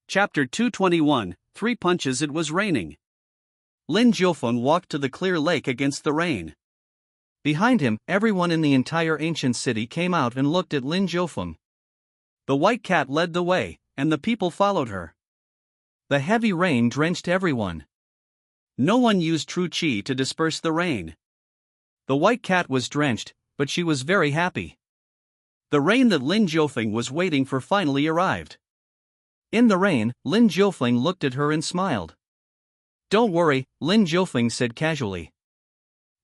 Chapter 221, 3 Punches. It was raining. Lin Jiufeng walked to the clear lake against the rain. Behind him, everyone in the entire ancient city came out and looked at Lin Jiufeng. The white cat led the way, and the people followed her. The heavy rain drenched everyone. No one used true qi to disperse the rain. The white cat was drenched, but she was very happy. The rain that Lin Jiufeng was waiting for finally arrived. In the rain, Lin Jiufeng looked at her and smiled. "Don't worry," Lin Jiufeng said casually.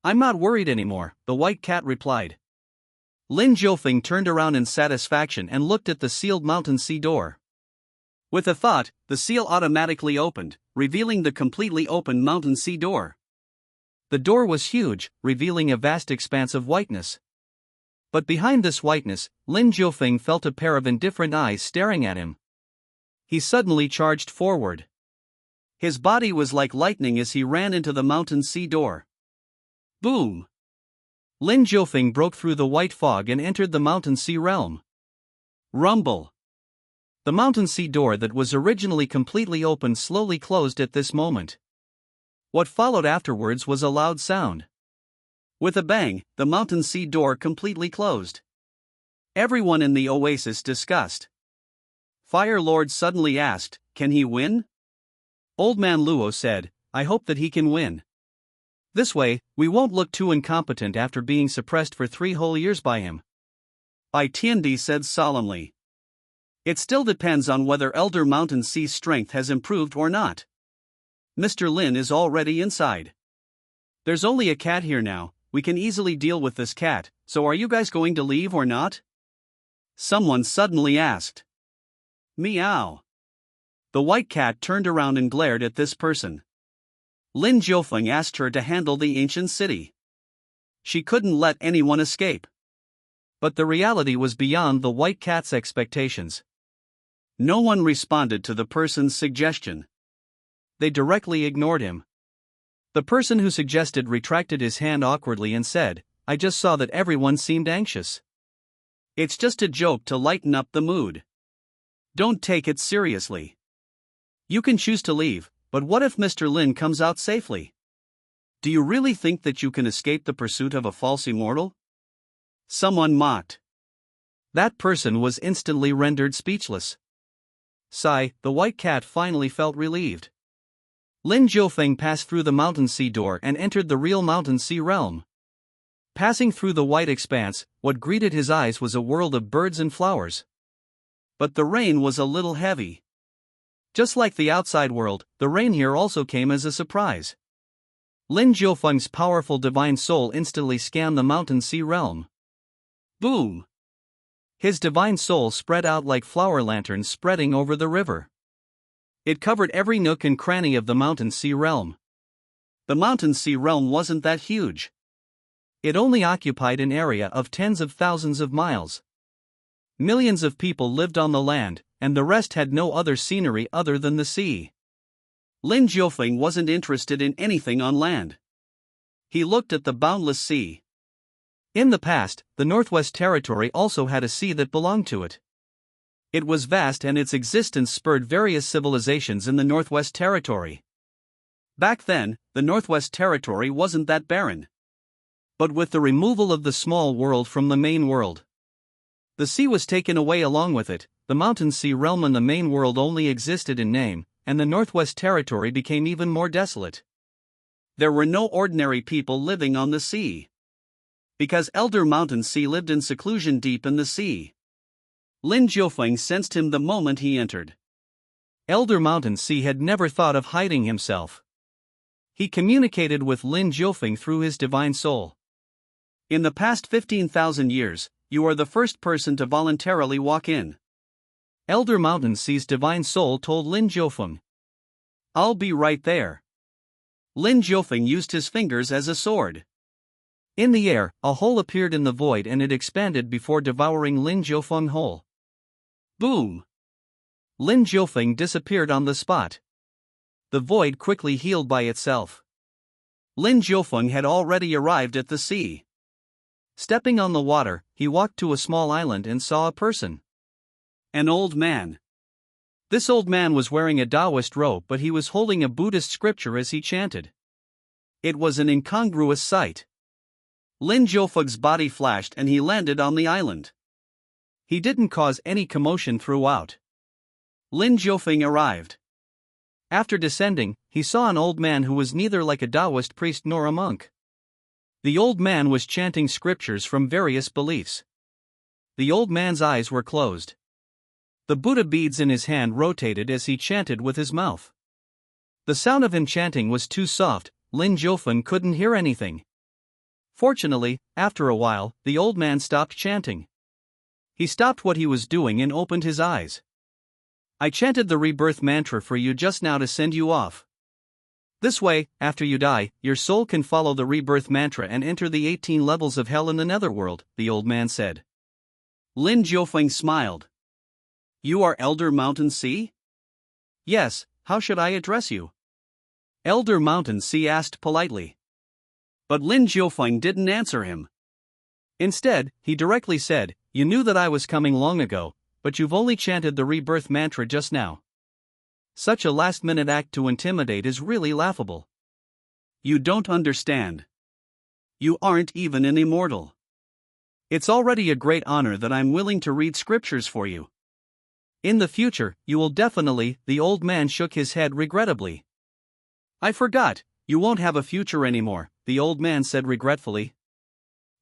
"I'm not worried anymore," the white cat replied. Lin Jiufeng turned around in satisfaction and looked at the sealed mountain sea door. With a thought, the seal automatically opened, revealing the completely open mountain sea door. The door was huge, revealing a vast expanse of whiteness. But behind this whiteness, Lin Jiufeng felt a pair of indifferent eyes staring at him. He suddenly charged forward. His body was like lightning as he ran into the mountain sea door. Boom! Lin Jiufeng broke through the white fog and entered the mountain sea realm. Rumble! The mountain sea door that was originally completely open slowly closed at this moment. What followed afterwards was a loud sound. With a bang, the mountain sea door completely closed. Everyone in the oasis discussed. Fire Lord suddenly asked, "Can he win?" Old Man Luo said, "I hope that he can win. This way, we won't look too incompetent after being suppressed for 3 whole years by him." Bai Tiandi said solemnly, "It still depends on whether Elder Mountain Sea's strength has improved or not. Mr. Lin is already inside. There's only a cat here now, we can easily deal with this cat, so are you guys going to leave or not?" Someone suddenly asked. Meow. The white cat turned around and glared at this person. Lin Jiufeng asked her to handle the ancient city. She couldn't let anyone escape. But the reality was beyond the white cat's expectations. No one responded to the person's suggestion. They directly ignored him. The person who suggested retracted his hand awkwardly and said, "I just saw that everyone seemed anxious. It's just a joke to lighten up the mood. Don't take it seriously. You can choose to leave, but what if Mr. Lin comes out safely? Do you really think that you can escape the pursuit of a false immortal?" Someone mocked. That person was instantly rendered speechless. Sigh, the white cat finally felt relieved. Lin Jiufeng passed through the mountain sea door and entered the real mountain sea realm. Passing through the white expanse, what greeted his eyes was a world of birds and flowers. But the rain was a little heavy. Just like the outside world, the rain here also came as a surprise. Lin Jiufeng's powerful divine soul instantly scanned the mountain sea realm. Boom! His divine soul spread out like flower lanterns spreading over the river. It covered every nook and cranny of the mountain sea realm. The mountain sea realm wasn't that huge. It only occupied an area of tens of thousands of miles. Millions of people lived on the land, and the rest had no other scenery other than the sea. Lin Jiufeng wasn't interested in anything on land. He looked at the boundless sea. In the past, the Northwest Territory also had a sea that belonged to it. It was vast and its existence spurred various civilizations in the Northwest Territory. Back then, the Northwest Territory wasn't that barren. But with the removal of the small world from the main world, the sea was taken away along with it. The mountain sea realm and the main world only existed in name, and the Northwest Territory became even more desolate. There were no ordinary people living on the sea. Because Elder Mountain Sea lived in seclusion deep in the sea. Lin Jiufeng sensed him the moment he entered. Elder Mountain Sea had never thought of hiding himself. He communicated with Lin Jiufeng through his divine soul. "In the past 15,000 years, you are the first person to voluntarily walk in." Elder Mountain Sea's divine soul told Lin Jiufeng. "I'll be right there." Lin Jiufeng used his fingers as a sword. In the air, a hole appeared in the void and it expanded before devouring Lin Jiufeng whole. Boom! Lin Jiufeng disappeared on the spot. The void quickly healed by itself. Lin Jiufeng had already arrived at the sea. Stepping on the water, he walked to a small island and saw a person. An old man. This old man was wearing a Taoist robe, but he was holding a Buddhist scripture as he chanted. It was an incongruous sight. Lin Jiufeng's body flashed and he landed on the island. He didn't cause any commotion throughout. Lin Jiufeng arrived. After descending, he saw an old man who was neither like a Taoist priest nor a monk. The old man was chanting scriptures from various beliefs. The old man's eyes were closed. The Buddha beads in his hand rotated as he chanted with his mouth. The sound of him chanting was too soft, Lin Jiufeng couldn't hear anything. Fortunately, after a while, the old man stopped chanting. He stopped what he was doing and opened his eyes. I chanted the rebirth mantra for you just now to send you off. This way, after you die, your soul can follow the rebirth mantra and enter the 18 levels of hell in the netherworld, the old man said. Lin Jiufeng smiled. You are Elder Mountain Sea? Yes, how should I address you? Elder Mountain Sea asked politely. But Lin Jiufeng didn't answer him. Instead, he directly said, You knew that I was coming long ago, but you've only chanted the rebirth mantra just now. Such a last-minute act to intimidate is really laughable. You don't understand. You aren't even an immortal. It's already a great honor that I'm willing to read scriptures for you. In the future, you will definitely, the old man shook his head regrettably. I forgot, you won't have a future anymore, the old man said regretfully.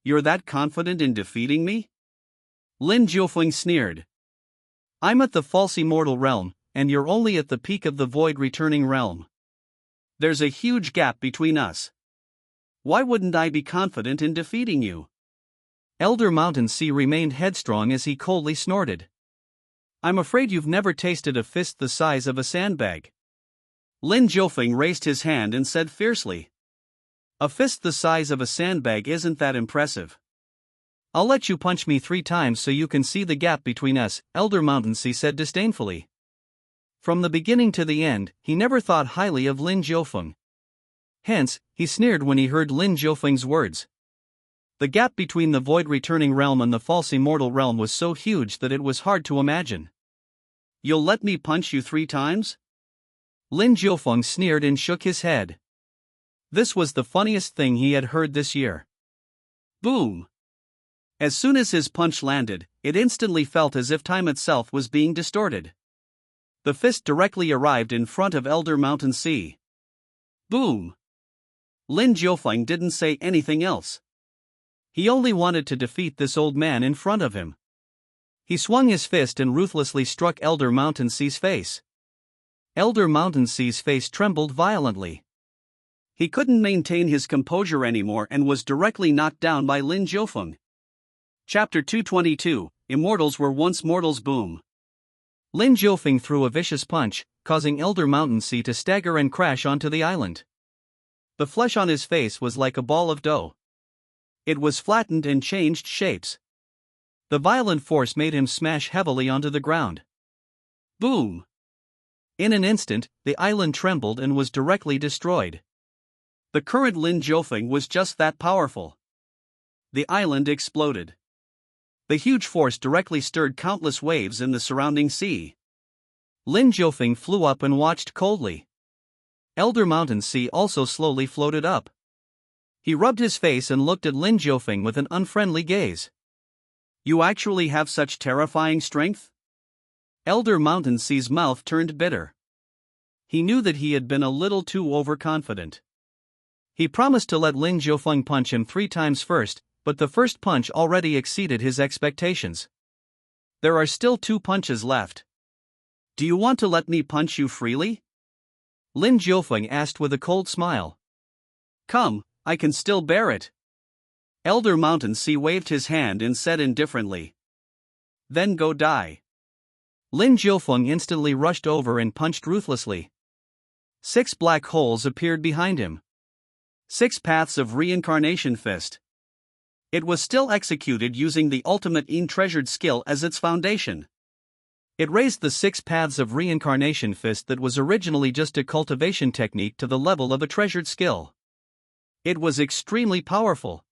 You're that confident in defeating me? Lin Jiufeng sneered. I'm at the false immortal realm, and you're only at the peak of the void returning realm. There's a huge gap between us. Why wouldn't I be confident in defeating you? Elder Mountain Sea remained headstrong as he coldly snorted. I'm afraid you've never tasted a fist the size of a sandbag. Lin Jiufeng raised his hand and said fiercely. A fist the size of a sandbag isn't that impressive. I'll let you punch me 3 times so you can see the gap between us, Elder Mountain Sea said disdainfully. From the beginning to the end, he never thought highly of Lin Jiufeng. Hence, he sneered when he heard Lin Jiufeng's words. The gap between the void returning realm and the false immortal realm was so huge that it was hard to imagine. You'll let me punch you 3 times? Lin Jiufeng sneered and shook his head. This was the funniest thing he had heard this year. Boom! As soon as his punch landed, it instantly felt as if time itself was being distorted. The fist directly arrived in front of Elder Mountain Sea. Boom! Lin Jiufeng didn't say anything else. He only wanted to defeat this old man in front of him. He swung his fist and ruthlessly struck Elder Mountain Sea's face. Elder Mountain Sea's face trembled violently. He couldn't maintain his composure anymore and was directly knocked down by Lin Jiufeng. Chapter 222, Immortals Were Once Mortals. Boom! Lin Jiufeng threw a vicious punch, causing Elder Mountain Sea to stagger and crash onto the island. The flesh on his face was like a ball of dough. It was flattened and changed shapes. The violent force made him smash heavily onto the ground. Boom! In an instant, the island trembled and was directly destroyed. The current Lin Jiufeng was just that powerful. The island exploded. The huge force directly stirred countless waves in the surrounding sea. Lin Jiufeng flew up and watched coldly. Elder Mountain Sea also slowly floated up. He rubbed his face and looked at Lin Jiufeng with an unfriendly gaze. You actually have such terrifying strength? Elder Mountain Sea's mouth turned bitter. He knew that he had been a little too overconfident. He promised to let Lin Jiufeng punch him 3 times first, but the first punch already exceeded his expectations. There are still 2 punches left. Do you want to let me punch you freely? Lin Jiufeng asked with a cold smile. Come, I can still bear it. Elder Mountain Sea waved his hand and said indifferently. Then go die. Lin Jiufeng instantly rushed over and punched ruthlessly. 6 black holes appeared behind him. 6 paths of reincarnation fist. It was still executed using the ultimate treasured skill as its foundation. It raised the 6 paths of reincarnation fist that was originally just a cultivation technique to the level of a treasured skill. It was extremely powerful.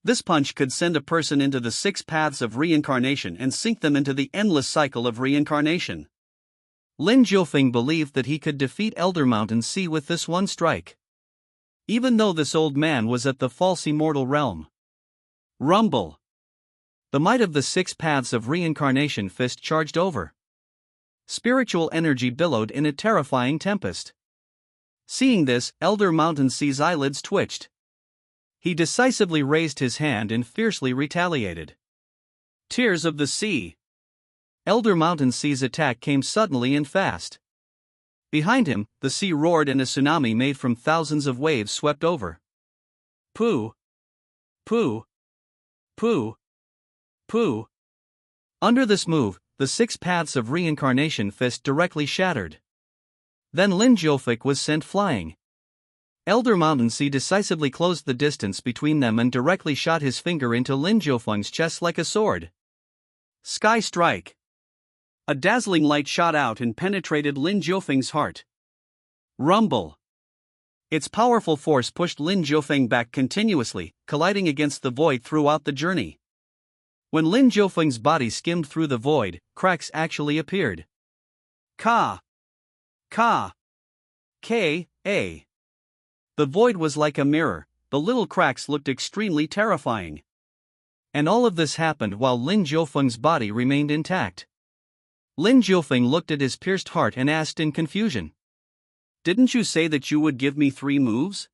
This punch could send a person into the 6 paths of reincarnation and sink them into the endless cycle of reincarnation. Lin Jiufeng believed that he could defeat Elder Mountain Sea with this one strike. Even though this old man was at the false immortal realm. Rumble. The might of the 6 paths of reincarnation fist charged over. Spiritual energy billowed in a terrifying tempest. Seeing this, Elder Mountain Sea's eyelids twitched. He decisively raised his hand and fiercely retaliated. Tears of the Sea. Elder Mountain Sea's attack came suddenly and fast. Behind him, the sea roared and a tsunami made from thousands of waves swept over. Pooh! Pooh! Pooh! Pooh! Under this move, the 6 paths of reincarnation fist directly shattered. Then Lin Jiufeng was sent flying. Elder Mountain Sea decisively closed the distance between them and directly shot his finger into Lin Jiufeng's chest like a sword. Sky Strike. A dazzling light shot out and penetrated Lin Jiufeng's heart. Rumble. Its powerful force pushed Lin Jiufeng back continuously, colliding against the void throughout the journey. When Lin Jiufeng's body skimmed through the void, cracks actually appeared. Ka! Ka! K-A. The void was like a mirror, the little cracks looked extremely terrifying. And all of this happened while Lin Jiufeng's body remained intact. Lin Jiufeng looked at his pierced heart and asked in confusion. Didn't you say that you would give me 3 moves?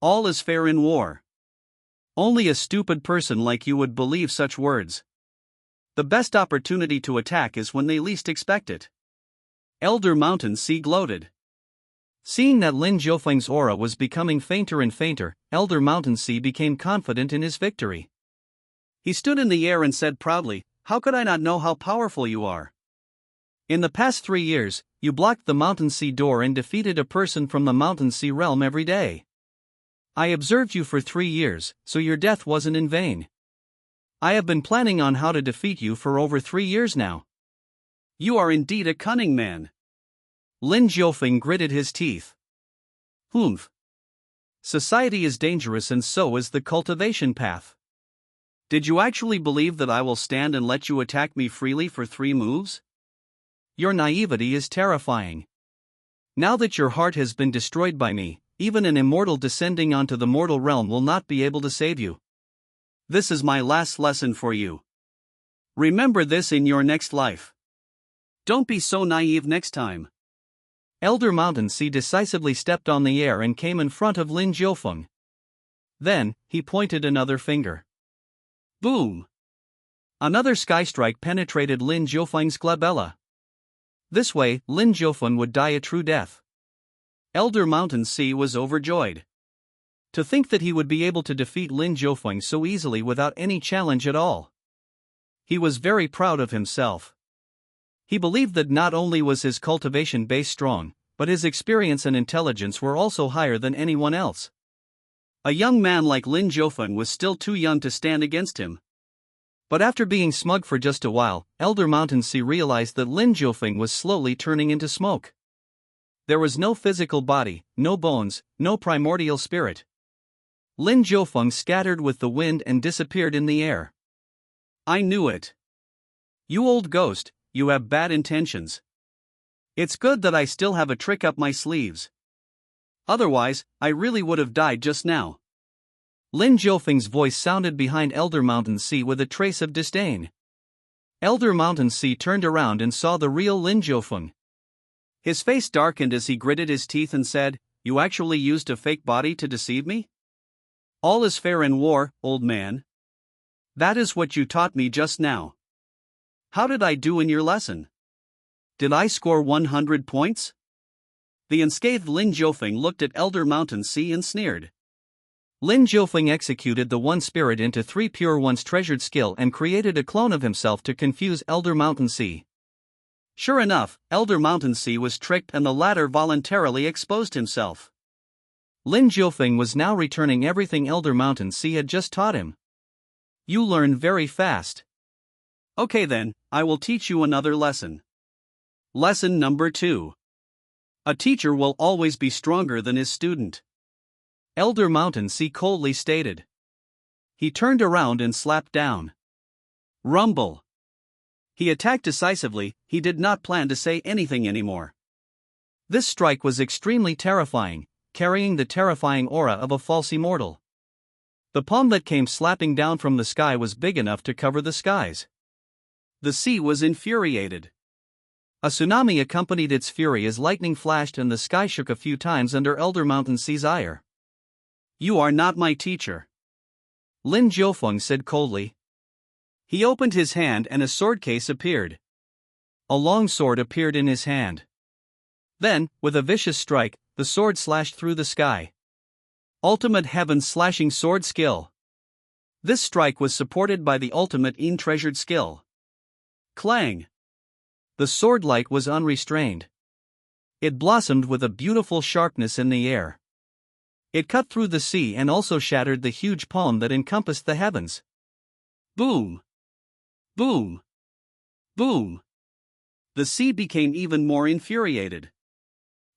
All is fair in war. Only a stupid person like you would believe such words. The best opportunity to attack is when they least expect it. Elder Mountain Sea gloated. Seeing that Lin Jiufeng's aura was becoming fainter and fainter, Elder Mountain Sea became confident in his victory. He stood in the air and said proudly, "How could I not know how powerful you are? In the past 3 years, you blocked the Mountain Sea door and defeated a person from the Mountain Sea realm every day. I observed you for 3 years, so your death wasn't in vain. I have been planning on how to defeat you for over 3 years now. You are indeed a cunning man." Lin Jiufeng gritted his teeth. Humph. Society is dangerous and so is the cultivation path. Did you actually believe that I will stand and let you attack me freely for 3 moves? Your naivety is terrifying. Now that your heart has been destroyed by me, even an immortal descending onto the mortal realm will not be able to save you. This is my last lesson for you. Remember this in your next life. Don't be so naive next time. Elder Mountain Sea decisively stepped on the air and came in front of Lin Jiufeng. Then, he pointed another finger. Boom! Another sky strike penetrated Lin Jiufeng's glabella. This way, Lin Jiufeng would die a true death. Elder Mountain Sea was overjoyed. To think that he would be able to defeat Lin Jiufeng so easily without any challenge at all. He was very proud of himself. He believed that not only was his cultivation base strong, but his experience and intelligence were also higher than anyone else. A young man like Lin Jiufeng was still too young to stand against him. But after being smug for just a while, Elder Mountain Sea realized that Lin Jiufeng was slowly turning into smoke. There was no physical body, no bones, no primordial spirit. Lin Jiufeng scattered with the wind and disappeared in the air. I knew it. You old ghost, you have bad intentions. It's good that I still have a trick up my sleeves. Otherwise, I really would have died just now. Lin Jiufeng's voice sounded behind Elder Mountain Sea with a trace of disdain. Elder Mountain Sea turned around and saw the real Lin Jiufeng. His face darkened as he gritted his teeth and said, "You actually used a fake body to deceive me? All is fair in war, old man. That is what you taught me just now. How did I do in your lesson? Did I score 100 points?" The unscathed Lin Jiufeng looked at Elder Mountain Sea and sneered. Lin Jiufeng executed the one spirit into 3 pure one's treasured skill and created a clone of himself to confuse Elder Mountain Sea. Sure enough, Elder Mountain Sea was tricked and the latter voluntarily exposed himself. Lin Jiufeng was now returning everything Elder Mountain Sea had just taught him. You learn very fast. Okay then, I will teach you another lesson. Lesson number 2. A teacher will always be stronger than his student. Elder Mountain Sea coldly stated. He turned around and slapped down. Rumble. He attacked decisively, he did not plan to say anything anymore. This strike was extremely terrifying, carrying the terrifying aura of a false immortal. The palm that came slapping down from the sky was big enough to cover the skies. The sea was infuriated. A tsunami accompanied its fury as lightning flashed and the sky shook a few times under Elder Mountain Sea's ire. "You are not my teacher," Lin Jiufeng said coldly. He opened his hand and a sword case appeared. A long sword appeared in his hand. Then, with a vicious strike, the sword slashed through the sky. Ultimate Heaven Slashing Sword Skill. This strike was supported by the ultimate treasured skill. Clang! The sword light was unrestrained. It blossomed with a beautiful sharpness in the air. It cut through the sea and also shattered the huge palm that encompassed the heavens. Boom! Boom! Boom! The sea became even more infuriated.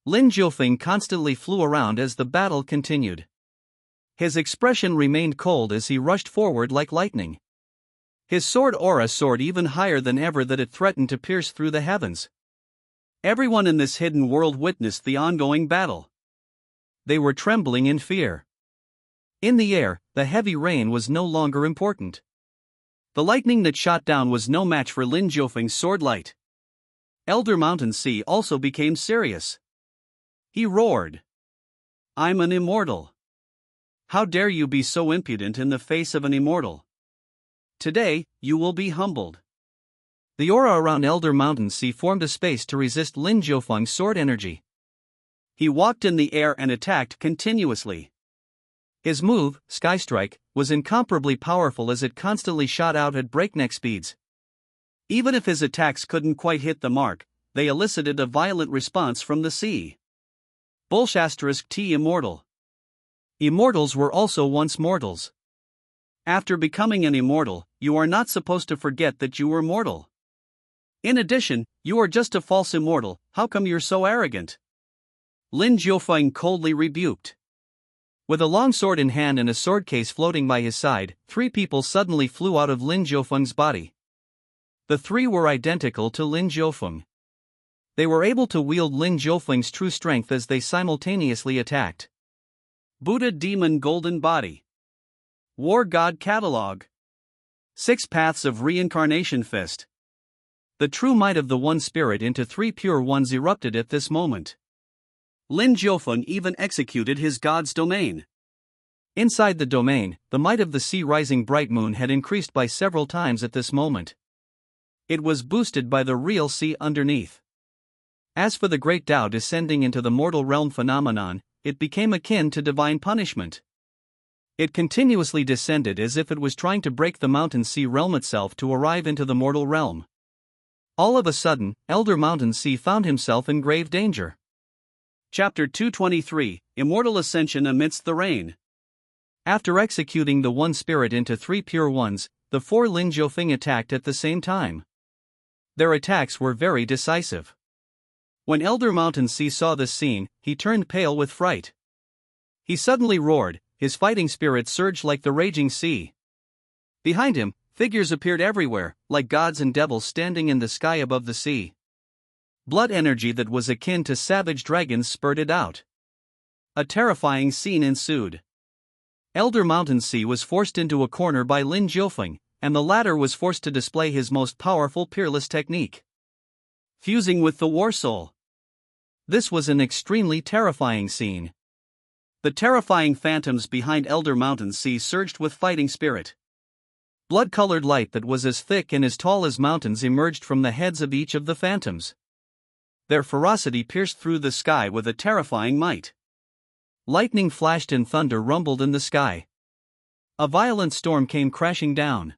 Lin Jiufeng constantly flew around as the battle continued. His expression remained cold as he rushed forward like lightning. His sword aura soared even higher than ever that it threatened to pierce through the heavens. Everyone in this hidden world witnessed the ongoing battle. They were trembling in fear. In the air, the heavy rain was no longer important. The lightning that shot down was no match for Lin Jiufeng's sword light. Elder Mountain Sea also became serious. He roared. "I'm an immortal. How dare you be so impudent in the face of an immortal? Today, you will be humbled." The aura around Elder Mountain Sea formed a space to resist Lin Jiufeng's sword energy. He walked in the air and attacked continuously. His move, Sky Strike, was incomparably powerful as it constantly shot out at breakneck speeds. Even if his attacks couldn't quite hit the mark, they elicited a violent response from the sea. T Immortal. Immortals were also once mortals. After becoming an immortal, you are not supposed to forget that you were mortal. In addition, you are just a false immortal. How come you're so arrogant? Lin Jiufeng coldly rebuked. With a long sword in hand and a sword case floating by his side, 3 people suddenly flew out of Lin Jiufeng's body. The 3 were identical to Lin Jiufeng. They were able to wield Lin Jiufeng's true strength as they simultaneously attacked. Buddha Demon Golden Body. War God Catalog. 6 Paths of Reincarnation Fist. The true might of the One Spirit into 3 pure ones erupted at this moment. Lin Jiufeng even executed his God's domain. Inside the domain, the might of the sea rising bright moon had increased by several times at this moment. It was boosted by the real sea underneath. As for the great Tao descending into the mortal realm phenomenon, it became akin to divine punishment. It continuously descended as if it was trying to break the mountain sea realm itself to arrive into the mortal realm. All of a sudden, Elder Mountain Sea found himself in grave danger. Chapter 223, Immortal Ascension Amidst the Rain. After executing the One Spirit into 3 pure ones, the 4 Lin Jiufeng attacked at the same time. Their attacks were very decisive. When Elder Mountain Sea saw this scene, he turned pale with fright. He suddenly roared, his fighting spirit surged like the raging sea. Behind him, figures appeared everywhere, like gods and devils standing in the sky above the sea. Blood energy that was akin to savage dragons spurted out. A terrifying scene ensued. Elder Mountain Sea was forced into a corner by Lin Jiufeng, and the latter was forced to display his most powerful peerless technique. Fusing with the War Soul. This was an extremely terrifying scene. The terrifying phantoms behind Elder Mountain Sea surged with fighting spirit. Blood-colored light that was as thick and as tall as mountains emerged from the heads of each of the phantoms. Their ferocity pierced through the sky with a terrifying might. Lightning flashed and thunder rumbled in the sky. A violent storm came crashing down.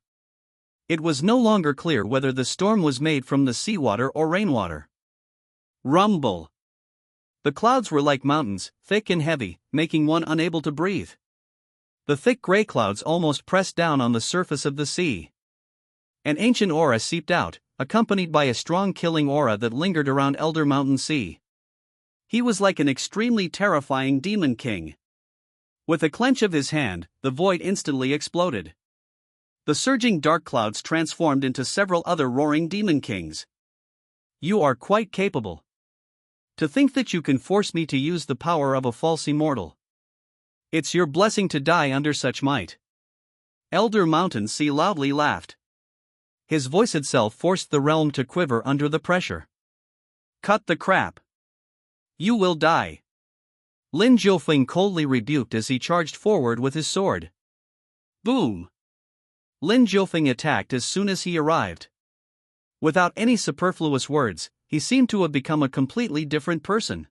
It was no longer clear whether the storm was made from the seawater or rainwater. Rumble. The clouds were like mountains, thick and heavy, making one unable to breathe. The thick gray clouds almost pressed down on the surface of the sea. An ancient aura seeped out, accompanied by a strong killing aura that lingered around Elder Mountain Sea. He was like an extremely terrifying demon king. With a clench of his hand, the void instantly exploded. The surging dark clouds transformed into several other roaring demon kings. You are quite capable. To think that you can force me to use the power of a false immortal. It's your blessing to die under such might. Elder Mountain Sea loudly laughed. His voice itself forced the realm to quiver under the pressure. Cut the crap. You will die. Lin Jiufeng coldly rebuked as he charged forward with his sword. Boom! Lin Jiufeng attacked as soon as he arrived. Without any superfluous words, he seemed to have become a completely different person.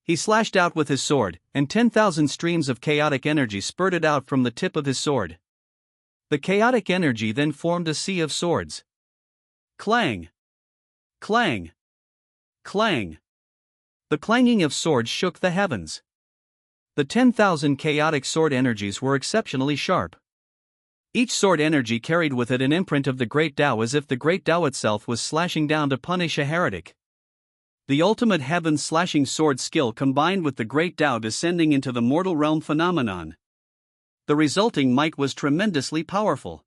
He slashed out with his sword, and 10,000 streams of chaotic energy spurted out from the tip of his sword. The chaotic energy then formed a sea of swords. Clang! Clang! Clang! The clanging of swords shook the heavens. The 10,000 chaotic sword energies were exceptionally sharp. Each sword energy carried with it an imprint of the Great Tao, as if the Great Tao itself was slashing down to punish a heretic. The ultimate heaven-slashing sword skill combined with the Great Tao descending into the mortal realm phenomenon. The resulting might was tremendously powerful.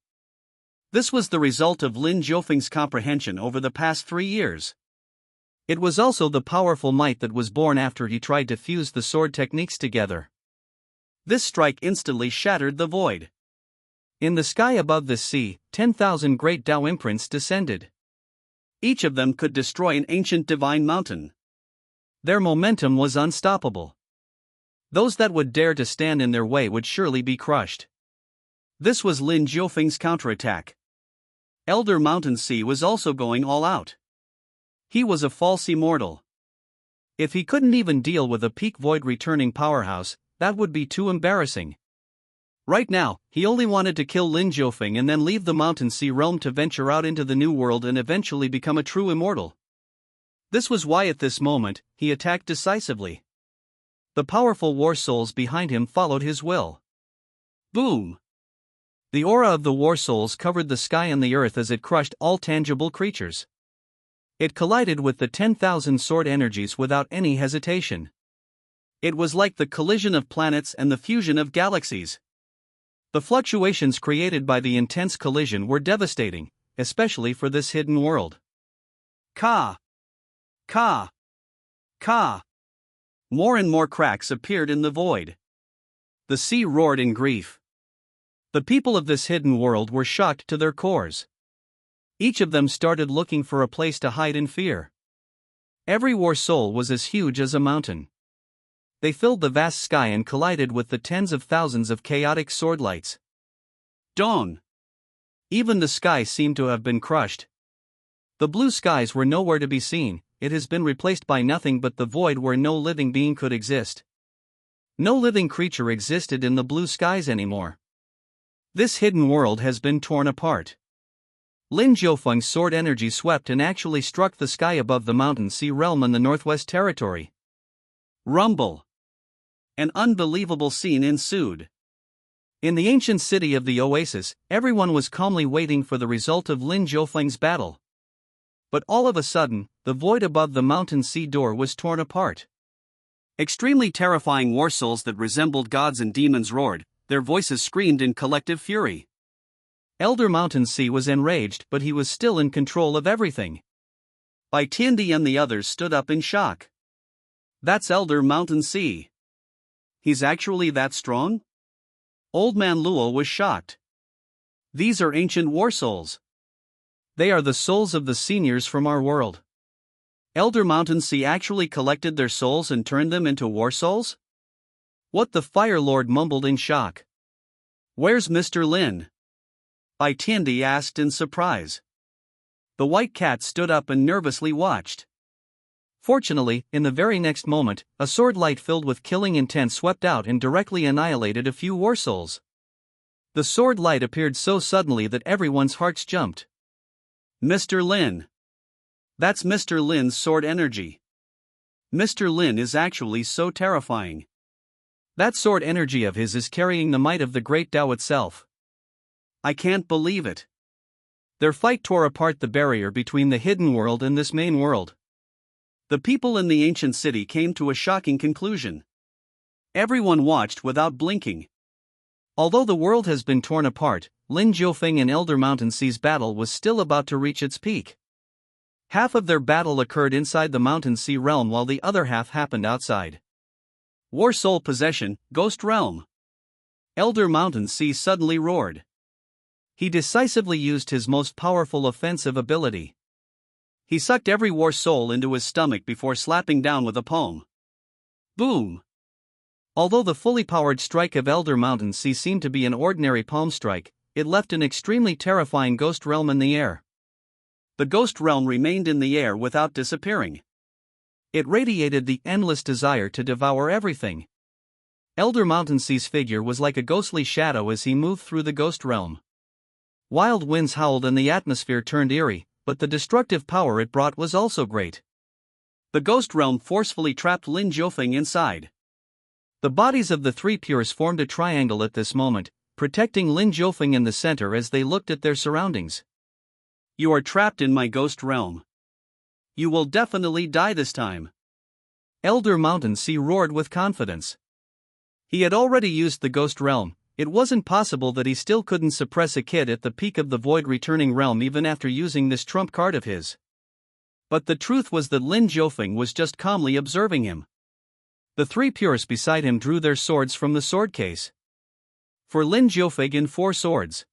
This was the result of Lin Jiufeng's comprehension over the past 3 years. It was also the powerful might that was born after he tried to fuse the sword techniques together. This strike instantly shattered the void. In the sky above the sea, 10,000 great Tao imprints descended. Each of them could destroy an ancient divine mountain. Their momentum was unstoppable. Those that would dare to stand in their way would surely be crushed. This was Lin Jiufeng's counterattack. Elder Mountain Sea was also going all out. He was a false immortal. If he couldn't even deal with a peak void returning powerhouse, that would be too embarrassing. Right now, he only wanted to kill Lin Jiufeng and then leave the Mountain Sea realm to venture out into the new world and eventually become a true immortal. This was why at this moment, he attacked decisively. The powerful war souls behind him followed his will. Boom! The aura of the war souls covered the sky and the earth as it crushed all tangible creatures. It collided with the 10,000 sword energies without any hesitation. It was like the collision of planets and the fusion of galaxies. The fluctuations created by the intense collision were devastating, especially for this hidden world. Ka! Ka! Ka! More and more cracks appeared in the void. The sea roared in grief. The people of this hidden world were shocked to their cores. Each of them started looking for a place to hide in fear. Every war soul was as huge as a mountain. They filled the vast sky and collided with the tens of thousands of chaotic sword lights. Dawn! Even the sky seemed to have been crushed. The blue skies were nowhere to be seen. It has been replaced by nothing but the void where no living being could exist. No living creature existed in the blue skies anymore. This hidden world has been torn apart. Lin Jiufeng's sword energy swept and actually struck the sky above the Mountain Sea realm in the Northwest Territory. Rumble! An unbelievable scene ensued. In the ancient city of the Oasis, everyone was calmly waiting for the result of Lin Jiufeng's battle. But all of a sudden, the void above the Mountain Sea door was torn apart. Extremely terrifying war souls that resembled gods and demons roared, their voices screamed in collective fury. Elder Mountain Sea was enraged, but he was still in control of everything. Bai Tiandi and the others stood up in shock. That's Elder Mountain Sea. He's actually that strong? Old Man Luo was shocked. These are ancient war souls. They are the souls of the seniors from our world. Elder Mountain Sea actually collected their souls and turned them into war souls? What? The Fire Lord mumbled in shock. Where's Mr. Lin? Bai Tiandi asked in surprise. The white cat stood up and nervously watched. Fortunately, in the very next moment, a sword light filled with killing intent swept out and directly annihilated a few war souls. The sword light appeared so suddenly that everyone's hearts jumped. Mr. Lin. That's Mr. Lin's sword energy. Mr. Lin is actually so terrifying. That sword energy of his is carrying the might of the Great Tao itself. I can't believe it. Their fight tore apart the barrier between the hidden world and this main world. The people in the ancient city came to a shocking conclusion. Everyone watched without blinking. Although the world has been torn apart, Lin Jiufeng and Elder Mountain Sea's battle was still about to reach its peak. Half of their battle occurred inside the Mountain Sea realm while the other half happened outside. War Soul Possession, Ghost Realm. Elder Mountain Sea suddenly roared. He decisively used his most powerful offensive ability. He sucked every war soul into his stomach before slapping down with a palm. Boom! Although the fully powered strike of Elder Mountain Sea seemed to be an ordinary palm strike, it left an extremely terrifying ghost realm in the air. The ghost realm remained in the air without disappearing. It radiated the endless desire to devour everything. Elder Mountain Sea's figure was like a ghostly shadow as he moved through the ghost realm. Wild winds howled and the atmosphere turned eerie, but the destructive power it brought was also great. The ghost realm forcefully trapped Lin Jiufeng inside. The bodies of the three pures formed a triangle at this moment, protecting Lin Jiufeng in the center as they looked at their surroundings. You are trapped in my ghost realm. You will definitely die this time. Elder Mountain Sea roared with confidence. He had already used the ghost realm. It wasn't possible that he still couldn't suppress a kid at the peak of the void returning realm even after using this trump card of his. But the truth was that Lin Jiufeng was just calmly observing him. The three pures beside him drew their swords from the sword case. For Lin Jiufeng 4 swords.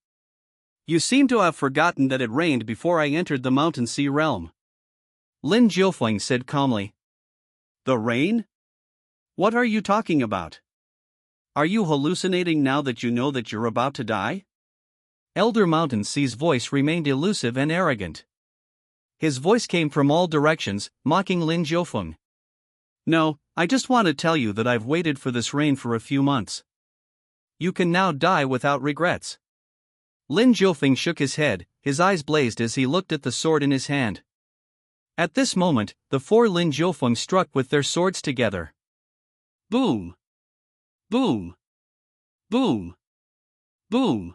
You seem to have forgotten that it rained before I entered the Mountain Sea realm. Lin Jiufeng said calmly. The rain? What are you talking about? Are you hallucinating now that you know that you're about to die? Elder Mountain Sea's voice remained elusive and arrogant. His voice came from all directions, mocking Lin Jiufeng. No, I just want to tell you that I've waited for this rain for a few months. You can now die without regrets. Lin Jiufeng shook his head, his eyes blazed as he looked at the sword in his hand. At this moment, the 4 Lin Jiufeng struck with their swords together. Boom! Boom! Boom! Boom!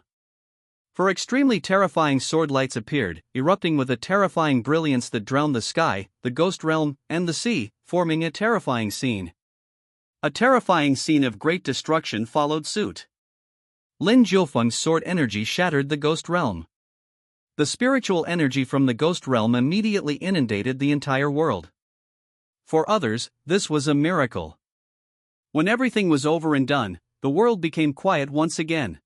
4 extremely terrifying sword lights appeared, erupting with a terrifying brilliance that drowned the sky, the ghost realm, and the sea, forming a terrifying scene. A terrifying scene of great destruction followed suit. Lin Jiufeng's sword energy shattered the ghost realm. The spiritual energy from the ghost realm immediately inundated the entire world. For others, this was a miracle. When everything was over and done, the world became quiet once again.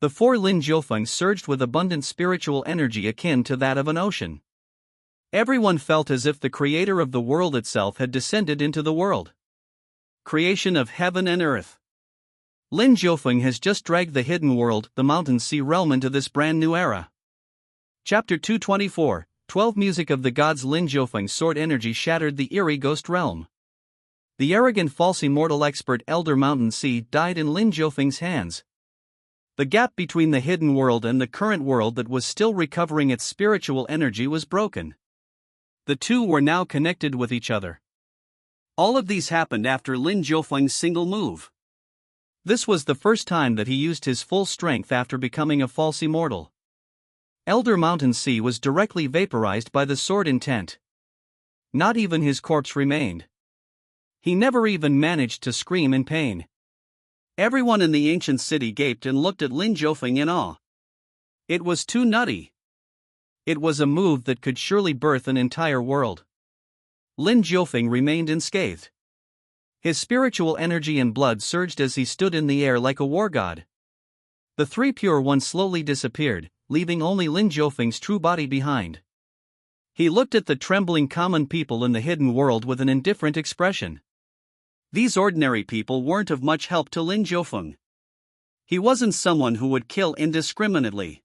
The 4 Lin Jiufeng surged with abundant spiritual energy akin to that of an ocean. Everyone felt as if the creator of the world itself had descended into the world. Creation of heaven and earth. Lin Jiufeng has just dragged the hidden world, the Mountain Sea realm, into this brand new era. Chapter 224, 12 Music of the Gods. Lin Jiufeng's sword energy shattered the eerie ghost realm. The arrogant false immortal expert Elder Mountain Sea died in Lin Jiufeng's hands. The gap between the hidden world and the current world that was still recovering its spiritual energy was broken. The two were now connected with each other. All of these happened after Lin Jiufeng's single move. This was the first time that he used his full strength after becoming a false immortal. Elder Mountain Sea was directly vaporized by the sword intent. Not even his corpse remained. He never even managed to scream in pain. Everyone in the ancient city gaped and looked at Lin Jiufeng in awe. It was too nutty. It was a move that could surely birth an entire world. Lin Jiufeng remained unscathed. His spiritual energy and blood surged as he stood in the air like a war god. The 3 pure ones slowly disappeared, leaving only Lin Jiufeng's true body behind. He looked at the trembling common people in the hidden world with an indifferent expression. These ordinary people weren't of much help to Lin Jiufeng. He wasn't someone who would kill indiscriminately.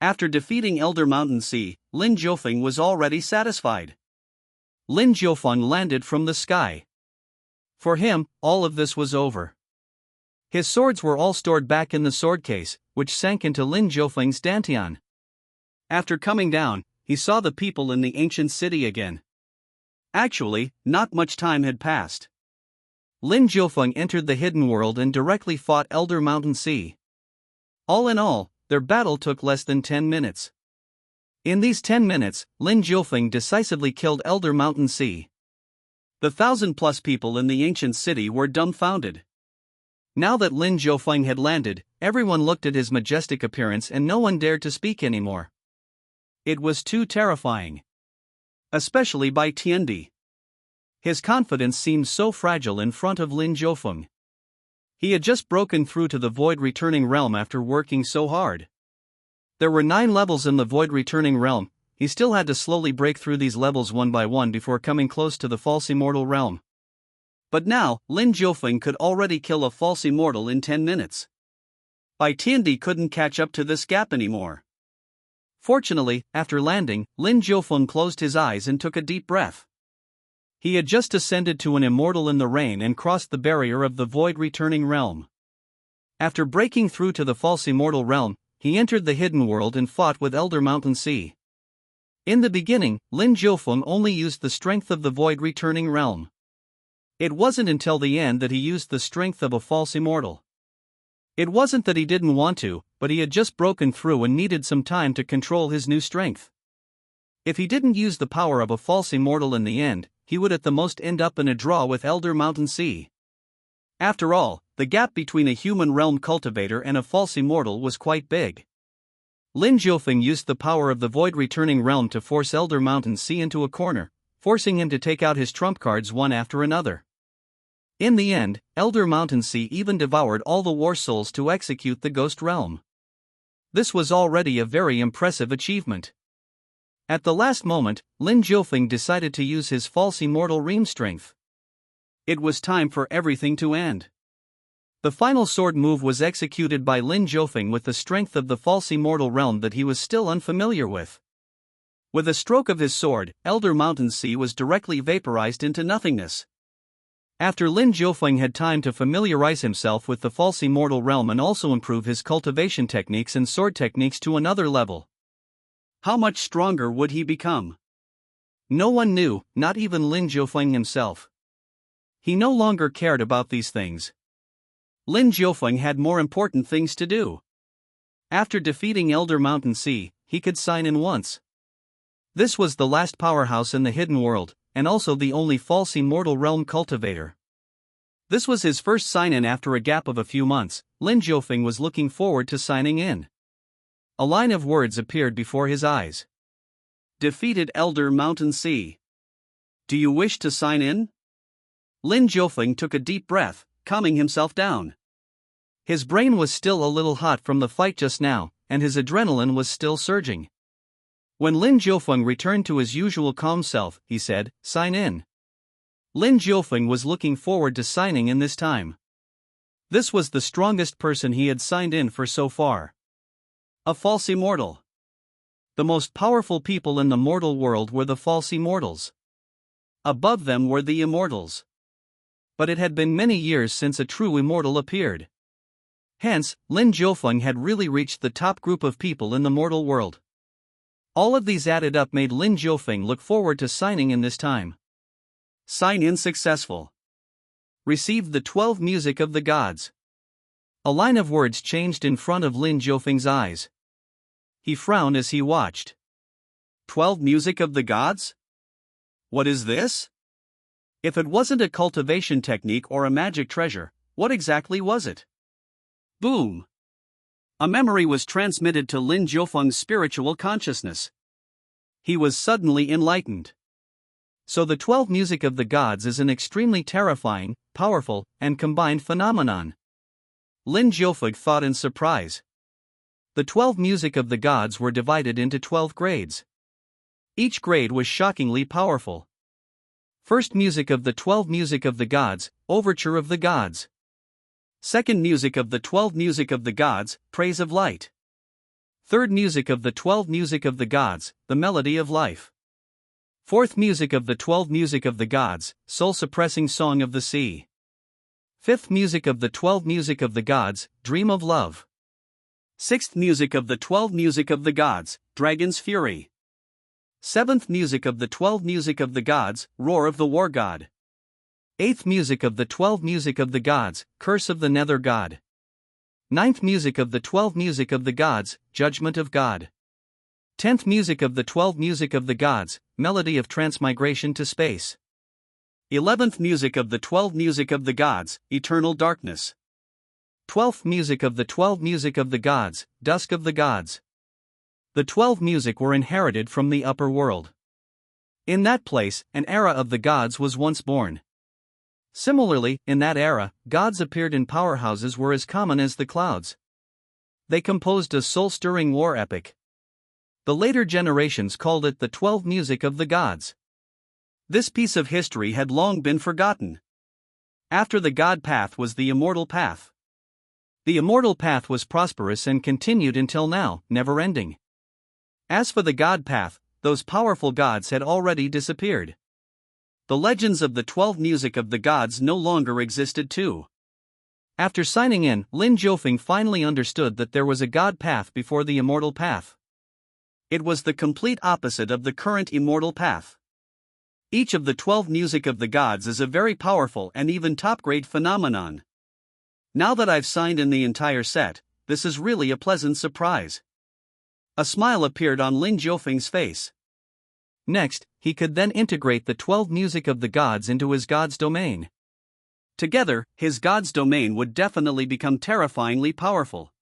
After defeating Elder Mountain Sea, Lin Jiufeng was already satisfied. Lin Jiufeng landed from the sky. For him, all of this was over. His swords were all stored back in the sword case, which sank into Lin Jiufeng's dantian. After coming down, he saw the people in the ancient city again. Actually, not much time had passed. Lin Jiufeng entered the hidden world and directly fought Elder Mountain Sea. All in all, their battle took less than 10 minutes. In these 10 minutes, Lin Jiufeng decisively killed Elder Mountain Sea. The 1,000+ people in the ancient city were dumbfounded. Now that Lin Jiufeng had landed, everyone looked at his majestic appearance and no one dared to speak anymore. It was too terrifying. especially by Tiandi. His confidence seemed so fragile in front of Lin Jiufeng. He had just broken through to the Void Returning Realm after working so hard. There were 9 levels in the Void Returning Realm. He still had to slowly break through these levels one by one before coming close to the False Immortal Realm. But now, Lin Jiufeng could already kill a False Immortal in 10 minutes. Bai Tiandi couldn't catch up to this gap anymore. Fortunately, after landing, Lin Jiufeng closed his eyes and took a deep breath. He had just ascended to an immortal in the rain and crossed the barrier of the Void Returning Realm. After breaking through to the False Immortal Realm, he entered the Hidden World and fought with Elder Mountain Sea. In the beginning, Lin Jiufeng only used the strength of the Void Returning Realm. It wasn't until the end that he used the strength of a False Immortal. It wasn't that he didn't want to, but he had just broken through and needed some time to control his new strength. If he didn't use the power of a False Immortal in the end, he would at the most end up in a draw with Elder Mountain Sea. After all, the gap between a human realm cultivator and a False Immortal was quite big. Lin Jiufeng used the power of the Void Returning Realm to force Elder Mountain Sea into a corner, forcing him to take out his trump cards one after another. In the end, Elder Mountain Sea even devoured all the war souls to execute the Ghost Realm. This was already a very impressive achievement. At the last moment, Lin Jiufeng decided to use his False Immortal Realm strength. It was time for everything to end. The final sword move was executed by Lin Jiufeng with the strength of the False Immortal Realm that he was still unfamiliar with. With a stroke of his sword, Elder Mountain Sea was directly vaporized into nothingness. After Lin Jiufeng had time to familiarize himself with the False Immortal Realm and also improve his cultivation techniques and sword techniques to another level. How much stronger would he become? No one knew, not even Lin Jiufeng himself. He no longer cared about these things. Lin Jiufeng had more important things to do. After defeating Elder Mountain Sea, he could sign in once. This was the last powerhouse in the Hidden World, and also the only False Immortal Realm cultivator. This was his first sign-in after a gap of a few months. Lin Jiufeng was looking forward to signing in. A line of words appeared before his eyes. Defeated Elder Mountain Sea. Do you wish to sign in? Lin Jiufeng took a deep breath, calming himself down. His brain was still a little hot from the fight just now, and his adrenaline was still surging. When Lin Jiufeng returned to his usual calm self, he said, "Sign in." Lin Jiufeng was looking forward to signing in this time. This was the strongest person he had signed in for so far. A False Immortal. The most powerful people in the mortal world were the False Immortals. Above them were the Immortals. But it had been many years since a true Immortal appeared. Hence, Lin Jiufeng had really reached the top group of people in the mortal world. All of these added up made Lin Jiufeng look forward to signing in this time. Sign in successful. Received the 12 music of the gods. A line of words changed in front of Lin Jiufeng's eyes. He frowned as he watched. 12 music of the gods? What is this? If it wasn't a cultivation technique or a magic treasure, what exactly was it? Boom! A memory was transmitted to Lin Jiufeng's spiritual consciousness. He was suddenly enlightened. So the 12 music of the gods is an extremely terrifying, powerful, and combined phenomenon. Lin Jiufeng thought in surprise. The 12 music of the gods were divided into 12 grades. Each grade was shockingly powerful. First music of the 12 music of the gods, Overture of the Gods. Second music of the 12 music of the gods, Praise of Light. Third music of the 12 music of the gods, The Melody of Life. Fourth music of the 12 music of the gods, Soul-Suppressing Song of the Sea. Fifth music of the 12 music of the gods, Dream of Love. Sixth music of the 12 music of the gods, Dragon's Fury. Seventh music of the 12 music of the gods, Roar of the War God. Eighth music of the 12 music of the gods, Curse of the Nether God. Ninth music of the 12 music of the gods, Judgment of God. 10th music of the 12 music of the gods, Melody of Transmigration to Space. 11th music of the 12 music of the gods, Eternal Darkness. 12th music of the 12 music of the gods, Dusk of the Gods. The 12 music were inherited from the upper world. In that place, an era of the gods was once born. Similarly, in that era, gods appeared in powerhouses were as common as the clouds. They composed a soul-stirring war epic. The later generations called it the 12 Music of the Gods. This piece of history had long been forgotten. After the God path was the immortal path. The immortal path was prosperous and continued until now, never ending. As for the God path, those powerful gods had already disappeared. The legends of the 12 Music of the Gods no longer existed too. After signing in, Lin Jiufeng finally understood that there was a God path before the immortal path. It was the complete opposite of the current immortal path. Each of the 12 Music of the Gods is a very powerful and even top-grade phenomenon. Now that I've signed in the entire set, this is really a pleasant surprise. A smile appeared on Lin Jiufeng's face. Next, he could then integrate the 12 Music of the Gods into his God's domain. Together, his God's domain would definitely become terrifyingly powerful.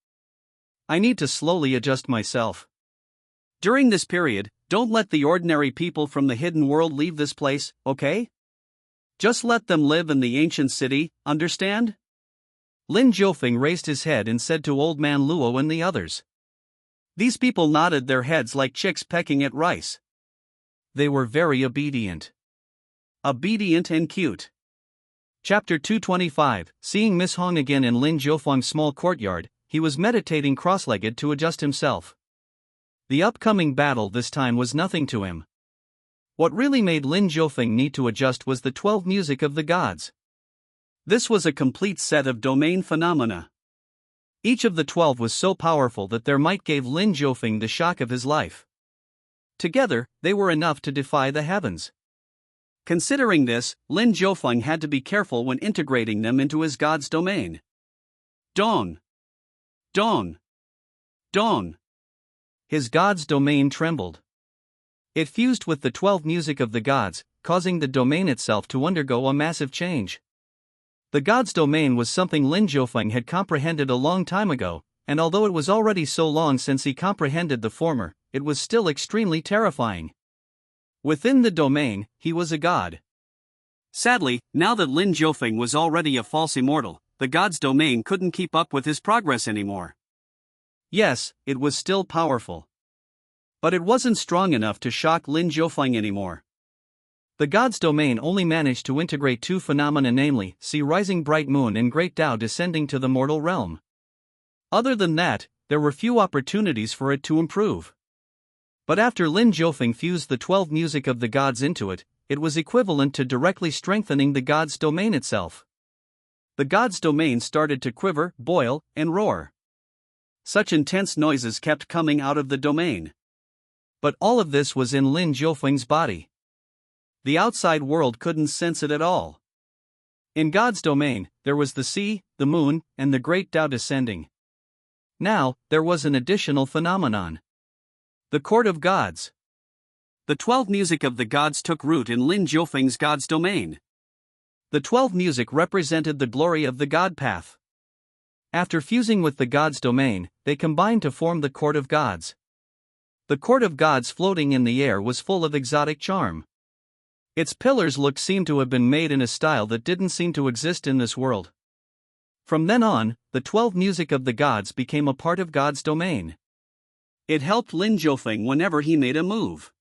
I need to slowly adjust myself. During this period, don't let the ordinary people from the hidden world leave this place, okay? Just let them live in the ancient city, understand? Lin Jiufeng raised his head and said to Old Man Luo and the others. These people nodded their heads like chicks pecking at rice. They were very obedient. Obedient and cute. Chapter 225. Seeing Miss Hong again in Lin Jiufeng's small courtyard, he was meditating cross-legged to adjust himself. The upcoming battle this time was nothing to him. What really made Lin Jiufeng need to adjust was the 12 Music of the Gods. This was a complete set of domain phenomena. Each of the 12 was so powerful that their might gave Lin Jiufeng the shock of his life. Together, they were enough to defy the heavens. Considering this, Lin Jiufeng had to be careful when integrating them into his God's domain. Dawn. Dawn. Dawn. His God's domain trembled. It fused with the 12 Music of the Gods, causing the domain itself to undergo a massive change. The God's domain was something Lin Jiufeng had comprehended a long time ago, and although it was already so long since he comprehended the former, it was still extremely terrifying. Within the domain, he was a god. Sadly, now that Lin Jiufeng was already a false immortal, the God's domain couldn't keep up with his progress anymore. Yes, it was still powerful. But it wasn't strong enough to shock Lin Jiufeng anymore. The God's domain only managed to integrate two phenomena, namely, see rising bright moon and great Tao descending to the mortal realm. Other than that, there were few opportunities for it to improve. But after Lin Jiufeng fused the 12 Music of the Gods into it, it was equivalent to directly strengthening the God's domain itself. The God's domain started to quiver, boil, and roar. Such intense noises kept coming out of the domain. But all of this was in Lin Jiufeng's body. The outside world couldn't sense it at all. In God's domain, there was the sea, the moon, and the great Tao descending. Now, there was an additional phenomenon. The Court of Gods. The 12 Music of the Gods took root in Lin Jiufeng's God's domain. The 12 Music represented the glory of the God path. After fusing with the God's domain, they combined to form the Court of Gods. The Court of Gods floating in the air was full of exotic charm. Its pillars seemed to have been made in a style that didn't seem to exist in this world. From then on, the 12 Music of the Gods became a part of God's domain. It helped Lin Jiufeng whenever he made a move.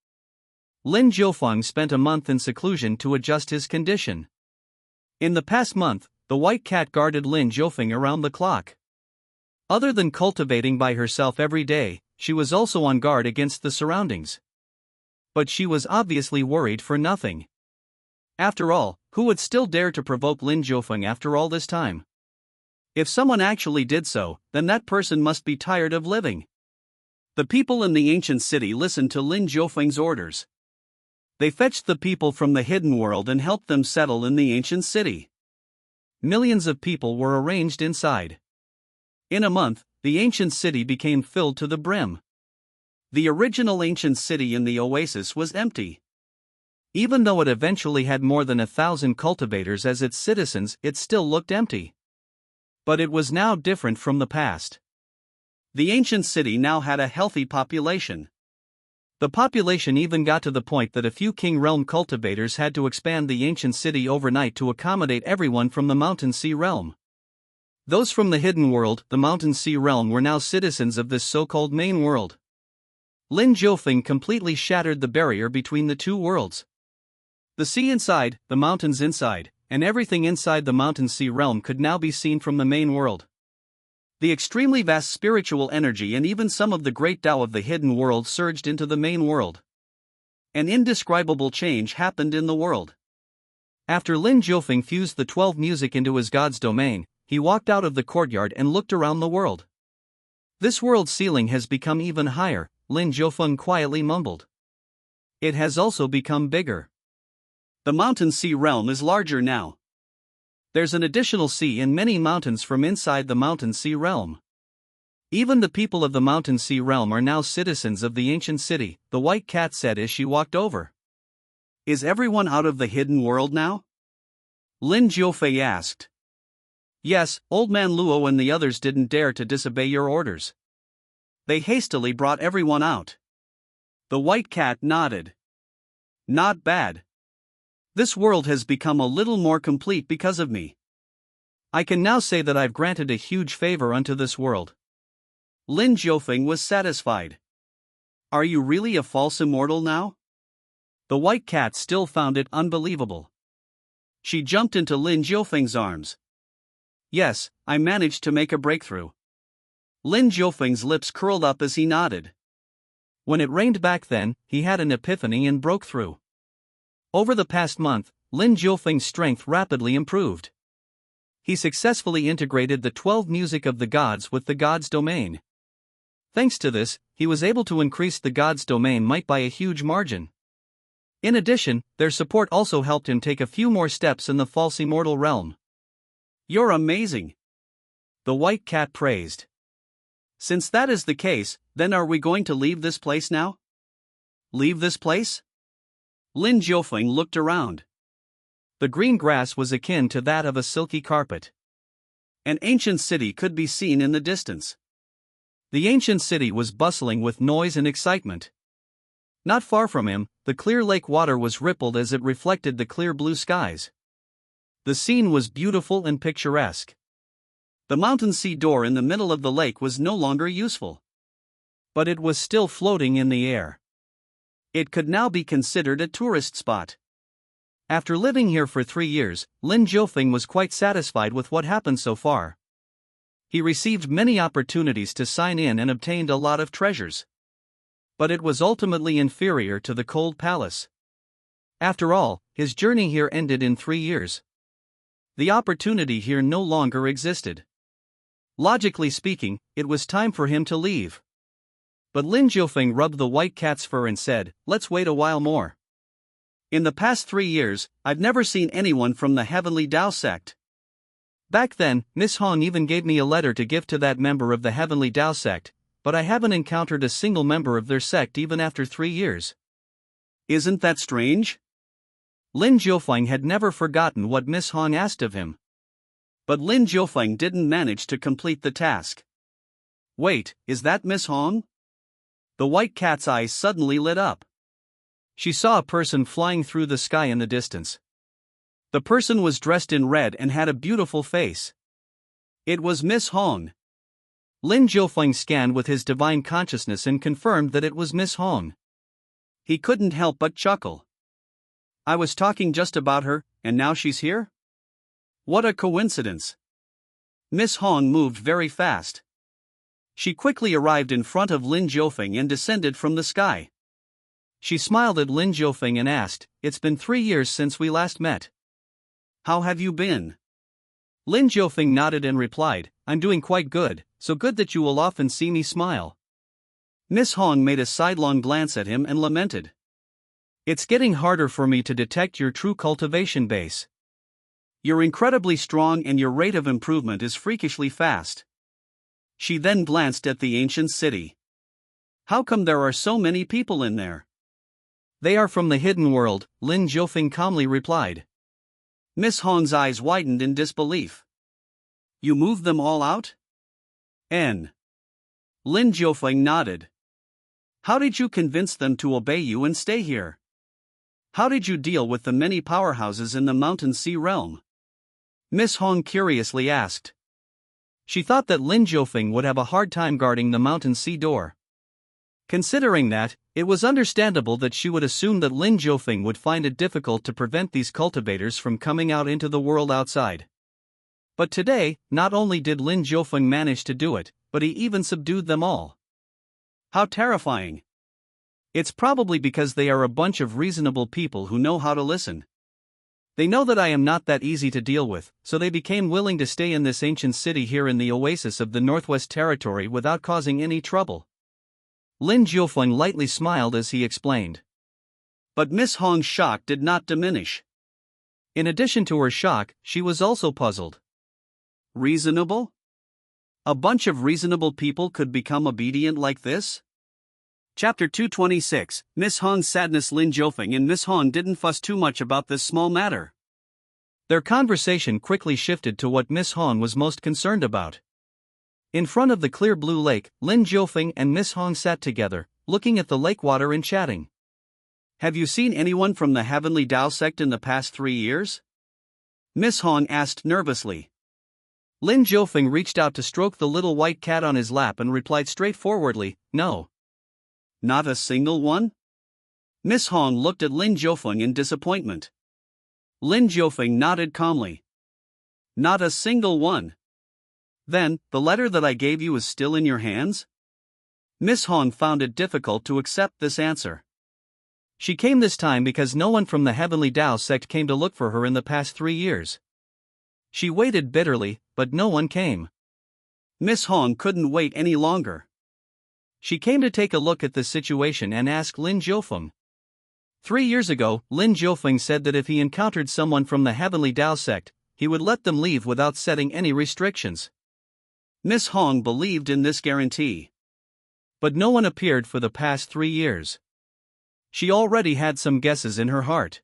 Lin Jiufeng spent a month in seclusion to adjust his condition. In the past month, the white cat guarded Lin Jiufeng around the clock. Other than cultivating by herself every day, she was also on guard against the surroundings. But she was obviously worried for nothing. After all, who would still dare to provoke Lin Jiufeng after all this time? If someone actually did so, then that person must be tired of living. The people in the ancient city listened to Lin Jiufeng's orders. They fetched the people from the hidden world and helped them settle in the ancient city. Millions of people were arranged inside. In a month, the ancient city became filled to the brim. The original ancient city in the oasis was empty. Even though it eventually had more than 1,000 cultivators as its citizens, it still looked empty. But it was now different from the past. The ancient city now had a healthy population. The population even got to the point that a few King Realm cultivators had to expand the ancient city overnight to accommodate everyone from the Mountain Sea Realm. Those from the Hidden World, the Mountain Sea Realm, were now citizens of this so-called main world. Lin Jiufeng completely shattered the barrier between the two worlds. The sea inside, the mountains inside, and everything inside the Mountain Sea Realm could now be seen from the main world. The extremely vast spiritual energy and even some of the great Tao of the Hidden World surged into the main world. An indescribable change happened in the world. After Lin Jiufeng fused the 12 music into his god's domain, he walked out of the courtyard and looked around the world. This world's ceiling has become even higher, Lin Jiufeng quietly mumbled. It has also become bigger. The Mountain Sea Realm is larger now. There's an additional sea and many mountains from inside the Mountain Sea Realm. Even the people of the Mountain Sea Realm are now citizens of the ancient city, the white cat said as she walked over. Is everyone out of the Hidden World now? Lin Jiufeng asked. Yes, Old Man Luo and the others didn't dare to disobey your orders. They hastily brought everyone out. The white cat nodded. Not bad. This world has become a little more complete because of me. I can now say that I've granted a huge favor unto this world. Lin Jiufeng was satisfied. Are you really a false immortal now? The white cat still found it unbelievable. She jumped into Lin Jiufeng's arms. Yes, I managed to make a breakthrough. Lin Jiufeng's lips curled up as he nodded. When it rained back then, he had an epiphany and broke through. Over the past month, Lin Jiufeng's strength rapidly improved. He successfully integrated the 12 music of the gods with the god's domain. Thanks to this, he was able to increase the god's domain might by a huge margin. In addition, their support also helped him take a few more steps in the false immortal realm. You're amazing! The white cat praised. Since that is the case, then are we going to leave this place now? Leave this place? Lin Jiufeng looked around. The green grass was akin to that of a silky carpet. An ancient city could be seen in the distance. The ancient city was bustling with noise and excitement. Not far from him, the clear lake water was rippled as it reflected the clear blue skies. The scene was beautiful and picturesque. The mountain sea door in the middle of the lake was no longer useful. But it was still floating in the air. It could now be considered a tourist spot. After living here for 3 years, Lin Jiufeng was quite satisfied with what happened so far. He received many opportunities to sign in and obtained a lot of treasures. But it was ultimately inferior to the cold palace. After all, his journey here ended in 3 years. The opportunity here no longer existed. Logically speaking, it was time for him to leave. But Lin Jiufeng rubbed the white cat's fur and said, let's wait a while more. In the past 3 years, I've never seen anyone from the Heavenly Tao sect. Back then, Miss Hong even gave me a letter to give to that member of the Heavenly Tao sect, but I haven't encountered a single member of their sect even after 3 years. Isn't that strange? Lin Jiufeng had never forgotten what Miss Hong asked of him. But Lin Jiufeng didn't manage to complete the task. Wait, is that Miss Hong? The white cat's eyes suddenly lit up. She saw a person flying through the sky in the distance. The person was dressed in red and had a beautiful face. It was Miss Hong. Lin Jiufeng scanned with his divine consciousness and confirmed that it was Miss Hong. He couldn't help but chuckle. I was talking just about her, and now she's here? What a coincidence. Miss Hong moved very fast. She quickly arrived in front of Lin Jiufeng and descended from the sky. She smiled at Lin Jiufeng and asked, it's been 3 years since we last met. How have you been? Lin Jiufeng nodded and replied, I'm doing quite good, so good that you will often see me smile. Miss Hong made a sidelong glance at him and lamented. It's getting harder for me to detect your true cultivation base. You're incredibly strong and your rate of improvement is freakishly fast. She then glanced at the ancient city. How come there are so many people in there? They are from the hidden world, Lin Jiufeng calmly replied. Miss Hong's eyes widened in disbelief. You moved them all out? Lin Jiufeng nodded. How did you convince them to obey you and stay here? How did you deal with the many powerhouses in the Mountain Sea realm? Miss Hong curiously asked. She thought that Lin Jiufeng would have a hard time guarding the Mountain Sea door. Considering that, it was understandable that she would assume that Lin Jiufeng would find it difficult to prevent these cultivators from coming out into the world outside. But today, not only did Lin Jiufeng manage to do it, but he even subdued them all. How terrifying! It's probably because they are a bunch of reasonable people who know how to listen. They know that I am not that easy to deal with, so they became willing to stay in this ancient city here in the oasis of the Northwest Territory without causing any trouble. Lin Jiufeng lightly smiled as he explained. But Miss Hong's shock did not diminish. In addition to her shock, she was also puzzled. Reasonable? A bunch of reasonable people could become obedient like this? Chapter 226, Miss Hong's sadness. Lin Jiufeng and Miss Hong didn't fuss too much about this small matter. Their conversation quickly shifted to what Miss Hong was most concerned about. In front of the clear blue lake, Lin Jiufeng and Miss Hong sat together, looking at the lake water and chatting. Have you seen anyone from the Heavenly Tao sect in the past 3 years? Miss Hong asked nervously. Lin Jiufeng reached out to stroke the little white cat on his lap and replied straightforwardly, no. Not a single one? Miss Hong looked at Lin Jiufeng in disappointment. Lin Jiufeng nodded calmly. Not a single one. Then, the letter that I gave you is still in your hands? Miss Hong found it difficult to accept this answer. She came this time because no one from the Heavenly Tao sect came to look for her in the past 3 years. She waited bitterly, but no one came. Miss Hong couldn't wait any longer. She came to take a look at the situation and ask Lin Jiufeng. 3 years ago, Lin Jiufeng said that if he encountered someone from the Heavenly Tao sect, he would let them leave without setting any restrictions. Miss Hong believed in this guarantee. But no one appeared for the past 3 years. She already had some guesses in her heart.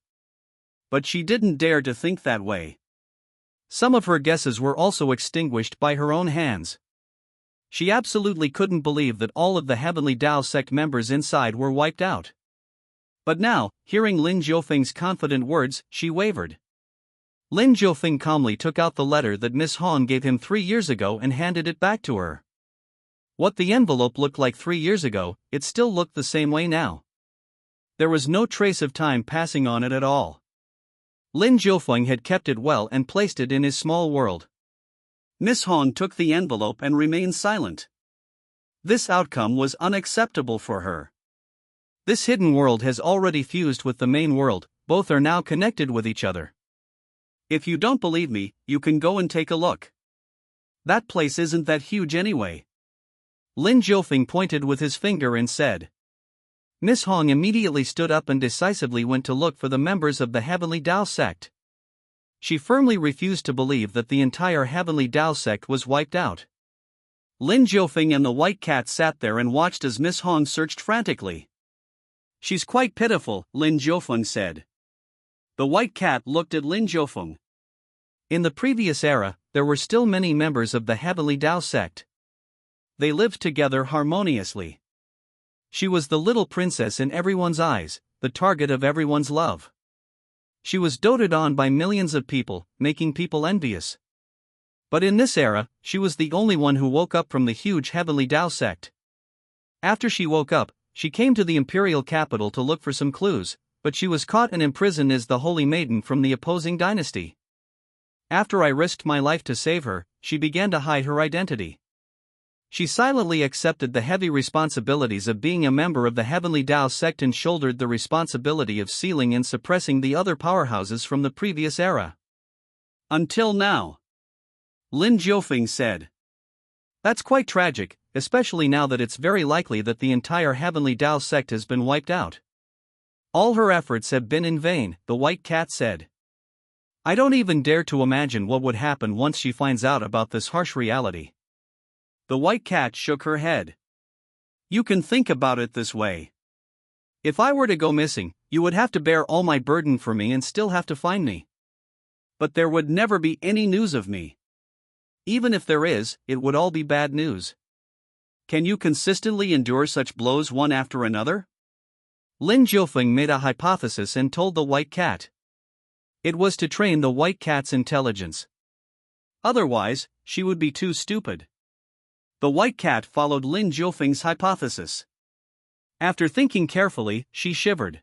But she didn't dare to think that way. Some of her guesses were also extinguished by her own hands. She absolutely couldn't believe that all of the Heavenly Tao sect members inside were wiped out. But now, hearing Lin Jiufeng's confident words, she wavered. Lin Jiufeng calmly took out the letter that Miss Hong gave him 3 years ago and handed it back to her. What the envelope looked like 3 years ago, it still looked the same way now. There was no trace of time passing on it at all. Lin Jiufeng had kept it well and placed it in his small world. Miss Hong took the envelope and remained silent. This outcome was unacceptable for her. This hidden world has already fused with the main world, both are now connected with each other. If you don't believe me, you can go and take a look. That place isn't that huge anyway. Lin Jiufeng pointed with his finger and said. Miss Hong immediately stood up and decisively went to look for the members of the Heavenly Tao sect. She firmly refused to believe that the entire Heavenly Tao sect was wiped out. Lin Jiufeng and the white cat sat there and watched as Miss Hong searched frantically. She's quite pitiful, Lin Jiufeng said. The white cat looked at Lin Jiufeng. In the previous era, there were still many members of the Heavenly Tao sect. They lived together harmoniously. She was the little princess in everyone's eyes, the target of everyone's love. She was doted on by millions of people, making people envious. But in this era, she was the only one who woke up from the huge Heavenly Tao sect. After she woke up, she came to the imperial capital to look for some clues, but she was caught and imprisoned as the Holy Maiden from the opposing dynasty. After I risked my life to save her, she began to hide her identity. She silently accepted the heavy responsibilities of being a member of the Heavenly Tao sect and shouldered the responsibility of sealing and suppressing the other powerhouses from the previous era. Until now. Lin Jiufeng said. That's quite tragic, especially now that it's very likely that the entire Heavenly Tao sect has been wiped out. All her efforts have been in vain, the white cat said. I don't even dare to imagine what would happen once she finds out about this harsh reality. The white cat shook her head. You can think about it this way. If I were to go missing, you would have to bear all my burden for me and still have to find me. But there would never be any news of me. Even if there is, it would all be bad news. Can you consistently endure such blows one after another? Lin Jiufeng made a hypothesis and told the white cat. It was to train the white cat's intelligence. Otherwise, she would be too stupid. The white cat followed Lin Jiufeng's hypothesis. After thinking carefully, she shivered.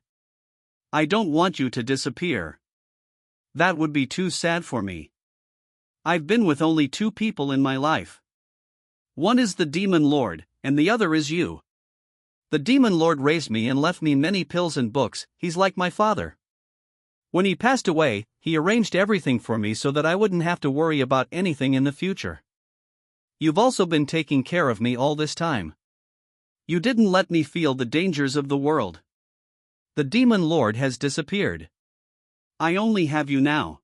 I don't want you to disappear. That would be too sad for me. I've been with only two people in my life. One is the Demon Lord, and the other is you. The Demon Lord raised me and left me many pills and books. He's like my father. When he passed away, he arranged everything for me so that I wouldn't have to worry about anything in the future. You've also been taking care of me all this time. You didn't let me feel the dangers of the world. The Demon Lord has disappeared. I only have you now.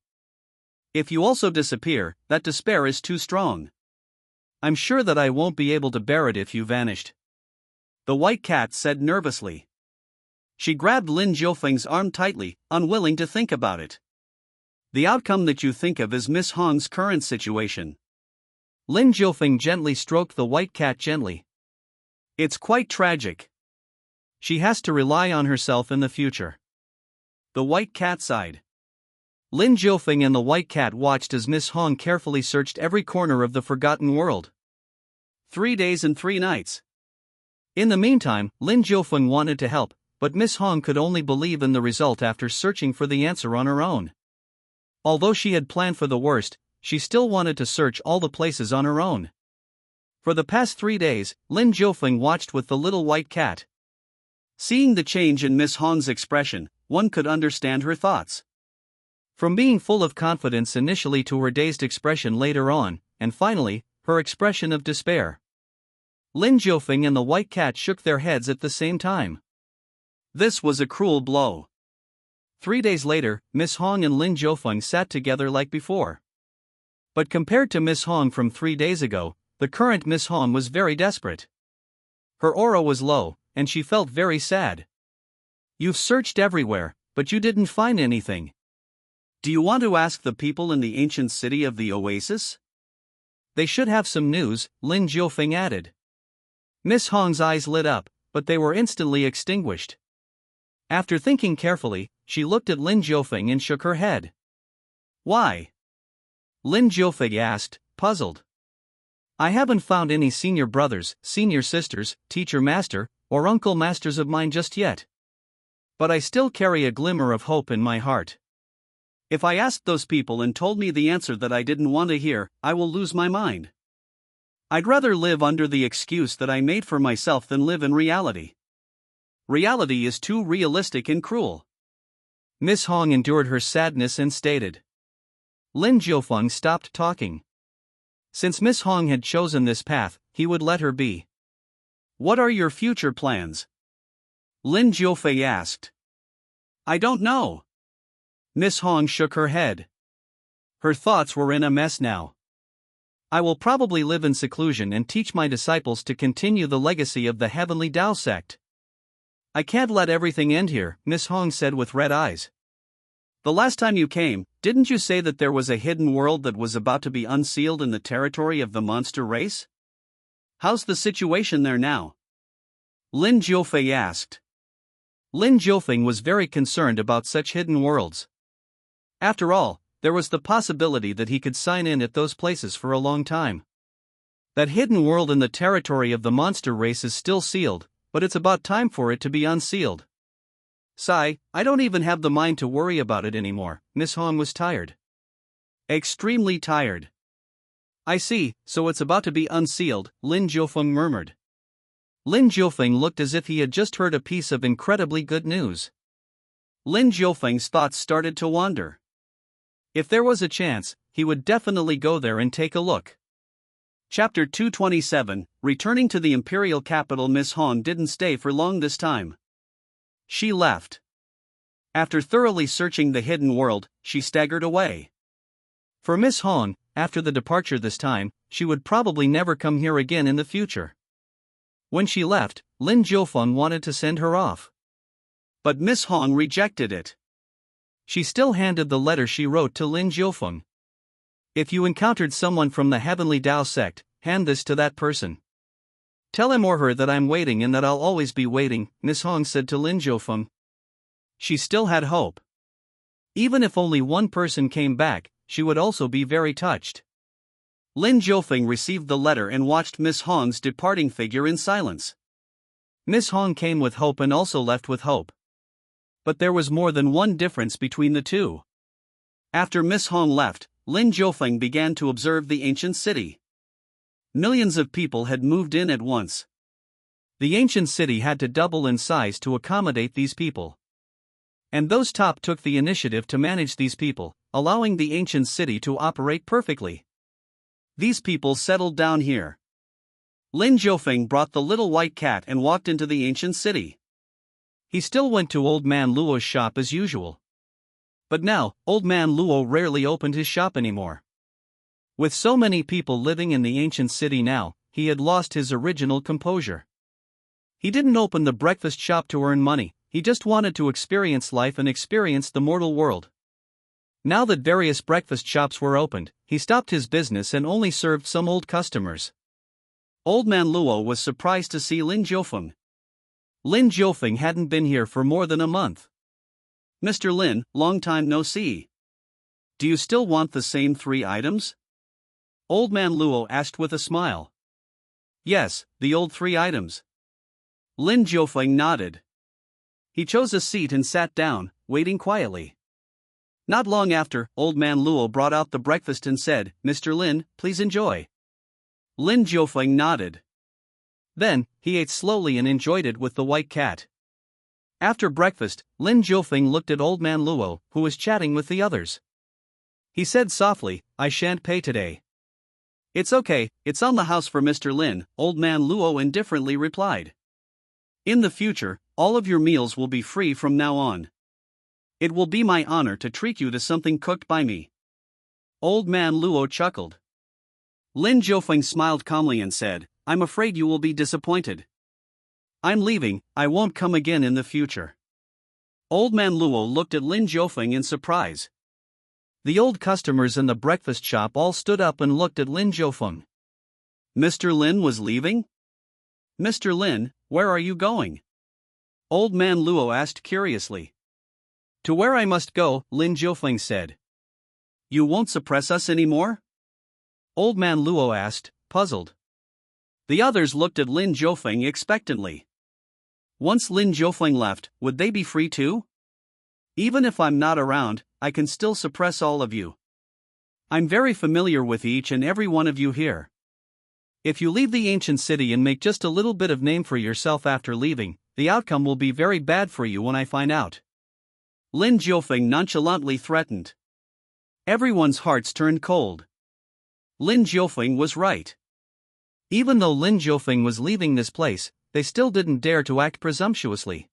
If you also disappear, that despair is too strong. I'm sure that I won't be able to bear it if you vanished. The white cat said nervously. She grabbed Lin Jiufeng's arm tightly, unwilling to think about it. The outcome that you think of is Miss Hong's current situation. Lin Jiufeng gently stroked the white cat gently. It's quite tragic. She has to rely on herself in the future. The white cat sighed. Lin Jiufeng and the white cat watched as Miss Hong carefully searched every corner of the forgotten world. 3 days and 3 nights. In the meantime, Lin Jiufeng wanted to help, but Miss Hong could only believe in the result after searching for the answer on her own. Although she had planned for the worst, she still wanted to search all the places on her own. For the past 3 days, Lin Jiufeng watched with the little white cat. Seeing the change in Miss Hong's expression, one could understand her thoughts. From being full of confidence initially to her dazed expression later on, and finally, her expression of despair. Lin Jiufeng and the white cat shook their heads at the same time. This was a cruel blow. 3 days later, Miss Hong and Lin Jiufeng sat together like before. But compared to Miss Hong from 3 days ago, the current Miss Hong was very desperate. Her aura was low, and she felt very sad. You've searched everywhere, but you didn't find anything. Do you want to ask the people in the ancient city of the oasis? They should have some news, Lin Jiufeng added. Miss Hong's eyes lit up, but they were instantly extinguished. After thinking carefully, she looked at Lin Jiufeng and shook her head. Why? Lin Jiufeng asked, puzzled. I haven't found any senior brothers, senior sisters, teacher master, or uncle masters of mine just yet. But I still carry a glimmer of hope in my heart. If I asked those people and told me the answer that I didn't want to hear, I will lose my mind. I'd rather live under the excuse that I made for myself than live in reality. Reality is too realistic and cruel. Miss Hong endured her sadness and stated. Lin Jiufeng stopped talking. Since Miss Hong had chosen this path, he would let her be. What are your future plans? Lin Jiufeng asked. I don't know. Miss Hong shook her head. Her thoughts were in a mess now. I will probably live in seclusion and teach my disciples to continue the legacy of the Heavenly Tao sect. I can't let everything end here, Miss Hong said with red eyes. The last time you came, didn't you say that there was a hidden world that was about to be unsealed in the territory of the monster race? How's the situation there now? Lin Jiufeng asked. Lin Jiufeng was very concerned about such hidden worlds. After all, there was the possibility that he could sign in at those places for a long time. That hidden world in the territory of the monster race is still sealed, but it's about time for it to be unsealed. Sigh, I don't even have the mind to worry about it anymore. Miss Hong was tired. Extremely tired. I see, so it's about to be unsealed, Lin Jiufeng murmured. Lin Jiufeng looked as if he had just heard a piece of incredibly good news. Lin Jiufeng's thoughts started to wander. If there was a chance, he would definitely go there and take a look. Chapter 227, Returning to the imperial capital. Miss Hong didn't stay for long this time. She left. After thoroughly searching the hidden world, she staggered away. For Miss Hong, after the departure this time, she would probably never come here again in the future. When she left, Lin Jiufeng wanted to send her off. But Miss Hong rejected it. She still handed the letter she wrote to Lin Jiufeng. If you encountered someone from the Heavenly Tao sect, hand this to that person. Tell him or her that I'm waiting and that I'll always be waiting, Miss Hong said to Lin Jiufeng. She still had hope. Even if only one person came back, she would also be very touched. Lin Jiufeng received the letter and watched Miss Hong's departing figure in silence. Miss Hong came with hope and also left with hope. But there was more than one difference between the two. After Miss Hong left, Lin Jiufeng began to observe the ancient city. Millions of people had moved in at once. The ancient city had to double in size to accommodate these people. And those top took the initiative to manage these people, allowing the ancient city to operate perfectly. These people settled down here. Lin Jiufeng brought the little white cat and walked into the ancient city. He still went to Old Man Luo's shop as usual. But now, Old Man Luo rarely opened his shop anymore. With so many people living in the ancient city now, he had lost his original composure. He didn't open the breakfast shop to earn money, he just wanted to experience life and experience the mortal world. Now that various breakfast shops were opened, he stopped his business and only served some old customers. Old Man Luo was surprised to see Lin Jiufeng. Lin Jiufeng hadn't been here for more than a month. Mr. Lin, long time no see. Do you still want the same 3 items? Old Man Luo asked with a smile. Yes, the old 3 items. Lin Jiufeng nodded. He chose a seat and sat down, waiting quietly. Not long after, Old Man Luo brought out the breakfast and said, Mr. Lin, please enjoy. Lin Jiufeng nodded. Then, he ate slowly and enjoyed it with the white cat. After breakfast, Lin Jiufeng looked at Old Man Luo, who was chatting with the others. He said softly, I shan't pay today. It's okay, it's on the house for Mr. Lin, Old Man Luo indifferently replied. In the future, all of your meals will be free from now on. It will be my honor to treat you to something cooked by me. Old Man Luo chuckled. Lin Jiufeng smiled calmly and said, I'm afraid you will be disappointed. I'm leaving, I won't come again in the future. Old Man Luo looked at Lin Jiufeng in surprise. The old customers in the breakfast shop all stood up and looked at Lin Jiufeng. Mr. Lin was leaving? Mr. Lin, where are you going? Old Man Luo asked curiously. To where I must go, Lin Jiufeng said. You won't suppress us anymore? Old Man Luo asked, puzzled. The others looked at Lin Jiufeng expectantly. Once Lin Jiufeng left, would they be free too? Even if I'm not around, I can still suppress all of you. I'm very familiar with each and every one of you here. If you leave the ancient city and make just a little bit of name for yourself after leaving, the outcome will be very bad for you when I find out. Lin Jiufeng nonchalantly threatened. Everyone's hearts turned cold. Lin Jiufeng was right. Even though Lin Jiufeng was leaving this place, they still didn't dare to act presumptuously.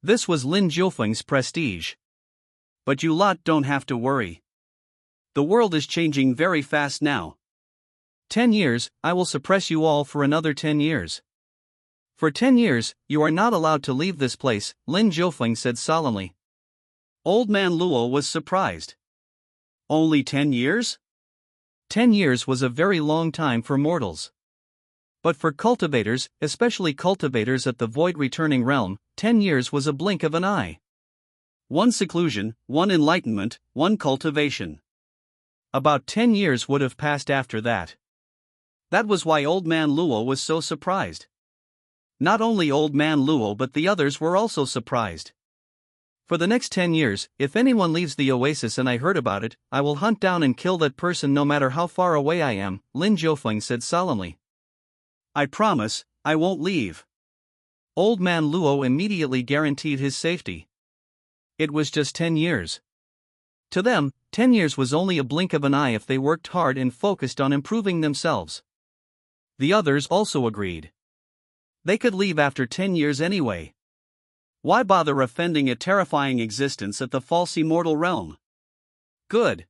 This was Lin Jiufeng's prestige. But you lot don't have to worry. The world is changing very fast now. 10 years, I will suppress you all for another 10 years. For 10 years, you are not allowed to leave this place, Lin Jiufeng said solemnly. Old Man Luo was surprised. Only 10 years? 10 years was a very long time for mortals. But for cultivators, especially cultivators at the Void Returning Realm, 10 years was a blink of an eye. 1 seclusion, 1 enlightenment, 1 cultivation. About 10 years would have passed after that. That was why Old Man Luo was so surprised. Not only Old Man Luo but the others were also surprised. For the next 10 years, if anyone leaves the oasis and I heard about it, I will hunt down and kill that person no matter how far away I am, Lin Jiufeng said solemnly. I promise, I won't leave. Old Man Luo immediately guaranteed his safety. It was just 10 years. To them, 10 years was only a blink of an eye if they worked hard and focused on improving themselves. The others also agreed. They could leave after 10 years anyway. Why bother offending a terrifying existence at the false immortal realm? Good.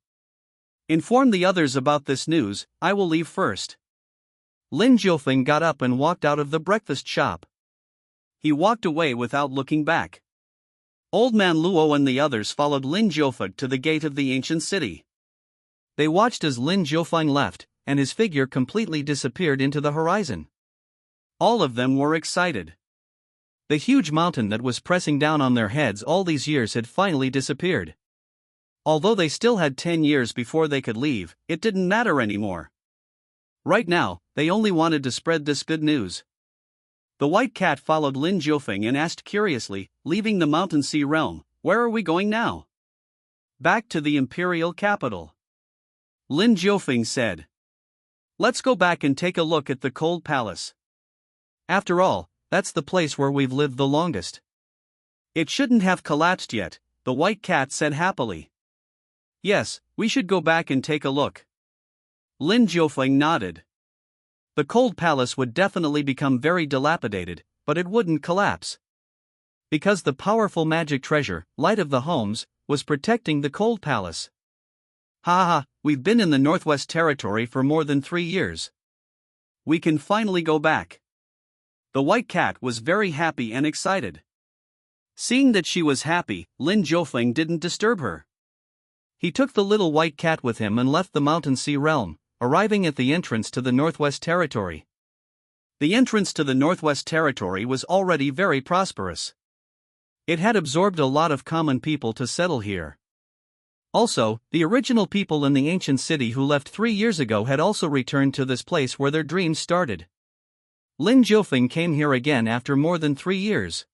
Inform the others about this news, I will leave first. Lin Jiufeng got up and walked out of the breakfast shop. He walked away without looking back. Old Man Luo and the others followed Lin Jiufeng to the gate of the ancient city. They watched as Lin Jiufeng left, and his figure completely disappeared into the horizon. All of them were excited. The huge mountain that was pressing down on their heads all these years had finally disappeared. Although they still had 10 years before they could leave, it didn't matter anymore. Right now, they only wanted to spread this good news. The white cat followed Lin Jiufeng and asked curiously, leaving the mountain sea realm, "Where are we going now?" "Back to the imperial capital." Lin Jiufeng said. "Let's go back and take a look at the cold palace. After all, that's the place where we've lived the longest." "It shouldn't have collapsed yet," the white cat said happily. "Yes, we should go back and take a look." Lin Jiufeng nodded. The cold palace would definitely become very dilapidated, but it wouldn't collapse. Because the powerful magic treasure, Light of the Homes, was protecting the cold palace. "Ha ha, we've been in the Northwest Territory for more than 3 years. We can finally go back." The white cat was very happy and excited. Seeing that she was happy, Lin Jiufeng didn't disturb her. He took the little white cat with him and left the mountain sea realm, arriving at the entrance to the Northwest Territory. The entrance to the Northwest Territory was already very prosperous. It had absorbed a lot of common people to settle here. Also, the original people in the ancient city who left 3 years ago had also returned to this place where their dreams started. Lin Jiufeng came here again after more than 3 years.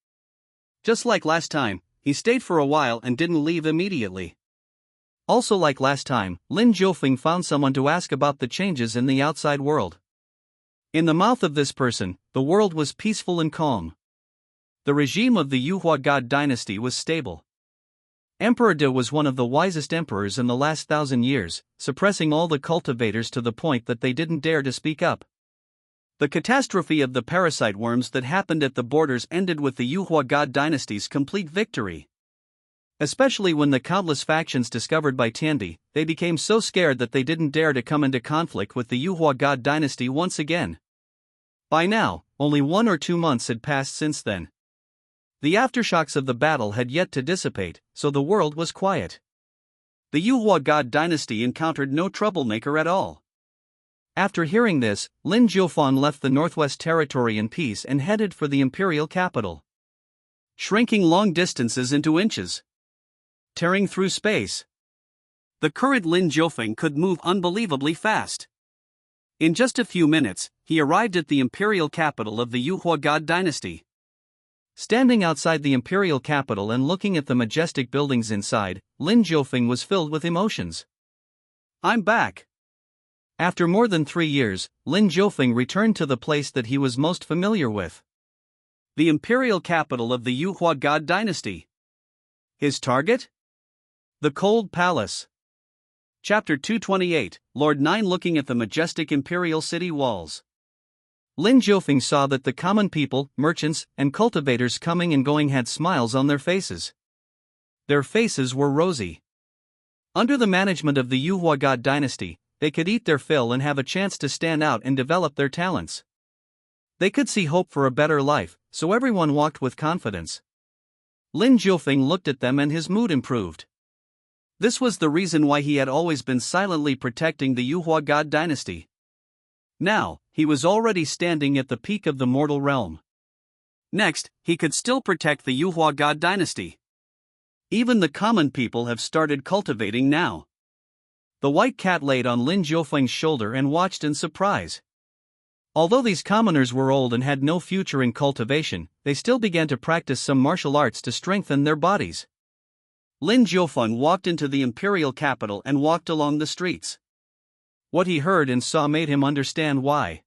Just like last time, he stayed for a while and didn't leave immediately. Also like last time, Lin Jiufeng found someone to ask about the changes in the outside world. In the mouth of this person, the world was peaceful and calm. The regime of the Xuanhuang God Dynasty was stable. Emperor De was one of the wisest emperors in the last 1,000 years, suppressing all the cultivators to the point that they didn't dare to speak up. The catastrophe of the parasite worms that happened at the borders ended with the Xuanhuang God Dynasty's complete victory. Especially when the countless factions discovered by Tiandi, they became so scared that they didn't dare to come into conflict with the Xuanhuang God Dynasty once again. By now, only 1 or 2 months had passed since then. The aftershocks of the battle had yet to dissipate, so the world was quiet. The Xuanhuang God Dynasty encountered no troublemaker at all. After hearing this, Lin Jiufeng left the Northwest Territory in peace and headed for the imperial capital. Shrinking long distances into inches. Tearing through space. The current Lin Jiufeng could move unbelievably fast. In just a few minutes, he arrived at the imperial capital of the Xuanhuang God Dynasty. Standing outside the imperial capital and looking at the majestic buildings inside, Lin Jiufeng was filled with emotions. "I'm back." After more than 3 years, Lin Jiufeng returned to the place that he was most familiar with. The imperial capital of the Xuanhuang God Dynasty. His target? The Cold Palace. Chapter 228, Lord 9 looking at the majestic imperial city walls. Lin Jiufeng saw that the common people, merchants, and cultivators coming and going had smiles on their faces. Their faces were rosy. Under the management of the Xuanhuang God Dynasty, they could eat their fill and have a chance to stand out and develop their talents. They could see hope for a better life, so everyone walked with confidence. Lin Jiufeng looked at them and his mood improved. This was the reason why he had always been silently protecting the Xuanhuang God Dynasty. Now, he was already standing at the peak of the mortal realm. Next, he could still protect the Xuanhuang God Dynasty. Even the common people have started cultivating now. The white cat laid on Lin Jiufeng's shoulder and watched in surprise. Although these commoners were old and had no future in cultivation, they still began to practice some martial arts to strengthen their bodies. Lin Jiufeng walked into the imperial capital and walked along the streets. What he heard and saw made him understand why.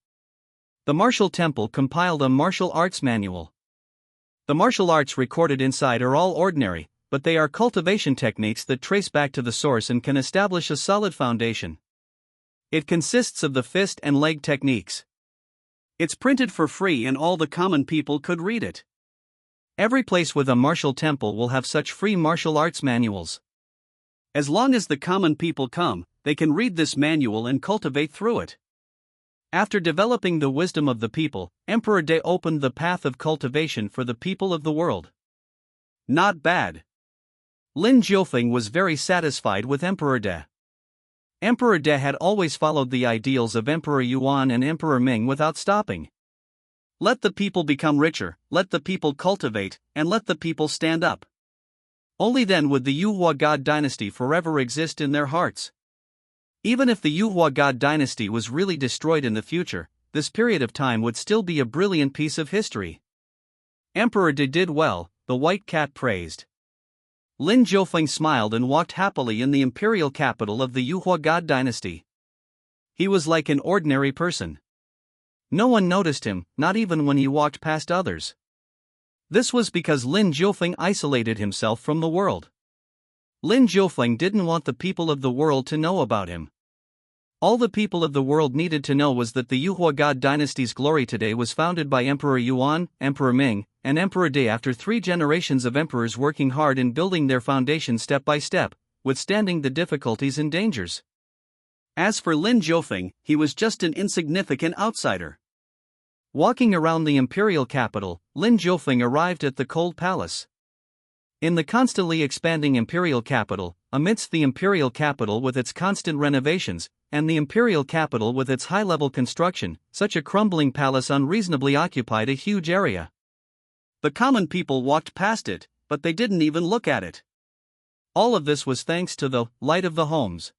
The martial temple compiled a martial arts manual. The martial arts recorded inside are all ordinary, but they are cultivation techniques that trace back to the source and can establish a solid foundation. It consists of the fist and leg techniques. It's printed for free and all the common people could read it. Every place with a martial temple will have such free martial arts manuals. As long as the common people come, they can read this manual and cultivate through it. After developing the wisdom of the people, Emperor De opened the path of cultivation for the people of the world. Not bad. Lin Jiufeng was very satisfied with Emperor De. Emperor De had always followed the ideals of Emperor Yuan and Emperor Ming without stopping. Let the people become richer, let the people cultivate, and let the people stand up. Only then would the Xuanhuang God Dynasty forever exist in their hearts. Even if the Xuanhuang God Dynasty was really destroyed in the future, this period of time would still be a brilliant piece of history. Emperor De did well, the White Cat praised. Lin Jiufeng smiled and walked happily in the imperial capital of the Xuanhuang God Dynasty. He was like an ordinary person. No one noticed him, not even when he walked past others. This was because Lin Jiufeng isolated himself from the world. Lin Jiufeng didn't want the people of the world to know about him. All the people of the world needed to know was that the Xuanhuang God Dynasty's glory today was founded by Emperor Yuan, Emperor Ming, and Emperor De after 3 generations of emperors working hard in building their foundation step by step, withstanding the difficulties and dangers. As for Lin Jiufeng, he was just an insignificant outsider. Walking around the imperial capital, Lin Jiufeng arrived at the Cold Palace. In the constantly expanding imperial capital, amidst the imperial capital with its constant renovations, and the imperial capital with its high-level construction, such a crumbling palace unreasonably occupied a huge area. The common people walked past it, but they didn't even look at it. All of this was thanks to the light of the homes.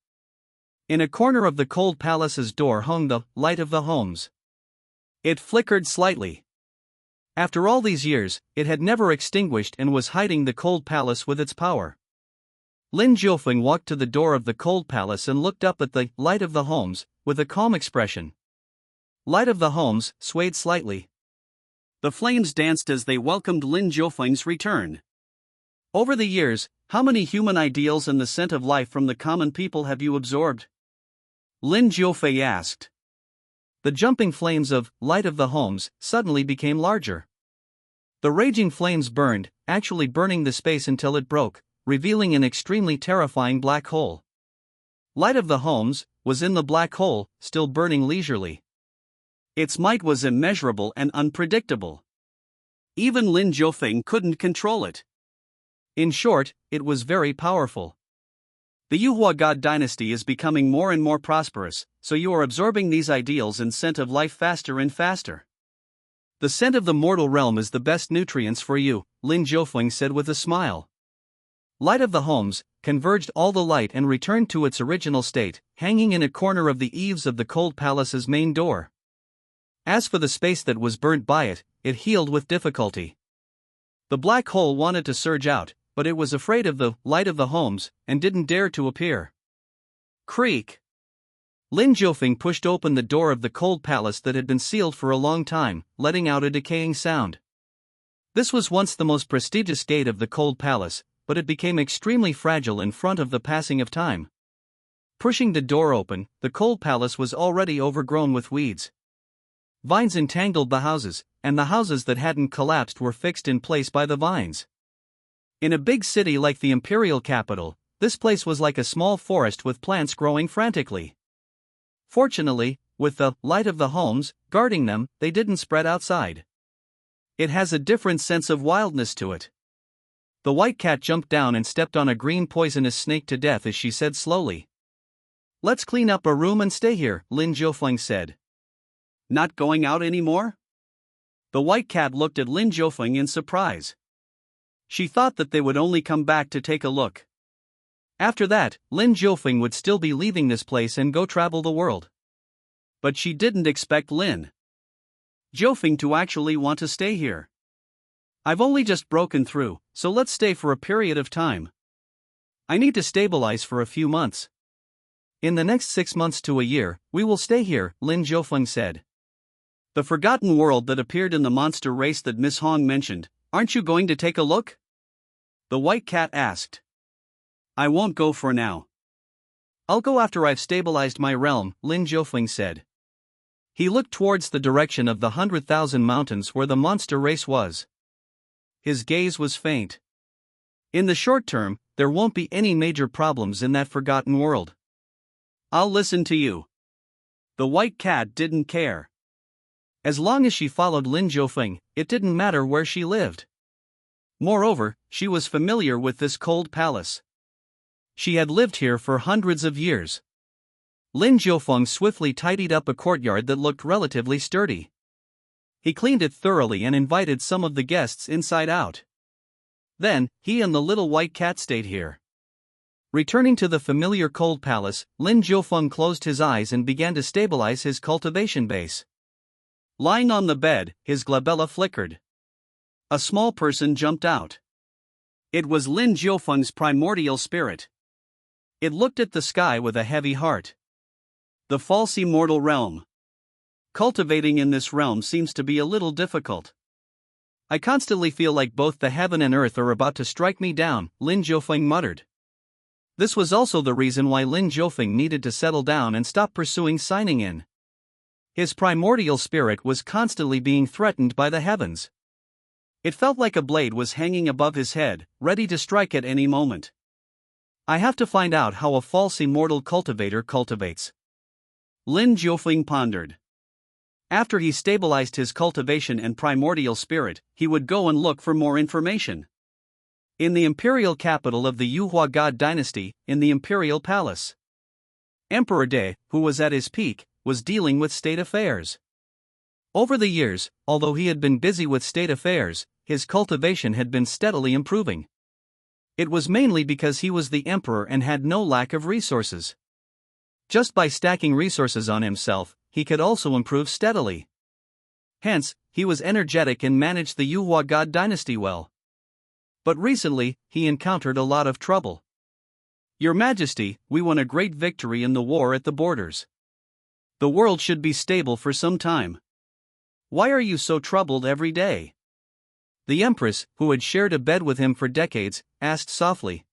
In a corner of the Cold Palace's door hung the light of the homes. It flickered slightly. After all these years, it had never extinguished and was hiding the Cold Palace with its power. Lin Jiufeng walked to the door of the Cold Palace and looked up at the light of the homes, with a calm expression. Light of the homes swayed slightly. The flames danced as they welcomed Lin Jiufeng's return. Over the years, how many human ideals and the scent of life from the common people have you absorbed? Lin Jiufeng asked. The jumping flames of light of the homes suddenly became larger. The raging flames burned, actually burning the space until it broke, revealing an extremely terrifying black hole. Light of the homes was in the black hole, still burning leisurely. Its might was immeasurable and unpredictable. Even Lin Jiufeng couldn't control it. In short, it was very powerful. The Xuanhuang God Dynasty is becoming more and more prosperous, so you are absorbing these ideals and scent of life faster and faster. The scent of the mortal realm is the best nutrients for you, Lin Jiufeng said with a smile. Light of the homes converged all the light and returned to its original state, hanging in a corner of the eaves of the Cold Palace's main door. As for the space that was burnt by it, it healed with difficulty. The black hole wanted to surge out, but it was afraid of the light of the homes and didn't dare to appear. Creak! Lin Jiufeng pushed open the door of the Cold Palace that had been sealed for a long time, letting out a decaying sound. This was once the most prestigious gate of the Cold Palace, but it became extremely fragile in front of the passing of time. Pushing the door open, the Cold Palace was already overgrown with weeds. Vines entangled the houses, and the houses that hadn't collapsed were fixed in place by the vines. In a big city like the imperial capital, this place was like a small forest with plants growing frantically. Fortunately, with the light of the homes guarding them, they didn't spread outside. It has a different sense of wildness to it. The white cat jumped down and stepped on a green poisonous snake to death as she said slowly. Let's clean up a room and stay here, Lin Jiufeng said. Not going out anymore? The white cat looked at Lin Jiufeng in surprise. She thought that they would only come back to take a look. After that, Lin Jiufeng would still be leaving this place and go travel the world. But she didn't expect Lin Jiufeng to actually want to stay here. I've only just broken through, so let's stay for a period of time. I need to stabilize for a few months. In the next 6 months to a year, we will stay here, Lin Jiufeng said. The forgotten world that appeared in the monster race that Miss Hong mentioned, aren't you going to take a look? The white cat asked. I won't go for now. I'll go after I've stabilized my realm, Lin Jiufeng said. He looked towards the direction of the 100,000 mountains where the monster race was. His gaze was faint. In the short term, there won't be any major problems in that forgotten world. I'll listen to you. The white cat didn't care. As long as she followed Lin Jiufeng, it didn't matter where she lived. Moreover, she was familiar with this cold palace. She had lived here for hundreds of years. Lin Jiufeng swiftly tidied up a courtyard that looked relatively sturdy. He cleaned it thoroughly and invited some of the guests inside out. Then, he and the little white cat stayed here. Returning to the familiar cold palace, Lin Jiufeng closed his eyes and began to stabilize his cultivation base. Lying on the bed, his glabella flickered. A small person jumped out. It was Lin Jiufeng's primordial spirit. It looked at the sky with a heavy heart. The false immortal realm. Cultivating in this realm seems to be a little difficult. I constantly feel like both the heaven and earth are about to strike me down, Lin Jiufeng muttered. This was also the reason why Lin Jiufeng needed to settle down and stop pursuing signing in. His primordial spirit was constantly being threatened by the heavens. It felt like a blade was hanging above his head, ready to strike at any moment. I have to find out how a false immortal cultivator cultivates. Lin Jiufeng pondered. After he stabilized his cultivation and primordial spirit, he would go and look for more information. In the imperial capital of the Unrivalled God Dynasty, in the imperial palace, Emperor De, who was at his peak, was dealing with state affairs. Over the years, although he had been busy with state affairs, his cultivation had been steadily improving. It was mainly because he was the emperor and had no lack of resources. Just by stacking resources on himself, he could also improve steadily. Hence, he was energetic and managed the Unrivalled God Dynasty well. But recently, he encountered a lot of trouble. Your Majesty, we won a great victory in the war at the borders. The world should be stable for some time. Why are you so troubled every day? The Empress, who had shared a bed with him for decades, asked softly.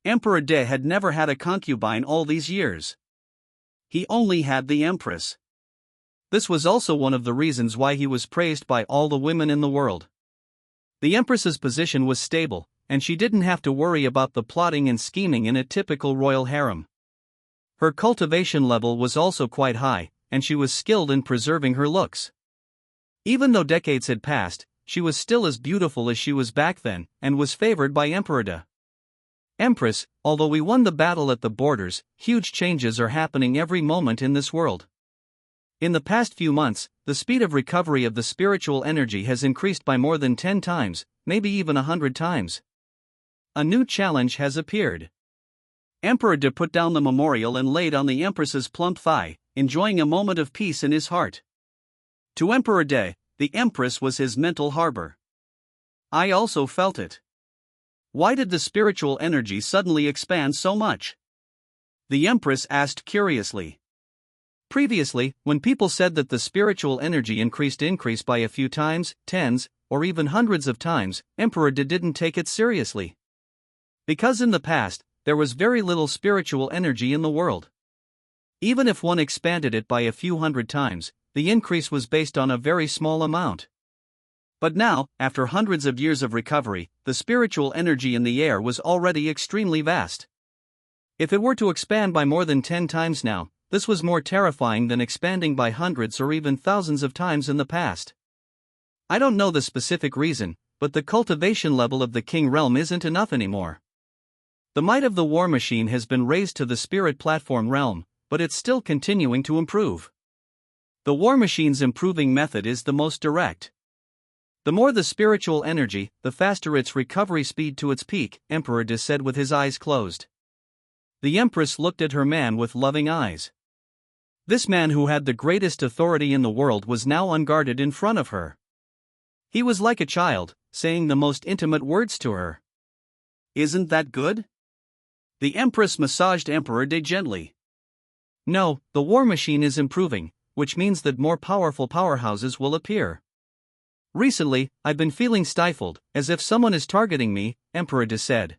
Emperor De had never had a concubine all these years. He only had the Empress. This was also one of the reasons why he was praised by all the women in the world. The Empress's position was stable, and she didn't have to worry about the plotting and scheming in a typical royal harem. Her cultivation level was also quite high, and she was skilled in preserving her looks. Even though decades had passed, she was still as beautiful as she was back then, and was favored by Emperor De. Empress, although we won the battle at the borders, huge changes are happening every moment in this world. In the past few months, the speed of recovery of the spiritual energy has increased by more than 10 times, maybe even 100 times. A new challenge has appeared. Emperor De put down the memorial and laid on the Empress's plump thigh, enjoying a moment of peace in his heart. To Emperor De, the Empress was his mental harbor. I also felt it. Why did the spiritual energy suddenly expand so much? The Empress asked curiously. Previously, when people said that the spiritual energy increased by a few times, tens, or even hundreds of times, Emperor De didn't take it seriously. Because in the past, there was very little spiritual energy in the world. Even if one expanded it by a few hundred times, the increase was based on a very small amount. But now, after hundreds of years of recovery, the spiritual energy in the air was already extremely vast. If it were to expand by more than 10 times now, this was more terrifying than expanding by hundreds or even thousands of times in the past. I don't know the specific reason, but the cultivation level of the king realm isn't enough anymore. The might of the war machine has been raised to the spirit platform realm, but it's still continuing to improve. The war machine's improving method is the most direct. The more the spiritual energy, the faster its recovery speed to its peak, Emperor De said with his eyes closed. The Empress looked at her man with loving eyes. This man who had the greatest authority in the world was now unguarded in front of her. He was like a child, saying the most intimate words to her. Isn't that good? The Empress massaged Emperor De gently. No, the war machine is improving, which means that more powerful powerhouses will appear. Recently, I've been feeling stifled, as if someone is targeting me, Emperor De said.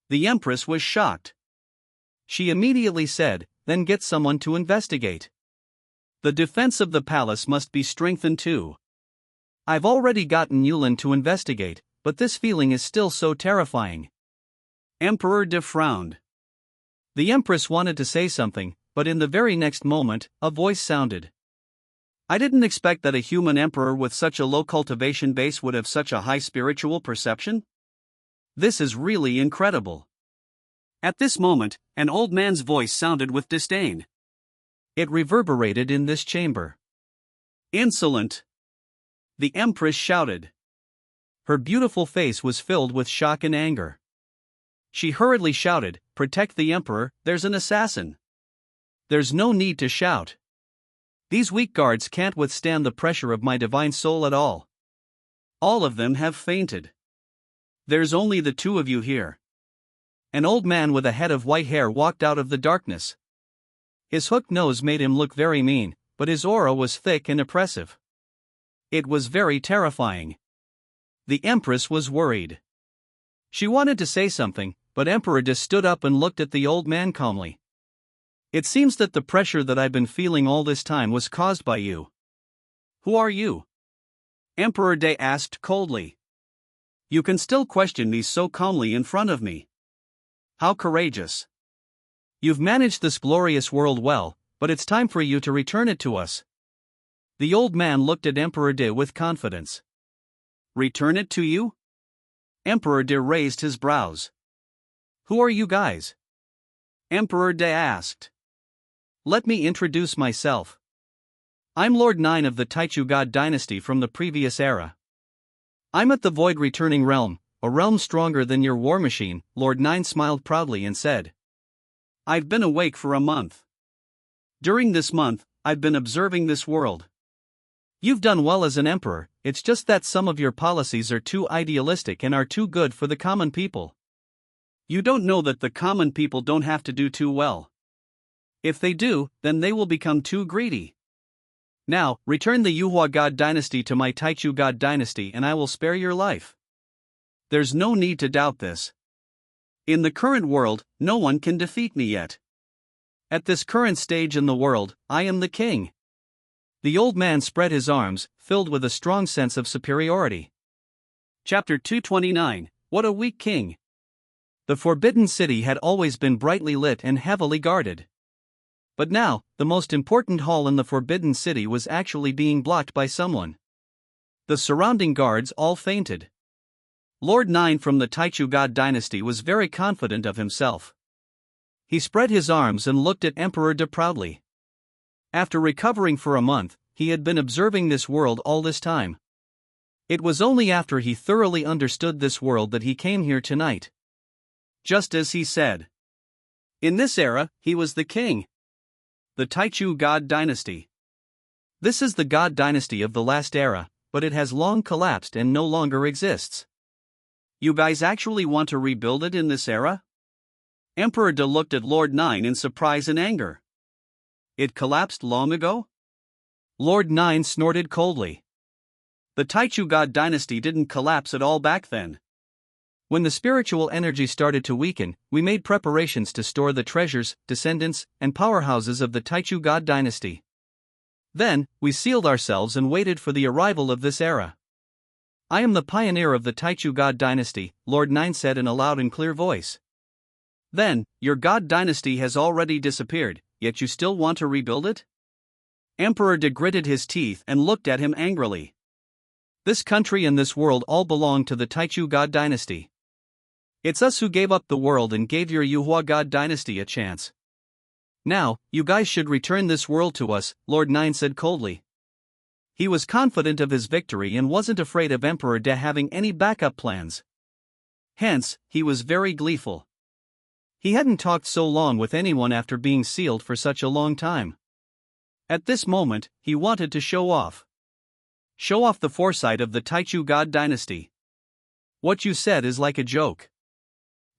The Empress was shocked. She immediately said, then get someone to investigate. The defense of the palace must be strengthened too. I've already gotten Yulin to investigate, but this feeling is still so terrifying. Emperor De frowned. The Empress wanted to say something, but in the very next moment, a voice sounded. I didn't expect that a human emperor with such a low cultivation base would have such a high spiritual perception. This is really incredible. At this moment, an old man's voice sounded with disdain. It reverberated in this chamber. Insolent! the Empress shouted. Her beautiful face was filled with shock and anger. She hurriedly shouted, "Protect the Emperor, there's an assassin." "There's no need to shout. These weak guards can't withstand the pressure of my divine soul at all. All of them have fainted. There's only the two of you here." An old man with a head of white hair walked out of the darkness. His hooked nose made him look very mean, but his aura was thick and oppressive. It was very terrifying. The Empress was worried. She wanted to say something, but Emperor De stood up and looked at the old man calmly. "It seems that the pressure that I've been feeling all this time was caused by you. Who are you?" Emperor De asked coldly. "You can still question me so calmly in front of me. How courageous. You've managed this glorious world well, but it's time for you to return it to us." The old man looked at Emperor De with confidence. "Return it to you?" Emperor De raised his brows. "Who are you guys?" Emperor De asked. "Let me introduce myself. I'm Lord 9 of the Treacherous God Dynasty from the previous era. I'm at the Void Returning Realm, a realm stronger than your war machine." Lord 9 smiled proudly and said, "I've been awake for a month. During this month, I've been observing this world. You've done well as an emperor, it's just that some of your policies are too idealistic and are too good for the common people. You don't know that the common people don't have to do too well. If they do, then they will become too greedy. Now, return the Yuhua God Dynasty to my Taichu God Dynasty and I will spare your life. There's no need to doubt this. In the current world, no one can defeat me yet. At this current stage in the world, I am the king." The old man spread his arms, filled with a strong sense of superiority. Chapter 229, What a Weak King. The Forbidden City had always been brightly lit and heavily guarded. But now, the most important hall in the Forbidden City was actually being blocked by someone. The surrounding guards all fainted. Lord 9 from the Treacherous God Dynasty was very confident of himself. He spread his arms and looked at Emperor De proudly. After recovering for a month, he had been observing this world all this time. It was only after he thoroughly understood this world that he came here tonight. Just as he said. In this era, he was the king. The Treacherous God Dynasty. This is the God Dynasty of the last era, but it has long collapsed and no longer exists. You guys actually want to rebuild it in this era? Emperor De looked at Lord 9 in surprise and anger. It collapsed long ago? Lord 9 snorted coldly. The Treacherous God Dynasty didn't collapse at all back then. When the spiritual energy started to weaken, we made preparations to store the treasures, descendants, and powerhouses of the Treacherous God Dynasty. Then, we sealed ourselves and waited for the arrival of this era. I am the pioneer of the Treacherous God Dynasty, Lord 9 said in a loud and clear voice. Then, your God Dynasty has already disappeared, yet you still want to rebuild it? Emperor De gritted his teeth and looked at him angrily. This country and this world all belong to the Treacherous God Dynasty. It's us who gave up the world and gave your Yuhua God Dynasty a chance. Now, you guys should return this world to us, Lord 9 said coldly. He was confident of his victory and wasn't afraid of Emperor De having any backup plans. Hence, he was very gleeful. He hadn't talked so long with anyone after being sealed for such a long time. At this moment, he wanted to show off. Show off the foresight of the Treacherous God Dynasty. What you said is like a joke.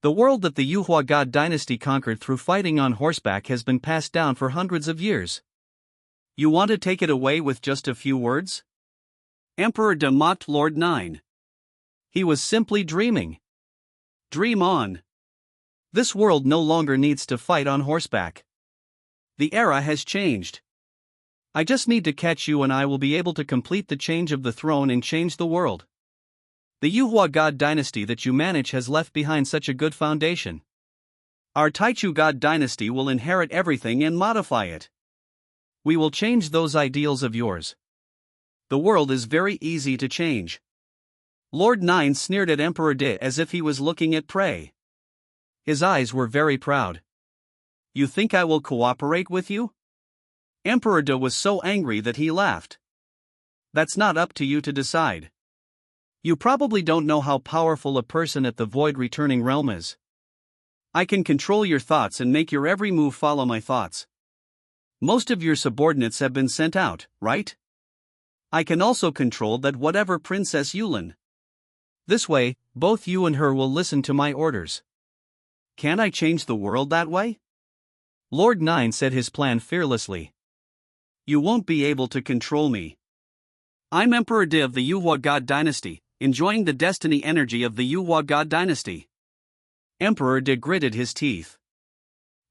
The world that the Yuhua God Dynasty conquered through fighting on horseback has been passed down for hundreds of years. You want to take it away with just a few words? Emperor De mocked Lord 9. He was simply dreaming. Dream on. This world no longer needs to fight on horseback. The era has changed. I just need to catch you and I will be able to complete the change of the throne and change the world. The Yuhua God Dynasty that you manage has left behind such a good foundation. Our Treacherous God Dynasty will inherit everything and modify it. We will change those ideals of yours. The world is very easy to change. Lord 9 sneered at Emperor De as if he was looking at prey. His eyes were very proud. You think I will cooperate with you? Emperor De was so angry that he laughed. That's not up to you to decide. You probably don't know how powerful a person at the Void Returning Realm is. I can control your thoughts and make your every move follow my thoughts. Most of your subordinates have been sent out, right? I can also control that whatever Princess Yulin. This way, both you and her will listen to my orders. Can't I change the world that way? Lord Nine said his plan fearlessly. You won't be able to control me. I'm Emperor Di of the Yuhua God Dynasty, enjoying the destiny energy of the Yuhua God Dynasty. Emperor Di gritted his teeth.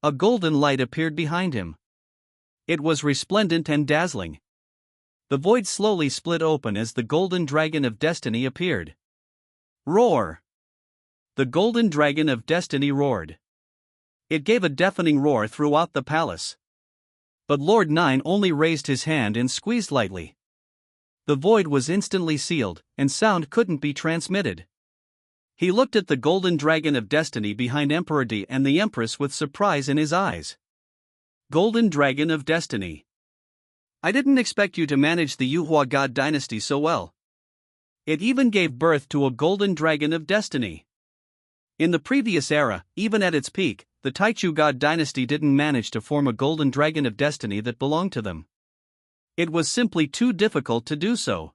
A golden light appeared behind him. It was resplendent and dazzling. The void slowly split open as the golden dragon of destiny appeared. Roar! The golden dragon of destiny roared. It gave a deafening roar throughout the palace. But Lord Nine only raised his hand and squeezed lightly. The void was instantly sealed, and sound couldn't be transmitted. He looked at the golden dragon of destiny behind Emperor Di and the Empress with surprise in his eyes. Golden Dragon of Destiny. I didn't expect you to manage the Yuhua God Dynasty so well. It even gave birth to a Golden Dragon of Destiny. In the previous era, even at its peak, the Taichu God Dynasty didn't manage to form a Golden Dragon of Destiny that belonged to them. It was simply too difficult to do so.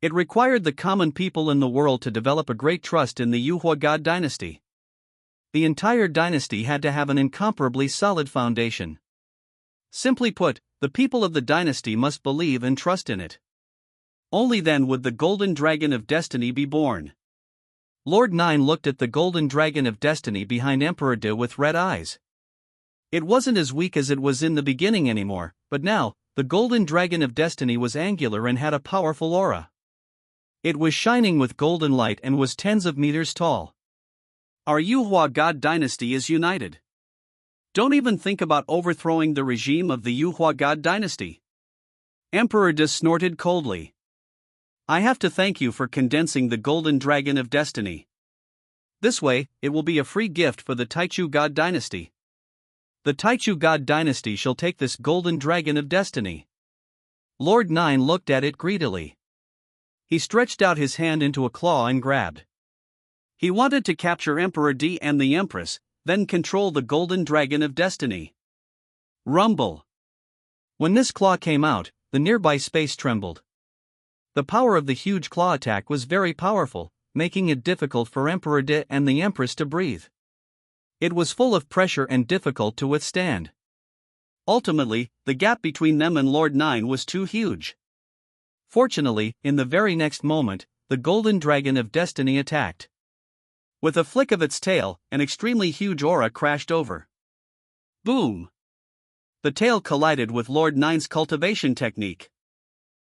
It required the common people in the world to develop a great trust in the Yuhua God Dynasty. The entire dynasty had to have an incomparably solid foundation. Simply put, the people of the dynasty must believe and trust in it. Only then would the Golden Dragon of Destiny be born. Lord Nine looked at the Golden Dragon of Destiny behind Emperor Di with red eyes. It wasn't as weak as it was in the beginning anymore, but now, the Golden Dragon of Destiny was angular and had a powerful aura. It was shining with golden light and was tens of meters tall. Our Yuhua God Dynasty is united. Don't even think about overthrowing the regime of the Yuhua God Dynasty. Emperor Di snorted coldly. I have to thank you for condensing the Golden Dragon of Destiny. This way, it will be a free gift for the Taichu God Dynasty. The Taichu God Dynasty shall take this Golden Dragon of Destiny. Lord Nine looked at it greedily. He stretched out his hand into a claw and grabbed. He wanted to capture Emperor Di and the Empress, then control the Golden Dragon of Destiny. Rumble! When this claw came out, the nearby space trembled. The power of the huge claw attack was very powerful, making it difficult for Emperor Di and the Empress to breathe. It was full of pressure and difficult to withstand. Ultimately, the gap between them and Lord Nine was too huge. Fortunately, in the very next moment, the Golden Dragon of Destiny attacked. With a flick of its tail, an extremely huge aura crashed over. Boom! The tail collided with Lord Nine's cultivation technique.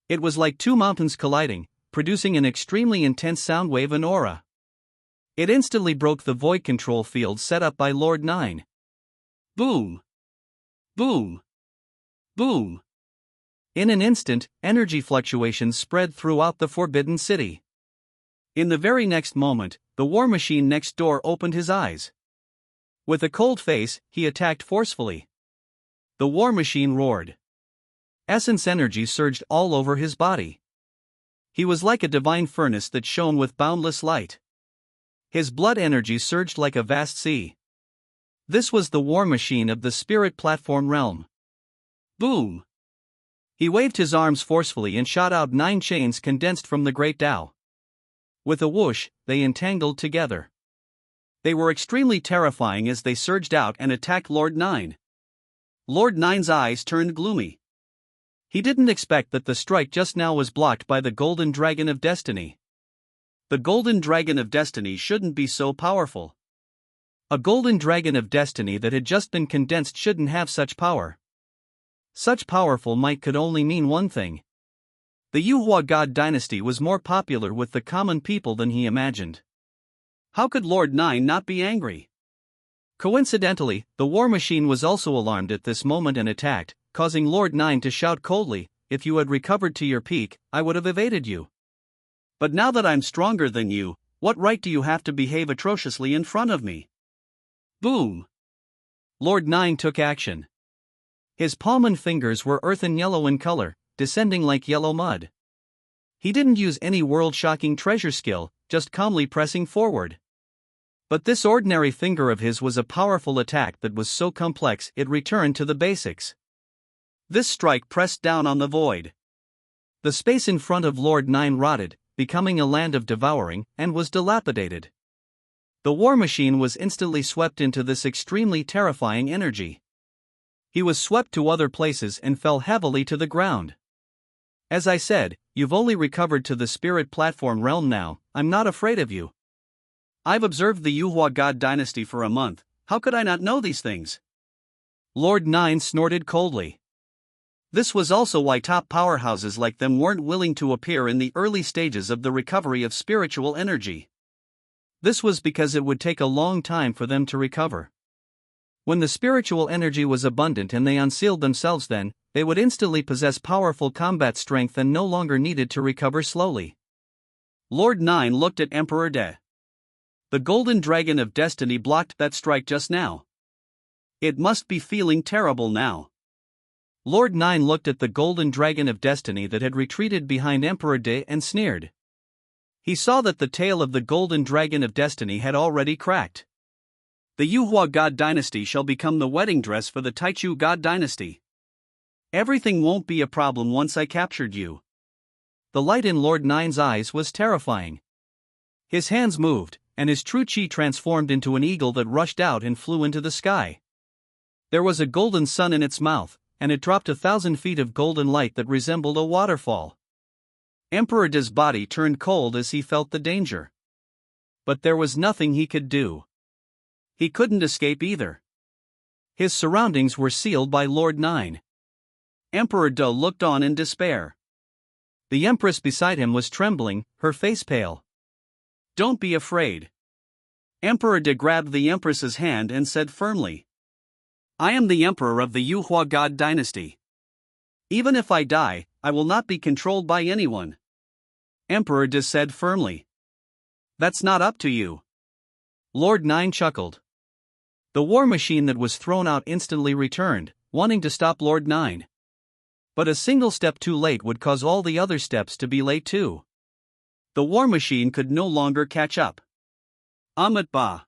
It was like two mountains colliding, producing an extremely intense sound wave and aura. It instantly broke the void control field set up by Lord Nine. Boom! Boom! Boom! In an instant, energy fluctuations spread throughout the Forbidden City. In the very next moment, the war machine next door opened his eyes. With a cold face, he attacked forcefully. The war machine roared. Essence energy surged all over his body. He was like a divine furnace that shone with boundless light. His blood energy surged like a vast sea. This was the war machine of the spirit platform realm. Boom! He waved his arms forcefully and shot out 9 chains condensed from the Great Tao. With a whoosh, they entangled together. They were extremely terrifying as they surged out and attacked Lord Nine. Lord Nine's eyes turned gloomy. He didn't expect that the strike just now was blocked by the Golden Dragon of Destiny. The Golden Dragon of Destiny shouldn't be so powerful. A Golden Dragon of Destiny that had just been condensed shouldn't have such power. Such powerful might could only mean one thing. The Yuhua God Dynasty was more popular with the common people than he imagined. How could Lord Nine not be angry? Coincidentally, the war machine was also alarmed at this moment and attacked, causing Lord Nine to shout coldly, "If you had recovered to your peak, I would have evaded you. But now that I'm stronger than you, what right do you have to behave atrociously in front of me?" Boom! Lord Nine took action. His palm and fingers were earthen yellow in color, descending like yellow mud. He didn't use any world-shocking treasure skill, just calmly pressing forward. But this ordinary finger of his was a powerful attack that was so complex it returned to the basics. This strike pressed down on the void. The space in front of Lord Nine rotted, becoming a land of devouring, and was dilapidated. The war machine was instantly swept into this extremely terrifying energy. He was swept to other places and fell heavily to the ground. As I said, you've only recovered to the spirit platform realm now. I'm not afraid of you. I've observed the Xuanhuang God Dynasty for a month, how could I not know these things? Lord Nine snorted coldly. This was also why top powerhouses like them weren't willing to appear in the early stages of the recovery of spiritual energy. This was because it would take a long time for them to recover. When the spiritual energy was abundant and they unsealed themselves, then they would instantly possess powerful combat strength and no longer needed to recover slowly. Lord Nine looked at Emperor De. The golden dragon of destiny blocked that strike just now. It must be feeling terrible now. Lord Nine looked at the golden dragon of destiny that had retreated behind Emperor De and sneered. He saw that the tail of the golden dragon of destiny had already cracked. The Xuanhuang God Dynasty shall become the wedding dress for the Taichu God Dynasty. Everything won't be a problem once I captured you. The light in Lord Nine's eyes was terrifying. His hands moved, and his true chi transformed into an eagle that rushed out and flew into the sky. There was a golden sun in its mouth, and it dropped 1,000 feet of golden light that resembled a waterfall. Emperor De's body turned cold as he felt the danger. But there was nothing he could do. He couldn't escape either. His surroundings were sealed by Lord Nine. Emperor De looked on in despair. The Empress beside him was trembling, her face pale. Don't be afraid. Emperor De grabbed the Empress's hand and said firmly, I am the Emperor of the Xuanhuang God Dynasty. Even if I die, I will not be controlled by anyone. Emperor De said firmly. That's not up to you. Lord Nine chuckled. The war machine that was thrown out instantly returned, wanting to stop Lord Nine. But a single step too late would cause all the other steps to be late too. The war machine could no longer catch up. Amat Ba.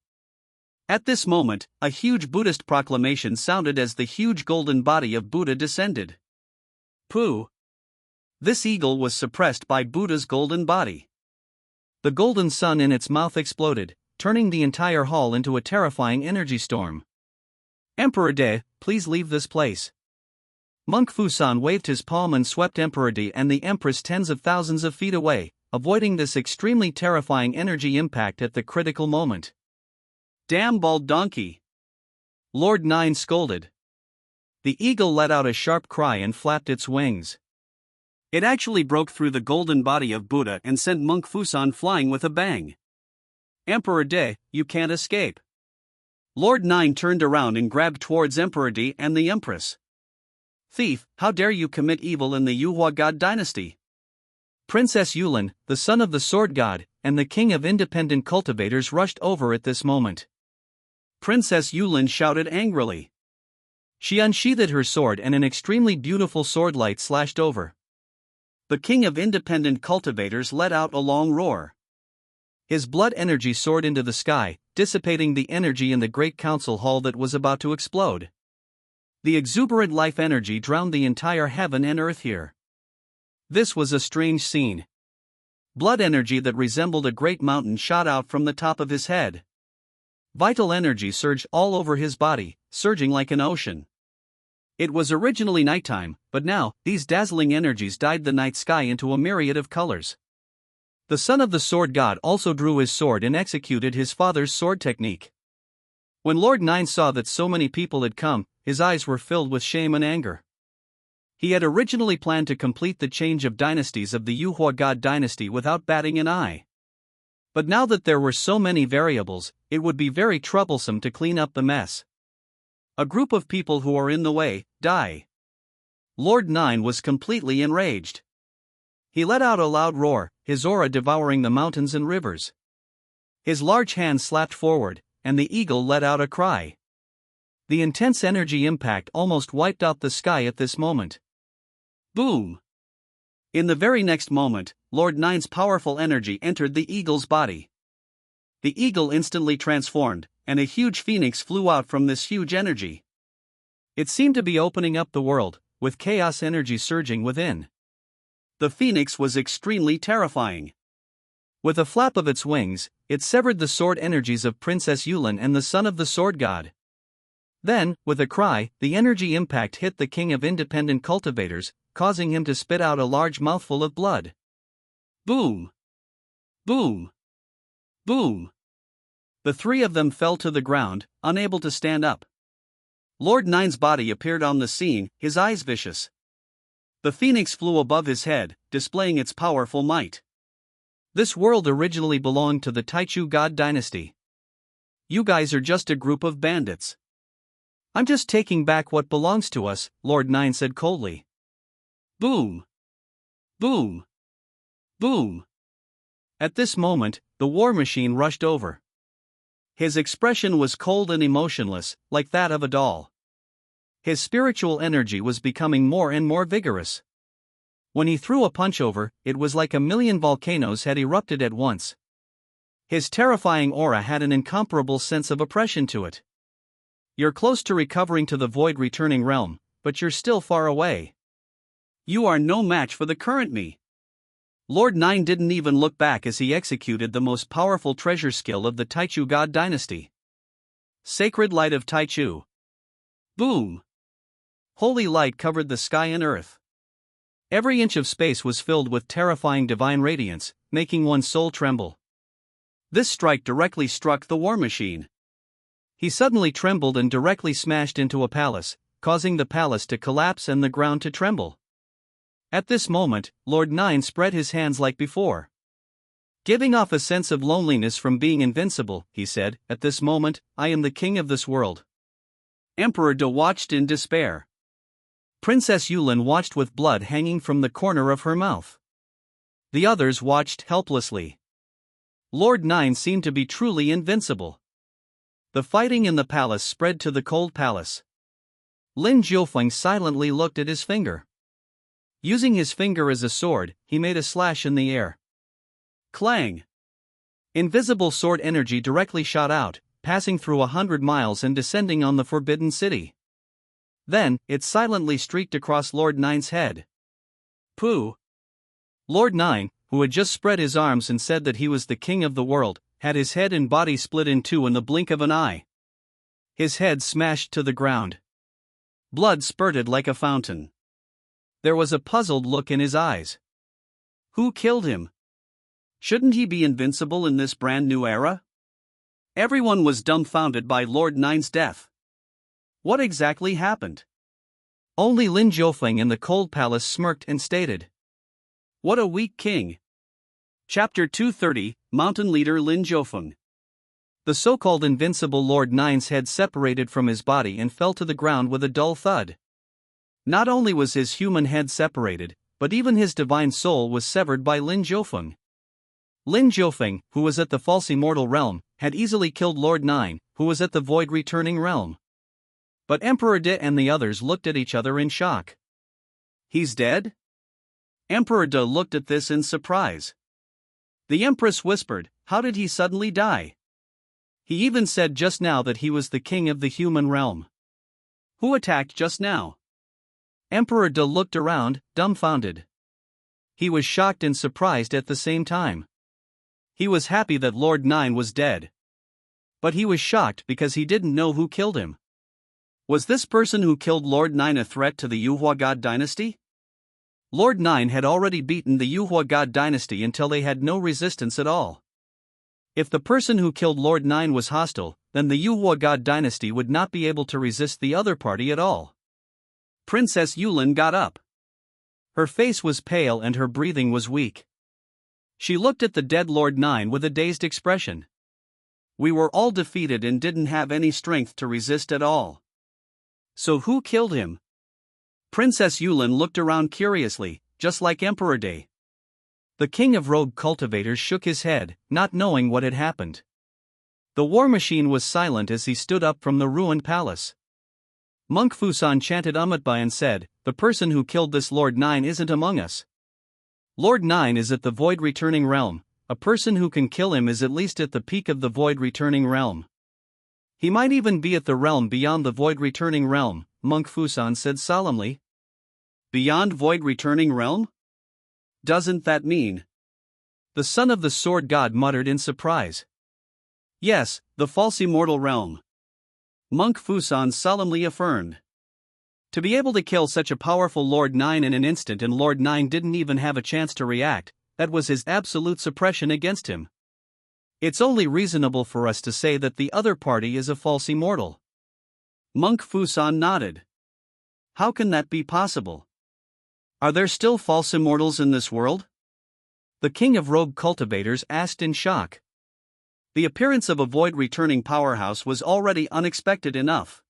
At this moment, a huge Buddhist proclamation sounded as the huge golden body of Buddha descended. Pooh! This eagle was suppressed by Buddha's golden body. The golden sun in its mouth exploded, turning the entire hall into a terrifying energy storm. Emperor De, please leave this place. Monk Fusan waved his palm and swept Emperor De and the Empress tens of thousands of feet away, avoiding this extremely terrifying energy impact at the critical moment. Damn bald donkey! Lord Nine scolded. The eagle let out a sharp cry and flapped its wings. It actually broke through the golden body of Buddha and sent Monk Fusan flying with a bang. Emperor De, you can't escape. Lord Nine turned around and grabbed towards Emperor De and the Empress. Thief, how dare you commit evil in the Xuanhuang God Dynasty? Princess Yulin, the son of the sword god, and the king of independent cultivators rushed over at this moment. Princess Yulin shouted angrily. She unsheathed her sword and an extremely beautiful sword light slashed over. The king of independent cultivators let out a long roar. His blood energy soared into the sky, dissipating the energy in the great council hall that was about to explode. The exuberant life energy drowned the entire heaven and earth here. This was a strange scene. Blood energy that resembled a great mountain shot out from the top of his head. Vital energy surged all over his body, surging like an ocean. It was originally nighttime, but now, these dazzling energies dyed the night sky into a myriad of colors. The son of the sword god also drew his sword and executed his father's sword technique. When Lord Nine saw that so many people had come, his eyes were filled with shame and anger. He had originally planned to complete the change of dynasties of the Xuanhuang God Dynasty without batting an eye. But now that there were so many variables, it would be very troublesome to clean up the mess. A group of people who are in the way, die. Lord Nine was completely enraged. He let out a loud roar, his aura devouring the mountains and rivers. His large hand slapped forward, and the eagle let out a cry. The intense energy impact almost wiped out the sky at this moment. Boom! In the very next moment, Lord Nine's powerful energy entered the eagle's body. The eagle instantly transformed, and a huge phoenix flew out from this huge energy. It seemed to be opening up the world, with chaos energy surging within. The phoenix was extremely terrifying. With a flap of its wings, it severed the sword energies of Princess Yulin and the son of the sword god. Then, with a cry, the energy impact hit the king of independent cultivators, causing him to spit out a large mouthful of blood. Boom! Boom! Boom! The three of them fell to the ground, unable to stand up. Lord Nine's body appeared on the scene, his eyes vicious. The phoenix flew above his head, displaying its powerful might. This world originally belonged to the Treacherous God Dynasty. You guys are just a group of bandits. I'm just taking back what belongs to us, Lord Nine said coldly. Boom! Boom! Boom! At this moment, the war machine rushed over. His expression was cold and emotionless, like that of a doll. His spiritual energy was becoming more and more vigorous. When he threw a punch over, it was like a million volcanoes had erupted at once. His terrifying aura had an incomparable sense of oppression to it. You're close to recovering to the void returning realm, but you're still far away. You are no match for the current me. Lord Nine didn't even look back as he executed the most powerful treasure skill of the Treacherous God Dynasty. Sacred Light of Taichu. Boom! Holy light covered the sky and earth. Every inch of space was filled with terrifying divine radiance, making one's soul tremble. This strike directly struck the war machine. He suddenly trembled and directly smashed into a palace, causing the palace to collapse and the ground to tremble. At this moment, Lord Nine spread his hands like before. Giving off a sense of loneliness from being invincible, he said, "At this moment, I am the king of this world." Emperor De watched in despair. Princess Yulin watched with blood hanging from the corner of her mouth. The others watched helplessly. Lord Nine seemed to be truly invincible. The fighting in the palace spread to the cold palace. Lin Jiufeng silently looked at his finger. Using his finger as a sword, he made a slash in the air. Clang! Invisible sword energy directly shot out, passing through 100 miles and descending on the Forbidden City. Then, it silently streaked across Lord Nine's head. Pooh! Lord Nine, who had just spread his arms and said that he was the king of the world, had his head and body split in two in the blink of an eye. His head smashed to the ground. Blood spurted like a fountain. There was a puzzled look in his eyes. Who killed him? Shouldn't he be invincible in this brand new era? Everyone was dumbfounded by Lord Nine's death. What exactly happened? Only Lin Jiufeng in the cold palace smirked and stated, "What a weak king." Chapter 230, Mountain Leader Lin Jiufeng. The so-called invincible Lord Nine's head separated from his body and fell to the ground with a dull thud. Not only was his human head separated, but even his divine soul was severed by Lin Jiufeng. Lin Jiufeng, who was at the false immortal realm, had easily killed Lord Nine, who was at the void returning realm. But Emperor De and the others looked at each other in shock. He's dead? Emperor De looked at this in surprise. The Empress whispered, "How did he suddenly die?" He even said just now that he was the king of the human realm. Who attacked just now? Emperor De looked around, dumbfounded. He was shocked and surprised at the same time. He was happy that Lord Nine was dead. But he was shocked because he didn't know who killed him. Was this person who killed Lord Nine a threat to the Xuanhuang God Dynasty? Lord Nine had already beaten the Xuanhuang God Dynasty until they had no resistance at all. If the person who killed Lord Nine was hostile, then the Xuanhuang God Dynasty would not be able to resist the other party at all. Princess Yulin got up. Her face was pale and her breathing was weak. She looked at the dead Lord Nine with a dazed expression. We were all defeated and didn't have any strength to resist at all. So who killed him? Princess Yulin looked around curiously, just like Emperor De. The king of rogue cultivators shook his head, not knowing what had happened. The war machine was silent as he stood up from the ruined palace. Monk Fusan chanted Umutbai and said, "The person who killed this Lord Nine isn't among us." Lord 9 is at the void returning realm. A person who can kill him is at least at the peak of the void returning realm. He might even be at the realm beyond the void returning realm, Monk Fusan said solemnly. Beyond void returning realm? Doesn't that mean? The son of the sword god muttered in surprise. Yes, the false immortal realm. Monk Fusan solemnly affirmed. To be able to kill such a powerful Lord 9 in an instant and Lord 9 didn't even have a chance to react, that was his absolute suppression against him. It's only reasonable for us to say that the other party is a false immortal. Monk Fusan nodded. How can that be possible? Are there still false immortals in this world? The king of rogue cultivators asked in shock. The appearance of a void returning powerhouse was already unexpected enough.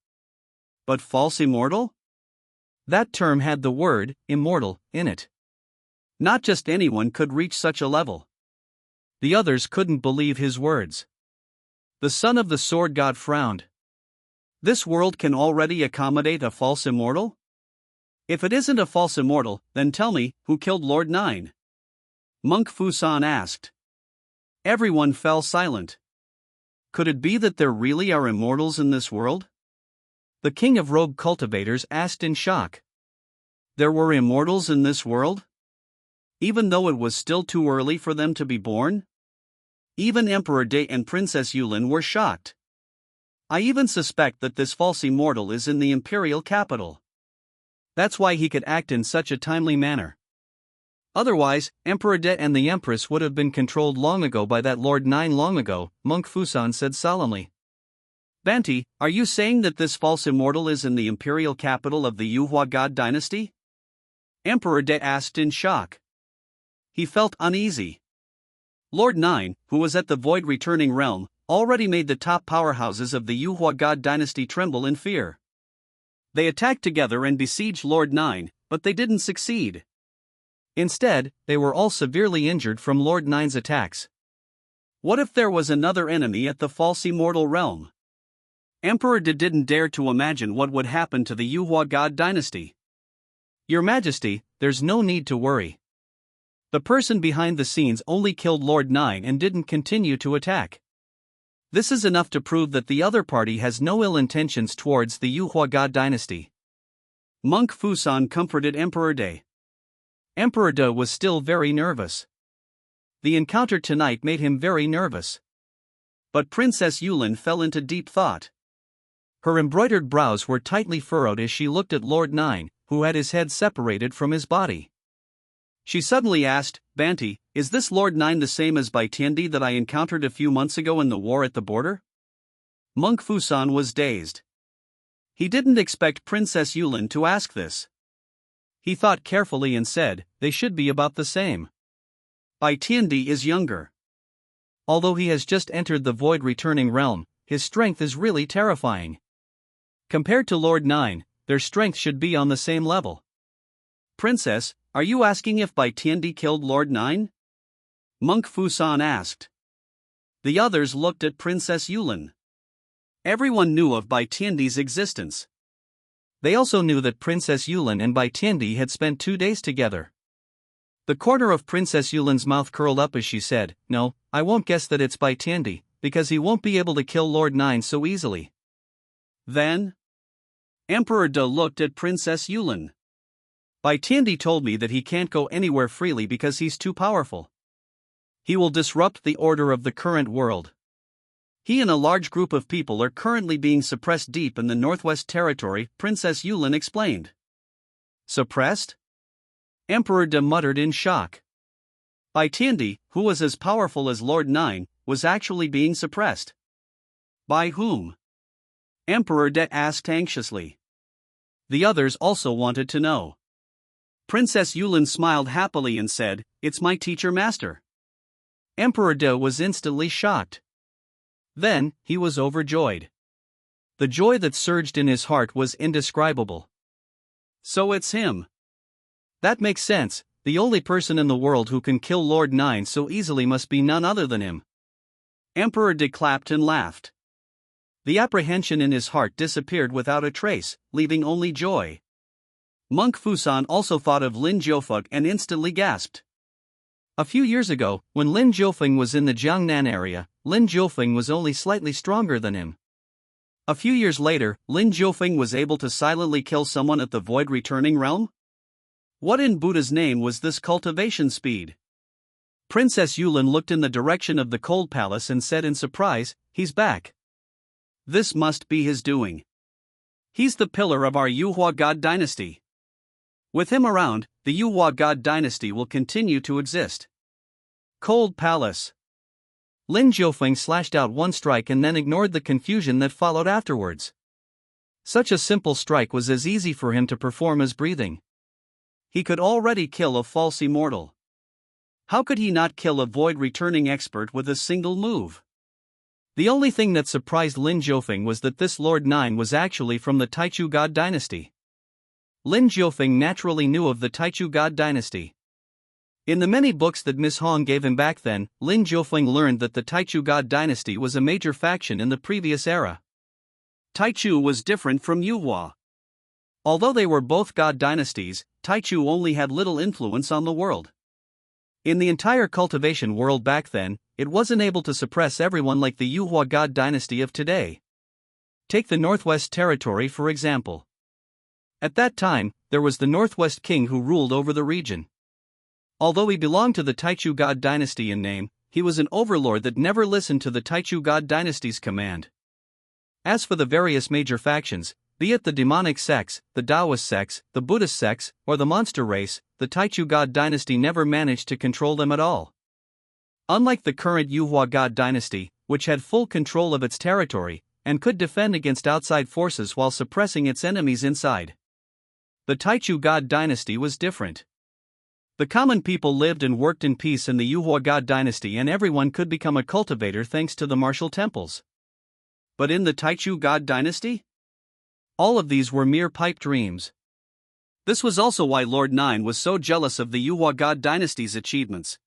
But false immortal? That term had the word immortal in it. Not just anyone could reach such a level. The others couldn't believe his words. The son of the sword god frowned. This world can already accommodate a false immortal? If it isn't a false immortal, then tell me, who killed Lord 9? Monk Fusan asked. Everyone fell silent. Could it be that there really are immortals in this world? The king of rogue cultivators asked in shock. There were immortals in this world? Even though it was still too early for them to be born? Even Emperor Day and Princess Yulin were shocked. I even suspect that this false immortal is in the imperial capital. That's why he could act in such a timely manner. Otherwise, Emperor De and the Empress would have been controlled long ago by that Lord 9 long ago, Monk Fusan said solemnly. Banti, are you saying that this false immortal is in the imperial capital of the Xuanhuang God Dynasty? Emperor De asked in shock. He felt uneasy. Lord 9, who was at the void returning realm, already made the top powerhouses of the Xuanhuang God Dynasty tremble in fear. They attacked together and besieged Lord 9, but they didn't succeed. Instead, they were all severely injured from Lord 9's attacks. What if there was another enemy at the false immortal realm? Emperor De didn't dare to imagine what would happen to the Xuanhuang God Dynasty. Your Majesty, there's no need to worry. The person behind the scenes only killed Lord 9 and didn't continue to attack. This is enough to prove that the other party has no ill intentions towards the Xuanhuang God Dynasty. Monk Fusan comforted Emperor De. Emperor De was still very nervous. The encounter tonight made him very nervous. But Princess Yulin fell into deep thought. Her embroidered brows were tightly furrowed as she looked at Lord 9, who had his head separated from his body. She suddenly asked, Banti, is this Lord 9 the same as Bai Tiandi that I encountered a few months ago in the war at the border? Monk Fusan was dazed. He didn't expect Princess Yulin to ask this. He thought carefully and said, they should be about the same. Bai Tiandi is younger. Although he has just entered the void returning realm, his strength is really terrifying. Compared to Lord 9, their strength should be on the same level. Princess, are you asking if Bai Tiandi killed Lord 9? Monk Fusan asked. The others looked at Princess Yulin. Everyone knew of Bai Tiandi's existence. They also knew that Princess Yulin and Bai Tiandi had spent 2 days together. The corner of Princess Yulin's mouth curled up as she said, No, I won't guess that it's Bai Tiandi, because he won't be able to kill Lord 9 so easily. Then? Emperor De looked at Princess Yulin. Bai Tiandi told me that he can't go anywhere freely because he's too powerful. He will disrupt the order of the current world. He and a large group of people are currently being suppressed deep in the Northwest Territory, Princess Yulin explained. Suppressed? Emperor De muttered in shock. Bai Tiandi, who was as powerful as Lord 9, was actually being suppressed. By whom? Emperor De asked anxiously. The others also wanted to know. Princess Yulin smiled happily and said, It's my teacher master. Emperor De was instantly shocked. Then, he was overjoyed. The joy that surged in his heart was indescribable. So it's him. That makes sense, the only person in the world who can kill Lord 9 so easily must be none other than him. Emperor De clapped and laughed. The apprehension in his heart disappeared without a trace, leaving only joy. Monk Fusan also thought of Lin Jiufeng and instantly gasped. A few years ago, when Lin Jiufeng was in the Jiangnan area, Lin Jiufeng was only slightly stronger than him. A few years later, Lin Jiufeng was able to silently kill someone at the Void Returning Realm? What in Buddha's name was this cultivation speed? Princess Yulin looked in the direction of the Cold Palace and said in surprise, "He's back. This must be his doing. He's the pillar of our Yuhua God Dynasty. With him around, the Yuhua God Dynasty will continue to exist." Cold Palace. Lin Jiufeng slashed out one strike and then ignored the confusion that followed afterwards. Such a simple strike was as easy for him to perform as breathing. He could already kill a false immortal. How could he not kill a void returning expert with a single move? The only thing that surprised Lin Jiufeng was that this Lord Nine was actually from the Taichu God Dynasty. Lin Jiufeng naturally knew of the Taichu God Dynasty. In the many books that Miss Hong gave him back then, Lin Jiufeng learned that the Taichu God Dynasty was a major faction in the previous era. Taichu was different from Yuhua. Although they were both god dynasties, Taichu only had little influence on the world. In the entire cultivation world back then, it wasn't able to suppress everyone like the Yuhua God Dynasty of today. Take the Northwest Territory for example. At that time, there was the Northwest King who ruled over the region. Although he belonged to the Taichu God Dynasty in name, he was an overlord that never listened to the Taichu God Dynasty's command. As for the various major factions, be it the demonic sects, the Taoist sects, the Buddhist sects, or the monster race, the Taichu God Dynasty never managed to control them at all. Unlike the current Yuhua God Dynasty, which had full control of its territory, and could defend against outside forces while suppressing its enemies inside, the Taichu God Dynasty was different. The common people lived and worked in peace in the Yuhua God Dynasty, and everyone could become a cultivator thanks to the martial temples. But in the Taichu God Dynasty? All of these were mere pipe dreams. This was also why Lord Nine was so jealous of the Yuhua God Dynasty's achievements.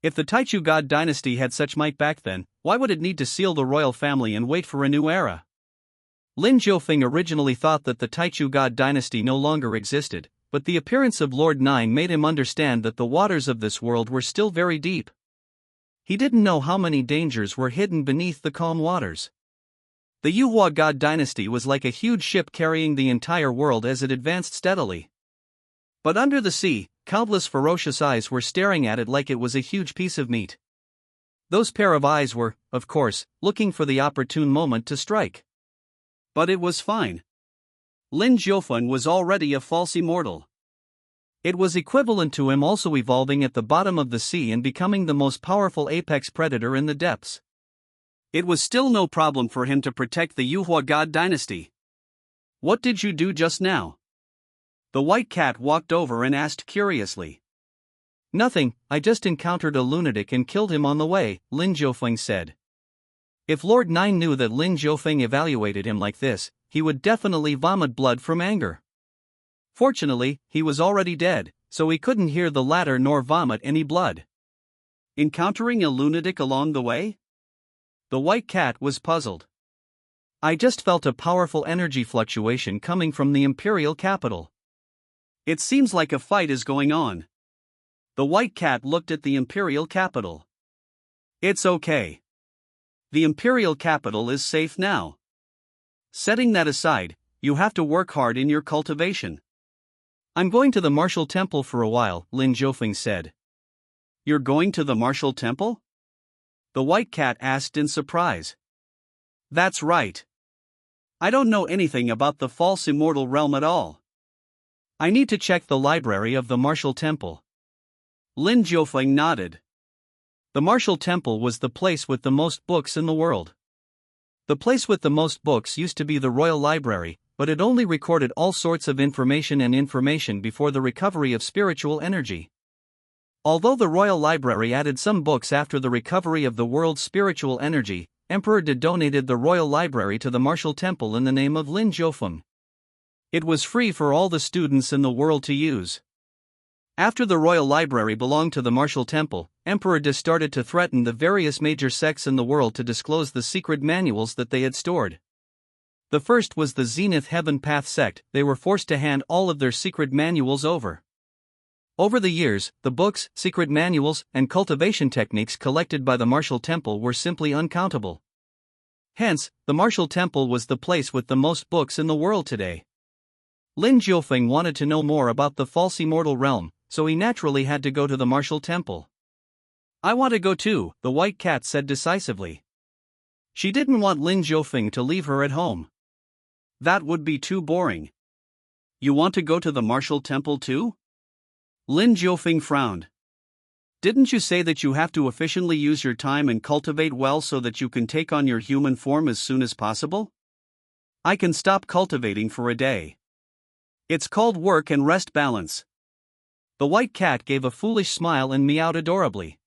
If the Taichu God Dynasty had such might back then, why would it need to seal the royal family and wait for a new era? Lin Jiufeng originally thought that the Taichu God Dynasty no longer existed, but the appearance of Lord Nine made him understand that the waters of this world were still very deep. He didn't know how many dangers were hidden beneath the calm waters. The Yuhua God Dynasty was like a huge ship carrying the entire world as it advanced steadily. But under the sea, countless ferocious eyes were staring at it like it was a huge piece of meat. Those pair of eyes were, of course, looking for the opportune moment to strike. But it was fine. Lin Jiufeng was already a false immortal. It was equivalent to him also evolving at the bottom of the sea and becoming the most powerful apex predator in the depths. It was still no problem for him to protect the Yuhua God Dynasty. "What did you do just now?" The white cat walked over and asked curiously. "Nothing, I just encountered a lunatic and killed him on the way," Lin Jiufeng said. If Lord Nine knew that Lin Jiufeng evaluated him like this, he would definitely vomit blood from anger. Fortunately, he was already dead, so he couldn't hear the latter nor vomit any blood. Encountering a lunatic along the way? The white cat was puzzled. "I just felt a powerful energy fluctuation coming from the imperial capital. It seems like a fight is going on." The white cat looked at the imperial capital. "It's okay. The imperial capital is safe now. Setting that aside, you have to work hard in your cultivation." "I'm going to the martial temple for a while," Lin Jiufeng said. "You're going to the martial temple?" The white cat asked in surprise. "That's right. I don't know anything about the false immortal realm at all. I need to check the library of the martial temple." Lin Jiufeng nodded. The martial temple was the place with the most books in the world. The place with the most books used to be the royal library, but it only recorded all sorts of information before the recovery of spiritual energy. Although the royal library added some books after the recovery of the world's spiritual energy, Emperor De donated the royal library to the martial temple in the name of Lin Jiufeng. It was free for all the students in the world to use. After the royal library belonged to the martial temple, Emperor De started to threaten the various major sects in the world to disclose the secret manuals that they had stored. The first was the Zenith Heaven Path sect. They were forced to hand all of their secret manuals over. Over the years, the books, secret manuals, and cultivation techniques collected by the Martial Temple were simply uncountable. Hence, the Martial Temple was the place with the most books in the world today. Lin Jiufeng wanted to know more about the false immortal realm, so he naturally had to go to the Martial Temple. "I want to go too," the white cat said decisively. She didn't want Lin Jiufeng to leave her at home. That would be too boring. "You want to go to the Martial Temple too?" Lin Jiufeng frowned. "Didn't you say that you have to efficiently use your time and cultivate well so that you can take on your human form as soon as possible? I can stop cultivating for a day. It's called work and rest balance." The white cat gave a foolish smile and meowed adorably.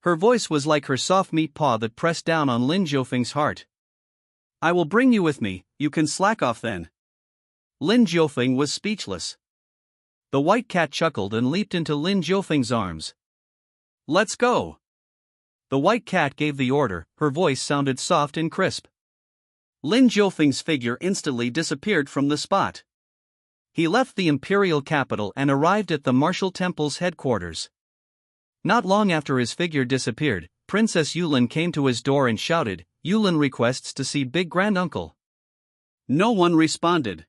Her voice was like her soft meat paw that pressed down on Lin Jiufeng's heart. "I will bring you with me, you can slack off then." Lin Jiufeng was speechless. The white cat chuckled and leaped into Lin Jiufeng's arms. "Let's go." The white cat gave the order, her voice sounded soft and crisp. Lin Jiufeng's figure instantly disappeared from the spot. He left the imperial capital and arrived at the Martial Temple's headquarters. Not long after his figure disappeared, Princess Yulin came to his door and shouted, "Yulin requests to see Big Granduncle." No one responded.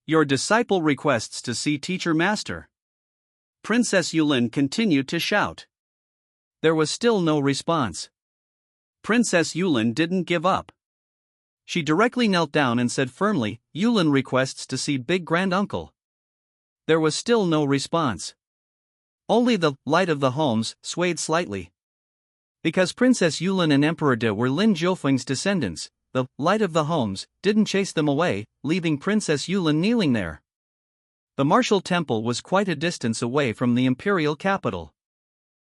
"Your disciple requests to see Teacher Master." Princess Yulin continued to shout. There was still no response. Princess Yulin didn't give up. She directly knelt down and said firmly, "Yulin requests to see Big Granduncle." There was still no response. Only the light of the homes swayed slightly. Because Princess Yulin and Emperor De were Lin Jiufeng's descendants, the light of the homes didn't chase them away, leaving Princess Yulin kneeling there. The Martial Temple was quite a distance away from the imperial capital.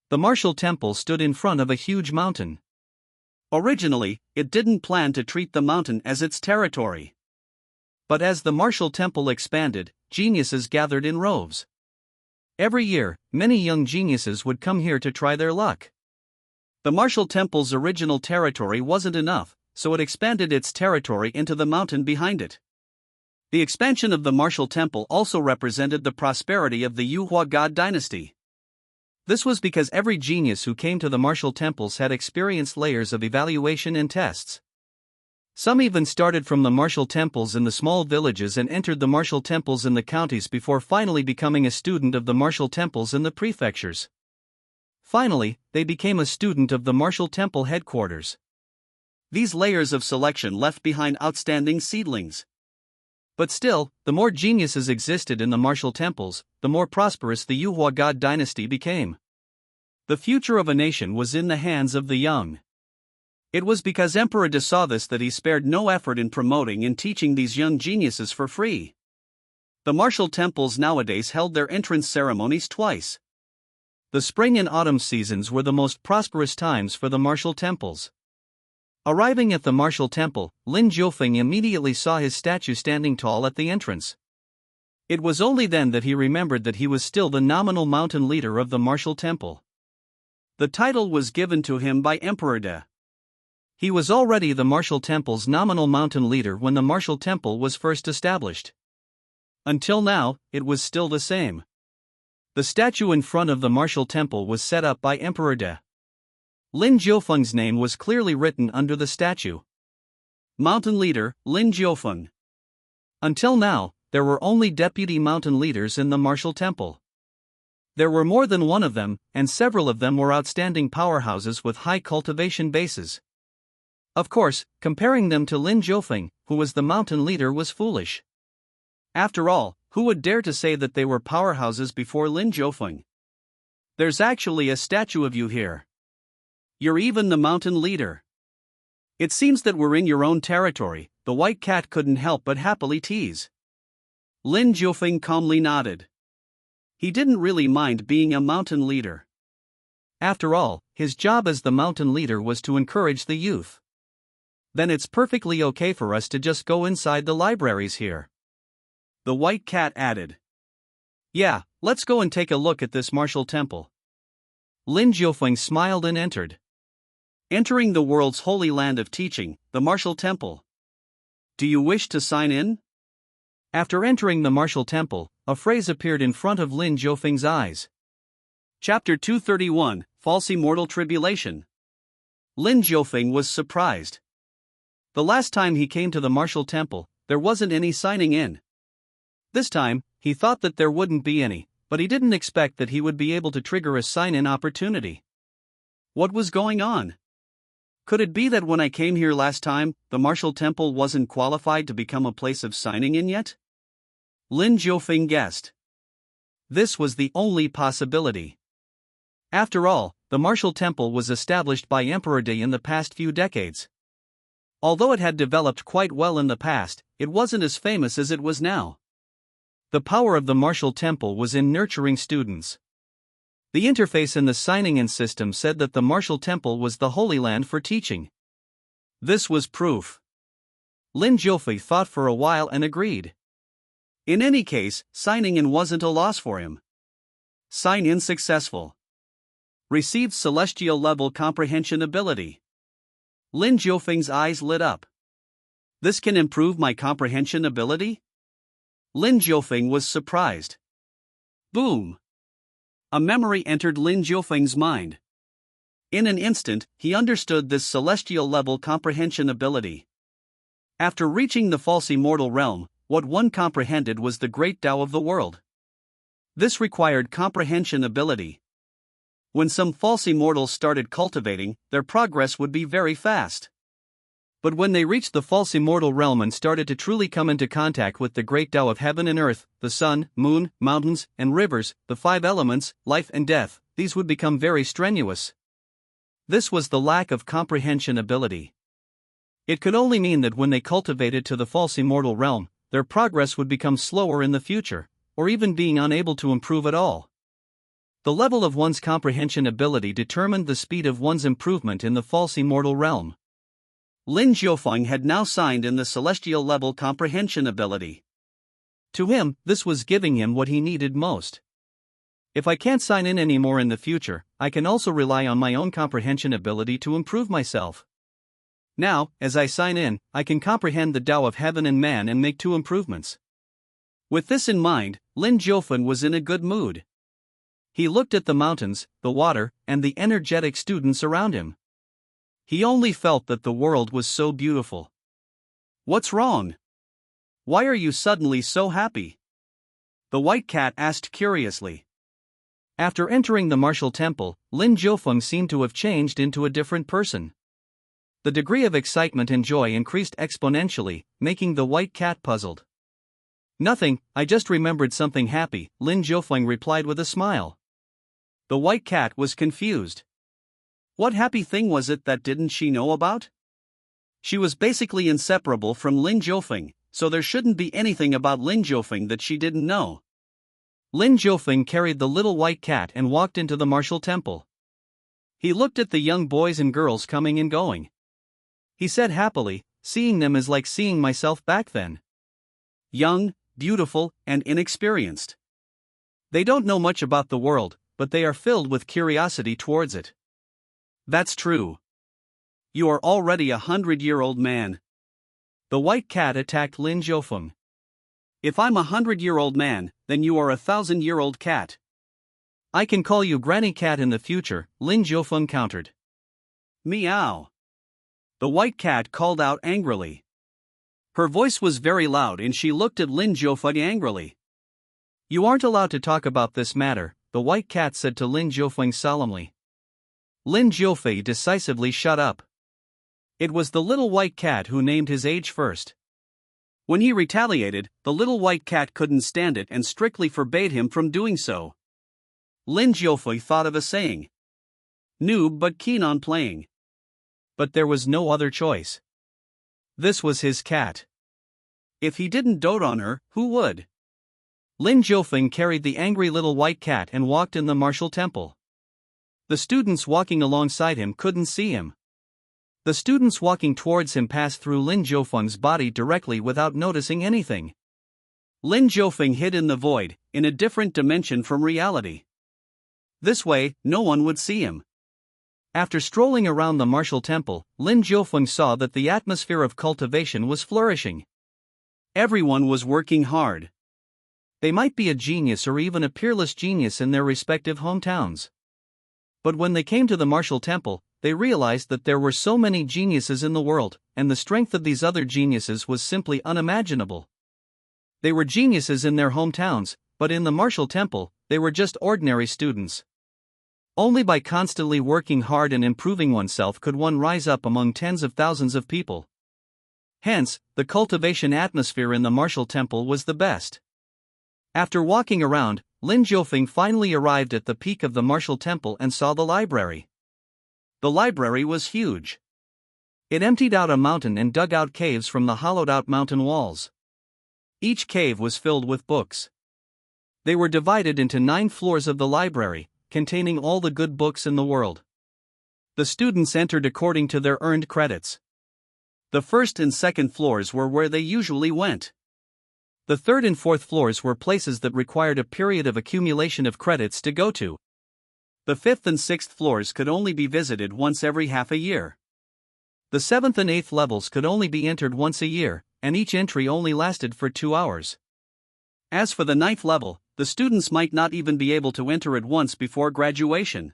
The Martial Temple stood in front of a huge mountain. Originally, it didn't plan to treat the mountain as its territory. But as the Martial Temple expanded, geniuses gathered in rows. Every year, many young geniuses would come here to try their luck. The Martial Temple's original territory wasn't enough, so it expanded its territory into the mountain behind it. The expansion of the Martial Temple also represented the prosperity of the Xuanhuang God Dynasty. This was because every genius who came to the Martial Temples had experienced layers of evaluation and tests. Some even started from the Martial Temples in the small villages and entered the Martial Temples in the counties before finally becoming a student of the Martial Temples in the prefectures. Finally, they became a student of the Martial Temple headquarters. These layers of selection left behind outstanding seedlings. But still, the more geniuses existed in the Martial Temples, the more prosperous the Xuanhuang God Dynasty became. The future of a nation was in the hands of the young. It was because Emperor De saw this that he spared no effort in promoting and teaching these young geniuses for free. The Martial Temples nowadays held their entrance ceremonies twice. The spring and autumn seasons were the most prosperous times for the Martial Temples. Arriving at the Martial Temple, Lin Jiufeng immediately saw his statue standing tall at the entrance. It was only then that he remembered that he was still the nominal mountain leader of the Martial Temple. The title was given to him by Emperor De. He was already the Martial Temple's nominal mountain leader when the Martial Temple was first established. Until now, it was still the same. The statue in front of the Martial Temple was set up by Emperor De. Lin Jiufeng's name was clearly written under the statue. Mountain Leader, Lin Jiufeng. Until now, there were only deputy mountain leaders in the Martial Temple. There were more than one of them, and several of them were outstanding powerhouses with high cultivation bases. Of course, comparing them to Lin Jiufeng, who was the mountain leader, was foolish. After all, who would dare to say that they were powerhouses before Lin Jiufeng? There's actually a statue of you here. You're even the mountain leader. It seems that we're in your own territory, the white cat couldn't help but happily tease. Lin Jiufeng calmly nodded. He didn't really mind being a mountain leader. After all, his job as the mountain leader was to encourage the youth. Then it's perfectly okay for us to just go inside the libraries here. The white cat added. Yeah, let's go and take a look at this Martial Temple. Lin Jiufeng smiled and entered. Entering the world's holy land of teaching, the Martial Temple. Do you wish to sign in? After entering the martial temple, a phrase appeared in front of Lin Jiufeng's eyes. Chapter 231, False Immortal Tribulation. Lin Jiufeng was surprised. The last time he came to the martial temple, there wasn't any signing in. This time, he thought that there wouldn't be any, but he didn't expect that he would be able to trigger a sign-in opportunity. What was going on? Could it be that when I came here last time, the martial temple wasn't qualified to become a place of signing in yet? Lin Jiufeng guessed. This was the only possibility. After all, the martial temple was established by Emperor Di in the past few decades. Although it had developed quite well in the past, it wasn't as famous as it was now. The power of the martial temple was in nurturing students. The interface in the signing-in system said that the martial temple was the holy land for teaching. This was proof. Lin Jiufeng thought for a while and agreed. In any case, signing in wasn't a loss for him. Sign in successful. Received celestial level comprehension ability. Lin Jiufeng's eyes lit up. This can improve my comprehension ability? Lin Jiufeng was surprised. Boom! A memory entered Lin Jiufeng's mind. In an instant, he understood this celestial level comprehension ability. After reaching the false immortal realm, what one comprehended was the great Tao of the world. This required comprehension ability. When some false immortals started cultivating, their progress would be very fast. But when they reached the false immortal realm and started to truly come into contact with the great Tao of heaven and earth, the sun, moon, mountains, and rivers, the five elements, life and death, these would become very strenuous. This was the lack of comprehension ability. It could only mean that when they cultivated to the false immortal realm, their progress would become slower in the future, or even being unable to improve at all. The level of one's comprehension ability determined the speed of one's improvement in the false immortal realm. Lin Jiufeng had now signed in the celestial level comprehension ability. To him, this was giving him what he needed most. If I can't sign in anymore in the future, I can also rely on my own comprehension ability to improve myself. Now, as I sign in, I can comprehend the Tao of heaven and man and make 2 improvements. With this in mind, Lin Jiufeng was in a good mood. He looked at the mountains, the water, and the energetic students around him. He only felt that the world was so beautiful. What's wrong? Why are you suddenly so happy? The white cat asked curiously. After entering the martial temple, Lin Jiufeng seemed to have changed into a different person. The degree of excitement and joy increased exponentially, making the white cat puzzled. Nothing, I just remembered something happy, Lin Jiufeng replied with a smile. The white cat was confused. What happy thing was it that didn't she know about? She was basically inseparable from Lin Jiufeng, so there shouldn't be anything about Lin Jiufeng that she didn't know. Lin Jiufeng carried the little white cat and walked into the martial temple. He looked at the young boys and girls coming and going. He said happily, seeing them is like seeing myself back then. Young, beautiful, and inexperienced. They don't know much about the world, but they are filled with curiosity towards it. That's true. You are already 100-year-old man. The white cat attacked Lin Jiufeng. If I'm 100-year-old man, then you are 1,000-year-old cat. I can call you Granny Cat in the future, Lin Jiufeng countered. Meow. The white cat called out angrily. Her voice was very loud and she looked at Lin Jiufeng angrily. You aren't allowed to talk about this matter, the white cat said to Lin Jiufeng solemnly. Lin Jiufeng decisively shut up. It was the little white cat who named his age first. When he retaliated, the little white cat couldn't stand it and strictly forbade him from doing so. Lin Jiufeng thought of a saying. Noob but keen on playing. But there was no other choice. This was his cat. If he didn't dote on her, who would? Lin Jiufeng carried the angry little white cat and walked in the martial temple. The students walking alongside him couldn't see him. The students walking towards him passed through Lin Jiufeng's body directly without noticing anything. Lin Jiufeng hid in the void, in a different dimension from reality. This way, no one would see him. After strolling around the martial temple, Lin Jiufeng saw that the atmosphere of cultivation was flourishing. Everyone was working hard. They might be a genius or even a peerless genius in their respective hometowns. But when they came to the martial temple, they realized that there were so many geniuses in the world, and the strength of these other geniuses was simply unimaginable. They were geniuses in their hometowns, but in the martial temple, they were just ordinary students. Only by constantly working hard and improving oneself could one rise up among tens of thousands of people. Hence, the cultivation atmosphere in the martial temple was the best. After walking around, Lin Jiufeng finally arrived at the peak of the martial temple and saw the library. The library was huge. It emptied out a mountain and dug out caves from the hollowed-out mountain walls. Each cave was filled with books. They were divided into 9 floors of the library, containing all the good books in the world. The students entered according to their earned credits. The first and second floors were where they usually went. The third and fourth floors were places that required a period of accumulation of credits to go to. The fifth and sixth floors could only be visited once every half a year. The seventh and eighth levels could only be entered once a year, and each entry only lasted for 2 hours. As for the ninth level, the students might not even be able to enter it once before graduation.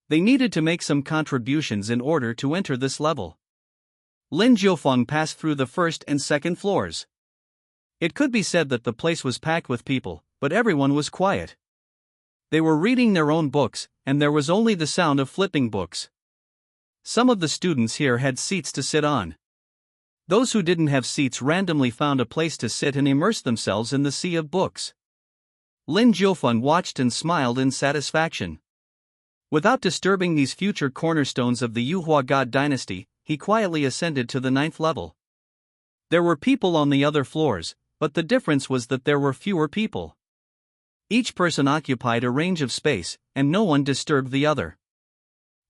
They needed to make some contributions in order to enter this level. Lin Jiufeng passed through the first and second floors. It could be said that the place was packed with people, but everyone was quiet. They were reading their own books, and there was only the sound of flipping books. Some of the students here had seats to sit on. Those who didn't have seats randomly found a place to sit and immerse themselves in the sea of books. Lin Jiufeng watched and smiled in satisfaction. Without disturbing these future cornerstones of the Xuanhuang God Dynasty, he quietly ascended to the 9th level. There were people on the other floors, but the difference was that there were fewer people. Each person occupied a range of space, and no one disturbed the other.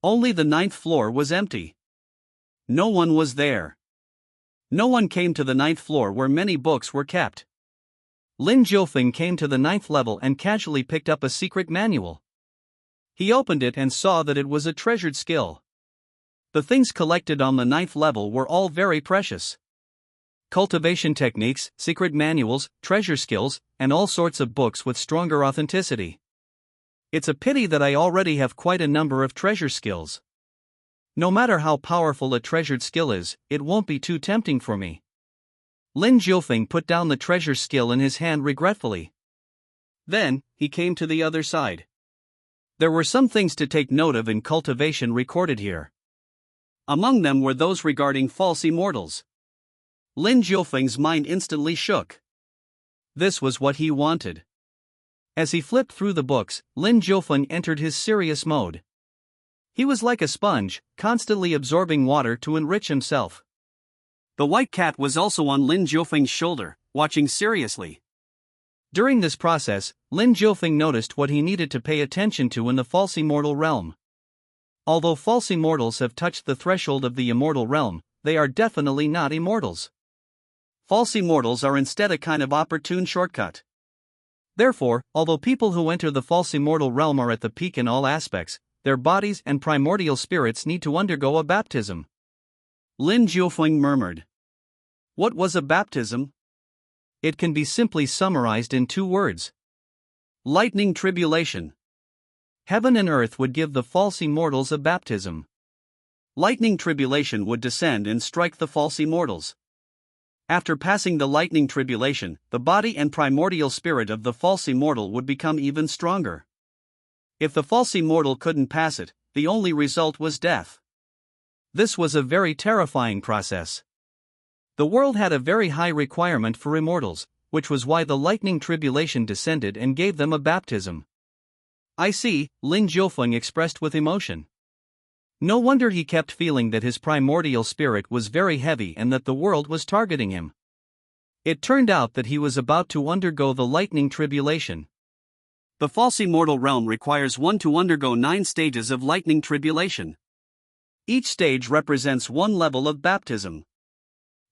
Only the 9th floor was empty. No one was there. No one came to the 9th floor where many books were kept. Lin Jiufeng came to the 9th level and casually picked up a secret manual. He opened it and saw that it was a treasured skill. The things collected on the 9th level were all very precious. Cultivation techniques, secret manuals, treasure skills, and all sorts of books with stronger authenticity. It's a pity that I already have quite a number of treasure skills. No matter how powerful a treasured skill is, it won't be too tempting for me. Lin Jiufeng put down the treasure skill in his hand regretfully. Then, he came to the other side. There were some things to take note of in cultivation recorded here. Among them were those regarding false immortals. Lin Jiufeng's mind instantly shook. This was what he wanted. As he flipped through the books, Lin Jiufeng entered his serious mode. He was like a sponge, constantly absorbing water to enrich himself. The white cat was also on Lin Jiufeng's shoulder, watching seriously. During this process, Lin Jiufeng noticed what he needed to pay attention to in the false immortal realm. Although false immortals have touched the threshold of the immortal realm, they are definitely not immortals. False immortals are instead a kind of opportune shortcut. Therefore, although people who enter the false immortal realm are at the peak in all aspects, their bodies and primordial spirits need to undergo a baptism. Lin Jiufeng murmured. What was a baptism? It can be simply summarized in 2 words. Lightning tribulation. Heaven and earth would give the false immortals a baptism. Lightning tribulation would descend and strike the false immortals. After passing the lightning tribulation, the body and primordial spirit of the false immortal would become even stronger. If the false immortal couldn't pass it, the only result was death. This was a very terrifying process. The world had a very high requirement for immortals, which was why the lightning tribulation descended and gave them a baptism. I see, Lin Jiufeng expressed with emotion. No wonder he kept feeling that his primordial spirit was very heavy and that the world was targeting him. It turned out that he was about to undergo the lightning tribulation. The false immortal realm requires one to undergo 9 stages of lightning tribulation. Each stage represents 1 level of baptism.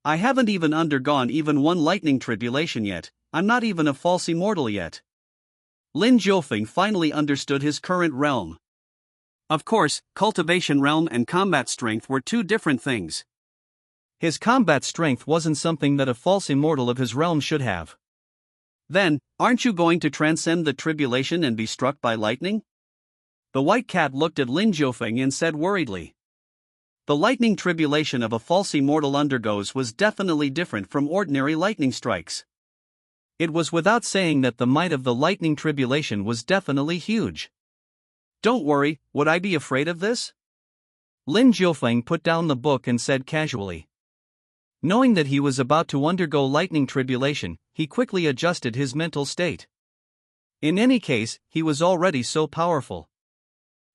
I haven't even undergone even 1 lightning tribulation yet, I'm not even a false immortal yet. Lin Jiufeng finally understood his current realm. Of course, cultivation realm and combat strength were 2 different things. His combat strength wasn't something that a false immortal of his realm should have. Then, aren't you going to transcend the tribulation and be struck by lightning? The white cat looked at Lin Jiufeng and said worriedly. The lightning tribulation of a false immortal undergoes was definitely different from ordinary lightning strikes. It was without saying that the might of the lightning tribulation was definitely huge. Don't worry, would I be afraid of this? Lin Jiufeng put down the book and said casually. Knowing that he was about to undergo lightning tribulation, he quickly adjusted his mental state. In any case, he was already so powerful.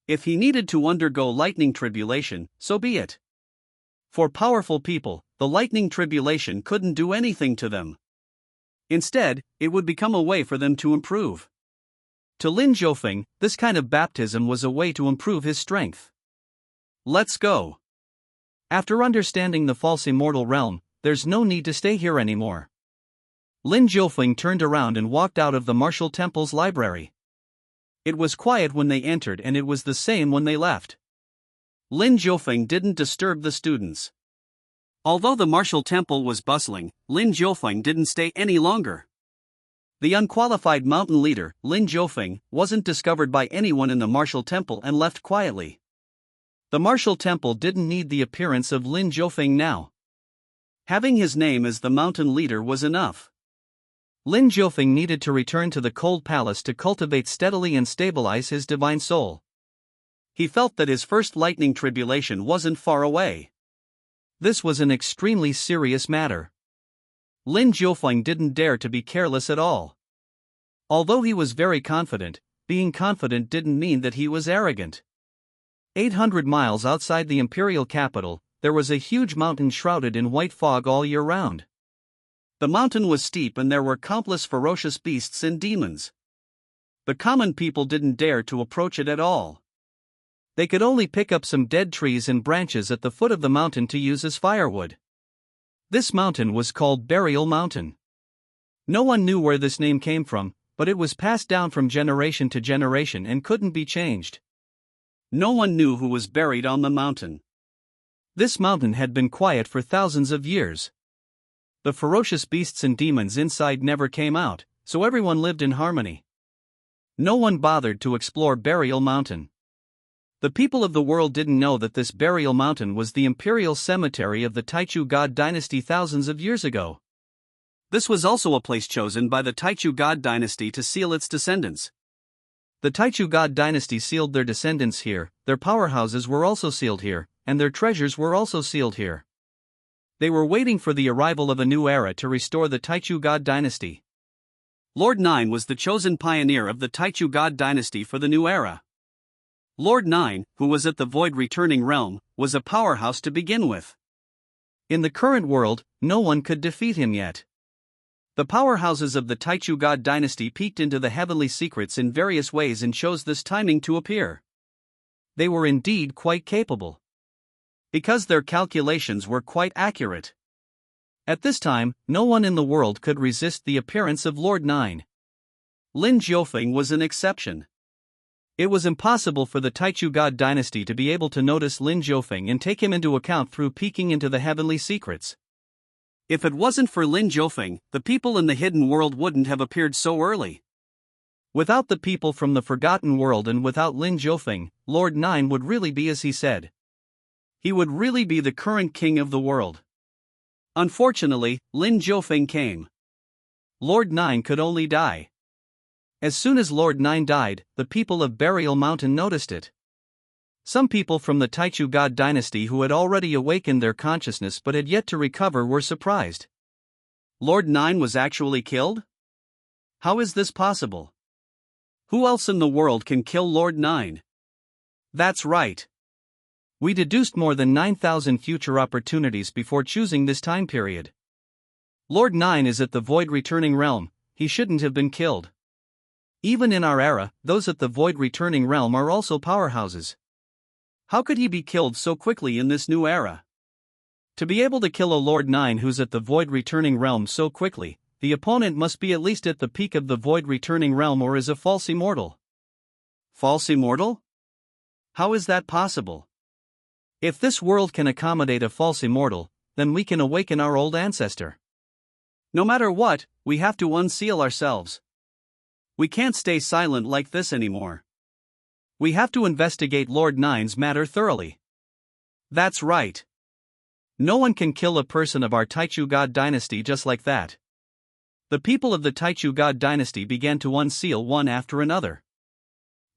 If he needed to undergo lightning tribulation, so be it. For powerful people, the lightning tribulation couldn't do anything to them. Instead, it would become a way for them to improve. To Lin Jiufeng, this kind of baptism was a way to improve his strength. Let's go. After understanding the false immortal realm, there's no need to stay here anymore. Lin Jiufeng turned around and walked out of the martial temple's library. It was quiet when they entered and it was the same when they left. Lin Jiufeng didn't disturb the students. Although the martial temple was bustling, Lin Jiufeng didn't stay any longer. The unqualified mountain leader, Lin Jiufeng, wasn't discovered by anyone in the martial temple and left quietly. The martial temple didn't need the appearance of Lin Jiufeng now. Having his name as the mountain leader was enough. Lin Jiufeng needed to return to the cold palace to cultivate steadily and stabilize his divine soul. He felt that his first lightning tribulation wasn't far away. This was an extremely serious matter. Lin Jiufeng didn't dare to be careless at all. Although he was very confident, being confident didn't mean that he was arrogant. 800 miles outside the imperial capital, there was a huge mountain shrouded in white fog all year round. The mountain was steep and there were countless ferocious beasts and demons. The common people didn't dare to approach it at all. They could only pick up some dead trees and branches at the foot of the mountain to use as firewood. This mountain was called Burial Mountain. No one knew where this name came from, but it was passed down from generation to generation and couldn't be changed. No one knew who was buried on the mountain. This mountain had been quiet for thousands of years. The ferocious beasts and demons inside never came out, so everyone lived in harmony. No one bothered to explore Burial Mountain. The people of the world didn't know that this Burial Mountain was the imperial cemetery of the Taichu God Dynasty thousands of years ago. This was also a place chosen by the Taichu God Dynasty to seal its descendants. The Taichu God Dynasty sealed their descendants here, their powerhouses were also sealed here, and their treasures were also sealed here. They were waiting for the arrival of a new era to restore the Taichu God Dynasty. Lord Nine was the chosen pioneer of the Taichu God Dynasty for the new era. Lord Nine, who was at the Void Returning Realm, was a powerhouse to begin with. In the current world, no one could defeat him yet. The powerhouses of the Taichu God Dynasty peeked into the heavenly secrets in various ways and chose this timing to appear. They were indeed quite capable. Because their calculations were quite accurate. At this time, no one in the world could resist the appearance of Lord Nine. Lin Jiufeng was an exception. It was impossible for the Taichu God Dynasty to be able to notice Lin Jiufeng and take him into account through peeking into the heavenly secrets. If it wasn't for Lin Jiufeng, the people in the hidden world wouldn't have appeared so early. Without the people from the forgotten world and without Lin Jiufeng, Lord Nine would really be as he said. He would really be the current king of the world. Unfortunately, Lin Jiufeng came. Lord Nine could only die. As soon as Lord Nine died, the people of Burial Mountain noticed it. Some people from the Taichu God Dynasty who had already awakened their consciousness but had yet to recover were surprised. Lord Nine was actually killed? How is this possible? Who else in the world can kill Lord Nine? That's right. We deduced more than 9,000 future opportunities before choosing this time period. Lord Nine is at the Void Returning Realm, he shouldn't have been killed. Even in our era, those at the Void Returning Realm are also powerhouses. How could he be killed so quickly in this new era? To be able to kill a Lord Nine who's at the Void Returning Realm so quickly, the opponent must be at least at the peak of the Void Returning Realm or is a false immortal. False immortal? How is that possible? If this world can accommodate a false immortal, then we can awaken our old ancestor. No matter what, we have to unseal ourselves. We can't stay silent like this anymore. We have to investigate Lord Nine's matter thoroughly. That's right. No one can kill a person of our Treacherous God Dynasty just like that. The people of the Treacherous God Dynasty began to unseal one after another.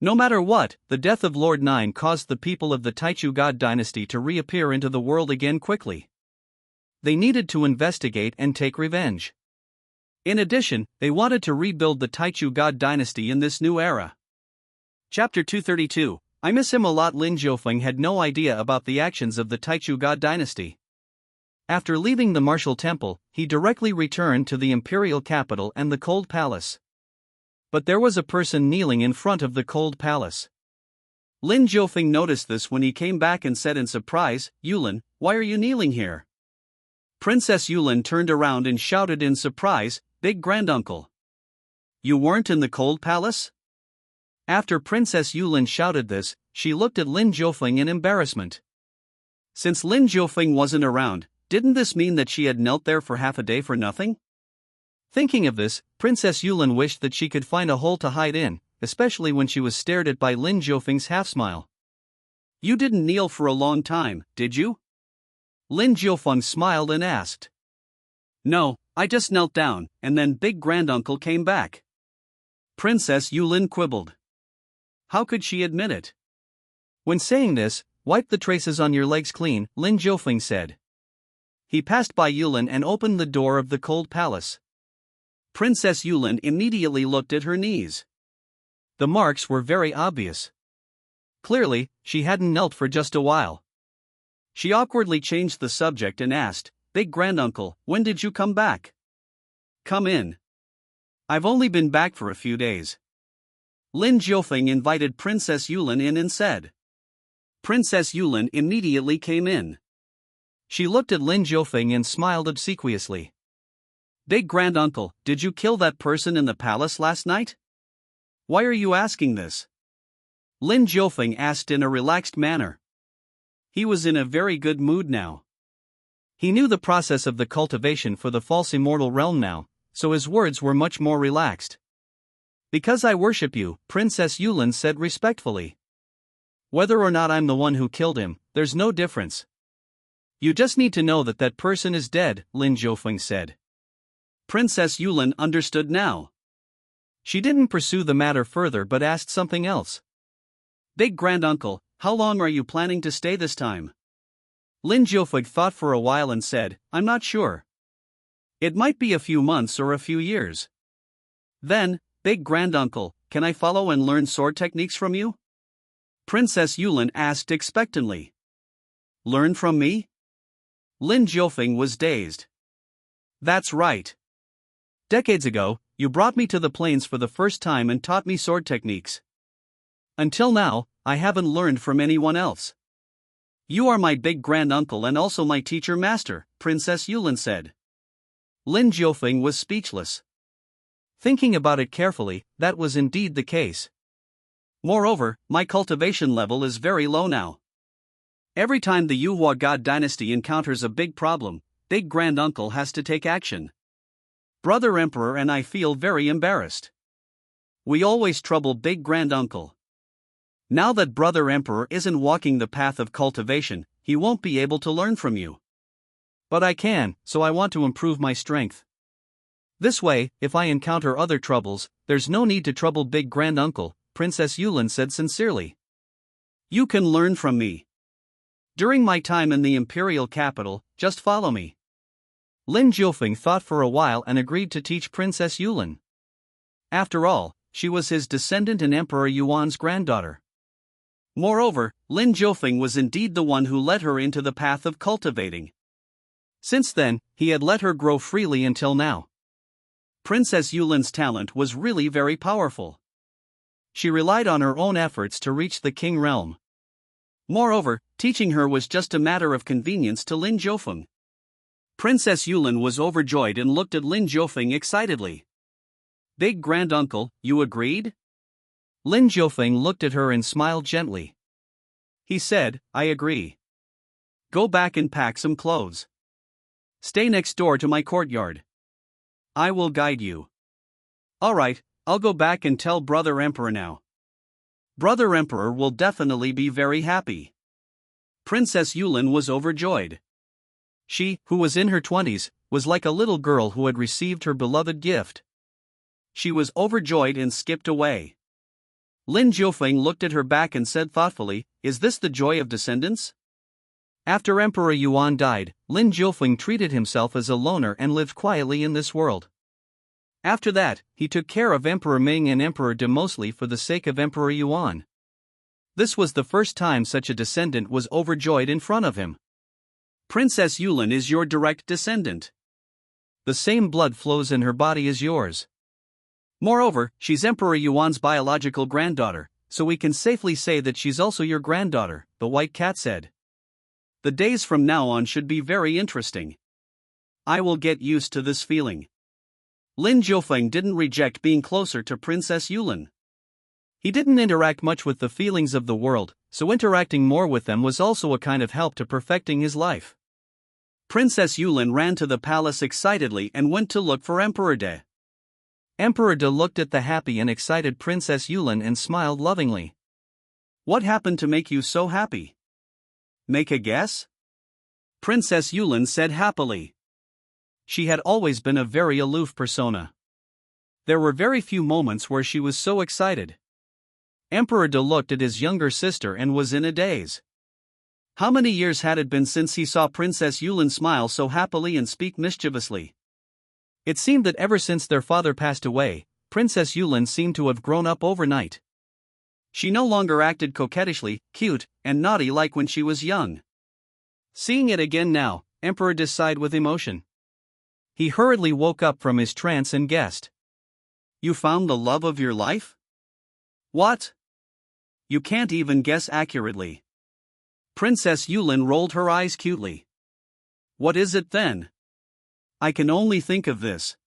No matter what, the death of Lord Nine caused the people of the Treacherous God Dynasty to reappear into the world again quickly. They needed to investigate and take revenge. In addition, they wanted to rebuild the Treacherous God Dynasty in this new era. Chapter 232. I miss him a lot. Lin Jiufeng had no idea about the actions of the Treacherous God Dynasty. After leaving the martial temple, he directly returned to the imperial capital and the cold palace. But there was a person kneeling in front of the cold palace. Lin Jiufeng noticed this when he came back and said in surprise, "Yulin, why are you kneeling here?" Princess Yulin turned around and shouted in surprise, "Big granduncle! You weren't in the cold palace?" After Princess Yulin shouted this, she looked at Lin Jiufeng in embarrassment. Since Lin Jiufeng wasn't around, didn't this mean that she had knelt there for half a day for nothing? Thinking of this, Princess Yulin wished that she could find a hole to hide in, especially when she was stared at by Lin Jiufeng's half-smile. "You didn't kneel for a long time, did you?" Lin Jiufeng smiled and asked. "No, I just knelt down, and then Big Granduncle came back." Princess Yulin quibbled. How could she admit it? When saying this, "Wipe the traces on your legs clean," Lin Jiufeng said. He passed by Yulin and opened the door of the cold palace. Princess Yulin immediately looked at her knees. The marks were very obvious. Clearly, she hadn't knelt for just a while. She awkwardly changed the subject and asked, "Big granduncle, when did you come back?" "Come in. I've only been back for a few days." Lin Jiufeng invited Princess Yulin in and said. Princess Yulin immediately came in. She looked at Lin Jiufeng and smiled obsequiously. "Big granduncle, did you kill that person in the palace last night?" "Why are you asking this?" Lin Jiufeng asked in a relaxed manner. He was in a very good mood now. He knew the process of the cultivation for the false immortal realm now, so his words were much more relaxed. "Because I worship you," Princess Yulin said respectfully. "Whether or not I'm the one who killed him, there's no difference. You just need to know that that person is dead," Lin Jiufeng said. Princess Yulin understood now. She didn't pursue the matter further but asked something else. "Big granduncle, how long are you planning to stay this time?" Lin Jiufeng thought for a while and said, "I'm not sure. It might be a few months or a few years." Then, "Big granduncle, can I follow and learn sword techniques from you?" Princess Yulin asked expectantly. "Learn from me?" Lin Jiufeng was dazed. "That's right. Decades ago, you brought me to the plains for the first time and taught me sword techniques. Until now, I haven't learned from anyone else. You are my big granduncle and also my teacher master," Princess Yulin said. Lin Jiufeng was speechless. Thinking about it carefully, that was indeed the case. Moreover, my cultivation level is very low now. Every time the Yuhua God Dynasty encounters a big problem, Big Granduncle has to take action. Brother Emperor and I feel very embarrassed. We always trouble Big Granduncle. Now that Brother Emperor isn't walking the path of cultivation, he won't be able to learn from you. But I can, so I want to improve my strength. This way, if I encounter other troubles, there's no need to trouble Big Granduncle," Princess Yulin said sincerely. "You can learn from me. During my time in the imperial capital, just follow me." Lin Jiufeng thought for a while and agreed to teach Princess Yulin. After all, she was his descendant and Emperor Yuan's granddaughter. Moreover, Lin Jiufeng was indeed the one who led her into the path of cultivating. Since then, he had let her grow freely until now. Princess Yulin's talent was really very powerful. She relied on her own efforts to reach the king realm. Moreover, teaching her was just a matter of convenience to Lin Jiufeng. Princess Yulin was overjoyed and looked at Lin Jiufeng excitedly. "Big granduncle, you agreed?" Lin Jiufeng looked at her and smiled gently. He said, "I agree. Go back and pack some clothes. Stay next door to my courtyard. I will guide you. Alright, I'll go back and tell Brother Emperor now. Brother Emperor will definitely be very happy. Princess Yulin was overjoyed. She, who was in her 20s, was like a little girl who had received her beloved gift. She was overjoyed and skipped away. Lin Jiufeng looked at her back and said thoughtfully, "Is this the joy of descendants?" After Emperor Yuan died, Lin Jiufeng treated himself as a loner and lived quietly in this world. After that, he took care of Emperor Ming and Emperor De mostly for the sake of Emperor Yuan. This was the first time such a descendant was overjoyed in front of him. Princess Yulin is your direct descendant. The same blood flows in her body as yours. Moreover, she's Emperor Yuan's biological granddaughter, so we can safely say that she's also your granddaughter, the white cat said. The days from now on should be very interesting. I will get used to this feeling. Lin Jiufeng didn't reject being closer to Princess Yulin. He didn't interact much with the feelings of the world, so interacting more with them was also a kind of help to perfecting his life. Princess Yulin ran to the palace excitedly and went to look for Emperor De. Emperor De looked at the happy and excited Princess Yulin and smiled lovingly. What happened to make you so happy? Make a guess? Princess Yulin said happily. She had always been a very aloof persona. There were very few moments where she was so excited. Emperor De looked at his younger sister and was in a daze. How many years had it been since he saw Princess Yulin smile so happily and speak mischievously? It seemed that ever since their father passed away, Princess Yulin seemed to have grown up overnight. She no longer acted coquettishly, cute, and naughty like when she was young. Seeing it again now, Emperor De sighed with emotion. He hurriedly woke up from his trance and guessed. You found the love of your life? What? You can't even guess accurately. Princess Yulin rolled her eyes cutely. What is it then? I can only think of this.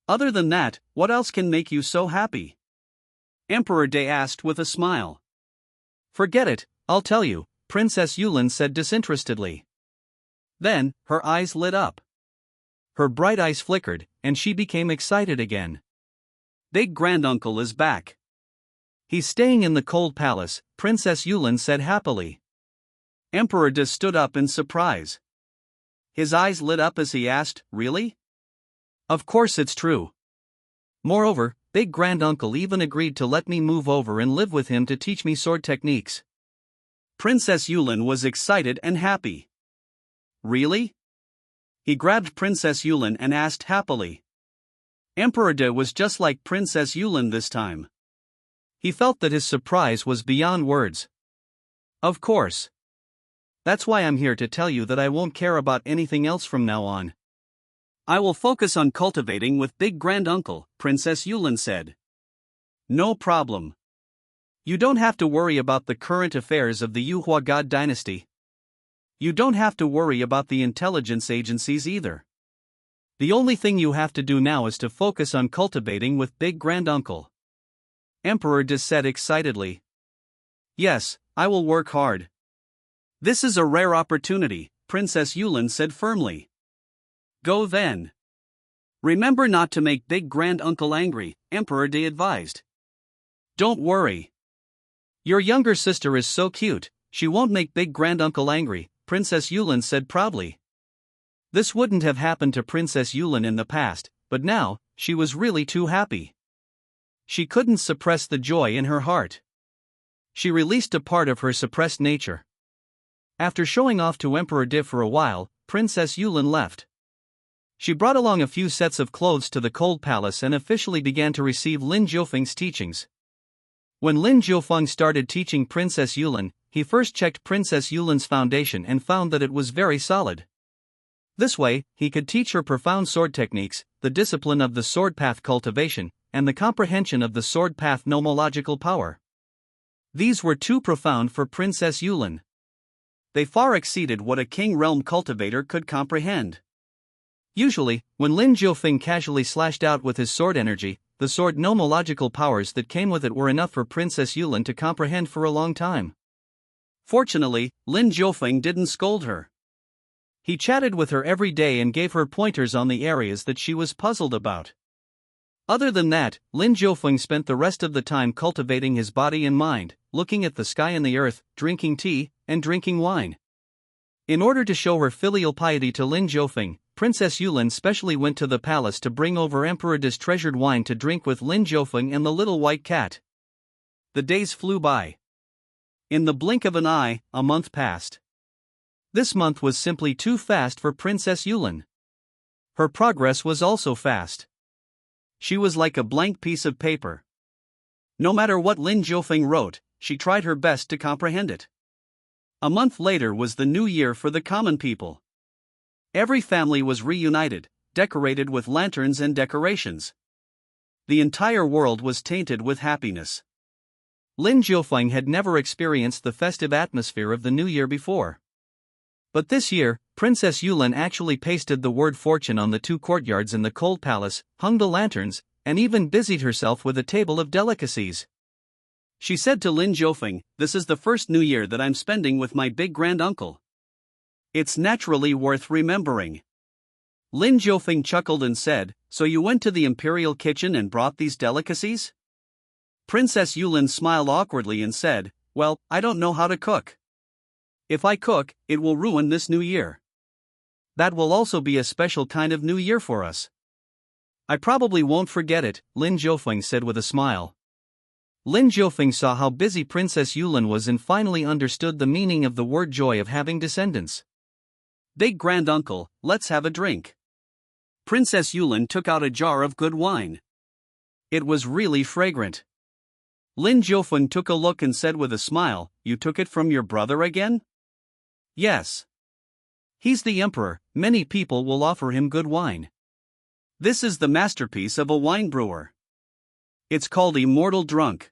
Other than that, what else can make you so happy? Emperor De asked with a smile. Forget it, I'll tell you, Princess Yulin said disinterestedly. Then, her eyes lit up. Her bright eyes flickered, and she became excited again. Big granduncle is back. He's staying in the cold palace, Princess Yulin said happily. Emperor De stood up in surprise. His eyes lit up as he asked, Really? Of course it's true. Moreover, Big Granduncle even agreed to let me move over and live with him to teach me sword techniques. Princess Yulin was excited and happy. Really? He grabbed Princess Yulin and asked happily. Emperor De was just like Princess Yulin this time. He felt that his surprise was beyond words. Of course. That's why I'm here to tell you that I won't care about anything else from now on. I will focus on cultivating with Big Granduncle, Princess Yulin said. No problem. You don't have to worry about the current affairs of the Xuanhuang God Dynasty. You don't have to worry about the intelligence agencies either. The only thing you have to do now is to focus on cultivating with Big Granduncle. Emperor De said excitedly. Yes, I will work hard. This is a rare opportunity, Princess Yulin said firmly. Go then. Remember not to make Big Granduncle angry, Emperor De advised. Don't worry. Your younger sister is so cute, she won't make Big Granduncle angry, Princess Yulin said proudly. This wouldn't have happened to Princess Yulin in the past, but now, she was really too happy. She couldn't suppress the joy in her heart. She released a part of her suppressed nature. After showing off to Emperor De for a while, Princess Yulin left. She brought along a few sets of clothes to the cold palace and officially began to receive Lin Jiufeng's teachings. When Lin Jiufeng started teaching Princess Yulin, he first checked Princess Yulin's foundation and found that it was very solid. This way, he could teach her profound sword techniques, the discipline of the sword path cultivation, and the comprehension of the sword path nomological power. These were too profound for Princess Yulin. They far exceeded what a king realm cultivator could comprehend. Usually, when Lin Jiufeng casually slashed out with his sword energy, the sword nomological powers that came with it were enough for Princess Yulin to comprehend for a long time. Fortunately, Lin Jiufeng didn't scold her. He chatted with her every day and gave her pointers on the areas that she was puzzled about. Other than that, Lin Jiufeng spent the rest of the time cultivating his body and mind, looking at the sky and the earth, drinking tea, and drinking wine. In order to show her filial piety to Lin Jiufeng, Princess Yulin specially went to the palace to bring over Emperor De's treasured wine to drink with Lin Jiufeng and the little white cat. The days flew by. In the blink of an eye, a month passed. This month was simply too fast for Princess Yulin. Her progress was also fast. She was like a blank piece of paper. No matter what Lin Jiufeng wrote, she tried her best to comprehend it. A month later was the new year for the common people. Every family was reunited, decorated with lanterns and decorations. The entire world was tainted with happiness. Lin Jiufeng had never experienced the festive atmosphere of the new year before. But this year, Princess Yulin actually pasted the word fortune on the 2 courtyards in the cold palace, hung the lanterns, and even busied herself with a table of delicacies. She said to Lin Jiufeng, "This is the first new year that I'm spending with my big granduncle. It's naturally worth remembering." Lin Jiufeng chuckled and said, "So you went to the imperial kitchen and brought these delicacies?" Princess Yulin smiled awkwardly and said, "Well, I don't know how to cook. If I cook, it will ruin this new year. That will also be a special kind of new year for us." "I probably won't forget it," Lin Jiufeng said with a smile. Lin Jiufeng saw how busy Princess Yulin was and finally understood the meaning of the word joy of having descendants. "Big granduncle, let's have a drink." Princess Yulin took out a jar of good wine. It was really fragrant. Lin Jiufeng took a look and said with a smile, "You took it from your brother again?" "Yes. He's the emperor, many people will offer him good wine. This is the masterpiece of a wine brewer. It's called Immortal Drunk.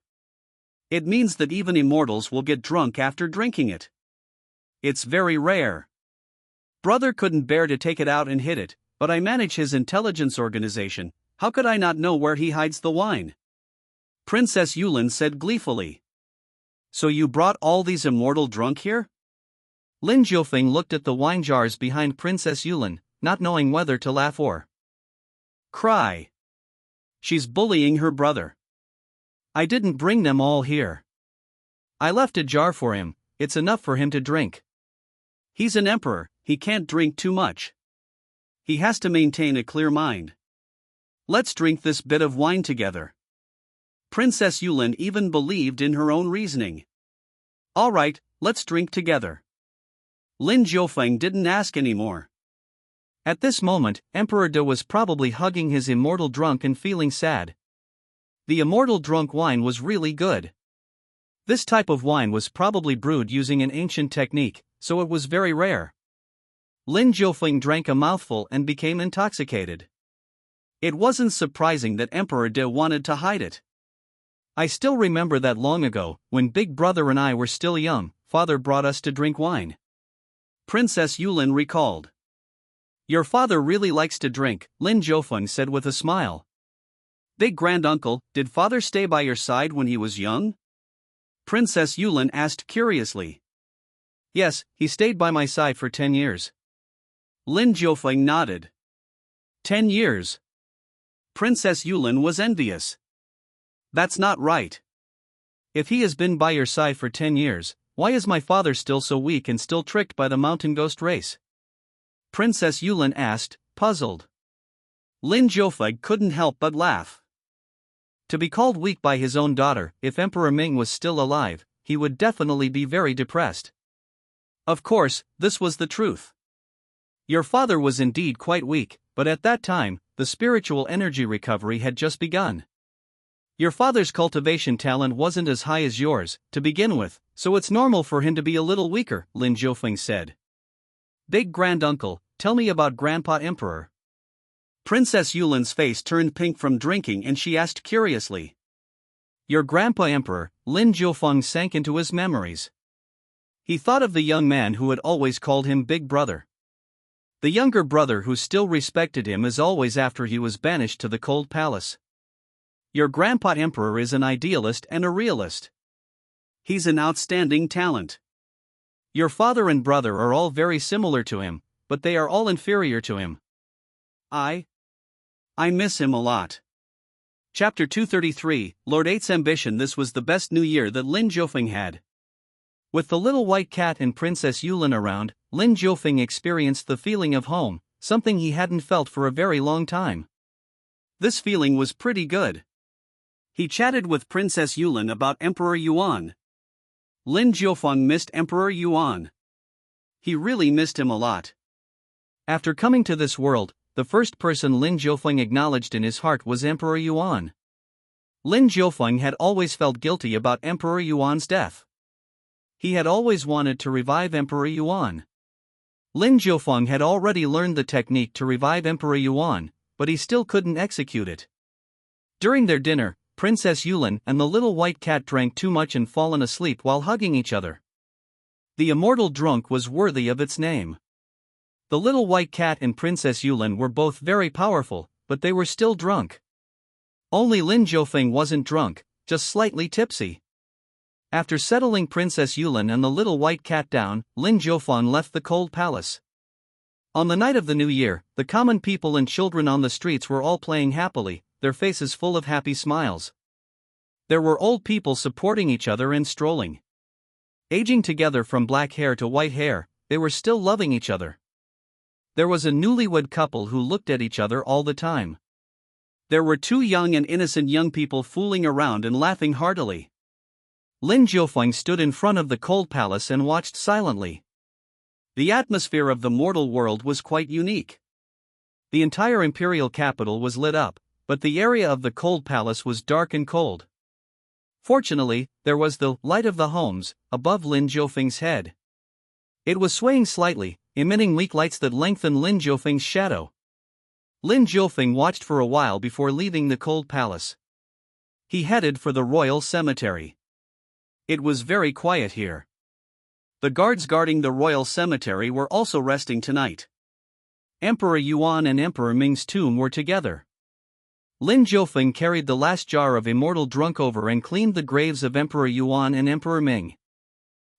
It means that even immortals will get drunk after drinking it. It's very rare. Brother couldn't bear to take it out and hid it, but I manage his intelligence organization, how could I not know where he hides the wine?" Princess Yulin said gleefully. "So you brought all these immortal drunk here?" Lin Jiufeng looked at the wine jars behind Princess Yulin, not knowing whether to laugh or cry. She's bullying her brother. "I didn't bring them all here. I left a jar for him, it's enough for him to drink. He's an emperor, he can't drink too much. He has to maintain a clear mind. Let's drink this bit of wine together." Princess Yulin even believed in her own reasoning. "All right, let's drink together." Lin Jiufeng didn't ask anymore. At this moment, Emperor De was probably hugging his immortal drunk and feeling sad. The immortal drunk wine was really good. This type of wine was probably brewed using an ancient technique, so it was very rare. Lin Jiufeng drank a mouthful and became intoxicated. It wasn't surprising that Emperor De wanted to hide it. "I still remember that long ago, when Big Brother and I were still young, Father brought us to drink wine," Princess Yulin recalled. "Your father really likes to drink," Lin Jiufeng said with a smile. "Big granduncle, did father stay by your side when he was young?" Princess Yulin asked curiously. "Yes, he stayed by my side for 10 years. Lin Jiufeng nodded. 10 years. Princess Yulin was envious. "That's not right. If he has been by your side for 10 years, why is my father still so weak and still tricked by the mountain ghost race?" Princess Yulin asked, puzzled. Lin Jiufeng couldn't help but laugh. To be called weak by his own daughter, if Emperor Ming was still alive, he would definitely be very depressed. Of course, this was the truth. Your father was indeed quite weak, but at that time, the spiritual energy recovery had just begun. Your father's cultivation talent wasn't as high as yours, to begin with, so it's normal for him to be a little weaker, Lin Jiufeng said. Big granduncle, tell me about Grandpa Emperor. Princess Yulin's face turned pink from drinking and she asked curiously. Your Grandpa Emperor, Lin Jiufeng sank into his memories. He thought of the young man who had always called him Big Brother. The younger brother who still respected him as always after he was banished to the cold palace. Your Grandpa Emperor is an idealist and a realist. He's an outstanding talent. Your father and brother are all very similar to him, but they are all inferior to him. I miss him a lot. Chapter 233, Lord 8's Ambition. This was the best New Year that Lin Jiufeng had. With the little white cat and Princess Yulin around, Lin Jiufeng experienced the feeling of home, something he hadn't felt for a very long time. This feeling was pretty good. He chatted with Princess Yulin about Emperor Yuan. Lin Jiufeng missed Emperor Yuan. He really missed him a lot. After coming to this world, the first person Lin Jiufeng acknowledged in his heart was Emperor Yuan. Lin Jiufeng had always felt guilty about Emperor Yuan's death. He had always wanted to revive Emperor Yuan. Lin Jiufeng had already learned the technique to revive Emperor Yuan, but he still couldn't execute it. During their dinner, Princess Yulin and the little white cat drank too much and fallen asleep while hugging each other. The immortal drunk was worthy of its name. The little white cat and Princess Yulin were both very powerful, but they were still drunk. Only Lin Jiufeng wasn't drunk, just slightly tipsy. After settling Princess Yulin and the little white cat down, Lin Jiufeng left the cold palace. On the night of the New Year, the common people and children on the streets were all playing happily, their faces full of happy smiles. There were old people supporting each other and strolling. Aging together from black hair to white hair, they were still loving each other. There was a newlywed couple who looked at each other all the time. There were two young and innocent young people fooling around and laughing heartily. Lin Jiufeng stood in front of the cold palace and watched silently. The atmosphere of the mortal world was quite unique. The entire imperial capital was lit up, but the area of the cold palace was dark and cold. Fortunately, there was the light of the homes above Lin Jiufeng's head. It was swaying slightly, emitting weak lights that lengthened Lin Jiufeng's shadow. Lin Jiufeng watched for a while before leaving the cold palace. He headed for the royal cemetery. It was very quiet here. The guards guarding the royal cemetery were also resting tonight. Emperor Yuan and Emperor Ming's tomb were together. Lin Jiufeng carried the last jar of immortal drunk over and cleaned the graves of Emperor Yuan and Emperor Ming.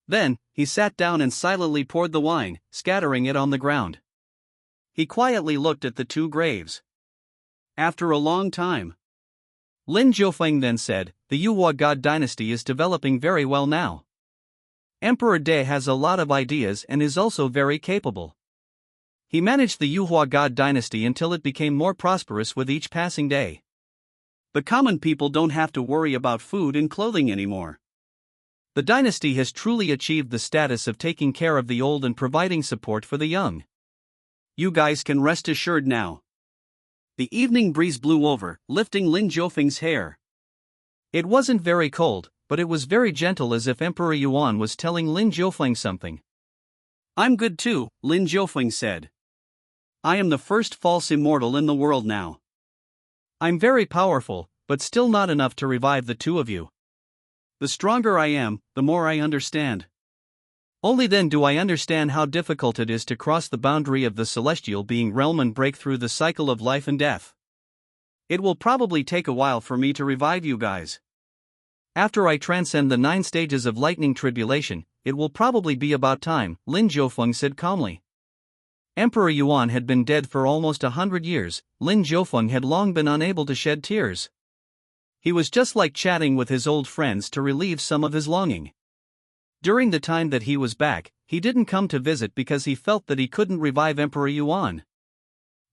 Then, he sat down and silently poured the wine, scattering it on the ground. He quietly looked at the two graves. After a long time, Lin Jiufeng then said, "The Unrivalled God Dynasty is developing very well now. Emperor De has a lot of ideas and is also very capable. He managed the Unrivalled God Dynasty until it became more prosperous with each passing day. The common people don't have to worry about food and clothing anymore. The dynasty has truly achieved the status of taking care of the old and providing support for the young. You guys can rest assured now." The evening breeze blew over, lifting Lin Jiufeng's hair. It wasn't very cold, but it was very gentle, as if Emperor Yuan was telling Lin Jiufeng something. "I'm good too," Lin Jiufeng said. "I am the first false immortal in the world now. I'm very powerful, but still not enough to revive the two of you. The stronger I am, the more I understand. Only then do I understand how difficult it is to cross the boundary of the celestial being realm and break through the cycle of life and death. It will probably take a while for me to revive you guys. After I transcend the 9 stages of lightning tribulation, it will probably be about time," Lin Jiufeng said calmly. Emperor Yuan had been dead for almost 100 years, Lin Jiufeng had long been unable to shed tears. He was just like chatting with his old friends to relieve some of his longing. During the time that he was back, he didn't come to visit because he felt that he couldn't revive Emperor Yuan.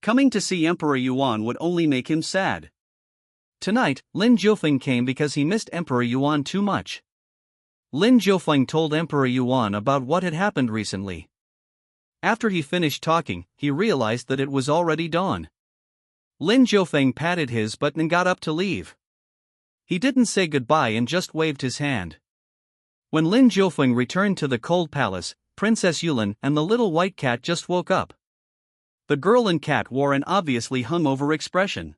Coming to see Emperor Yuan would only make him sad. Tonight, Lin Jiufeng came because he missed Emperor Yuan too much. Lin Jiufeng told Emperor Yuan about what had happened recently. After he finished talking, he realized that it was already dawn. Lin Jiufeng patted his butt and got up to leave. He didn't say goodbye and just waved his hand. When Lin Jiufeng returned to the cold palace, Princess Yulin and the little white cat just woke up. The girl and cat wore an obviously hungover expression.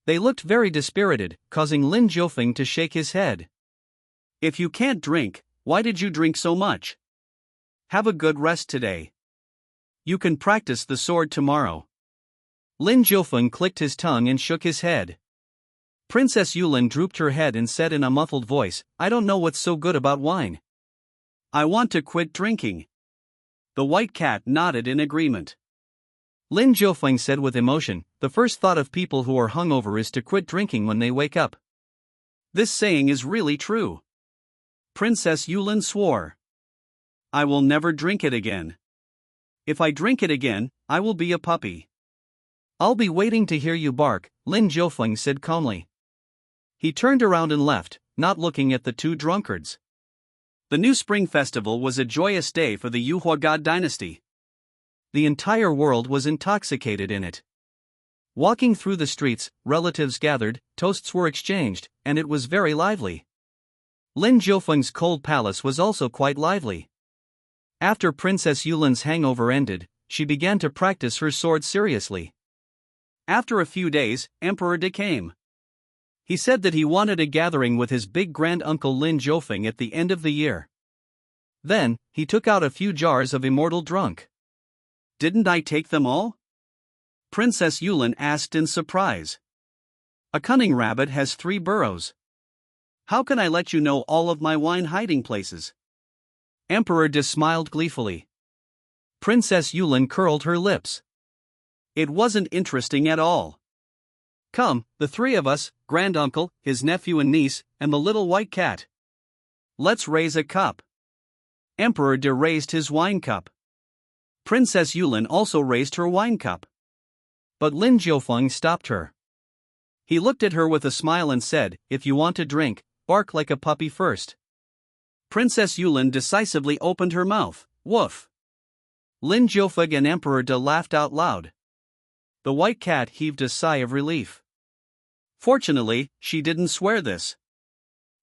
They looked very dispirited, causing Lin Jiufeng to shake his head. "If you can't drink, why did you drink so much? Have a good rest today. You can practice the sword tomorrow." Lin Jiufeng clicked his tongue and shook his head. Princess Yulin drooped her head and said in a muffled voice, "I don't know what's so good about wine. I want to quit drinking." The white cat nodded in agreement. Lin Jiufeng said with emotion, "The first thought of people who are hungover is to quit drinking when they wake up." This saying is really true. Princess Yulin swore. "I will never drink it again. If I drink it again, I will be a puppy." "I'll be waiting to hear you bark," Lin Jiufeng said calmly. He turned around and left, not looking at the two drunkards. The new spring festival was a joyous day for the Yuhua God Dynasty. The entire world was intoxicated in it. Walking through the streets, relatives gathered, toasts were exchanged, and it was very lively. Lin Jiufeng's cold palace was also quite lively. After Princess Yulin's hangover ended, she began to practice her sword seriously. After a few days, Emperor De came. He said that he wanted a gathering with his big grand-uncle Lin Jiufeng at the end of the year. Then, he took out a few jars of immortal drunk. "Didn't I take them all?" Princess Yulin asked in surprise. "A cunning rabbit has 3 burrows. How can I let you know all of my wine hiding places?" Emperor De smiled gleefully. Princess Yulin curled her lips. It wasn't interesting at all. "Come, the 3 of us, granduncle, his nephew and niece, and the little white cat. Let's raise a cup." Emperor De raised his wine cup. Princess Yulin also raised her wine cup. But Lin Jiufeng stopped her. He looked at her with a smile and said, "If you want to drink, bark like a puppy first." Princess Yulin decisively opened her mouth. Woof! Lin Jiufeng and Emperor De laughed out loud. The white cat heaved a sigh of relief. Fortunately, she didn't swear this.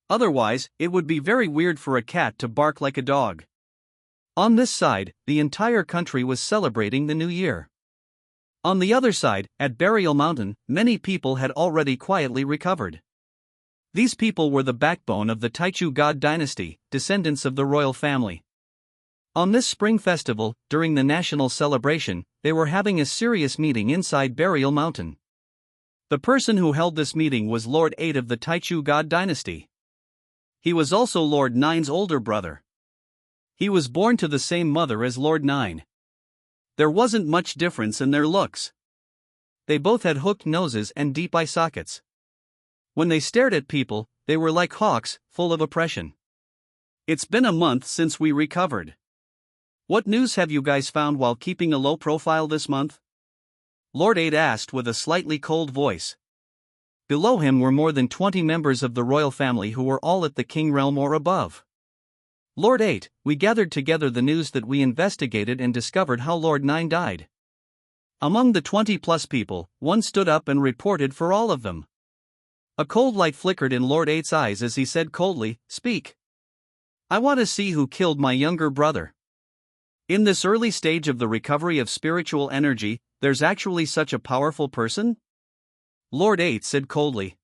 Otherwise, it would be very weird for a cat to bark like a dog. On this side, the entire country was celebrating the new year. On the other side, at Burial Mountain, many people had already quietly recovered. These people were the backbone of the Taichu God Dynasty, descendants of the royal family. On this spring festival, during the national celebration, they were having a serious meeting inside Burial Mountain. The person who held this meeting was Lord 8 of the Taichu God Dynasty. He was also Lord 9's older brother. He was born to the same mother as Lord 9. There wasn't much difference in their looks. They both had hooked noses and deep eye sockets. When they stared at people, they were like hawks, full of oppression. "It's been a month since we recovered. What news have you guys found while keeping a low profile this month?" Lord 8 asked with a slightly cold voice. Below him were more than 20 members of the royal family who were all at the king realm or above. "Lord 8, we gathered together the news that we investigated and discovered how Lord 9 died." Among the 20-plus people, one stood up and reported for all of them. A cold light flickered in Lord 8's eyes as he said coldly, "Speak. I want to see who killed my younger brother." In this early stage of the recovery of spiritual energy, there's actually such a powerful person? Lord 8 said coldly.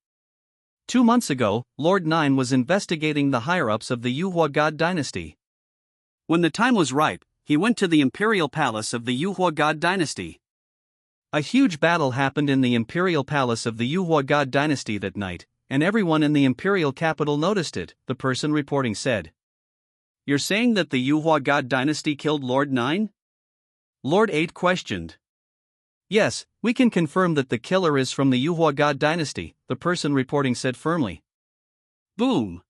2 months ago, Lord 9 was investigating the higher-ups of the Yuhua God Dynasty. When the time was ripe, he went to the imperial palace of the Yuhua God Dynasty. A huge battle happened in the imperial palace of the Yuhua God Dynasty that night, and everyone in the imperial capital noticed it, the person reporting said. "You're saying that the Yuhua God Dynasty killed Lord 9? Lord 8 questioned. "Yes, we can confirm that the killer is from the Yuhua God Dynasty," the person reporting said firmly. Boom!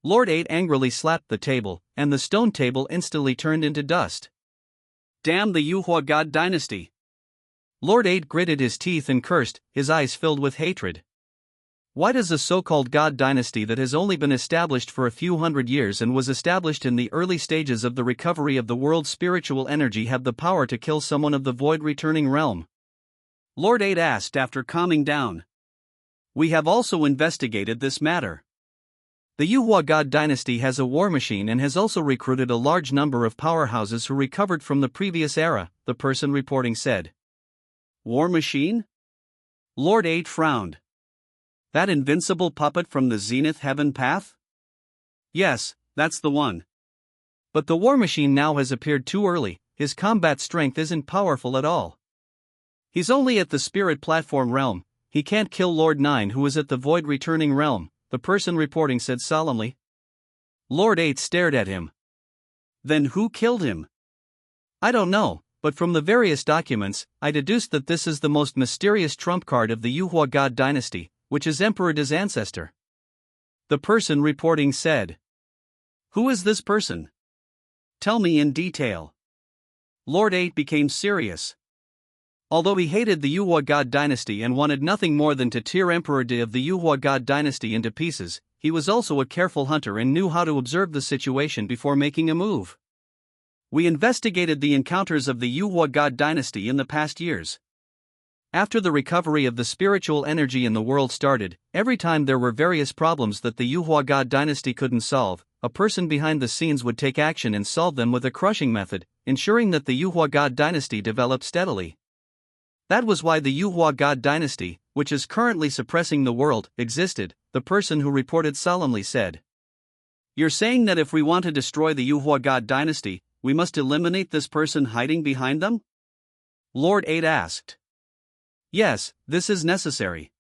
Lord 8 angrily slapped the table, and the stone table instantly turned into dust. "Damn the Yuhua God Dynasty!" Lord 8 gritted his teeth and cursed, his eyes filled with hatred. Why does a so-called God dynasty that has only been established for a few hundred years and was established in the early stages of the recovery of the world's spiritual energy have the power to kill someone of the void returning realm? Lord 8 asked after calming down. "We have also investigated this matter. The Yuhua God dynasty has a war machine and has also recruited a large number of powerhouses who recovered from the previous era," the person reporting said. "War machine?" Lord 8 frowned. "That invincible puppet from the Zenith Heaven Path?" "Yes, that's the one. But the war machine now has appeared too early, his combat strength isn't powerful at all. He's only at the spirit platform realm, he can't kill Lord 9 who is at the void returning realm," the person reporting said solemnly. Lord 8 stared at him. "Then who killed him?" I don't know, but from the various documents, I deduced that this is the most mysterious trump card of the Yuhua God Dynasty, which is Emperor De's ancestor. The person reporting said. Who is this person? Tell me in detail. Lord 8 became serious. Although he hated the Yuhua God Dynasty and wanted nothing more than to tear Emperor De of the Yuhua God Dynasty into pieces, he was also a careful hunter and knew how to observe the situation before making a move. We investigated the encounters of the Yuhua God Dynasty in the past years. After the recovery of the spiritual energy in the world started, every time there were various problems that the Yuhua God Dynasty couldn't solve, a person behind the scenes would take action and solve them with a crushing method, ensuring that the Yuhua God Dynasty developed steadily. That was why the Yuhua God Dynasty, which is currently suppressing the world, existed, the person who reported solemnly said. You're saying that if we want to destroy the Yuhua God Dynasty, we must eliminate this person hiding behind them? Lord 8 asked. Yes, this is necessary.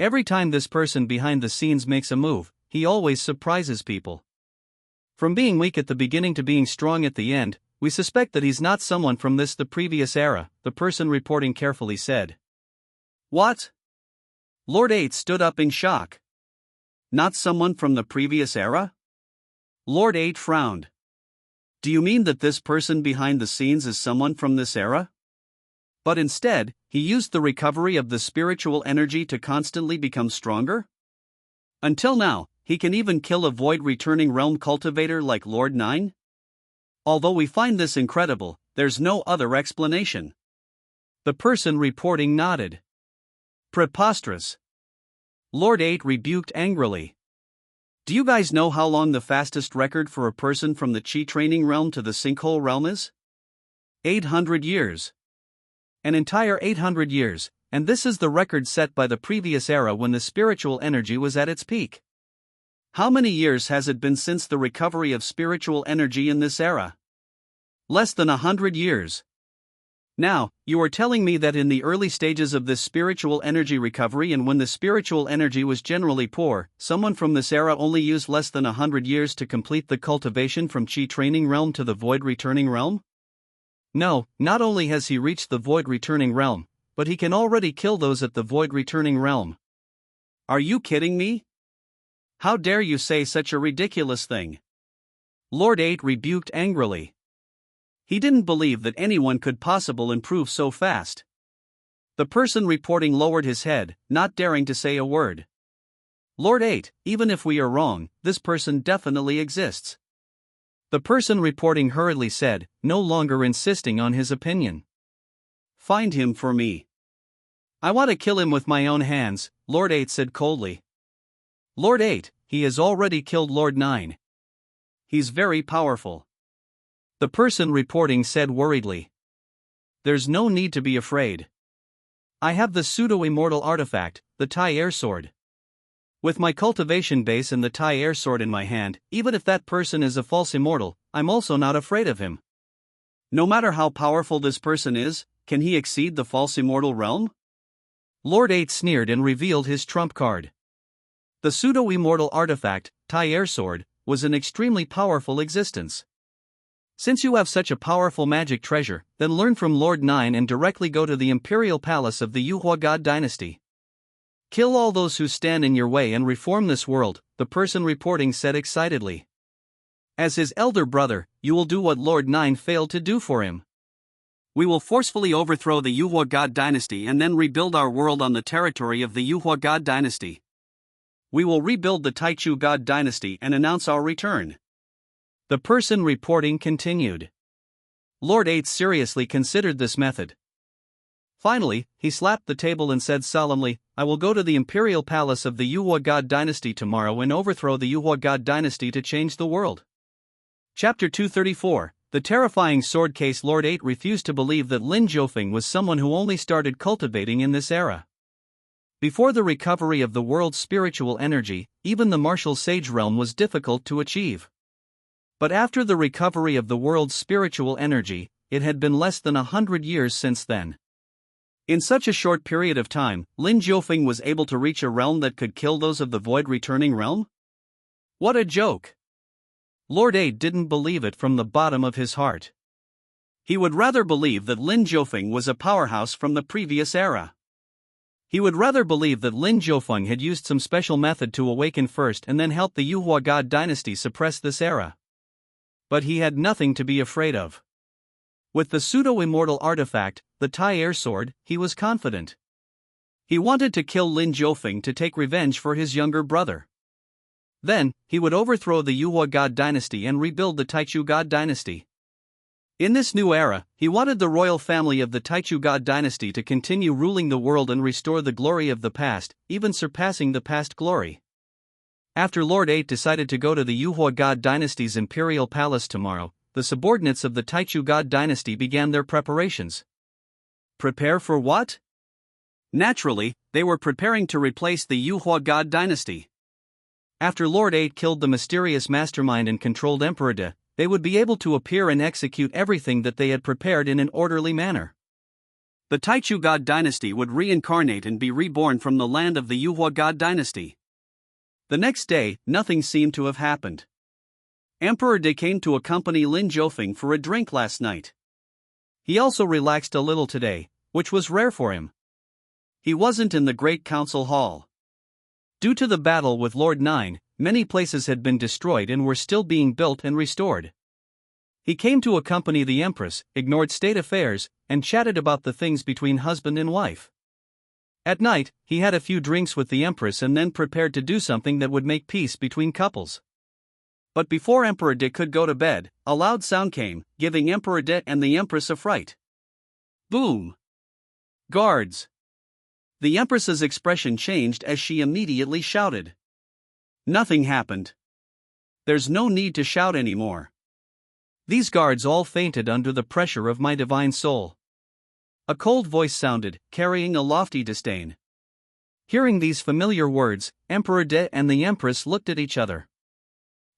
Every time this person behind the scenes makes a move, he always surprises people. From being weak at the beginning to being strong at the end, we suspect that he's not someone from the previous era, the person reporting carefully said. What? Lord 8 stood up in shock. Not someone from the previous era? Lord 8 frowned. Do you mean that this person behind the scenes is someone from this era? But instead, he used the recovery of the spiritual energy to constantly become stronger? Until now, he can even kill a void returning realm cultivator like Lord 9? Although we find this incredible, there's no other explanation. The person reporting nodded. Preposterous. Lord 8 rebuked angrily. Do you guys know how long the fastest record for a person from the Qi training realm to the sinkhole realm is? 800 years. An entire 800 years, and this is the record set by the previous era when the spiritual energy was at its peak. How many years has it been since the recovery of spiritual energy in this era? Less than 100 years. Now, you are telling me that in the early stages of this spiritual energy recovery and when the spiritual energy was generally poor, someone from this era only used less than 100 years to complete the cultivation from Qi training realm to the void returning realm? No, not only has he reached the void returning realm, but he can already kill those at the void returning realm. Are you kidding me? How dare you say such a ridiculous thing? Lord 8 rebuked angrily. He didn't believe that anyone could possibly improve so fast. The person reporting lowered his head, not daring to say a word. Lord 8, even if we are wrong, this person definitely exists. The person reporting hurriedly said, no longer insisting on his opinion. Find him for me. I want to kill him with my own hands, Lord 8 said coldly. Lord 8, he has already killed Lord 9. He's very powerful. The person reporting said worriedly. There's no need to be afraid. I have the pseudo-immortal artifact, the Tai Air Sword. With my cultivation base and the Tai Air Sword in my hand, even if that person is a false immortal, I'm also not afraid of him. No matter how powerful this person is, can he exceed the false immortal realm? Lord 8 sneered and revealed his trump card. The pseudo-immortal artifact, Tai Air Sword, was an extremely powerful existence. Since you have such a powerful magic treasure, then learn from Lord 9 and directly go to the Imperial Palace of the Yuhua God Dynasty. Kill all those who stand in your way and reform this world, the person reporting said excitedly. As his elder brother, you will do what Lord 9 failed to do for him. We will forcefully overthrow the Yuhua God Dynasty and then rebuild our world on the territory of the Yuhua God Dynasty. We will rebuild the Taichu God Dynasty and announce our return. The person reporting continued. Lord 8 seriously considered this method. Finally, he slapped the table and said solemnly, I will go to the Imperial Palace of the Yuhua God Dynasty tomorrow and overthrow the Yuhua God Dynasty to change the world. Chapter 234, The Terrifying Sword Case. Lord 8 refused to believe that Lin Jiufeng was someone who only started cultivating in this era. Before the recovery of the world's spiritual energy, even the martial sage realm was difficult to achieve. But after the recovery of the world's spiritual energy, it had been less than 100 years since then. In such a short period of time, Lin Jiufeng was able to reach a realm that could kill those of the void returning realm? What a joke! Lord 8 didn't believe it from the bottom of his heart. He would rather believe that Lin Jiufeng was a powerhouse from the previous era. He would rather believe that Lin Jiufeng had used some special method to awaken first and then help the Unrivalled God Dynasty suppress this era. But he had nothing to be afraid of. With the pseudo-immortal artifact, the Tai Air Sword, he was confident. He wanted to kill Lin Jiufeng to take revenge for his younger brother. Then, he would overthrow the Unrivalled God Dynasty and rebuild the Treacherous God Dynasty. In this new era, he wanted the royal family of the Treacherous God Dynasty to continue ruling the world and restore the glory of the past, even surpassing the past glory. After Lord 8 decided to go to the Unrivalled God Dynasty's imperial palace tomorrow, the subordinates of the Treacherous God Dynasty began their preparations. Prepare for what? Naturally, they were preparing to replace the Unrivalled God Dynasty. After Lord 8 killed the mysterious mastermind and controlled Emperor De, they would be able to appear and execute everything that they had prepared in an orderly manner. The Treacherous God Dynasty would reincarnate and be reborn from the land of the Unrivalled God Dynasty. The next day, nothing seemed to have happened. Emperor De came to accompany Lin Jiufeng for a drink last night. He also relaxed a little today, which was rare for him. He wasn't in the Great Council Hall. Due to the battle with Lord 9, many places had been destroyed and were still being built and restored. He came to accompany the Empress, ignored state affairs, and chatted about the things between husband and wife. At night, he had a few drinks with the Empress and then prepared to do something that would make peace between couples. But before Emperor De could go to bed, a loud sound came, giving Emperor De and the Empress a fright. Boom! Guards! The Empress's expression changed as she immediately shouted. Nothing happened. There's no need to shout anymore. These guards all fainted under the pressure of my divine soul. A cold voice sounded, carrying a lofty disdain. Hearing these familiar words, Emperor De and the Empress looked at each other.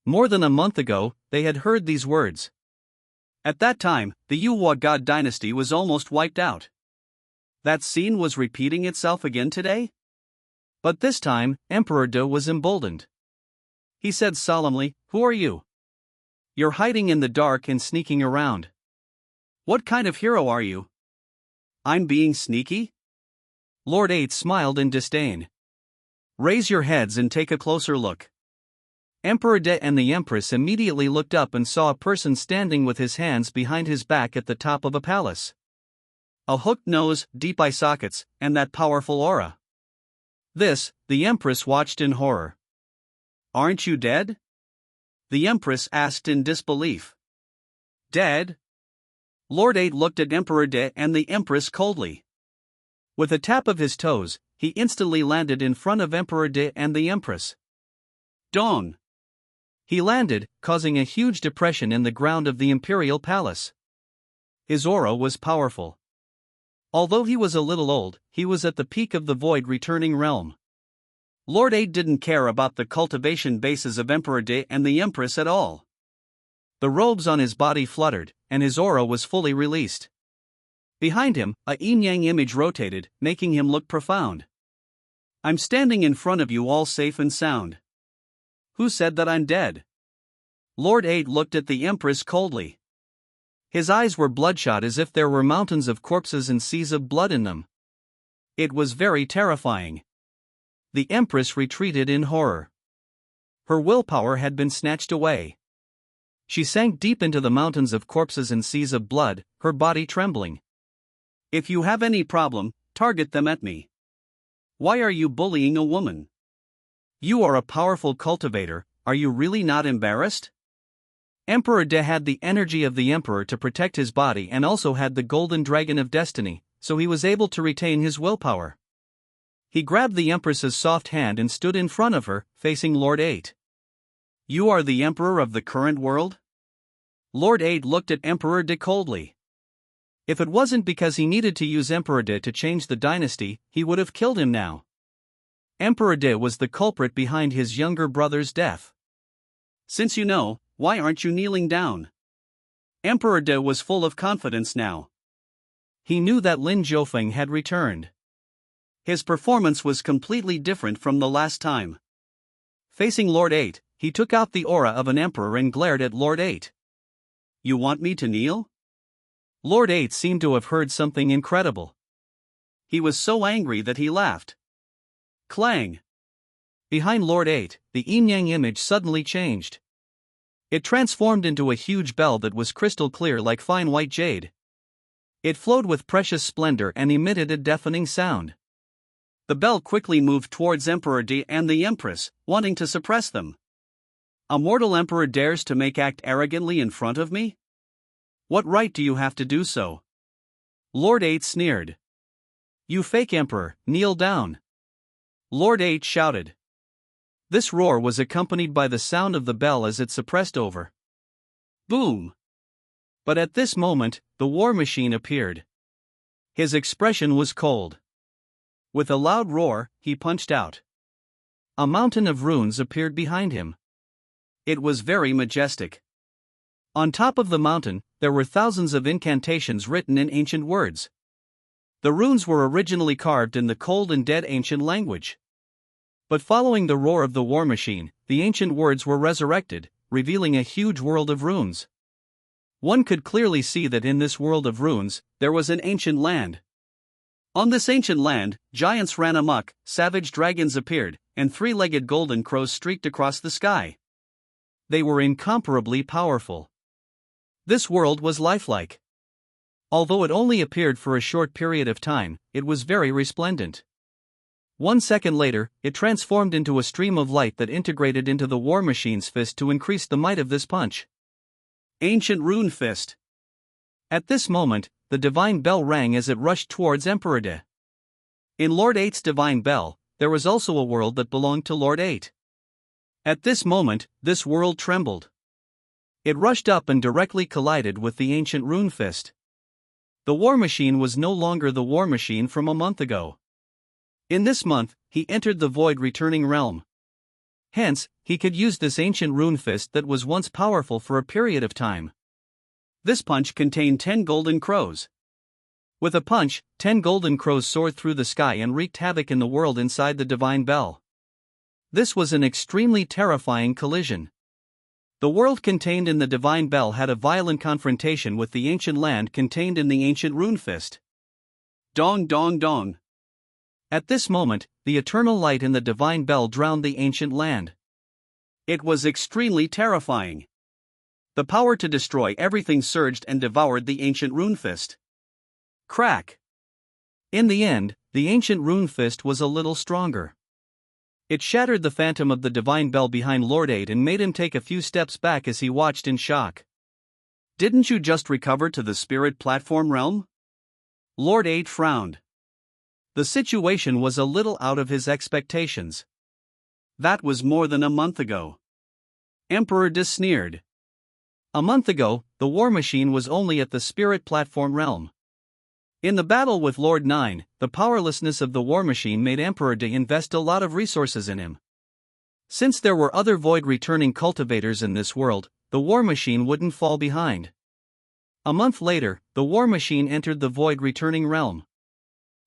More than a month ago, they had heard these words. At that time, the Unrivalled God Dynasty was almost wiped out. That scene was repeating itself again today? But this time, Emperor De was emboldened. He said solemnly, "Who are you? You're hiding in the dark and sneaking around. What kind of hero are you?" "I'm being sneaky?" Lord 8 smiled in disdain. "Raise your heads and take a closer look." Emperor De and the Empress immediately looked up and saw a person standing with his hands behind his back at the top of a palace. A hooked nose, deep eye sockets, and that powerful aura. This, the Empress watched in horror. "Aren't you dead?" the Empress asked in disbelief. "Dead?" Lord 8 looked at Emperor De and the Empress coldly. With a tap of his toes, he instantly landed in front of Emperor De and the Empress. Dawn! He landed, causing a huge depression in the ground of the imperial palace. His aura was powerful. Although he was a little old, he was at the peak of the void returning realm. Lord 8 didn't care about the cultivation bases of Emperor De and the Empress at all. The robes on his body fluttered, and his aura was fully released. Behind him, a yin-yang image rotated, making him look profound. "I'm standing in front of you all safe and sound. Who said that I'm dead?" Lord 8 looked at the Empress coldly. His eyes were bloodshot as if there were mountains of corpses and seas of blood in them. It was very terrifying. The Empress retreated in horror. Her willpower had been snatched away. She sank deep into the mountains of corpses and seas of blood, her body trembling. "If you have any problem, target them at me. Why are you bullying a woman? You are a powerful cultivator, are you really not embarrassed?" Emperor De had the energy of the Emperor to protect his body and also had the Golden Dragon of Destiny, so he was able to retain his willpower. He grabbed the Empress's soft hand and stood in front of her, facing Lord 8. "You are the Emperor of the current world?" Lord 8 looked at Emperor De coldly. If it wasn't because he needed to use Emperor De to change the dynasty, he would have killed him now. Emperor De was the culprit behind his younger brother's death. "Since you know, why aren't you kneeling down?" Emperor De was full of confidence now. He knew that Lin Jiufeng had returned. His performance was completely different from the last time. Facing Lord 8, he took out the aura of an emperor and glared at Lord 8. "You want me to kneel?" Lord 8 seemed to have heard something incredible. He was so angry that he laughed. Clang! Behind Lord 8, the yin-yang image suddenly changed. It transformed into a huge bell that was crystal clear like fine white jade. It flowed with precious splendor and emitted a deafening sound. The bell quickly moved towards Emperor D and the Empress, wanting to suppress them. A mortal emperor dares to make act arrogantly in front of me? What right do you have to do so? Lord 8 sneered. You fake emperor, kneel down. Lord 8 shouted. This roar was accompanied by the sound of the bell as it suppressed over. Boom! But at this moment, the war machine appeared. His expression was cold. With a loud roar, he punched out. A mountain of runes appeared behind him. It was very majestic. On top of the mountain, there were thousands of incantations written in ancient words. The runes were originally carved in the cold and dead ancient language. But following the roar of the war machine, the ancient words were resurrected, revealing a huge world of runes. One could clearly see that in this world of runes, there was an ancient land. On this ancient land, giants ran amok, savage dragons appeared, and three-legged golden crows streaked across the sky. They were incomparably powerful. This world was lifelike. Although it only appeared for a short period of time, it was very resplendent. 1 second later, it transformed into a stream of light that integrated into the war machine's fist to increase the might of this punch. Ancient Rune Fist. At this moment, the divine bell rang as it rushed towards Emperor De. In Lord 8's divine bell, there was also a world that belonged to Lord 8. At this moment, this world trembled. It rushed up and directly collided with the ancient rune fist. The war machine was no longer the war machine from a month ago. In this month, he entered the void returning realm. Hence, he could use this ancient rune fist that was once powerful for a period of time. This punch contained 10 golden crows. With a punch, 10 golden crows soared through the sky and wreaked havoc in the world inside the divine bell. This was an extremely terrifying collision. The world contained in the divine bell had a violent confrontation with the ancient land contained in the ancient rune fist. Dong dong dong. At this moment, the eternal light in the divine bell drowned the ancient land. It was extremely terrifying. The power to destroy everything surged and devoured the ancient rune fist. Crack! In the end, the ancient rune fist was a little stronger. It shattered the phantom of the divine bell behind Lord 8 and made him take a few steps back as he watched in shock. Didn't you just recover to the spirit platform realm? Lord 8 frowned. The situation was a little out of his expectations. That was more than a month ago. Emperor De sneered. A month ago, the war machine was only at the spirit platform realm. In the battle with Lord 9, the powerlessness of the war machine made Emperor De invest a lot of resources in him. Since there were other void returning cultivators in this world, the war machine wouldn't fall behind. A month later, the war machine entered the void returning realm.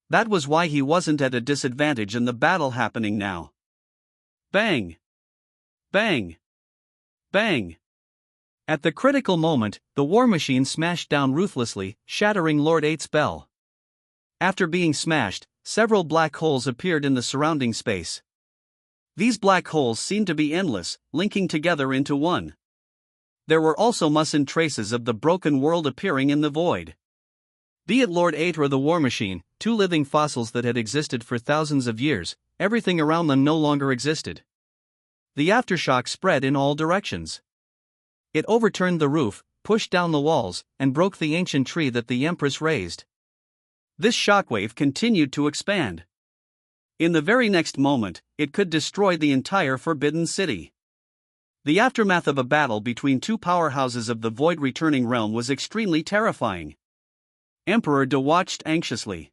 That was why he wasn't at a disadvantage in the battle happening now. Bang! Bang! Bang! At the critical moment, the war machine smashed down ruthlessly, shattering Lord 8's bell. After being smashed, several black holes appeared in the surrounding space. These black holes seemed to be endless, linking together into one. There were also muscent traces of the broken world appearing in the void. Be it Lord 8 or the war machine, two living fossils that had existed for thousands of years, everything around them no longer existed. The aftershock spread in all directions. It overturned the roof, pushed down the walls, and broke the ancient tree that the Empress raised. This shockwave continued to expand. In the very next moment, it could destroy the entire Forbidden City. The aftermath of a battle between two powerhouses of the void returning realm was extremely terrifying. Emperor De watched anxiously.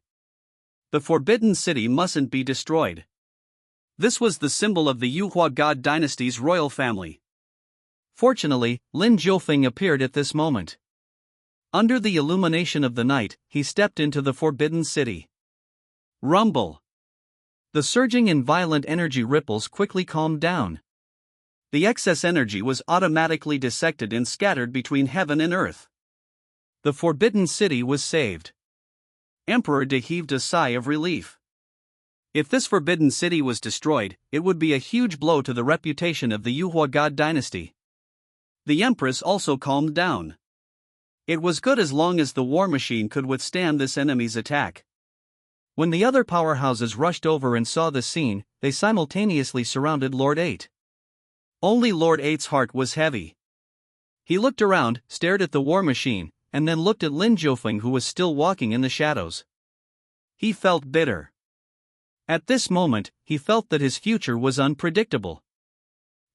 The Forbidden City mustn't be destroyed. This was the symbol of the Xuanhuang God Dynasty's royal family. Fortunately, Lin Jiufeng appeared at this moment. Under the illumination of the night, he stepped into the Forbidden City. Rumble! The surging and violent energy ripples quickly calmed down. The excess energy was automatically dissected and scattered between heaven and earth. The Forbidden City was saved. Emperor De heaved a sigh of relief. If this Forbidden City was destroyed, it would be a huge blow to the reputation of the Unrivalled God Dynasty. The Empress also calmed down. It was good as long as the war machine could withstand this enemy's attack. When the other powerhouses rushed over and saw the scene, they simultaneously surrounded Lord 8. Only Lord 8's heart was heavy. He looked around, stared at the war machine, and then looked at Lin Jiufeng, who was still walking in the shadows. He felt bitter. At this moment, he felt that his future was unpredictable.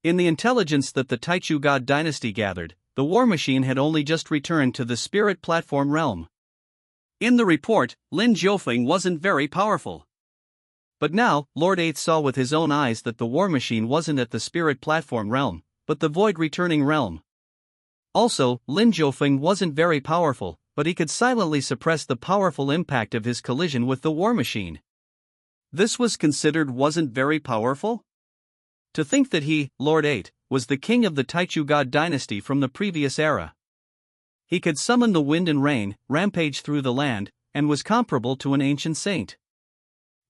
In the intelligence that the Treacherous God Dynasty gathered, the war machine had only just returned to the spirit platform realm. In the report, Lin Jiufeng wasn't very powerful. But now, Lord 8 saw with his own eyes that the war machine wasn't at the spirit platform realm, but the void returning realm. Also, Lin Jiufeng wasn't very powerful, but he could silently suppress the powerful impact of his collision with the war machine. This was considered wasn't very powerful? To think that he, Lord 8, was the king of the Treacherous God Dynasty from the previous era. He could summon the wind and rain, rampage through the land, and was comparable to an ancient saint.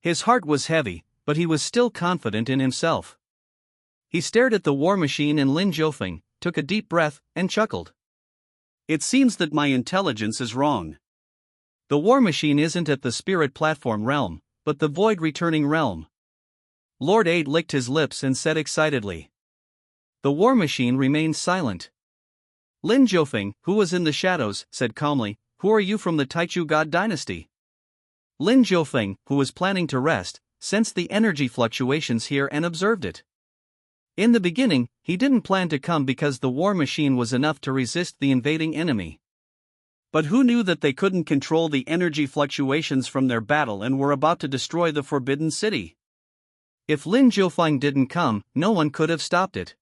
His heart was heavy, but he was still confident in himself. He stared at the war machine and Lin Jiufeng, took a deep breath, and chuckled. It seems that my intelligence is wrong. The war machine isn't at the spirit platform realm, but the void returning realm. Lord 8 licked his lips and said excitedly. The war machine remained silent. Lin Jiufeng, who was in the shadows, said calmly, "Who are you from the Treacherous God Dynasty?" Lin Jiufeng, who was planning to rest, sensed the energy fluctuations here and observed it. In the beginning, he didn't plan to come because the war machine was enough to resist the invading enemy. But who knew that they couldn't control the energy fluctuations from their battle and were about to destroy the Forbidden City? If Lin Jiufeng didn't come, no one could have stopped it.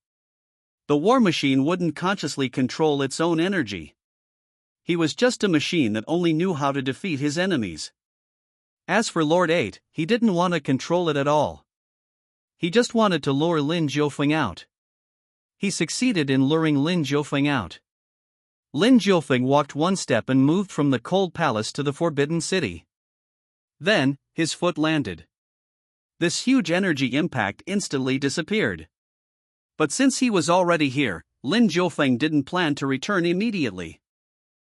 The war machine wouldn't consciously control its own energy. He was just a machine that only knew how to defeat his enemies. As for Lord 8, he didn't want to control it at all. He just wanted to lure Lin Jiufeng out. He succeeded in luring Lin Jiufeng out. Lin Jiufeng walked one step and moved from the cold palace to the Forbidden City. Then, his foot landed. This huge energy impact instantly disappeared. But since he was already here, Lin Jiufeng didn't plan to return immediately.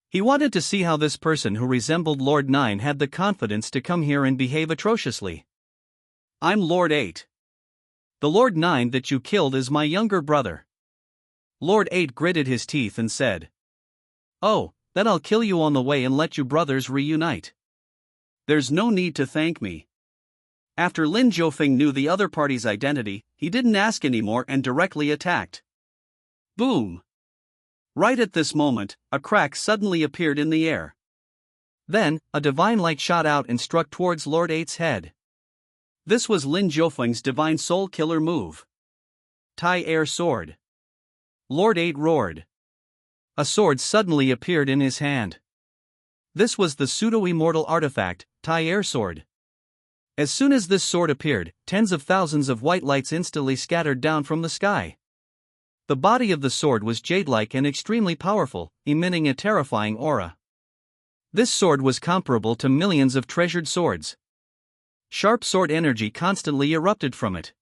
He wanted to see how this person who resembled Lord 9 had the confidence to come here and behave atrociously. I'm Lord 8. The Lord 9 that you killed is my younger brother. Lord 8 gritted his teeth and said. Oh, then I'll kill you on the way and let you brothers reunite. There's no need to thank me. After Lin Jiufeng knew the other party's identity, he didn't ask anymore and directly attacked. Boom! Right at this moment, a crack suddenly appeared in the air. Then, a divine light shot out and struck towards Lord 8's head. This was Lin Jiufeng's divine soul killer move. Tai Air Sword. Lord 8 roared. A sword suddenly appeared in his hand. This was the pseudo-immortal artifact, Tai Air Sword. As soon as this sword appeared, tens of thousands of white lights instantly scattered down from the sky. The body of the sword was jade-like and extremely powerful, emitting a terrifying aura. This sword was comparable to millions of treasured swords. Sharp sword energy constantly erupted from it.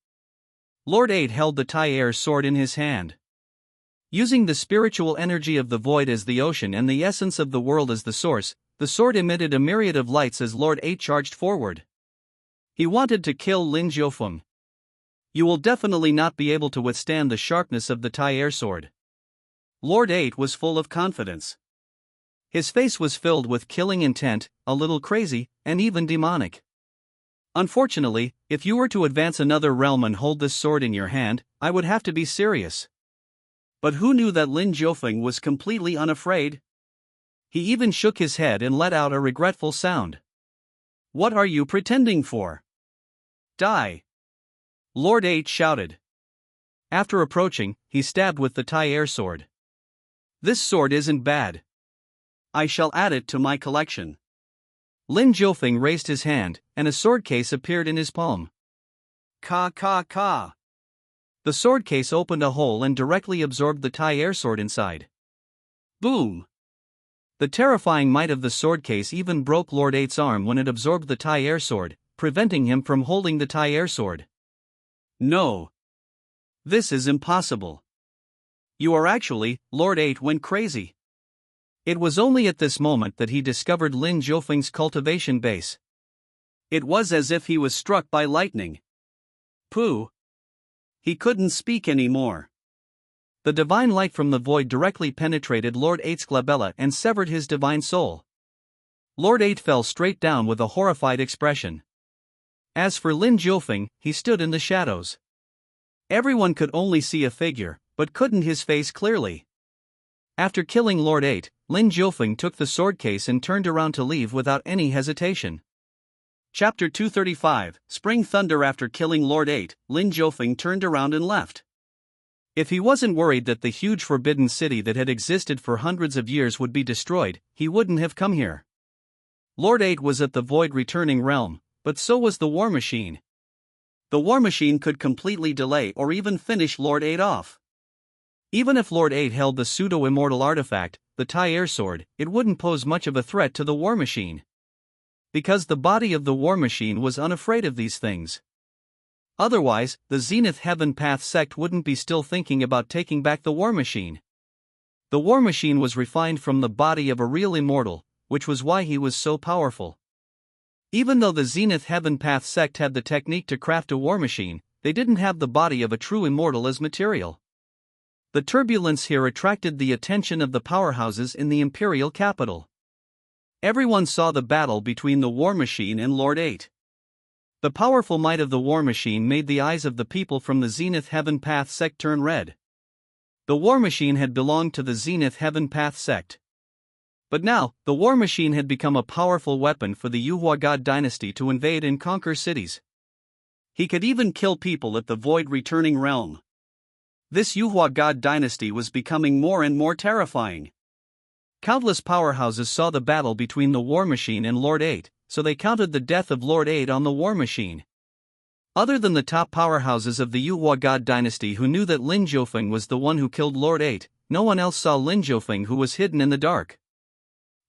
Lord 8 held the Tai Air Sword in his hand. Using the spiritual energy of the void as the ocean and the essence of the world as the source, the sword emitted a myriad of lights as Lord 8 charged forward. He wanted to kill Lin Jiufeng. You will definitely not be able to withstand the sharpness of the Tai Air Sword. Lord 8 was full of confidence. His face was filled with killing intent, a little crazy, and even demonic. Unfortunately, if you were to advance another realm and hold this sword in your hand, I would have to be serious. But who knew that Lin Jiufeng was completely unafraid? He even shook his head and let out a regretful sound. What are you pretending for? Die! Lord 8 shouted. After approaching, he stabbed with the Tai Air Sword. This sword isn't bad. I shall add it to my collection. Lin Jiufeng raised his hand, and a sword case appeared in his palm. Ka ka ka. The sword case opened a hole and directly absorbed the Tai Air Sword inside. Boom! The terrifying might of the sword case even broke Lord 8's arm when it absorbed the Tai air sword, preventing him from holding the Tai air sword. No. This is impossible. You are actually, Lord 8 went crazy. It was only at this moment that he discovered Lin Jiufeng's cultivation base. It was as if he was struck by lightning. Pooh. He couldn't speak anymore. The divine light from the void directly penetrated Lord 8's glabella and severed his divine soul. Lord 8 fell straight down with a horrified expression. As for Lin Jiufeng, he stood in the shadows. Everyone could only see a figure, but couldn't his face clearly. After killing Lord 8, Lin Jiufeng took the sword case and turned around to leave without any hesitation. Chapter 235, Spring Thunder. After killing Lord 8, Lin Jiufeng turned around and left. If he wasn't worried that the huge forbidden city that had existed for hundreds of years would be destroyed, he wouldn't have come here. Lord 8 was at the void returning realm, but so was the war machine. The war machine could completely delay or even finish Lord 8 off. Even if Lord 8 held the pseudo-immortal artifact, the Tai air sword, it wouldn't pose much of a threat to the war machine. Because the body of the war machine was unafraid of these things. Otherwise, the Zenith Heaven Path sect wouldn't be still thinking about taking back the war machine. The war machine was refined from the body of a real immortal, which was why he was so powerful. Even though the Zenith Heaven Path sect had the technique to craft a war machine, they didn't have the body of a true immortal as material. The turbulence here attracted the attention of the powerhouses in the imperial capital. Everyone saw the battle between the war machine and Lord 8. The powerful might of the war machine made the eyes of the people from the Zenith Heaven Path sect turn red. The war machine had belonged to the Zenith Heaven Path sect. But now, the war machine had become a powerful weapon for the Xuanhuang God Dynasty to invade and conquer cities. He could even kill people at the void returning realm. This Xuanhuang God Dynasty was becoming more and more terrifying. Countless powerhouses saw the battle between the war machine and Lord 8, so they counted the death of Lord 8 on the war machine. Other than the top powerhouses of the Xuanhuang God Dynasty who knew that Lin Jiufeng was the one who killed Lord 8, no one else saw Lin Jiufeng who was hidden in the dark.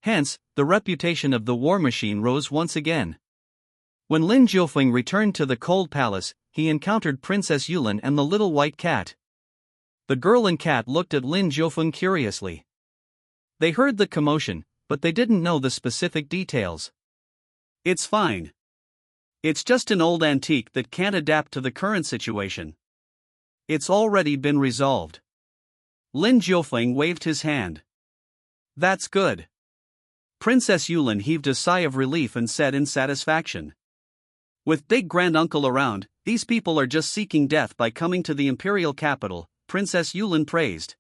Hence, the reputation of the war machine rose once again. When Lin Jiufeng returned to the cold palace, he encountered Princess Yulin and the little white cat. The girl and cat looked at Lin Jiufeng curiously. They heard the commotion, but they didn't know the specific details. It's fine. It's just an old antique that can't adapt to the current situation. It's already been resolved. Lin Jiufeng waved his hand. That's good. Princess Yulin heaved a sigh of relief and said in satisfaction. With big granduncle around, these people are just seeking death by coming to the imperial capital, Princess Yulin praised.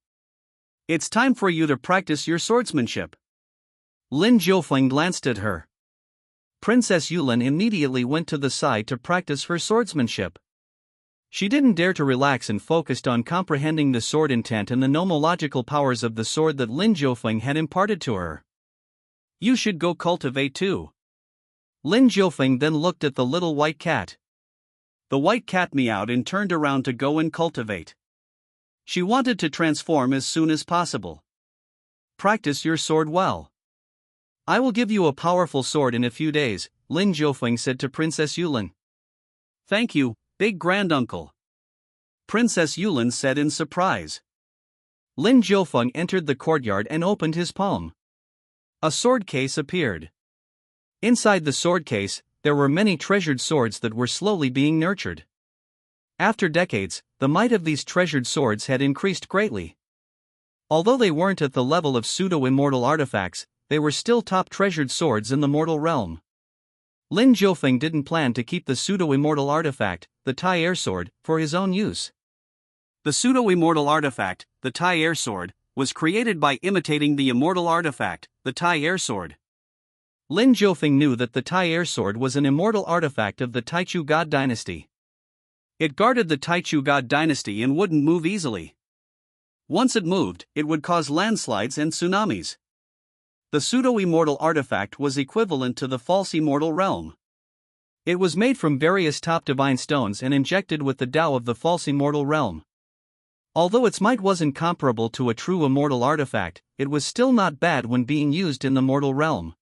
It's time for you to practice your swordsmanship. Lin Jiufeng glanced at her. Princess Yulin immediately went to the side to practice her swordsmanship. She didn't dare to relax and focused on comprehending the sword intent and the nomological powers of the sword that Lin Jiufeng had imparted to her. You should go cultivate too. Lin Jiufeng then looked at the little white cat. The white cat meowed and turned around to go and cultivate. She wanted to transform as soon as possible. Practice your sword well. I will give you a powerful sword in a few days, Lin Jiufeng said to Princess Yulin. Thank you, big granduncle. Princess Yulin said in surprise. Lin Jiufeng entered the courtyard and opened his palm. A sword case appeared. Inside the sword case, there were many treasured swords that were slowly being nurtured. After decades, the might of these treasured swords had increased greatly. Although they weren't at the level of pseudo-immortal artifacts, they were still top treasured swords in the mortal realm. Lin Jiufeng didn't plan to keep the pseudo-immortal artifact, the Tai air sword, for his own use. The pseudo-immortal artifact, the Tai air sword, was created by imitating the immortal artifact, the Tai air sword. Lin Jiufeng knew that the Tai air sword was an immortal artifact of the Taichu God Dynasty. It guarded the Taichu God Dynasty and wouldn't move easily. Once it moved, it would cause landslides and tsunamis. The pseudo-immortal artifact was equivalent to the false immortal realm. It was made from various top divine stones and injected with the Tao of the false immortal realm. Although its might wasn't comparable to a true immortal artifact, it was still not bad when being used in the mortal realm.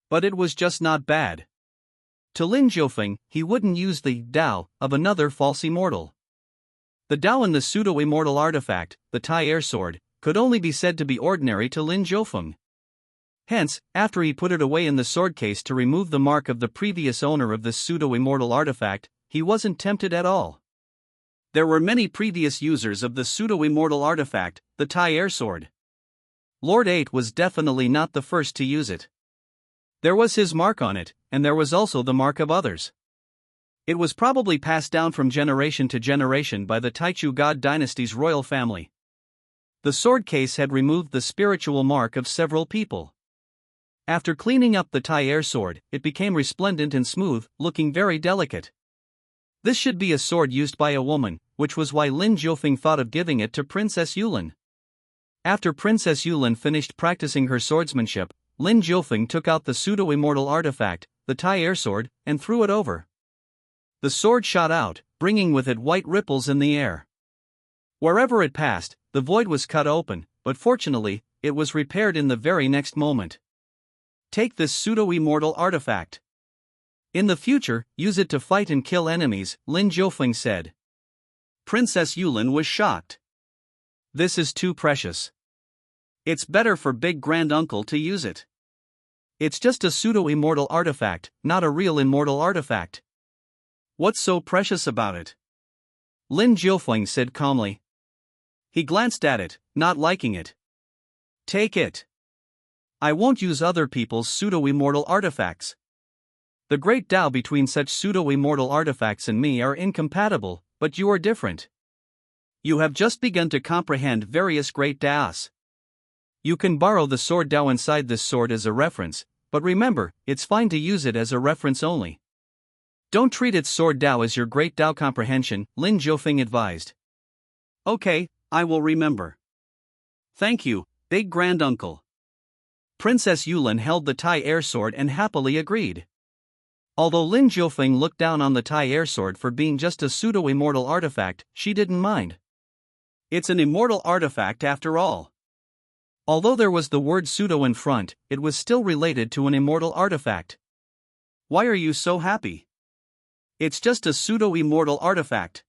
But it was just not bad. To Lin Jiufeng, he wouldn't use the Dao of another false immortal. The Dao in the pseudo-immortal artifact, the Tai Air Sword, could only be said to be ordinary to Lin Jiufeng. Hence, after he put it away in the sword case to remove the mark of the previous owner of this pseudo-immortal artifact, he wasn't tempted at all. There were many previous users of the pseudo-immortal artifact, the Tai Air Sword. Lord 8 was definitely not the first to use it. There was his mark on it, and there was also the mark of others. It was probably passed down from generation to generation by the Taichu God Dynasty's royal family. The sword case had removed the spiritual mark of several people. After cleaning up the Tai Air Sword, it became resplendent and smooth, looking very delicate. This should be a sword used by a woman, which was why Lin Jiufeng thought of giving it to Princess Yulin. After Princess Yulin finished practicing her swordsmanship, Lin Jiufeng took out the pseudo-immortal artifact, the Tai Air Sword, and threw it over. The sword shot out, bringing with it white ripples in the air. Wherever it passed, the void was cut open, but fortunately, it was repaired in the very next moment. Take this pseudo-immortal artifact. In the future, use it to fight and kill enemies, Lin Jiufeng said. Princess Yulin was shocked. This is too precious. It's better for Big Granduncle to use it. It's just a pseudo-immortal artifact, not a real immortal artifact. What's so precious about it? Lin Jiufeng said calmly. He glanced at it, not liking it. Take it. I won't use other people's pseudo-immortal artifacts. The great Tao between such pseudo-immortal artifacts and me are incompatible, but you are different. You have just begun to comprehend various great Taos. You can borrow the sword Tao inside this sword as a reference, but remember, it's fine to use it as a reference only. Don't treat its sword Tao as your great Tao comprehension, Lin Jiufeng advised. Okay, I will remember. Thank you, Big Granduncle. Princess Yulin held the Tai Air Sword and happily agreed. Although Lin Jiufeng looked down on the Tai Air Sword for being just a pseudo-immortal artifact, she didn't mind. It's an immortal artifact after all. Although there was the word pseudo in front, it was still related to an immortal artifact. Why are you so happy? It's just a pseudo-immortal artifact.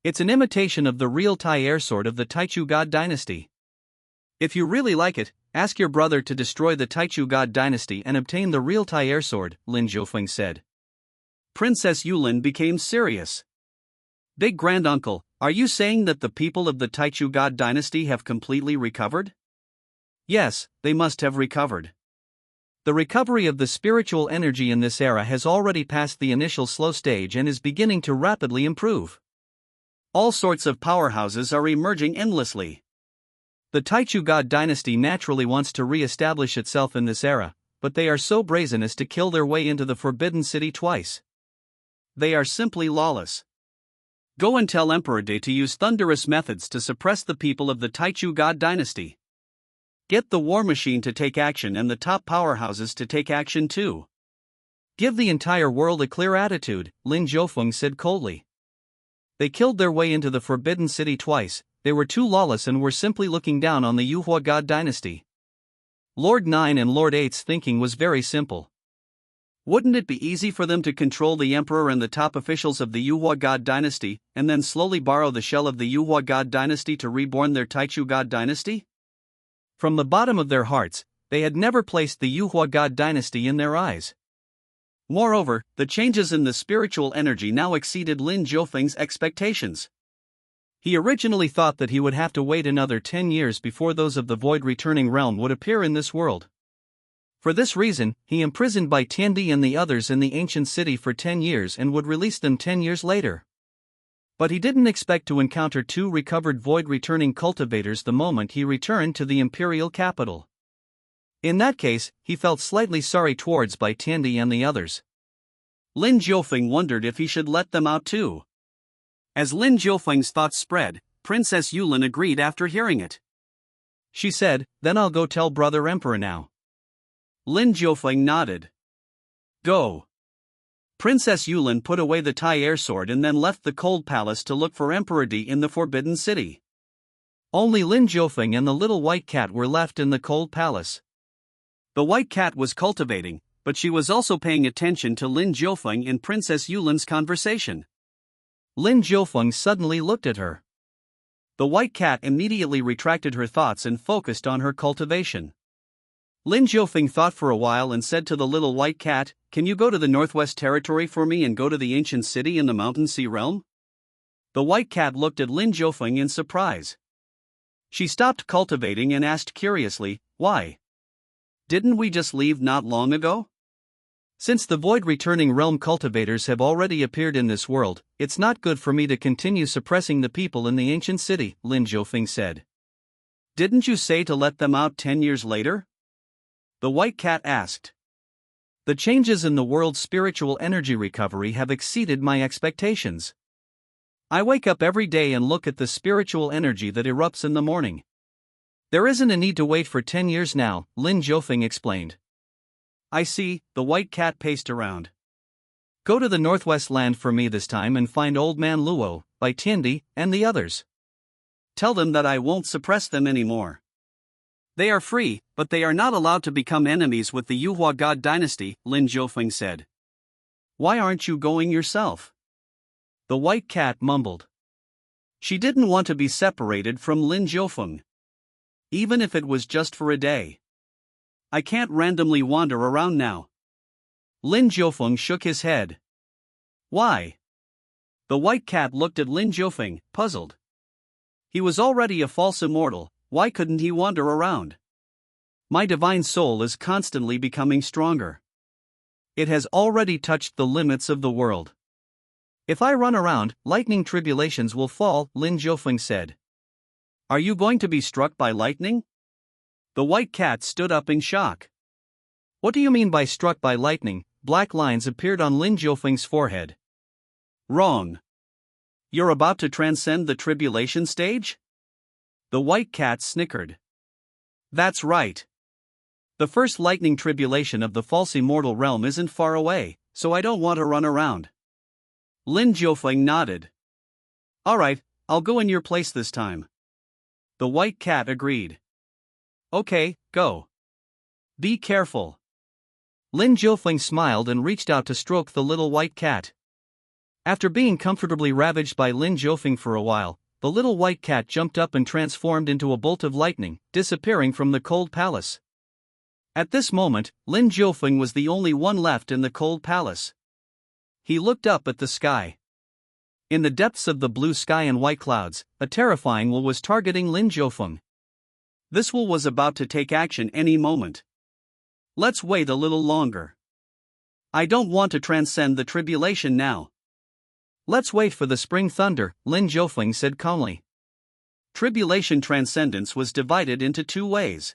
It's an imitation of the real Tai Air Sword of the Taichu God Dynasty. If you really like it, ask your brother to destroy the Taichu God Dynasty and obtain the real Tai Air Sword, Lin Jiufeng said. Princess Yulin became serious. Big Granduncle, are you saying that the people of the Taichu God Dynasty have completely recovered? Yes, they must have recovered. The recovery of the spiritual energy in this era has already passed the initial slow stage and is beginning to rapidly improve. All sorts of powerhouses are emerging endlessly. The Taichu God Dynasty naturally wants to re-establish itself in this era, but they are so brazen as to kill their way into the Forbidden City twice. They are simply lawless. Go and tell Emperor Day to use thunderous methods to suppress the people of the Taichu God Dynasty. Get the war machine to take action and the top powerhouses to take action too. Give the entire world a clear attitude, Lin Jiufeng said coldly. They killed their way into the Forbidden City twice. They were too lawless and were simply looking down on the Yuhua God Dynasty. Lord 9 and Lord 8's thinking was very simple. Wouldn't it be easy for them to control the Emperor and the top officials of the Yuhua God Dynasty, and then slowly borrow the shell of the Yuhua God Dynasty to reborn their Taichu God Dynasty? From the bottom of their hearts, they had never placed the Yuhua God Dynasty in their eyes. Moreover, the changes in the spiritual energy now exceeded Lin Jiufeng's expectations. He originally thought that he would have to wait another 10 years before those of the Void Returning Realm would appear in this world. For this reason, he imprisoned Bai Tiandi and the others in the ancient city for 10 years and would release them 10 years later. But he didn't expect to encounter 2 recovered Void Returning cultivators the moment he returned to the imperial capital. In that case, he felt slightly sorry towards Bai Tiandi and the others. Lin Jiufeng wondered if he should let them out too. As Lin Jiufeng's thoughts spread, Princess Yulin agreed after hearing it. She said, "Then I'll go tell Brother Emperor now." Lin Jiufeng nodded. Go. Princess Yulin put away the Tai air sword and then left the cold palace to look for Emperor Di in the Forbidden City. Only Lin Jiufeng and the little white cat were left in the cold palace. The white cat was cultivating, but she was also paying attention to Lin Jiufeng and Princess Yulin's conversation. Lin Jiufeng suddenly looked at her. The white cat immediately retracted her thoughts and focused on her cultivation. Lin Jiufeng thought for a while and said to the little white cat, "Can you go to the Northwest Territory for me and go to the ancient city in the Mountain Sea realm?" The white cat looked at Lin Jiufeng in surprise. She stopped cultivating and asked curiously, "Why? Didn't we just leave not long ago?" "Since the void-returning realm cultivators have already appeared in this world, it's not good for me to continue suppressing the people in the ancient city," Lin Jiufeng said. "Didn't you say to let them out 10 years later?" The white cat asked. "The changes in the world's spiritual energy recovery have exceeded my expectations. I wake up every day and look at the spiritual energy that erupts in the morning. There isn't a need to wait for 10 years now," Lin Jiufeng explained. "I see," the white cat paced around. "Go to the Northwest Land for me this time and find Old Man Luo, Bai Tiandi, and the others. Tell them that I won't suppress them anymore. They are free, but they are not allowed to become enemies with the Unrivalled God Dynasty," Lin Jiufeng said. "Why aren't you going yourself?" The white cat mumbled. She didn't want to be separated from Lin Jiufeng. Even if it was just for a day. "I can't randomly wander around now." Lin Jiufeng shook his head. "Why?" The white cat looked at Lin Jiufeng, puzzled. He was already a false immortal, why couldn't he wander around? "My divine soul is constantly becoming stronger. It has already touched the limits of the world. If I run around, lightning tribulations will fall," Lin Jiufeng said. "Are you going to be struck by lightning?" The white cat stood up in shock. "What do you mean by struck by lightning?" Black lines appeared on Lin Jiufeng's forehead. "Wrong. You're about to transcend the tribulation stage?" The white cat snickered. "That's right. The first lightning tribulation of the false immortal realm isn't far away, so I don't want to run around." Lin Jiufeng nodded. "Alright, I'll go in your place this time." The white cat agreed. "Okay, go. Be careful." Lin Jiufeng smiled and reached out to stroke the little white cat. After being comfortably ravaged by Lin Jiufeng for a while, the little white cat jumped up and transformed into a bolt of lightning, disappearing from the cold palace. At this moment, Lin Jiufeng was the only one left in the cold palace. He looked up at the sky. In the depths of the blue sky and white clouds, a terrifying will was targeting Lin Jiufeng. This will was about to take action any moment. Let's wait a little longer. I don't want to transcend the tribulation now. Let's wait for the spring thunder, Lin Jiufeng said calmly. Tribulation transcendence was divided into two ways.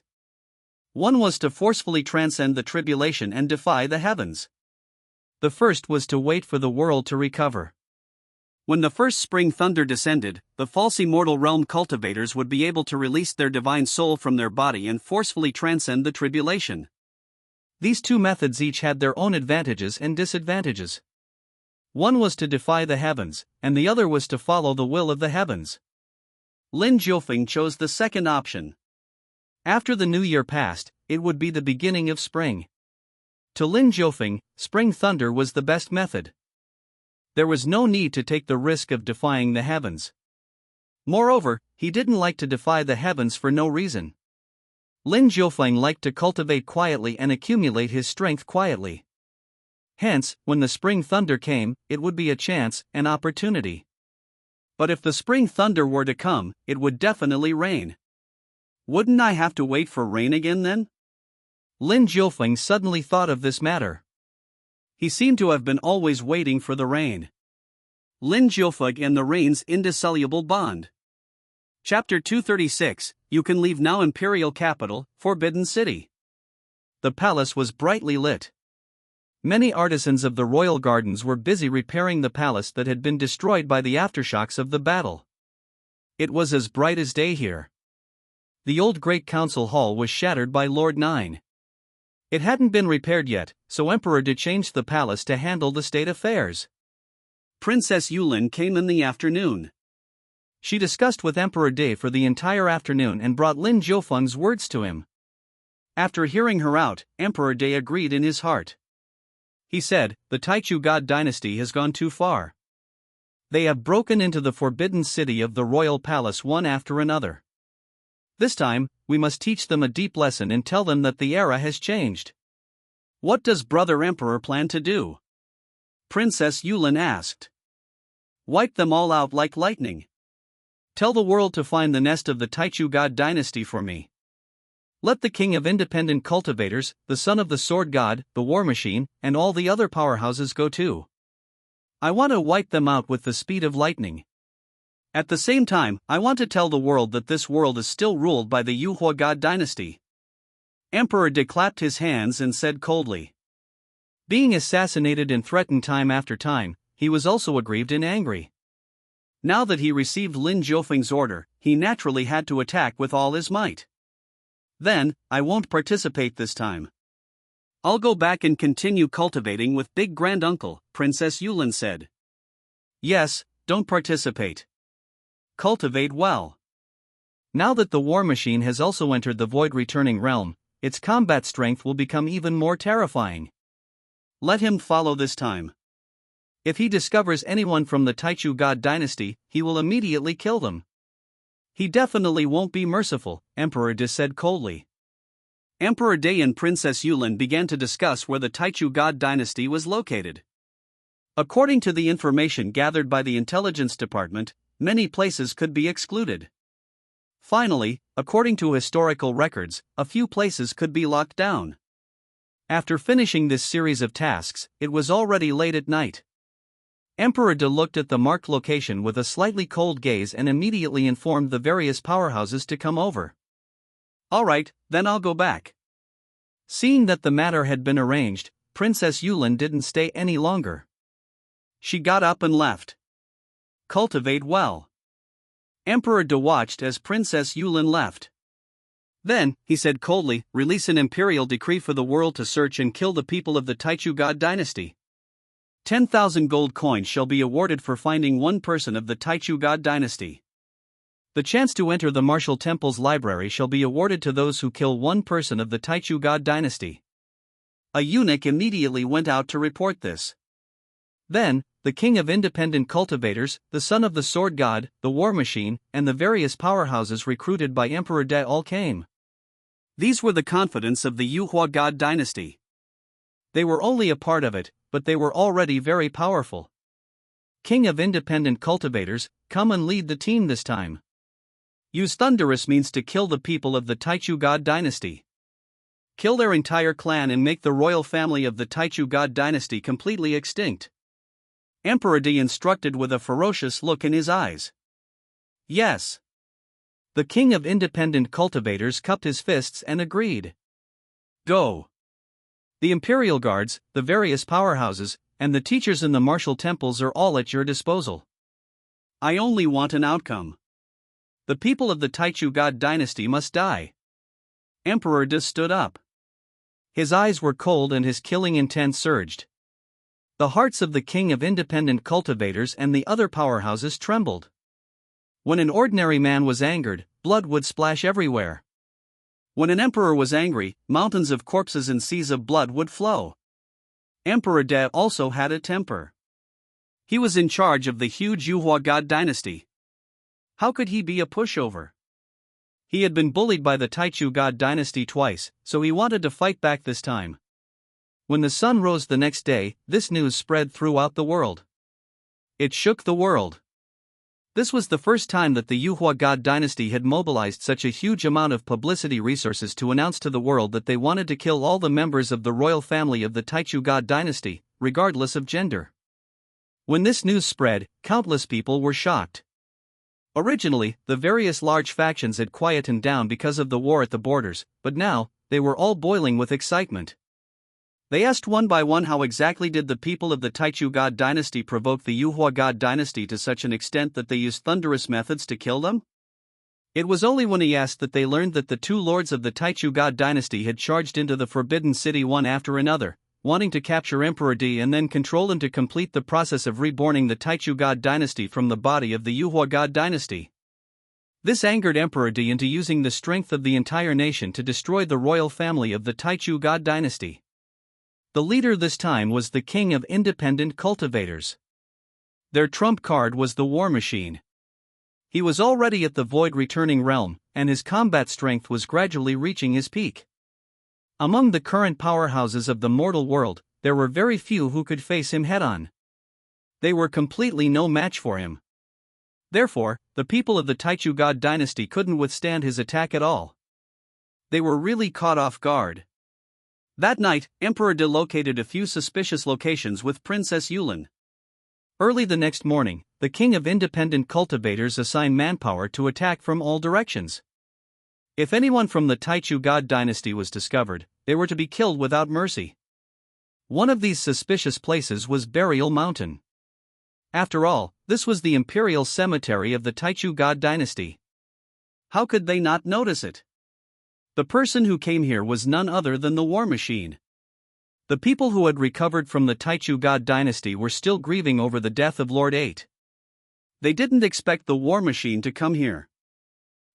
One was to forcefully transcend the tribulation and defy the heavens. The first was to wait for the world to recover. When the first spring thunder descended, the false immortal realm cultivators would be able to release their divine soul from their body and forcefully transcend the tribulation. These two methods each had their own advantages and disadvantages. One was to defy the heavens, and the other was to follow the will of the heavens. Lin Jiufeng chose the second option. After the new year passed, it would be the beginning of spring. To Lin Jiufeng, spring thunder was the best method. There was no need to take the risk of defying the heavens. Moreover, he didn't like to defy the heavens for no reason. Lin Jiufeng liked to cultivate quietly and accumulate his strength quietly. Hence, when the spring thunder came, it would be a chance, an opportunity. But if the spring thunder were to come, it would definitely rain. Wouldn't I have to wait for rain again then? Lin Jiufeng suddenly thought of this matter. He seemed to have been always waiting for the rain. Lin Jiufeng and the rain's indissoluble bond. Chapter 236, You Can Leave Now. Imperial Capital, Forbidden City. The palace was brightly lit. Many artisans of the royal gardens were busy repairing the palace that had been destroyed by the aftershocks of the battle. It was as bright as day here. The old Great Council Hall was shattered by Lord 9. It hadn't been repaired yet, so Emperor De changed the palace to handle the state affairs. Princess Yulin came in the afternoon. She discussed with Emperor De for the entire afternoon and brought Lin Jiufeng's words to him. After hearing her out, Emperor De agreed in his heart. He said, "The Taichu God dynasty has gone too far. They have broken into the forbidden city of the royal palace one after another. This time, we must teach them a deep lesson and tell them that the era has changed." "What does Brother Emperor plan to do?" Princess Yulin asked. "Wipe them all out like lightning. Tell the world to find the nest of the Taichu God dynasty for me. Let the king of independent cultivators, the son of the sword god, the war machine, and all the other powerhouses go too. I want to wipe them out with the speed of lightning. At the same time, I want to tell the world that this world is still ruled by the Yuhua God dynasty." Emperor De clapped his hands and said coldly. Being assassinated and threatened time after time, he was also aggrieved and angry. Now that he received Lin Jiufeng's order, he naturally had to attack with all his might. "Then, I won't participate this time. I'll go back and continue cultivating with Big Granduncle," Princess Yulin said. "Yes, don't participate. Cultivate well." Now that the war machine has also entered the void returning realm, its combat strength will become even more terrifying. Let him follow this time. If he discovers anyone from the Taichu God dynasty, he will immediately kill them. He definitely won't be merciful, Emperor De said coldly. Emperor De and Princess Yulin began to discuss where the Taichu God dynasty was located. According to the information gathered by the intelligence department, many places could be excluded. Finally, according to historical records, a few places could be locked down. After finishing this series of tasks, it was already late at night. Emperor De looked at the marked location with a slightly cold gaze and immediately informed the various powerhouses to come over. "All right, then I'll go back." Seeing that the matter had been arranged, Princess Yulin didn't stay any longer. She got up and left. Cultivate well. Emperor De watched as Princess Yulin left. Then, he said coldly, "Release an imperial decree for the world to search and kill the people of the Taichu God dynasty. 10,000 gold coins shall be awarded for finding one person of the Taichu God dynasty. The chance to enter the martial temple's library shall be awarded to those who kill one person of the Taichu God dynasty." A eunuch immediately went out to report this. Then, the king of independent cultivators, the son of the sword god, the war machine, and the various powerhouses recruited by Emperor De all came. These were the confidants of the Yuhua God dynasty. They were only a part of it, but they were already very powerful. King of independent cultivators, come and lead the team this time. Use thunderous means to kill the people of the Taichu God dynasty. Kill their entire clan and make the royal family of the Taichu God dynasty completely extinct. Emperor De instructed with a ferocious look in his eyes. Yes. The king of independent cultivators cupped his fists and agreed. Go. The imperial guards, the various powerhouses, and the teachers in the martial temples are all at your disposal. I only want an outcome. The people of the Taichu God dynasty must die. Emperor De stood up. His eyes were cold and his killing intent surged. The hearts of the king of independent cultivators and the other powerhouses trembled. When an ordinary man was angered, blood would splash everywhere. When an emperor was angry, mountains of corpses and seas of blood would flow. Emperor De also had a temper. He was in charge of the huge Yuhua God dynasty. How could he be a pushover? He had been bullied by the Taichu God dynasty twice, so he wanted to fight back this time. When the sun rose the next day, this news spread throughout the world. It shook the world. This was the first time that the Yuhua God dynasty had mobilized such a huge amount of publicity resources to announce to the world that they wanted to kill all the members of the royal family of the Taichu God dynasty, regardless of gender. When this news spread, countless people were shocked. Originally, the various large factions had quietened down because of the war at the borders, but now, they were all boiling with excitement. They asked one by one how exactly did the people of the Taichu God dynasty provoke the Yuhua God dynasty to such an extent that they used thunderous methods to kill them? It was only when he asked that they learned that the two lords of the Taichu God dynasty had charged into the Forbidden City one after another, wanting to capture Emperor Di and then control him to complete the process of reborning the Taichu God dynasty from the body of the Yuhua God dynasty. This angered Emperor Di into using the strength of the entire nation to destroy the royal family of the Taichu God dynasty. The leader this time was the king of independent cultivators. Their trump card was the war machine. He was already at the void returning realm, and his combat strength was gradually reaching his peak. Among the current powerhouses of the mortal world, there were very few who could face him head-on. They were completely no match for him. Therefore, the people of the Taichu God dynasty couldn't withstand his attack at all. They were really caught off guard. That night, Emperor Di located a few suspicious locations with Princess Yulin. Early the next morning, the king of independent cultivators assigned manpower to attack from all directions. If anyone from the Taichu God dynasty was discovered, they were to be killed without mercy. One of these suspicious places was Burial Mountain. After all, this was the imperial cemetery of the Taichu God dynasty. How could they not notice it? The person who came here was none other than the war machine. The people who had recovered from the Taichu God dynasty were still grieving over the death of Lord 8. They didn't expect the war machine to come here.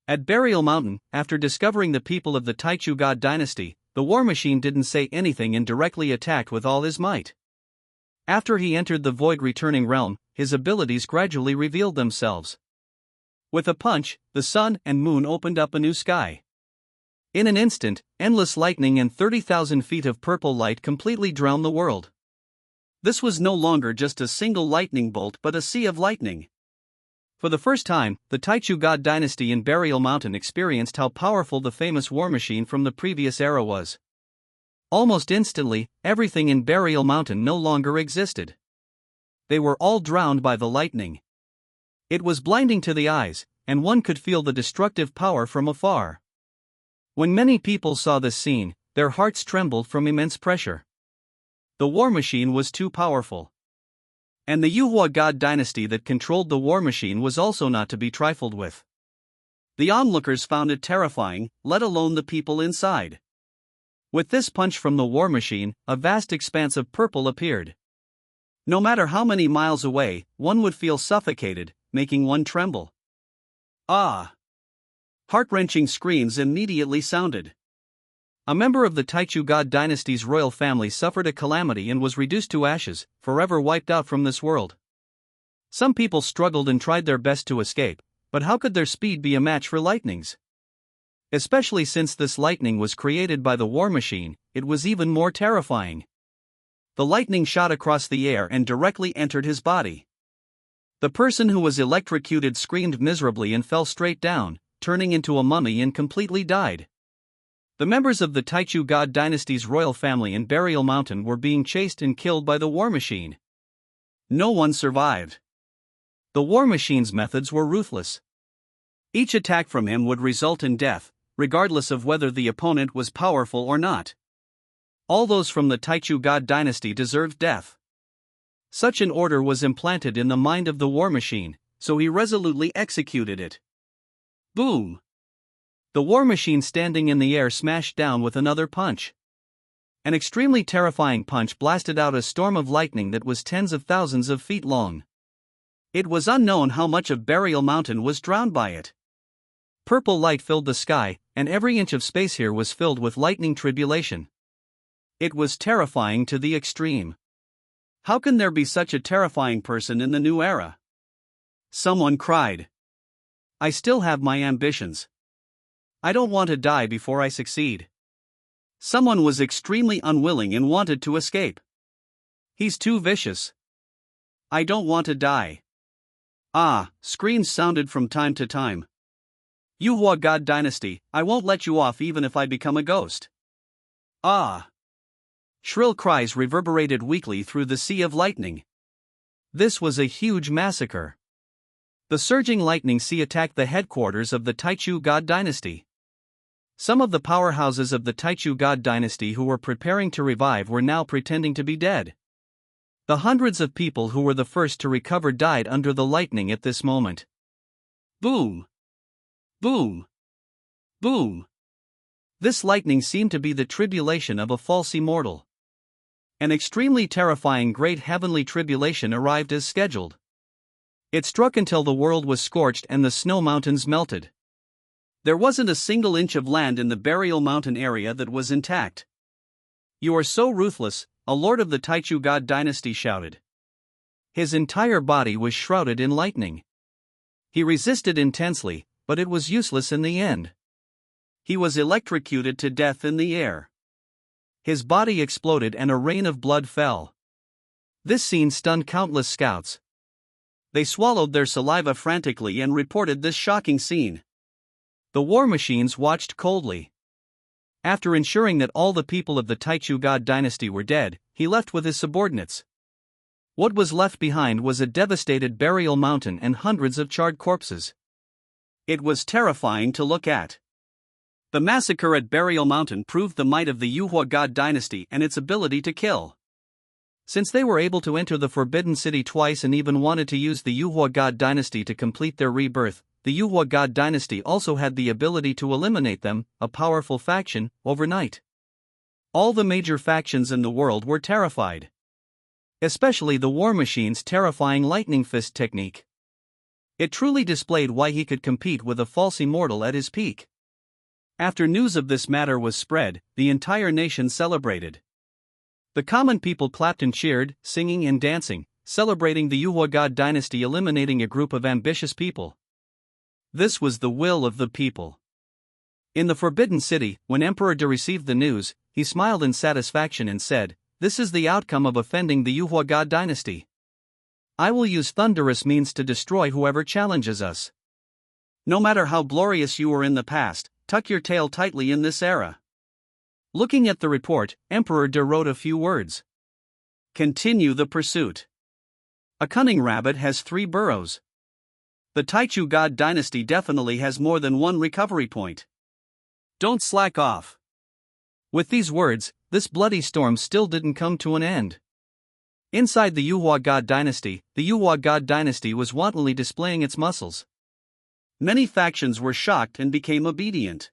At Burial Mountain, after discovering the people of the Taichu God dynasty, the war machine didn't say anything and directly attacked with all his might. After he entered the void returning realm, his abilities gradually revealed themselves. With a punch, the sun and moon opened up a new sky. In an instant, endless lightning and 30,000 feet of purple light completely drowned the world. This was no longer just a single lightning bolt but a sea of lightning. For the first time, the Taichu God dynasty in Burial Mountain experienced how powerful the famous war machine from the previous era was. Almost instantly, everything in Burial Mountain no longer existed. They were all drowned by the lightning. It was blinding to the eyes, and one could feel the destructive power from afar. When many people saw this scene, their hearts trembled from immense pressure. The war machine was too powerful. And the Yuhua God dynasty that controlled the war machine was also not to be trifled with. The onlookers found it terrifying, let alone the people inside. With this punch from the war machine, a vast expanse of purple appeared. No matter how many miles away, one would feel suffocated, making one tremble. Ah! Heart-wrenching screams immediately sounded. A member of the Taichu God dynasty's royal family suffered a calamity and was reduced to ashes, forever wiped out from this world. Some people struggled and tried their best to escape, but how could their speed be a match for lightning's? Especially since this lightning was created by the war machine, it was even more terrifying. The lightning shot across the air and directly entered his body. The person who was electrocuted screamed miserably and fell straight down, turning into a mummy, and completely died. The members of the Taichu God dynasty's royal family in Burial Mountain were being chased and killed by the war machine. No one survived. The war machine's methods were ruthless. Each attack from him would result in death, regardless of whether the opponent was powerful or not. All those from the Taichu God dynasty deserved death. Such an order was implanted in the mind of the war machine, so he resolutely executed it. Boom! The war machine standing in the air smashed down with another punch. An extremely terrifying punch blasted out a storm of lightning that was tens of thousands of feet long. It was unknown how much of Burial Mountain was drowned by it. Purple light filled the sky, and every inch of space here was filled with lightning tribulation. It was terrifying to the extreme. How can there be such a terrifying person in the new era? Someone cried. I still have my ambitions. I don't want to die before I succeed. Someone was extremely unwilling and wanted to escape. He's too vicious. I don't want to die. Ah, screams sounded from time to time. Yuhua God dynasty, I won't let you off even if I become a ghost. Ah! Shrill cries reverberated weakly through the sea of lightning. This was a huge massacre. The surging lightning sea attacked the headquarters of the Taichu God dynasty. Some of the powerhouses of the Taichu God dynasty who were preparing to revive were now pretending to be dead. The hundreds of people who were the first to recover died under the lightning at this moment. Boom! Boom! Boom! This lightning seemed to be the tribulation of a false immortal. An extremely terrifying great heavenly tribulation arrived as scheduled. It struck until the world was scorched and the snow mountains melted. There wasn't a single inch of land in the burial mountain area that was intact. "You are so ruthless," a lord of the Taichu God dynasty shouted. His entire body was shrouded in lightning. He resisted intensely, but it was useless in the end. He was electrocuted to death in the air. His body exploded and a rain of blood fell. This scene stunned countless scouts. They swallowed their saliva frantically and reported this shocking scene. The war machines watched coldly. After ensuring that all the people of the Taichu God dynasty were dead, he left with his subordinates. What was left behind was a devastated burial mountain and hundreds of charred corpses. It was terrifying to look at. The massacre at Burial Mountain proved the might of the Yuhua God dynasty and its ability to kill. Since they were able to enter the Forbidden City twice and even wanted to use the Yuhua God dynasty to complete their rebirth, the Yuhua God dynasty also had the ability to eliminate them, a powerful faction, overnight. All the major factions in the world were terrified. Especially the war machine's terrifying lightning fist technique. It truly displayed why he could compete with a false immortal at his peak. After news of this matter was spread, the entire nation celebrated. The common people clapped and cheered, singing and dancing, celebrating the Yuhua God dynasty eliminating a group of ambitious people. This was the will of the people. In the Forbidden City, when Emperor De received the news, he smiled in satisfaction and said, "This is the outcome of offending the Yuhua God dynasty. I will use thunderous means to destroy whoever challenges us. No matter how glorious you were in the past, tuck your tail tightly in this era." Looking at the report, Emperor De wrote a few words. Continue the pursuit. A cunning rabbit has 3 burrows. The Taichu God dynasty definitely has more than one recovery point. Don't slack off. With these words, this bloody storm still didn't come to an end. Inside the Yuhua God dynasty, the Yuhua God dynasty was wantonly displaying its muscles. Many factions were shocked and became obedient.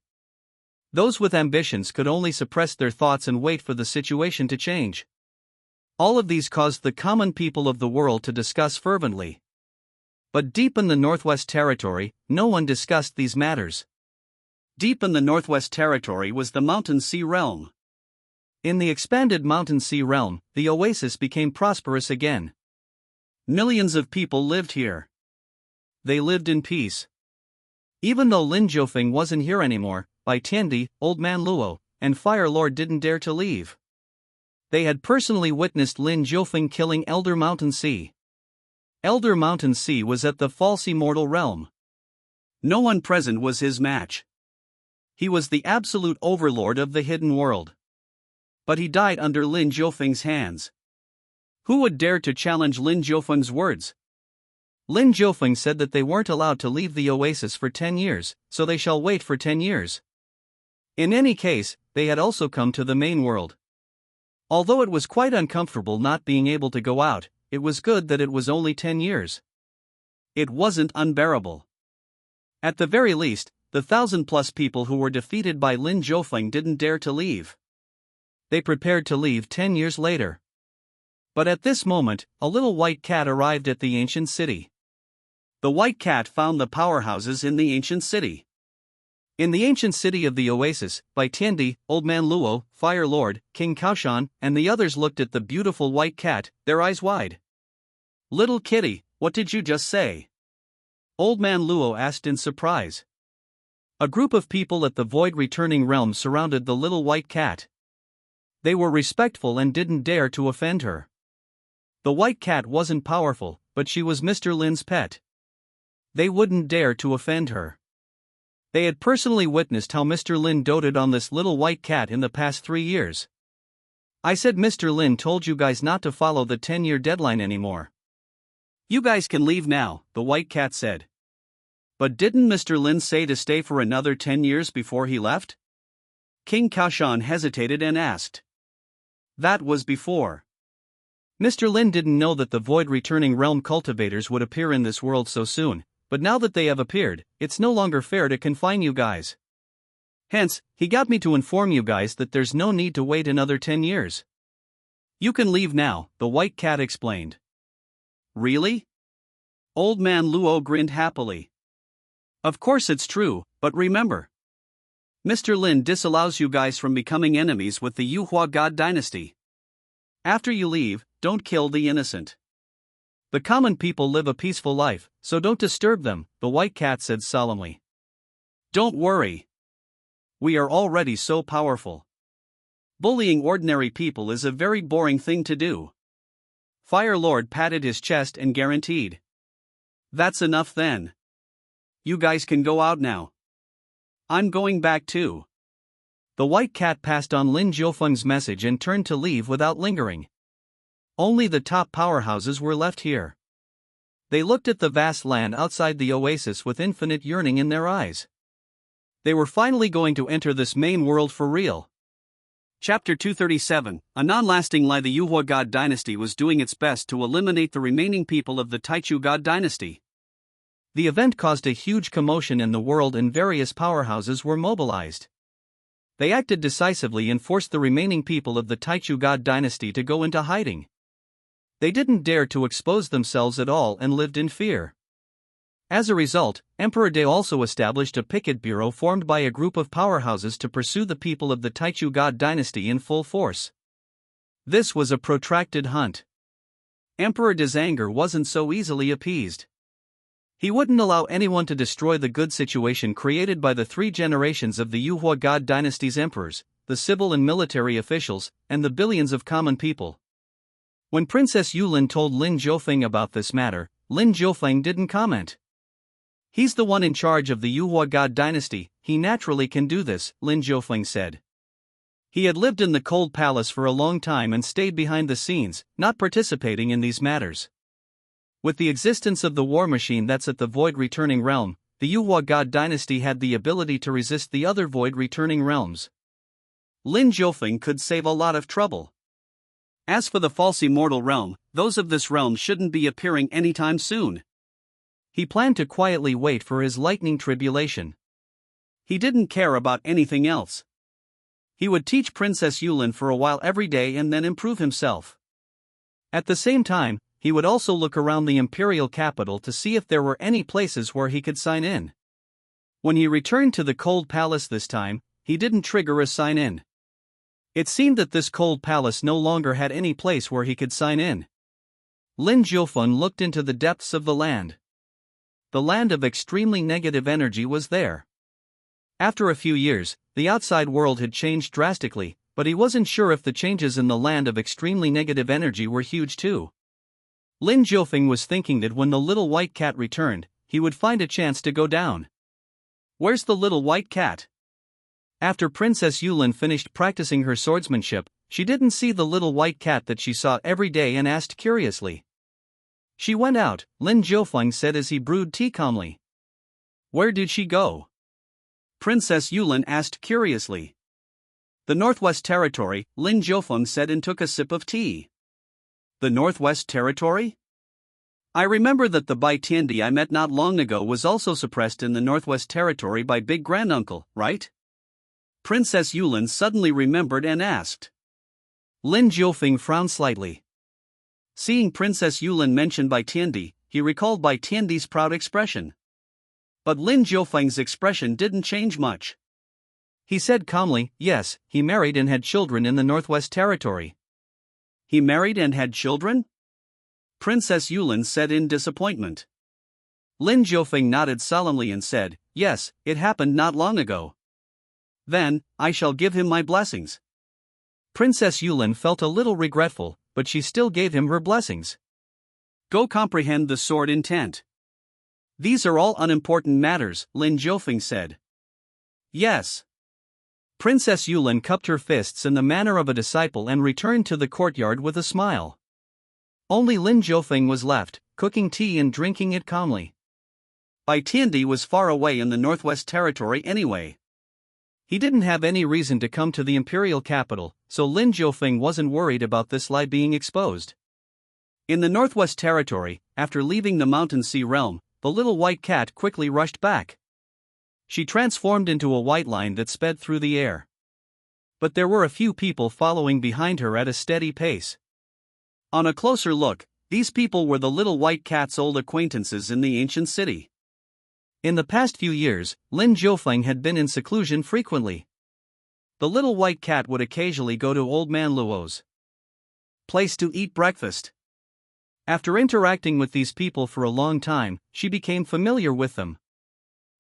Those with ambitions could only suppress their thoughts and wait for the situation to change. All of these caused the common people of the world to discuss fervently. But deep in the Northwest Territory, no one discussed these matters. Deep in the Northwest Territory was the Mountain Sea realm. In the expanded Mountain Sea realm, the oasis became prosperous again. Millions of people lived here. They lived in peace. Even though Lin Jiufeng wasn't here anymore, Bai Tiandi, Old Man Luo, and Fire Lord didn't dare to leave. They had personally witnessed Lin Jiufeng killing Elder Mountain Sea. Elder Mountain Sea was at the false immortal realm. No one present was his match. He was the absolute overlord of the hidden world. But he died under Lin Jiufeng's hands. Who would dare to challenge Lin Jiufeng's words? Lin Jiufeng said that they weren't allowed to leave the oasis for 10 years, so they shall wait for 10 years. In any case, they had also come to the main world. Although it was quite uncomfortable not being able to go out, it was good that it was only 10 years. It wasn't unbearable. At the very least, the 1,000+ people who were defeated by Lin Jiufeng didn't dare to leave. They prepared to leave 10 years later. But at this moment, a little white cat arrived at the ancient city. The white cat found the powerhouses in the ancient city. In the ancient city of the oasis, Bai Tiandi, Old Man Luo, Fire Lord, King Kaoshan, and the others looked at the beautiful white cat, their eyes wide. "Little kitty, what did you just say?" Old Man Luo asked in surprise. A group of people at the void returning realm surrounded the little white cat. They were respectful and didn't dare to offend her. The white cat wasn't powerful, but she was Mr. Lin's pet. They wouldn't dare to offend her. They had personally witnessed how Mr. Lin doted on this little white cat in the past 3 years. "I said Mr. Lin told you guys not to follow the 10-year deadline anymore. You guys can leave now," the white cat said. "But didn't Mr. Lin say to stay for another 10 years before he left?" King Kaoshan hesitated and asked. "That was before." Mr. Lin didn't know that the void returning realm cultivators would appear in this world so soon, but now that they have appeared, it's no longer fair to confine you guys. Hence, he got me to inform you guys that there's no need to wait another 10 years. You can leave now, the white cat explained. Really? Old man Luo grinned happily. Of course it's true, but remember. Mr. Lin disallows you guys from becoming enemies with the Xuanhuang God Dynasty. After you leave, don't kill the innocent. The common people live a peaceful life, so don't disturb them, the white cat said solemnly. Don't worry. We are already so powerful. Bullying ordinary people is a very boring thing to do. Fire Lord patted his chest and guaranteed. That's enough then. You guys can go out now. I'm going back too. The white cat passed on Lin Jiufeng's message and turned to leave without lingering. Only the top powerhouses were left here. They looked at the vast land outside the oasis with infinite yearning in their eyes. They were finally going to enter this main world for real. Chapter 237, a non-lasting lie. The Xuanhuang God Dynasty was doing its best to eliminate the remaining people of the Treacherous God Dynasty. The event caused a huge commotion in the world and various powerhouses were mobilized. They acted decisively and forced the remaining people of the Treacherous God Dynasty to go into hiding. They didn't dare to expose themselves at all and lived in fear. As a result, Emperor De also established a picket bureau formed by a group of powerhouses to pursue the people of the Treacherous God Dynasty in full force. This was a protracted hunt. Emperor De's anger wasn't so easily appeased. He wouldn't allow anyone to destroy the good situation created by the 3 generations of the Xuanhuang God Dynasty's emperors, the civil and military officials, and the billions of common people. When Princess Yulin told Lin Jiufeng about this matter, Lin Jiufeng didn't comment. He's the one in charge of the Xuanhuang God Dynasty, he naturally can do this, Lin Jiufeng said. He had lived in the cold palace for a long time and stayed behind the scenes, not participating in these matters. With the existence of the war machine that's at the void returning realm, the Xuanhuang God Dynasty had the ability to resist the other void returning realms. Lin Jiufeng could save a lot of trouble. As for the false immortal realm, those of this realm shouldn't be appearing anytime soon. He planned to quietly wait for his lightning tribulation. He didn't care about anything else. He would teach Princess Yulin for a while every day and then improve himself. At the same time, he would also look around the imperial capital to see if there were any places where he could sign in. When he returned to the cold palace this time, he didn't trigger a sign in. It seemed that this cold palace no longer had any place where he could sign in. Lin Jiufeng looked into the depths of the land. The land of extremely negative energy was there. After a few years, the outside world had changed drastically, but he wasn't sure if the changes in the land of extremely negative energy were huge too. Lin Jiufeng was thinking that when the little white cat returned, he would find a chance to go down. Where's the little white cat? After Princess Yulin finished practicing her swordsmanship, she didn't see the little white cat that she saw every day and asked curiously. She went out, Lin Jiufeng said as he brewed tea calmly. Where did she go? Princess Yulin asked curiously. The Northwest Territory, Lin Jiufeng said and took a sip of tea. The Northwest Territory? I remember that the Bai Tiandi I met not long ago was also suppressed in the Northwest Territory by Big Granduncle, right? Princess Yulin suddenly remembered and asked. Lin Jiufeng frowned slightly. Seeing Princess Yulin mention Bai Tiandi, he recalled Bai Tiandi's proud expression. But Lin Jiufeng's expression didn't change much. He said calmly, yes, he married and had children in the Northwest Territory. He married and had children? Princess Yulin said in disappointment. Lin Jiufeng nodded solemnly and said, yes, it happened not long ago. Then, I shall give him my blessings. Princess Yulin felt a little regretful, but she still gave him her blessings. Go comprehend the sword intent. These are all unimportant matters, Lin Jiufeng said. Yes. Princess Yulin cupped her fists in the manner of a disciple and returned to the courtyard with a smile. Only Lin Jiufeng was left, cooking tea and drinking it calmly. Bai Tiandi was far away in the Northwest Territory anyway. He didn't have any reason to come to the imperial capital, so Lin Jiufeng wasn't worried about this lie being exposed. In the Northwest Territory, after leaving the Mountain Sea realm, the little white cat quickly rushed back. She transformed into a white line that sped through the air. But there were a few people following behind her at a steady pace. On a closer look, these people were the little white cat's old acquaintances in the ancient city. In the past few years, Lin Jiufeng had been in seclusion frequently. The little white cat would occasionally go to Old Man Luo's place to eat breakfast. After interacting with these people for a long time, she became familiar with them.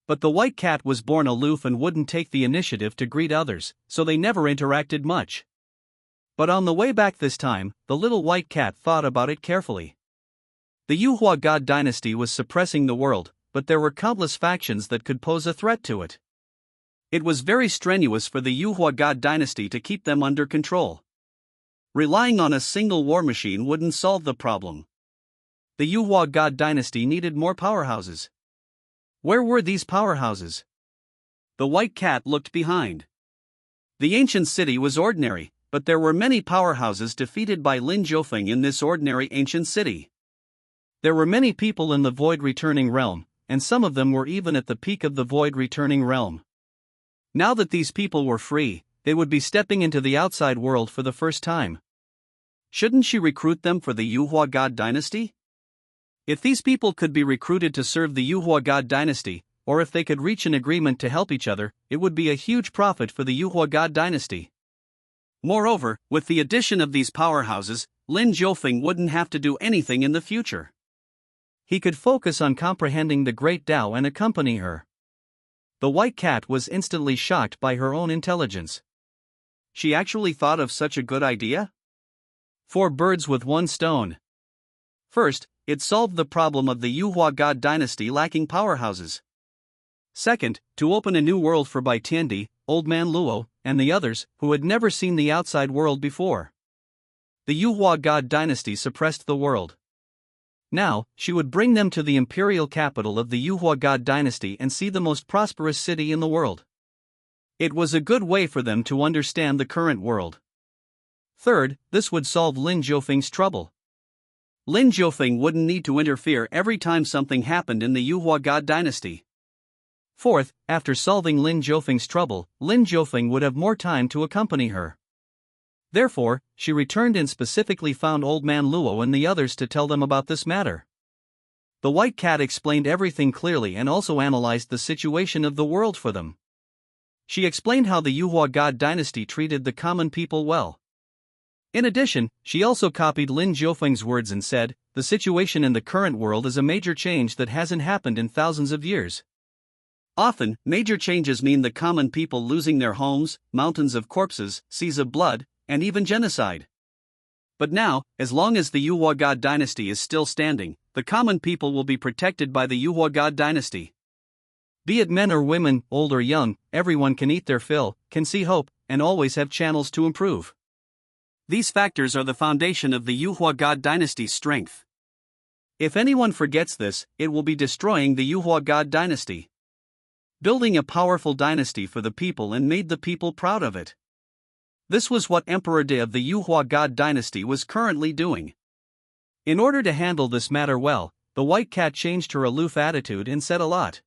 But the white cat was born aloof and wouldn't take the initiative to greet others, so they never interacted much. But on the way back this time, the little white cat thought about it carefully. The Yuhua God Dynasty was suppressing the world, but there were countless factions that could pose a threat to it. It was very strenuous for the Yuhua God Dynasty to keep them under control. Relying on a single war machine wouldn't solve the problem. The Yuhua God Dynasty needed more powerhouses. Where were these powerhouses? The white cat looked behind. The ancient city was ordinary, but there were many powerhouses defeated by Lin Jiufeng in this ordinary ancient city. There were many people in the void returning realm, and some of them were even at the peak of the void returning realm. Now that these people were free, they would be stepping into the outside world for the first time. Shouldn't she recruit them for the Yuhua God Dynasty? If these people could be recruited to serve the Yuhua God Dynasty, or if they could reach an agreement to help each other, it would be a huge profit for the Yuhua God Dynasty. Moreover, with the addition of these powerhouses, Lin Jiufeng wouldn't have to do anything in the future. He could focus on comprehending the Great Tao and accompany her. The white cat was instantly shocked by her own intelligence. She actually thought of such a good idea? 4 birds with one stone. First, it solved the problem of the Yuhua God Dynasty lacking powerhouses. Second, to open a new world for Bai Tiandi, Old Man Luo, and the others, who had never seen the outside world before. The Yuhua God Dynasty suppressed the world. Now, she would bring them to the imperial capital of the Yuhua God Dynasty and see the most prosperous city in the world. It was a good way for them to understand the current world. Third, this would solve Lin Jiufeng's trouble. Lin Jiufeng wouldn't need to interfere every time something happened in the Yuhua God Dynasty. Fourth, after solving Lin Jiufeng's trouble, Lin Jiufeng would have more time to accompany her. Therefore, she returned and specifically found Old Man Luo and the others to tell them about this matter. The white cat explained everything clearly and also analyzed the situation of the world for them. She explained how the Yuhua God Dynasty treated the common people well. In addition, she also copied Lin Jiufeng's words and said, "The situation in the current world is a major change that hasn't happened in thousands of years." Often, major changes mean the common people losing their homes, mountains of corpses, seas of blood, and even genocide. But now, as long as the Yuhua God Dynasty is still standing, the common people will be protected by the Yuhua God Dynasty. Be it men or women, old or young, everyone can eat their fill, can see hope, and always have channels to improve. These factors are the foundation of the Yuhua God Dynasty's strength. If anyone forgets this, it will be destroying the Yuhua God Dynasty. Building a powerful dynasty for the people and made the people proud of it. This was what Emperor De of the Yuhua God Dynasty was currently doing. In order to handle this matter well, the white cat changed her aloof attitude and said a lot.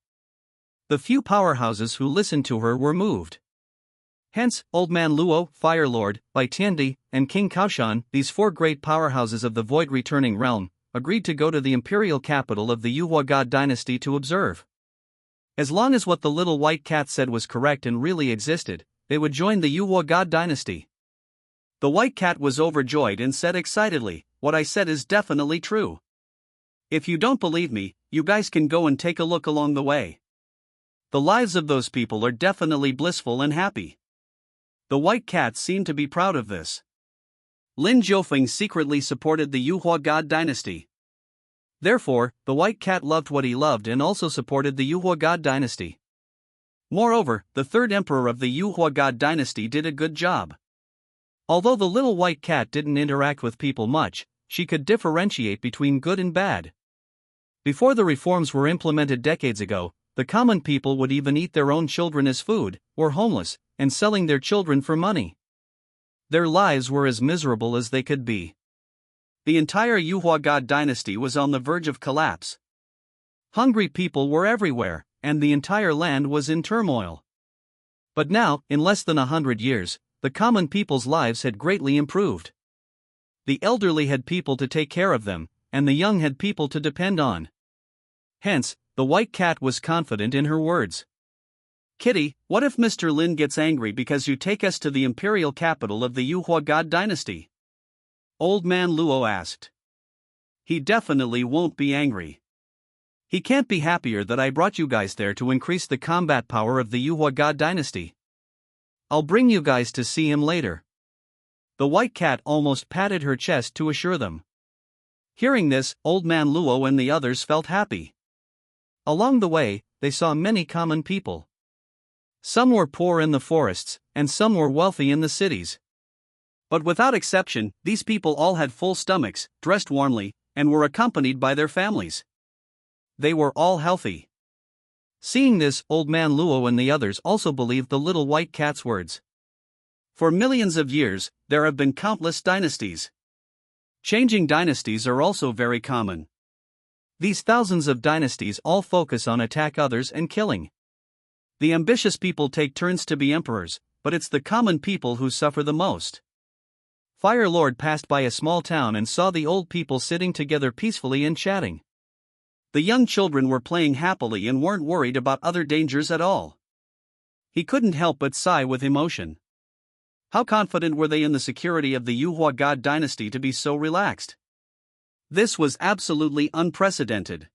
The few powerhouses who listened to her were moved. Hence, Old Man Luo, Fire Lord, Bai Tiandi, and King Kaoshan, these 4 great powerhouses of the void returning realm, agreed to go to the imperial capital of the Yuhua God Dynasty to observe. As long as what the little white cat said was correct and really existed, they would join the Yuhua God Dynasty. The white cat was overjoyed and said excitedly, "What I said is definitely true. If you don't believe me, you guys can go and take a look along the way. The lives of those people are definitely blissful and happy." The white cat seemed to be proud of this. Lin Jiufeng secretly supported the Yuhua God Dynasty. Therefore, the white cat loved what he loved and also supported the Yuhua God Dynasty. Moreover, the 3rd emperor of the Yuhua God Dynasty did a good job. Although the little white cat didn't interact with people much, she could differentiate between good and bad. Before the reforms were implemented decades ago, the common people would even eat their own children as food, were homeless, and selling their children for money. Their lives were as miserable as they could be. The entire Yuhua God Dynasty was on the verge of collapse. Hungry people were everywhere, and the entire land was in turmoil. But now, in less than 100 years, the common people's lives had greatly improved. The elderly had people to take care of them, and the young had people to depend on. Hence, the white cat was confident in her words. "Kitty, what if Mr. Lin gets angry because you take us to the imperial capital of the Xuanhuang God Dynasty?" Old Man Luo asked. "He definitely won't be angry. He can't be happier that I brought you guys there to increase the combat power of the Xuanhuang God Dynasty. I'll bring you guys to see him later." The white cat almost patted her chest to assure them. Hearing this, Old Man Luo and the others felt happy. Along the way, they saw many common people. Some were poor in the forests, and some were wealthy in the cities. But without exception, these people all had full stomachs, dressed warmly, and were accompanied by their families. They were all healthy. Seeing this, Old Man Luo and the others also believed the little white cat's words. For millions of years, there have been countless dynasties. Changing dynasties are also very common. These thousands of dynasties all focus on attack others and killing. The ambitious people take turns to be emperors, but it's the common people who suffer the most. Fire Lord passed by a small town and saw the old people sitting together peacefully and chatting. The young children were playing happily and weren't worried about other dangers at all. He couldn't help but sigh with emotion. How confident were they in the security of the Xuanhuang God Dynasty to be so relaxed? This was absolutely unprecedented.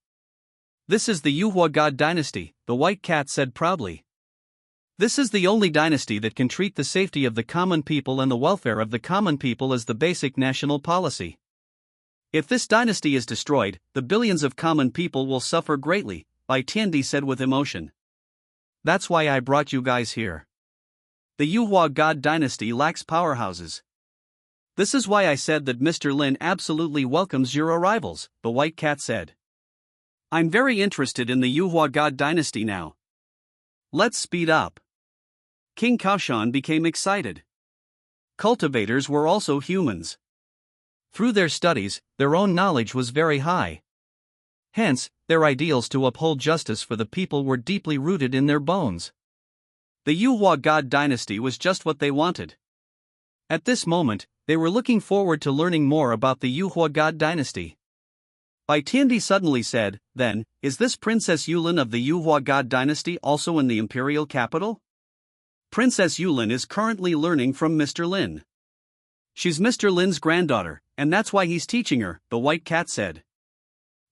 "This is the Xuanhuang God Dynasty," the white cat said proudly. "This is the only dynasty that can treat the safety of the common people and the welfare of the common people as the basic national policy. If this dynasty is destroyed, the billions of common people will suffer greatly," Bai Tiandi said with emotion. "That's why I brought you guys here. The Xuanhuang God Dynasty lacks powerhouses. This is why I said that Mr. Lin absolutely welcomes your arrivals," the white cat said. "I'm very interested in the Xuanhuang God Dynasty now. Let's speed up." King Kaoshan became excited. Cultivators were also humans. Through their studies, their own knowledge was very high. Hence, their ideals to uphold justice for the people were deeply rooted in their bones. The Xuanhuang God Dynasty was just what they wanted. At this moment, they were looking forward to learning more about the Xuanhuang God Dynasty. Bai Tiandi suddenly said, "Then, is this Princess Yulin of the Xuanhuang God Dynasty also in the imperial capital?" "Princess Yulin is currently learning from Mr. Lin. She's Mr. Lin's granddaughter, and that's why he's teaching her," the white cat said.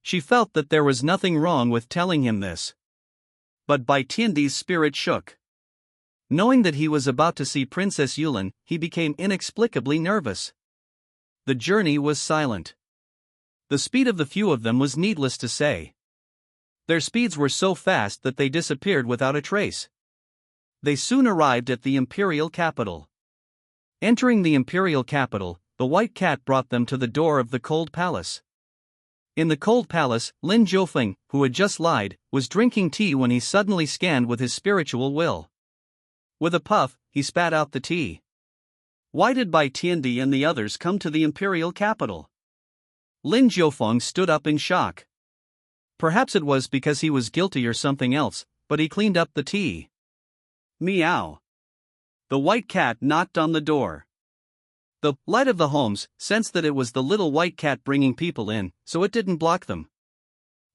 She felt that there was nothing wrong with telling him this. But Bai Tiandi's spirit shook. Knowing that he was about to see Princess Yulin, he became inexplicably nervous. The journey was silent. The speed of the few of them was needless to say. Their speeds were so fast that they disappeared without a trace. They soon arrived at the imperial capital. Entering the imperial capital, the white cat brought them to the door of the cold palace. In the cold palace, Lin Jiufeng, who had just lied, was drinking tea when he suddenly scanned with his spiritual will. With a puff, he spat out the tea. Why did Bai Tiandi and the others come to the imperial capital? Lin Jiufeng stood up in shock. Perhaps it was because he was guilty or something else, but he cleaned up the tea. Meow. The white cat knocked on the door. The light of the homes sensed that it was the little white cat bringing people in, so it didn't block them.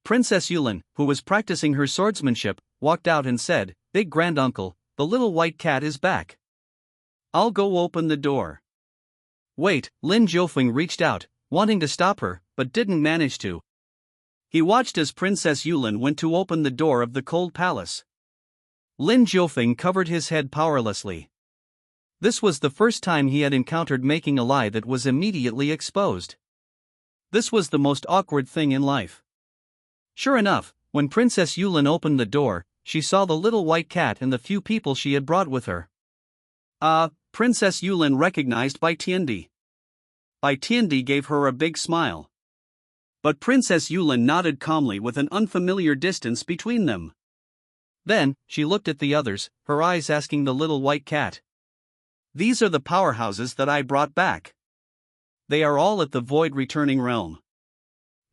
Princess Yulin, who was practicing her swordsmanship, walked out and said, "Big granduncle, the little white cat is back. I'll go open the door." Wait, Lin Jiufeng reached out, wanting to stop her, but didn't manage to. He watched as Princess Yulin went to open the door of the cold palace. Lin Jiufeng covered his head powerlessly. This was the first time he had encountered making a lie that was immediately exposed. This was the most awkward thing in life. Sure enough, when Princess Yulin opened the door, she saw the little white cat and the few people she had brought with her. Princess Yulin recognized Bai Tiandi. Bai Tiandi gave her a big smile. But Princess Yulin nodded calmly with an unfamiliar distance between them. Then, she looked at the others, her eyes asking the little white cat. "These are the powerhouses that I brought back. They are all at the Void Returning Realm.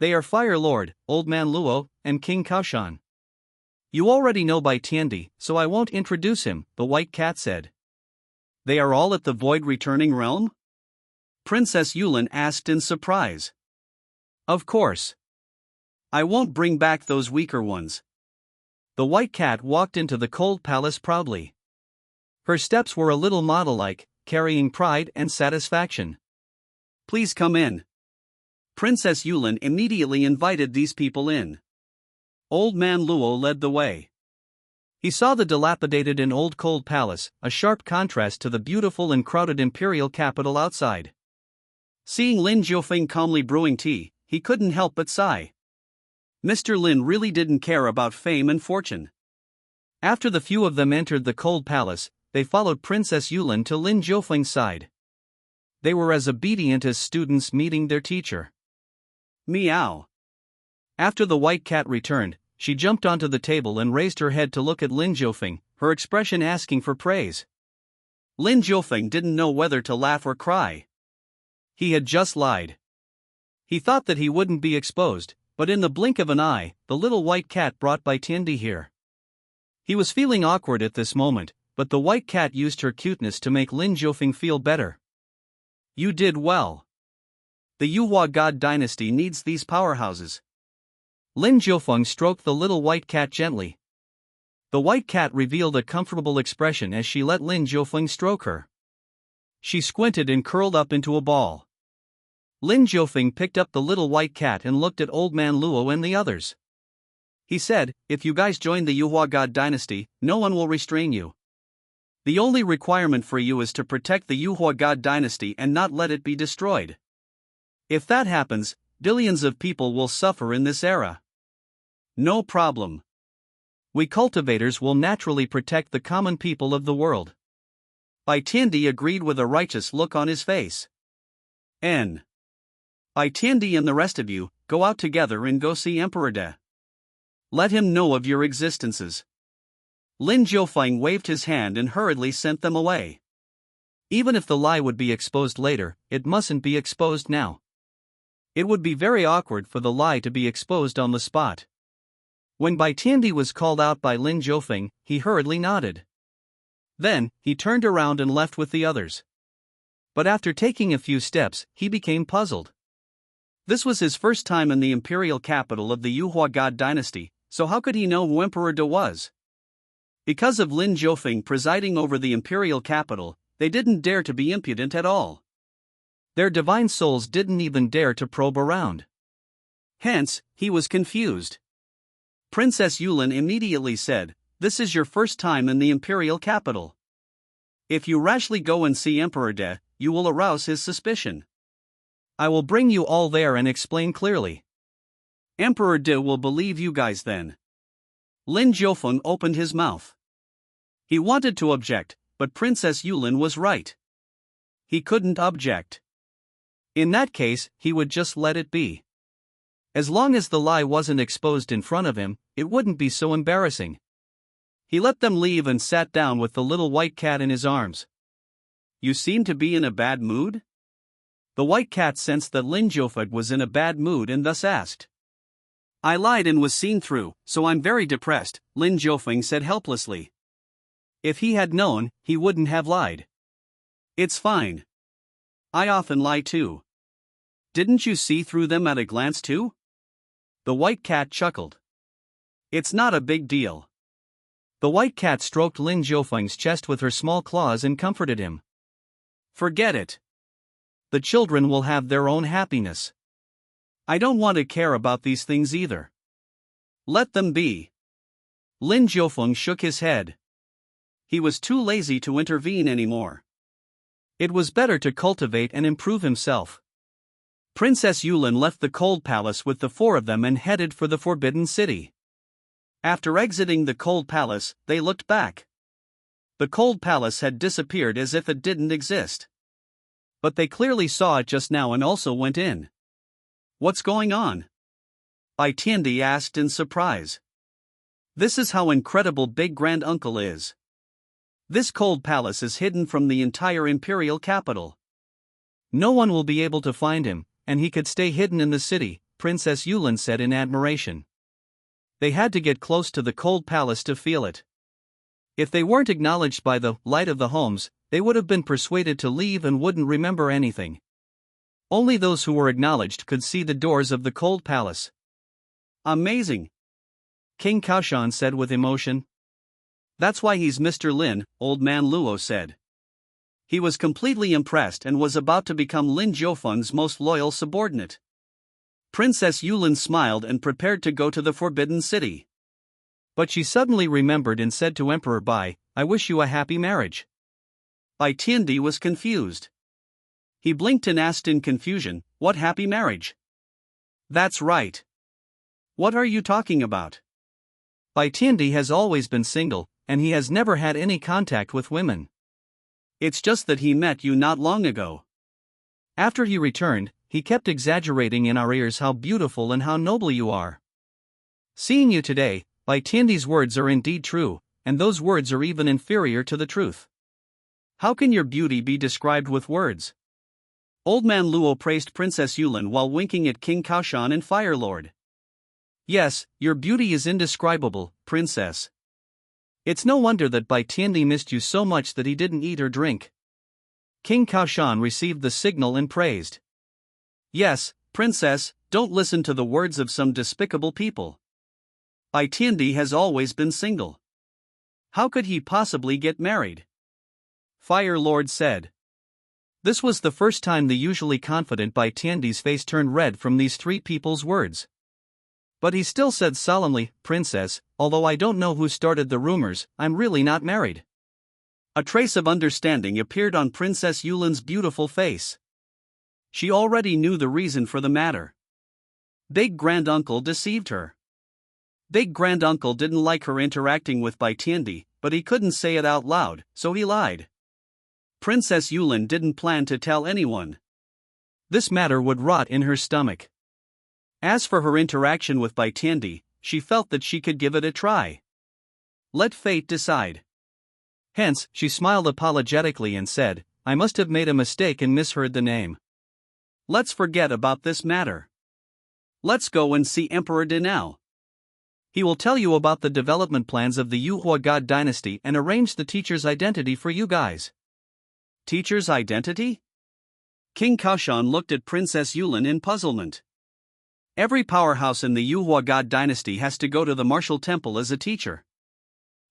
They are Fire Lord, Old Man Luo, and King Kaoshan. You already know Bai Tiandi, so I won't introduce him, the White Cat said. They are all at the Void Returning Realm? Princess Yulin asked in surprise. Of course. I won't bring back those weaker ones. The White Cat walked into the cold palace proudly. Her steps were a little model-like, carrying pride and satisfaction. Please come in. Princess Yulin immediately invited these people in. Old Man Luo led the way. He saw the dilapidated and old cold palace, a sharp contrast to the beautiful and crowded imperial capital outside. Seeing Lin Jiufeng calmly brewing tea, he couldn't help but sigh. Mr. Lin really didn't care about fame and fortune. After the few of them entered the cold palace, they followed Princess Yulin to Lin Jiufeng's side. They were as obedient as students meeting their teacher. Meow. After the White Cat returned, she jumped onto the table and raised her head to look at Lin Jiufeng, her expression asking for praise. Lin Jiufeng didn't know whether to laugh or cry. He had just lied. He thought that he wouldn't be exposed, but in the blink of an eye, the little White Cat brought Bai Tiandi here. He was feeling awkward at this moment, but the White Cat used her cuteness to make Lin Jiufeng feel better. You did well. The Yuhua God Dynasty needs these powerhouses. Lin Jiufeng stroked the little White Cat gently. The White Cat revealed a comfortable expression as she let Lin Jiufeng stroke her. She squinted and curled up into a ball. Lin Jiufeng picked up the little White Cat and looked at Old Man Luo and the others. He said, if you guys join the Yuhua God Dynasty, no one will restrain you. The only requirement for you is to protect the Yuhua God Dynasty and not let it be destroyed. If that happens, billions of people will suffer in this era. No problem. We cultivators will naturally protect the common people of the world. Bai Tiandi agreed with a righteous look on his face. Bai Tiandi and the rest of you, go out together and go see Emperor De. Let him know of your existences. Lin Jiufeng waved his hand and hurriedly sent them away. Even if the lie would be exposed later, it mustn't be exposed now. It would be very awkward for the lie to be exposed on the spot. When Bai Tiandi was called out by Lin Jiufeng, he hurriedly nodded. Then, he turned around and left with the others. But after taking a few steps, he became puzzled. This was his first time in the imperial capital of the Yuhua God Dynasty, so how could he know who Emperor De was? Because of Lin Jiufeng presiding over the imperial capital, they didn't dare to be impudent at all. Their divine souls didn't even dare to probe around. Hence, he was confused. Princess Yulin immediately said, this is your first time in the imperial capital. If you rashly go and see Emperor De, you will arouse his suspicion. I will bring you all there and explain clearly. Emperor De will believe you guys then. Lin Jiufeng opened his mouth. He wanted to object, but Princess Yulin was right. He couldn't object. In that case, he would just let it be. As long as the lie wasn't exposed in front of him, it wouldn't be so embarrassing. He let them leave and sat down with the little White Cat in his arms. You seem to be in a bad mood? The White Cat sensed that Lin Jiufeng was in a bad mood and thus asked. I lied and was seen through, so I'm very depressed, Lin Jiufeng said helplessly. If he had known, he wouldn't have lied. It's fine. I often lie too. Didn't you see through them at a glance too? The White Cat chuckled. It's not a big deal. The White Cat stroked Lin Jiufeng's chest with her small claws and comforted him. Forget it. The children will have their own happiness. I don't want to care about these things either. Let them be. Lin Jiufeng shook his head. He was too lazy to intervene anymore. It was better to cultivate and improve himself. Princess Yulin left the cold palace with the four of them and headed for the Forbidden City. After exiting the cold palace, they looked back. The cold palace had disappeared as if it didn't exist. But they clearly saw it just now and also went in. What's going on? Bai Tiandi asked in surprise. This is how incredible Big Grand Uncle is. This cold palace is hidden from the entire imperial capital. No one will be able to find him, and he could stay hidden in the city, Princess Yulin said in admiration. They had to get close to the cold palace to feel it. If they weren't acknowledged by the light of the homes, they would have been persuaded to leave and wouldn't remember anything. Only those who were acknowledged could see the doors of the cold palace. Amazing! King Kaoshan said with emotion. That's why he's Mr. Lin, Old Man Luo said. He was completely impressed and was about to become Lin Jiufeng's most loyal subordinate. Princess Yulin smiled and prepared to go to the Forbidden City. But she suddenly remembered and said to Emperor Bai, "I wish you a happy marriage." Bai Tiandi was confused. He blinked and asked in confusion, "What happy marriage?" "That's right. What are you talking about?" Bai Tiandi has always been single, and he has never had any contact with women. It's just that he met you not long ago. After he returned, he kept exaggerating in our ears how beautiful and how noble you are. Seeing you today, Bai Tiandi's words are indeed true, and those words are even inferior to the truth. How can your beauty be described with words? Old Man Luo praised Princess Yulin while winking at King Kaoshan and Fire Lord. Yes, your beauty is indescribable, Princess. It's no wonder that Bai Tiandi missed you so much that he didn't eat or drink. King Kaoshan received the signal and praised. Yes, Princess, don't listen to the words of some despicable people. Bai Tiandi has always been single. How could he possibly get married? Fire Lord said. This was the first time the usually confident Bai Tiandi's face turned red from these three people's words. But he still said solemnly, "Princess, although I don't know who started the rumors, I'm really not married." A trace of understanding appeared on Princess Yulin's beautiful face. She already knew the reason for the matter. Big Granduncle deceived her. Big Granduncle didn't like her interacting with Bai Tiandi, but he couldn't say it out loud, so he lied. Princess Yulin didn't plan to tell anyone. This matter would rot in her stomach. As for her interaction with Bai Tiandi, she felt that she could give it a try. Let fate decide. Hence, she smiled apologetically and said, "I must have made a mistake and misheard the name. Let's forget about this matter. Let's go and see Emperor De now. He will tell you about the development plans of the Xuanhuang God Dynasty and arrange the teacher's identity for you guys." Teacher's identity? King Kaoshan looked at Princess Yulin in puzzlement. Every powerhouse in the Xuanhuang God Dynasty has to go to the martial temple as a teacher.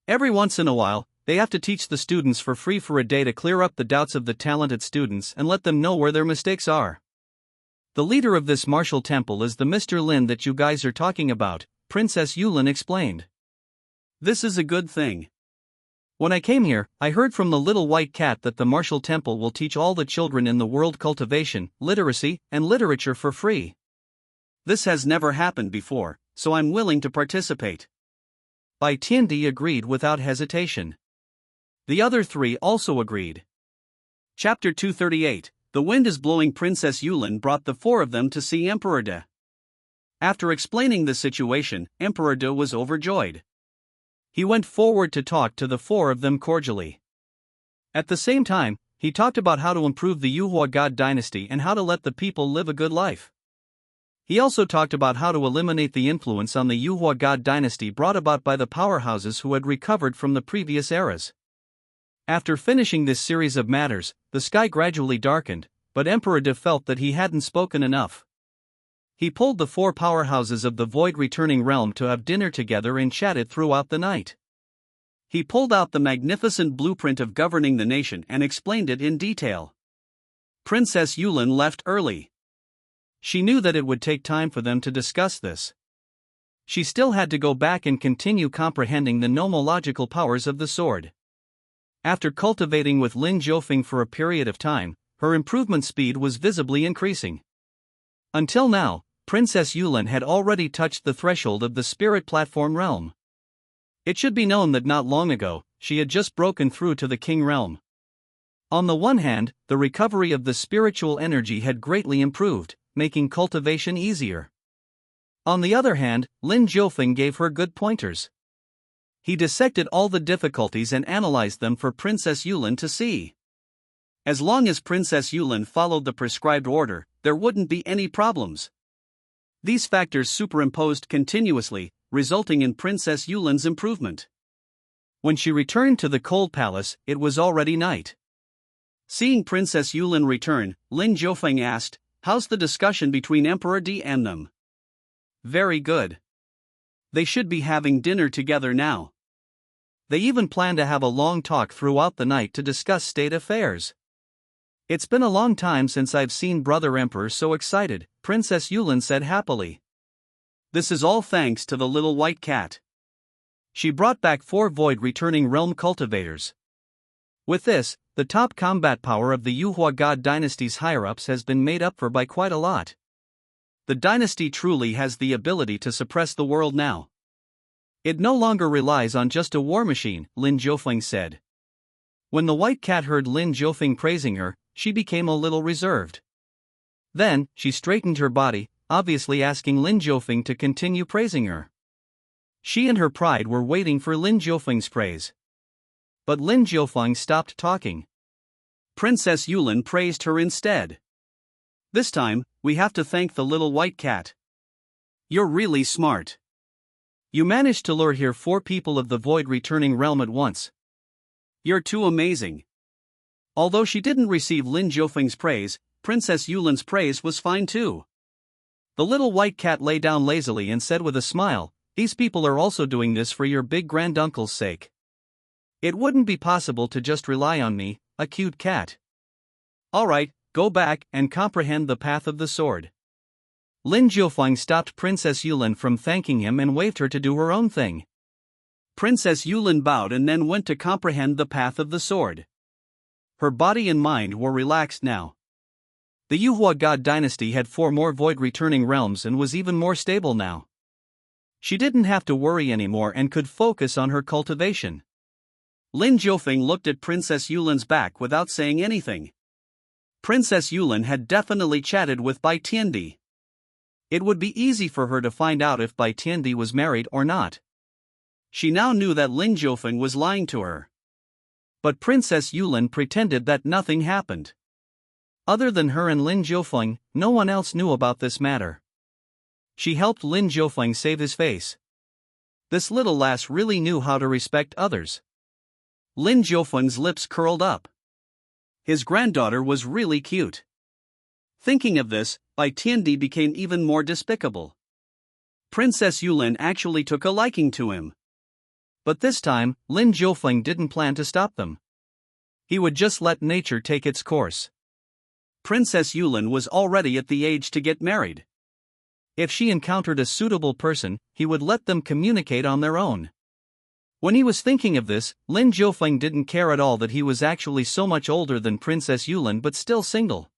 Every once in a while, they have to teach the students for free for a day to clear up the doubts of the talented students and let them know where their mistakes are. The leader of this martial temple is the Mr. Lin that you guys are talking about, Princess Yulin explained. This is a good thing. When I came here, I heard from the little white cat that the martial temple will teach all the children in the world cultivation, literacy, and literature for free. This has never happened before, so I'm willing to participate. Bai Tiandi agreed without hesitation. The other three also agreed. Chapter 238, The Wind is Blowing. Princess Yulin brought the four of them to see Emperor De. After explaining the situation, Emperor De was overjoyed. He went forward to talk to the four of them cordially. At the same time, he talked about how to improve the Xuanhuang God Dynasty and how to let the people live a good life. He also talked about how to eliminate the influence on the Xuanhuang God Dynasty brought about by the powerhouses who had recovered from the previous eras. After finishing this series of matters, the sky gradually darkened, but Emperor De felt that he hadn't spoken enough. He pulled the four powerhouses of the Void Returning Realm to have dinner together and chatted throughout the night. He pulled out the magnificent blueprint of governing the nation and explained it in detail. Princess Yulin left early. She knew that it would take time for them to discuss this. She still had to go back and continue comprehending the nomological powers of the sword. After cultivating with Lin Jiufeng for a period of time, her improvement speed was visibly increasing. Until now, Princess Yulin had already touched the threshold of the spirit platform realm. It should be known that not long ago, she had just broken through to the king realm. On the one hand, the recovery of the spiritual energy had greatly improved, making cultivation easier. On the other hand, Lin Jiufeng gave her good pointers. He dissected all the difficulties and analyzed them for Princess Yulin to see. As long as Princess Yulin followed the prescribed order, there wouldn't be any problems. These factors superimposed continuously, resulting in Princess Yulin's improvement. When she returned to the cold palace, it was already night. Seeing Princess Yulin return, Lin Jiufeng asked, "How's the discussion between Emperor D and them?" "Very good. They should be having dinner together now. They even plan to have a long talk throughout the night to discuss state affairs. It's been a long time since I've seen Brother Emperor so excited," Princess Yulin said happily. This is all thanks to the little white cat. She brought back 4 void-returning realm cultivators. With this, the top combat power of the Xuanhuang God Dynasty's higher-ups has been made up for by quite a lot. The dynasty truly has the ability to suppress the world now. It no longer relies on just a war machine, Lin Jiufeng said. When the white cat heard Lin Jiufeng praising her, she became a little reserved. Then, she straightened her body, obviously asking Lin Jiufeng to continue praising her. She and her pride were waiting for Lin Jiufeng's praise. But Lin Jiufeng stopped talking. Princess Yulin praised her instead. "This time, we have to thank the little white cat. You're really smart. You managed to lure here 4 people of the void-returning realm at once. You're too amazing." Although she didn't receive Lin Jiufeng's praise, Princess Yulin's praise was fine too. The little white cat lay down lazily and said with a smile, "These people are also doing this for your big granduncle's sake. It wouldn't be possible to just rely on me, a cute cat. Alright, go back and comprehend the path of the sword." Lin Jiufeng stopped Princess Yulin from thanking him and waved her to do her own thing. Princess Yulin bowed and then went to comprehend the path of the sword. Her body and mind were relaxed now. The Xuanhuang God Dynasty had 4 more void-returning realms and was even more stable now. She didn't have to worry anymore and could focus on her cultivation. Lin Jiufeng looked at Princess Yulin's back without saying anything. Princess Yulin had definitely chatted with Bai Tiandi. It would be easy for her to find out if Bai Tiandi was married or not. She now knew that Lin Jiufeng was lying to her. But Princess Yulin pretended that nothing happened. Other than her and Lin Jiufeng, no one else knew about this matter. She helped Lin Jiufeng save his face. This little lass really knew how to respect others. Lin Jiufeng's lips curled up. His granddaughter was really cute. Thinking of this, Bai Tiandi became even more despicable. Princess Yulin actually took a liking to him. But this time, Lin Jiufeng didn't plan to stop them. He would just let nature take its course. Princess Yulin was already at the age to get married. If she encountered a suitable person, he would let them communicate on their own. When he was thinking of this, Lin Jiufeng didn't care at all that he was actually so much older than Princess Yulin but still single.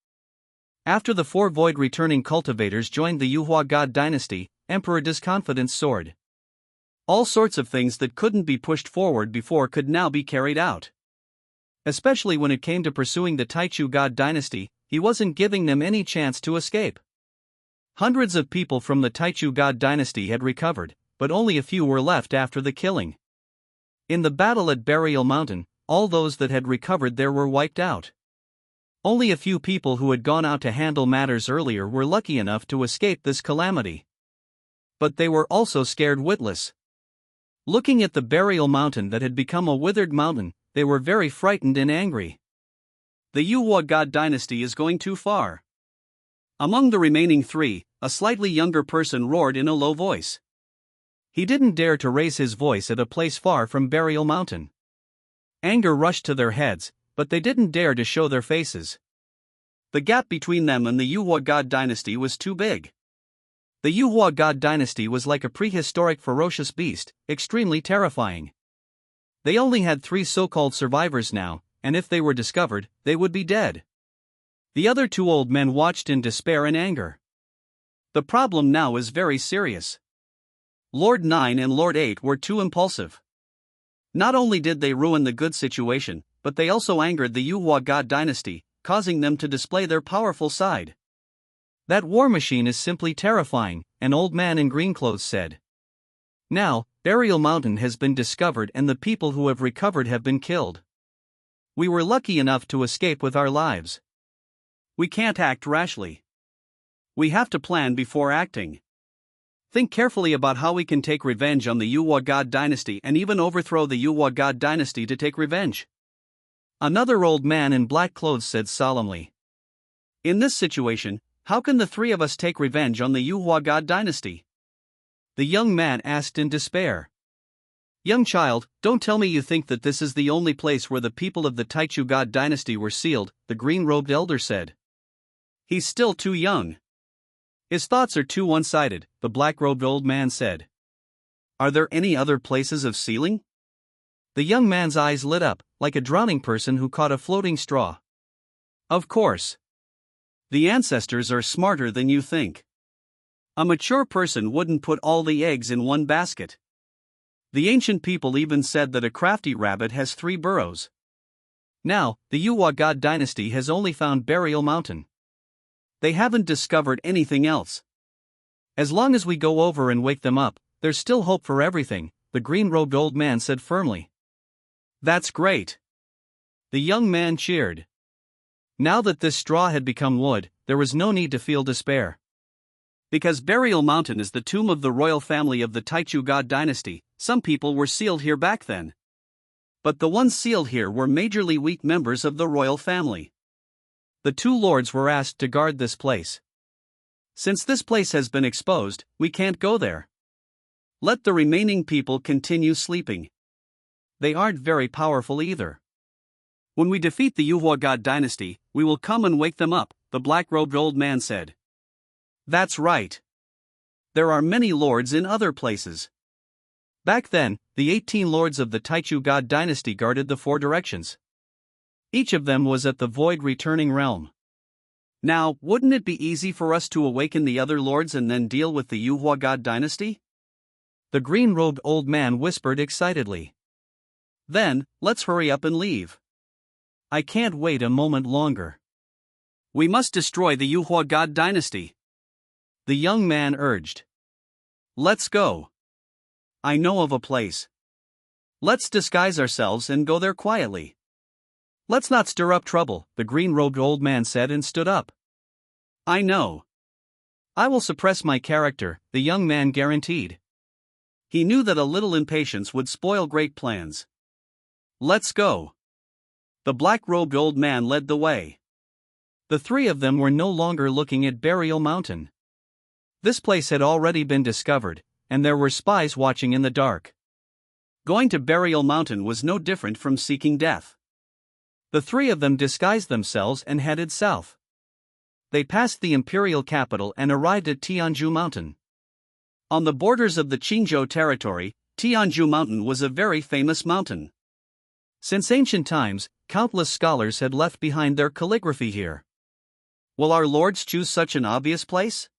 After the 4 void-returning cultivators joined the Xuanhuang God Dynasty, Emperor Disconfidence soared. All sorts of things that couldn't be pushed forward before could now be carried out. Especially when it came to pursuing the Taichu God Dynasty, he wasn't giving them any chance to escape. Hundreds of people from the Taichu God Dynasty had recovered, but only a few were left after the killing. In the battle at Burial Mountain, all those that had recovered there were wiped out. Only a few people who had gone out to handle matters earlier were lucky enough to escape this calamity. But they were also scared witless. Looking at the Burial Mountain that had become a withered mountain, they were very frightened and angry. The Xuanhuang God Dynasty is going too far. Among the remaining 3, a slightly younger person roared in a low voice. He didn't dare to raise his voice at a place far from Burial Mountain. Anger rushed to their heads, but they didn't dare to show their faces. The gap between them and the Xuanhuang God Dynasty was too big. The Xuanhuang God Dynasty was like a prehistoric ferocious beast, extremely terrifying. They only had 3 so-called survivors now, and if they were discovered, they would be dead. The other 2 old men watched in despair and anger. The problem now is very serious. Lord 9 and Lord 8 were too impulsive. Not only did they ruin the good situation, but they also angered the Xuanhuang God Dynasty, causing them to display their powerful side. "That war machine is simply terrifying," an old man in green clothes said. "Now, Burial Mountain has been discovered and the people who have recovered have been killed. We were lucky enough to escape with our lives. We can't act rashly. We have to plan before acting. Think carefully about how we can take revenge on the Yuhua God Dynasty and even overthrow the Yuhua God Dynasty to take revenge. Another old man in black clothes said solemnly. In this situation, how can the three of us take revenge on the Yuhua God Dynasty? The young man asked in despair. Young child, don't tell me you think that this is the only place where the people of the Taichu God Dynasty were sealed, the green-robed elder said. He's still too young. His thoughts are too one-sided, the black-robed old man said. Are there any other places of sealing? The young man's eyes lit up, like a drowning person who caught a floating straw. Of course. The ancestors are smarter than you think. A mature person wouldn't put all the eggs in one basket. The ancient people even said that a crafty rabbit has 3 burrows. Now, the Yuhua God Dynasty has only found Burial Mountain. They haven't discovered anything else. As long as we go over and wake them up, there's still hope for everything, the green-robed old man said firmly. That's great. The young man cheered. Now that this straw had become wood, there was no need to feel despair. Because Burial Mountain is the tomb of the royal family of the Taichu God Dynasty, some people were sealed here back then. But the ones sealed here were majorly weak members of the royal family. The 2 lords were asked to guard this place. Since this place has been exposed, we can't go there. Let the remaining people continue sleeping. They aren't very powerful either. When we defeat the Yuhua God Dynasty, we will come and wake them up, the black-robed old man said. That's right. There are many lords in other places. Back then, the 18 lords of the Taichu God Dynasty guarded the 4 directions. Each of them was at the void returning realm. Now, wouldn't it be easy for us to awaken the other lords and then deal with the Yuhua God Dynasty? The green-robed old man whispered excitedly. Then, let's hurry up and leave. I can't wait a moment longer. We must destroy the Yuhua God Dynasty. The young man urged. Let's go. I know of a place. Let's disguise ourselves and go there quietly. Let's not stir up trouble, the green-robed old man said and stood up. I know. I will suppress my character, the young man guaranteed. He knew that a little impatience would spoil great plans. Let's go. The black-robed old man led the way. The 3 of them were no longer looking at Burial Mountain. This place had already been discovered, and there were spies watching in the dark. Going to Burial Mountain was no different from seeking death. The 3 of them disguised themselves and headed south. They passed the imperial capital and arrived at Tianzhu Mountain. On the borders of the Qingzhou territory, Tianzhu Mountain was a very famous mountain. Since ancient times, countless scholars had left behind their calligraphy here. Will our lords choose such an obvious place?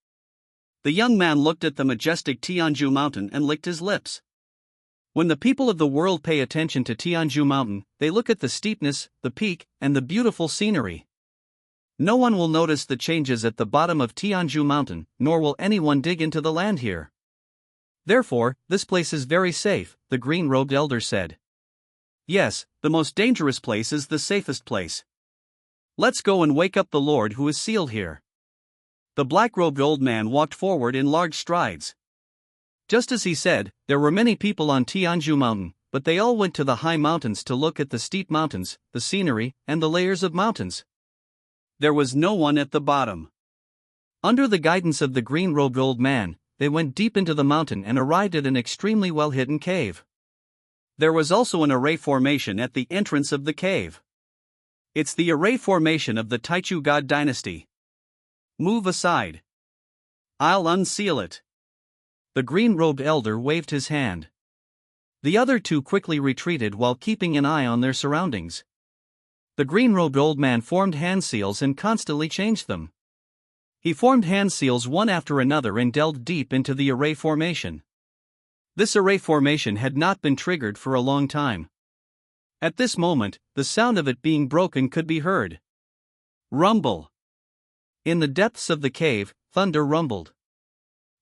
The young man looked at the majestic Tianzhu Mountain and licked his lips. When the people of the world pay attention to Tianzhu Mountain, they look at the steepness, the peak, and the beautiful scenery. No one will notice the changes at the bottom of Tianzhu Mountain, nor will anyone dig into the land here. Therefore, this place is very safe, the green-robed elder said. Yes, the most dangerous place is the safest place. Let's go and wake up the Lord who is sealed here. The black-robed old man walked forward in large strides. Just as he said, there were many people on Tianzhu Mountain, but they all went to the high mountains to look at the steep mountains, the scenery, and the layers of mountains. There was no one at the bottom. Under the guidance of the green-robed old man, they went deep into the mountain and arrived at an extremely well-hidden cave. There was also an array formation at the entrance of the cave. It's the array formation of the Taichu God Dynasty. Move aside. I'll unseal it. The green-robed elder waved his hand. The other 2 quickly retreated while keeping an eye on their surroundings. The green-robed old man formed hand seals and constantly changed them. He formed hand seals one after another and delved deep into the array formation. This array formation had not been triggered for a long time. At this moment, the sound of it being broken could be heard. Rumble. In the depths of the cave, thunder rumbled.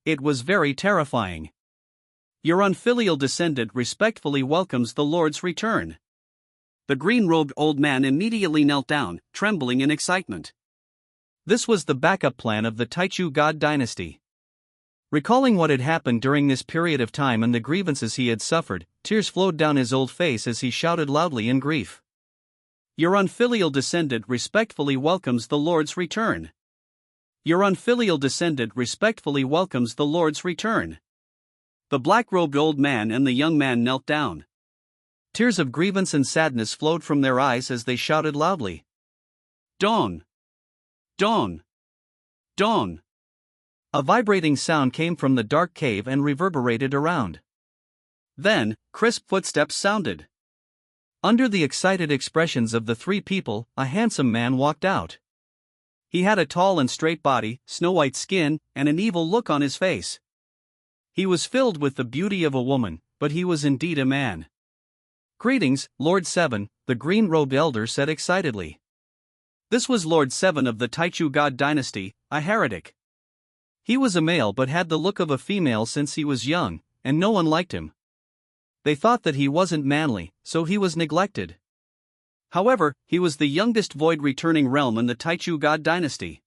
It was very terrifying. Your unfilial descendant respectfully welcomes the Lord's return. The green-robed old man immediately knelt down, trembling in excitement. This was the backup plan of the Taichu God Dynasty. Recalling what had happened during this period of time and the grievances he had suffered, tears flowed down his old face as he shouted loudly in grief. Your unfilial descendant respectfully welcomes the Lord's return. Your unfilial descendant respectfully welcomes the Lord's return. The black-robed old man and the young man knelt down. Tears of grievance and sadness flowed from their eyes as they shouted loudly. Dawn! Dawn! Dawn! A vibrating sound came from the dark cave and reverberated around. Then, crisp footsteps sounded. Under the excited expressions of the three people, a handsome man walked out. He had a tall and straight body, snow-white skin, and an evil look on his face. He was filled with the beauty of a woman, but he was indeed a man. Greetings, Lord Seven, the green-robed elder said excitedly. This was Lord Seven of the Treacherous God Dynasty, a heretic. He was a male but had the look of a female since he was young, and no one liked him. They thought that he wasn't manly, so he was neglected. However, he was the youngest void-returning realm in the Treacherous God Dynasty.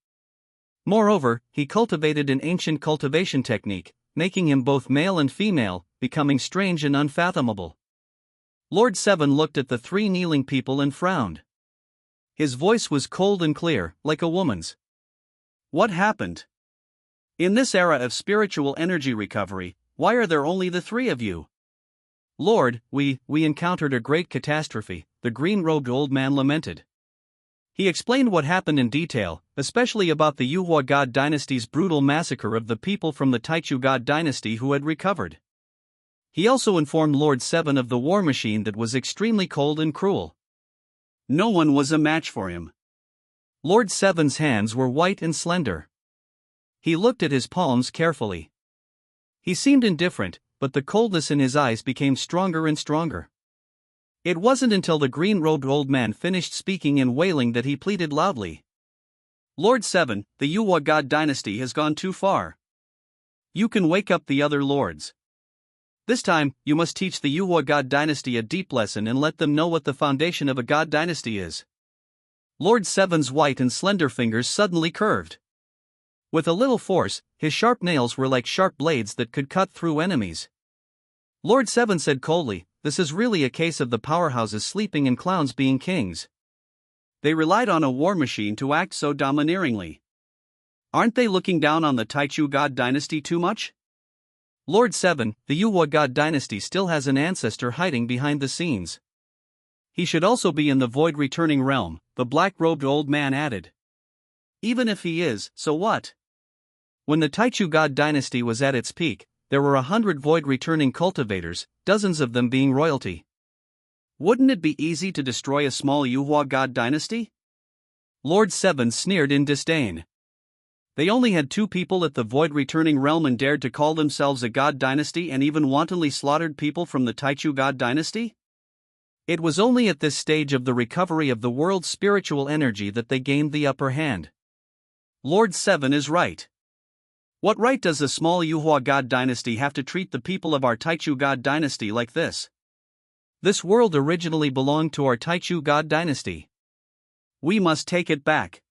Moreover, he cultivated an ancient cultivation technique, making him both male and female, becoming strange and unfathomable. Lord Seven looked at the three kneeling people and frowned. His voice was cold and clear, like a woman's. What happened? In this era of spiritual energy recovery, why are there only the three of you? Lord, we encountered a great catastrophe, the green-robed old man lamented. He explained what happened in detail, especially about the Xuanhuang God Dynasty's brutal massacre of the people from the Treacherous God Dynasty who had recovered. He also informed Lord Seven of the war machine that was extremely cold and cruel. No one was a match for him. Lord Seven's hands were white and slender. He looked at his palms carefully. He seemed indifferent, but the coldness in his eyes became stronger and stronger. It wasn't until the green-robed old man finished speaking and wailing that he pleaded loudly. Lord Seven, the Xuanhuang God Dynasty has gone too far. You can wake up the other lords. This time, you must teach the Xuanhuang God Dynasty a deep lesson and let them know what the foundation of a God Dynasty is. Lord Seven's white and slender fingers suddenly curved. With a little force, his sharp nails were like sharp blades that could cut through enemies. Lord Seven said coldly, this is really a case of the powerhouses sleeping and clowns being kings. They relied on a war machine to act so domineeringly. Aren't they looking down on the Treacherous God Dynasty too much? Lord Seven, the Xuanhuang God Dynasty still has an ancestor hiding behind the scenes. He should also be in the void-returning realm, the black-robed old man added. Even if he is, so what? When the Treacherous God Dynasty was at its peak, there were 100 void-returning cultivators, dozens of them being royalty. Wouldn't it be easy to destroy a small Xuanhuang God Dynasty? Lord Seven sneered in disdain. They only had 2 people at the void-returning realm and dared to call themselves a God Dynasty and even wantonly slaughtered people from the Treacherous God Dynasty? It was only at this stage of the recovery of the world's spiritual energy that they gained the upper hand. Lord Seven is right. What right does the small Xuanhuang God Dynasty have to treat the people of our Treacherous God Dynasty like this? This world originally belonged to our Treacherous God Dynasty. We must take it back.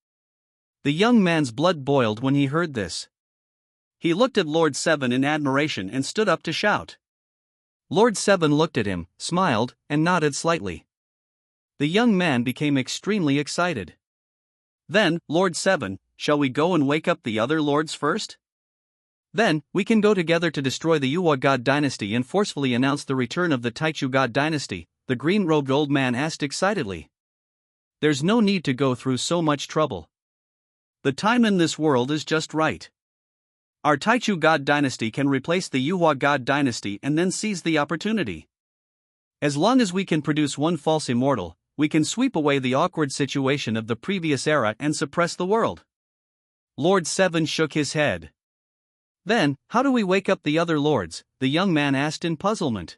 The young man's blood boiled when he heard this. He looked at Lord Seven in admiration and stood up to shout. Lord Seven looked at him, smiled, and nodded slightly. The young man became extremely excited. Then, Lord Seven, shall we go and wake up the other lords first? Then, we can go together to destroy the Xuanhuang God Dynasty and forcefully announce the return of the Treacherous God Dynasty, the green-robed old man asked excitedly. There's no need to go through so much trouble. The time in this world is just right. Our Treacherous God Dynasty can replace the Xuanhuang God Dynasty and then seize the opportunity. As long as we can produce one false immortal, we can sweep away the awkward situation of the previous era and suppress the world. Lord Seven shook his head. Then, how do we wake up the other lords? The young man asked in puzzlement.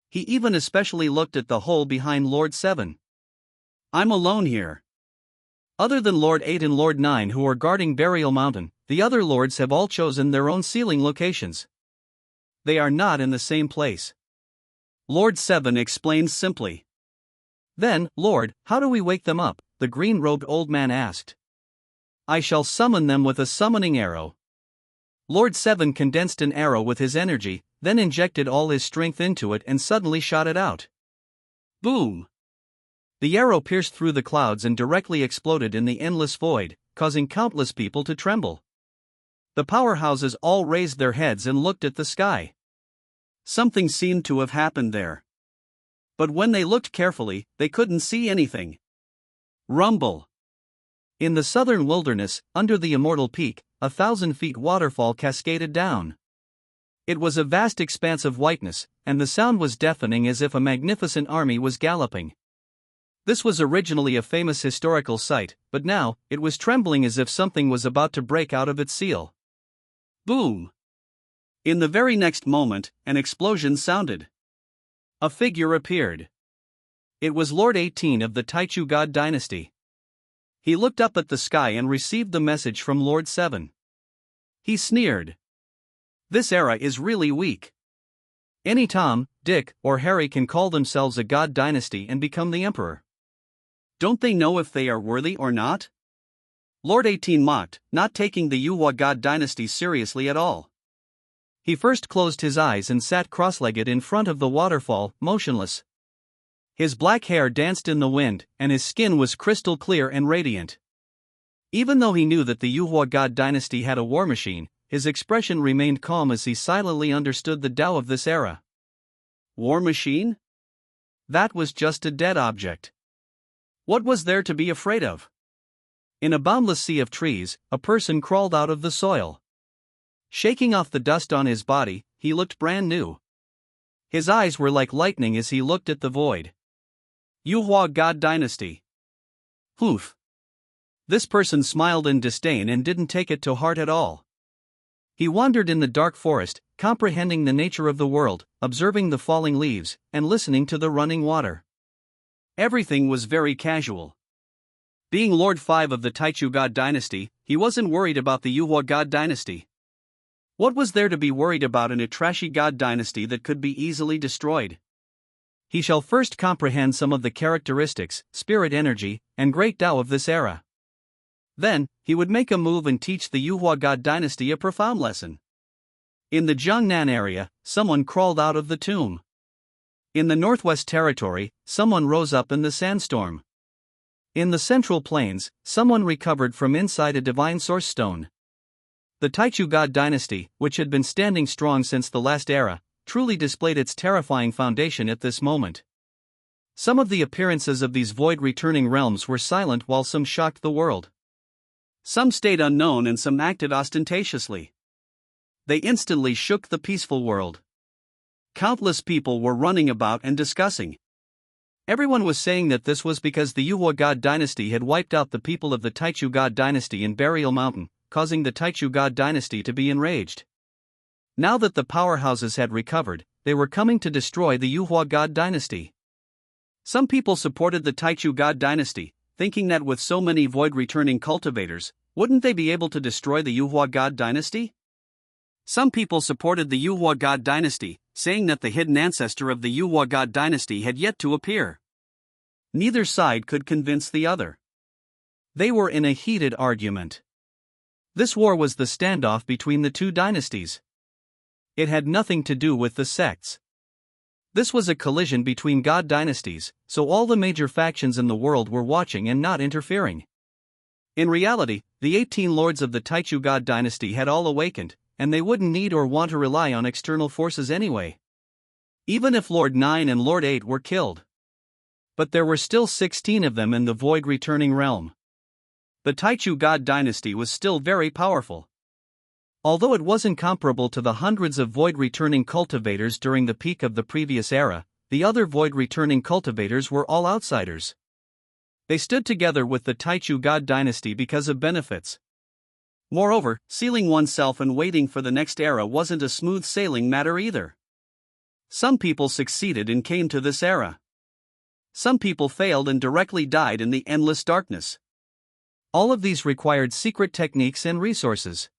He even especially looked at the hole behind Lord Seven. I'm alone here. Other than Lord 8 and Lord 9 who are guarding Burial Mountain, the other lords have all chosen their own sealing locations. They are not in the same place. Lord Seven explained simply. Then, Lord, how do we wake them up? The green-robed old man asked. I shall summon them with a summoning arrow. Lord 7 condensed an arrow with his energy, then injected all his strength into it and suddenly shot it out. Boom! The arrow pierced through the clouds and directly exploded in the endless void, causing countless people to tremble. The powerhouses all raised their heads and looked at the sky. Something seemed to have happened there. But when they looked carefully, they couldn't see anything. Rumble! In the southern wilderness, under the immortal peak, 1,000 feet waterfall cascaded down. It was a vast expanse of whiteness, and the sound was deafening as if a magnificent army was galloping. This was originally a famous historical site, but now, it was trembling as if something was about to break out of its seal. Boom! In the very next moment, an explosion sounded. A figure appeared. It was Lord 18 of the Treacherous God Dynasty. He looked up at the sky and received the message from Lord 7. He sneered. This era is really weak. Any Tom, Dick, or Harry can call themselves a god dynasty and become the emperor. Don't they know if they are worthy or not? Lord 18 mocked, not taking the Xuanhuang God Dynasty seriously at all. He first closed his eyes and sat cross-legged in front of the waterfall, motionless. His black hair danced in the wind, and his skin was crystal clear and radiant. Even though he knew that the Xuanhuang God Dynasty had a war machine, his expression remained calm as he silently understood the Tao of this era. War machine? That was just a dead object. What was there to be afraid of? In a boundless sea of trees, a person crawled out of the soil. Shaking off the dust on his body, he looked brand new. His eyes were like lightning as he looked at the void. Xuanhuang God Dynasty. Poof. This person smiled in disdain and didn't take it to heart at all. He wandered in the dark forest, comprehending the nature of the world, observing the falling leaves, and listening to the running water. Everything was very casual. Being Lord 5 of the Treacherous God Dynasty, he wasn't worried about the Xuanhuang God Dynasty. What was there to be worried about in a trashy god dynasty that could be easily destroyed? He shall first comprehend some of the characteristics, spirit energy, and great Tao of this era. Then, he would make a move and teach the Xuanhuang God Dynasty a profound lesson. In the Jiangnan area, someone crawled out of the tomb. In the Northwest Territory, someone rose up in the sandstorm. In the Central Plains, someone recovered from inside a divine source stone. The Treacherous God Dynasty, which had been standing strong since the last era, truly displayed its terrifying foundation at this moment. Some of the appearances of these void-returning realms were silent while some shocked the world. Some stayed unknown and some acted ostentatiously. They instantly shook the peaceful world. Countless people were running about and discussing. Everyone was saying that this was because the Xuanhuang God Dynasty had wiped out the people of the Treacherous God Dynasty in Burial Mountain, causing the Treacherous God Dynasty to be enraged. Now that the powerhouses had recovered, they were coming to destroy the Xuanhuang God Dynasty. Some people supported the Treacherous God Dynasty, thinking that with so many void-returning cultivators, wouldn't they be able to destroy the Xuanhuang God Dynasty? Some people supported the Xuanhuang God Dynasty, saying that the hidden ancestor of the Xuanhuang God Dynasty had yet to appear. Neither side could convince the other. They were in a heated argument. This war was the standoff between the two dynasties. It had nothing to do with the sects. This was a collision between god dynasties, so all the major factions in the world were watching and not interfering. In reality, the 18 lords of the Treacherous God Dynasty had all awakened, and they wouldn't need or want to rely on external forces anyway. Even if Lord 9 and Lord 8 were killed. But there were still 16 of them in the void-returning realm. The Treacherous God Dynasty was still very powerful. Although it wasn't comparable to the hundreds of void-returning cultivators during the peak of the previous era, the other void-returning cultivators were all outsiders. They stood together with the Treacherous God Dynasty because of benefits. Moreover, sealing oneself and waiting for the next era wasn't a smooth sailing matter either. Some people succeeded and came to this era. Some people failed and directly died in the endless darkness. All of these required secret techniques and resources.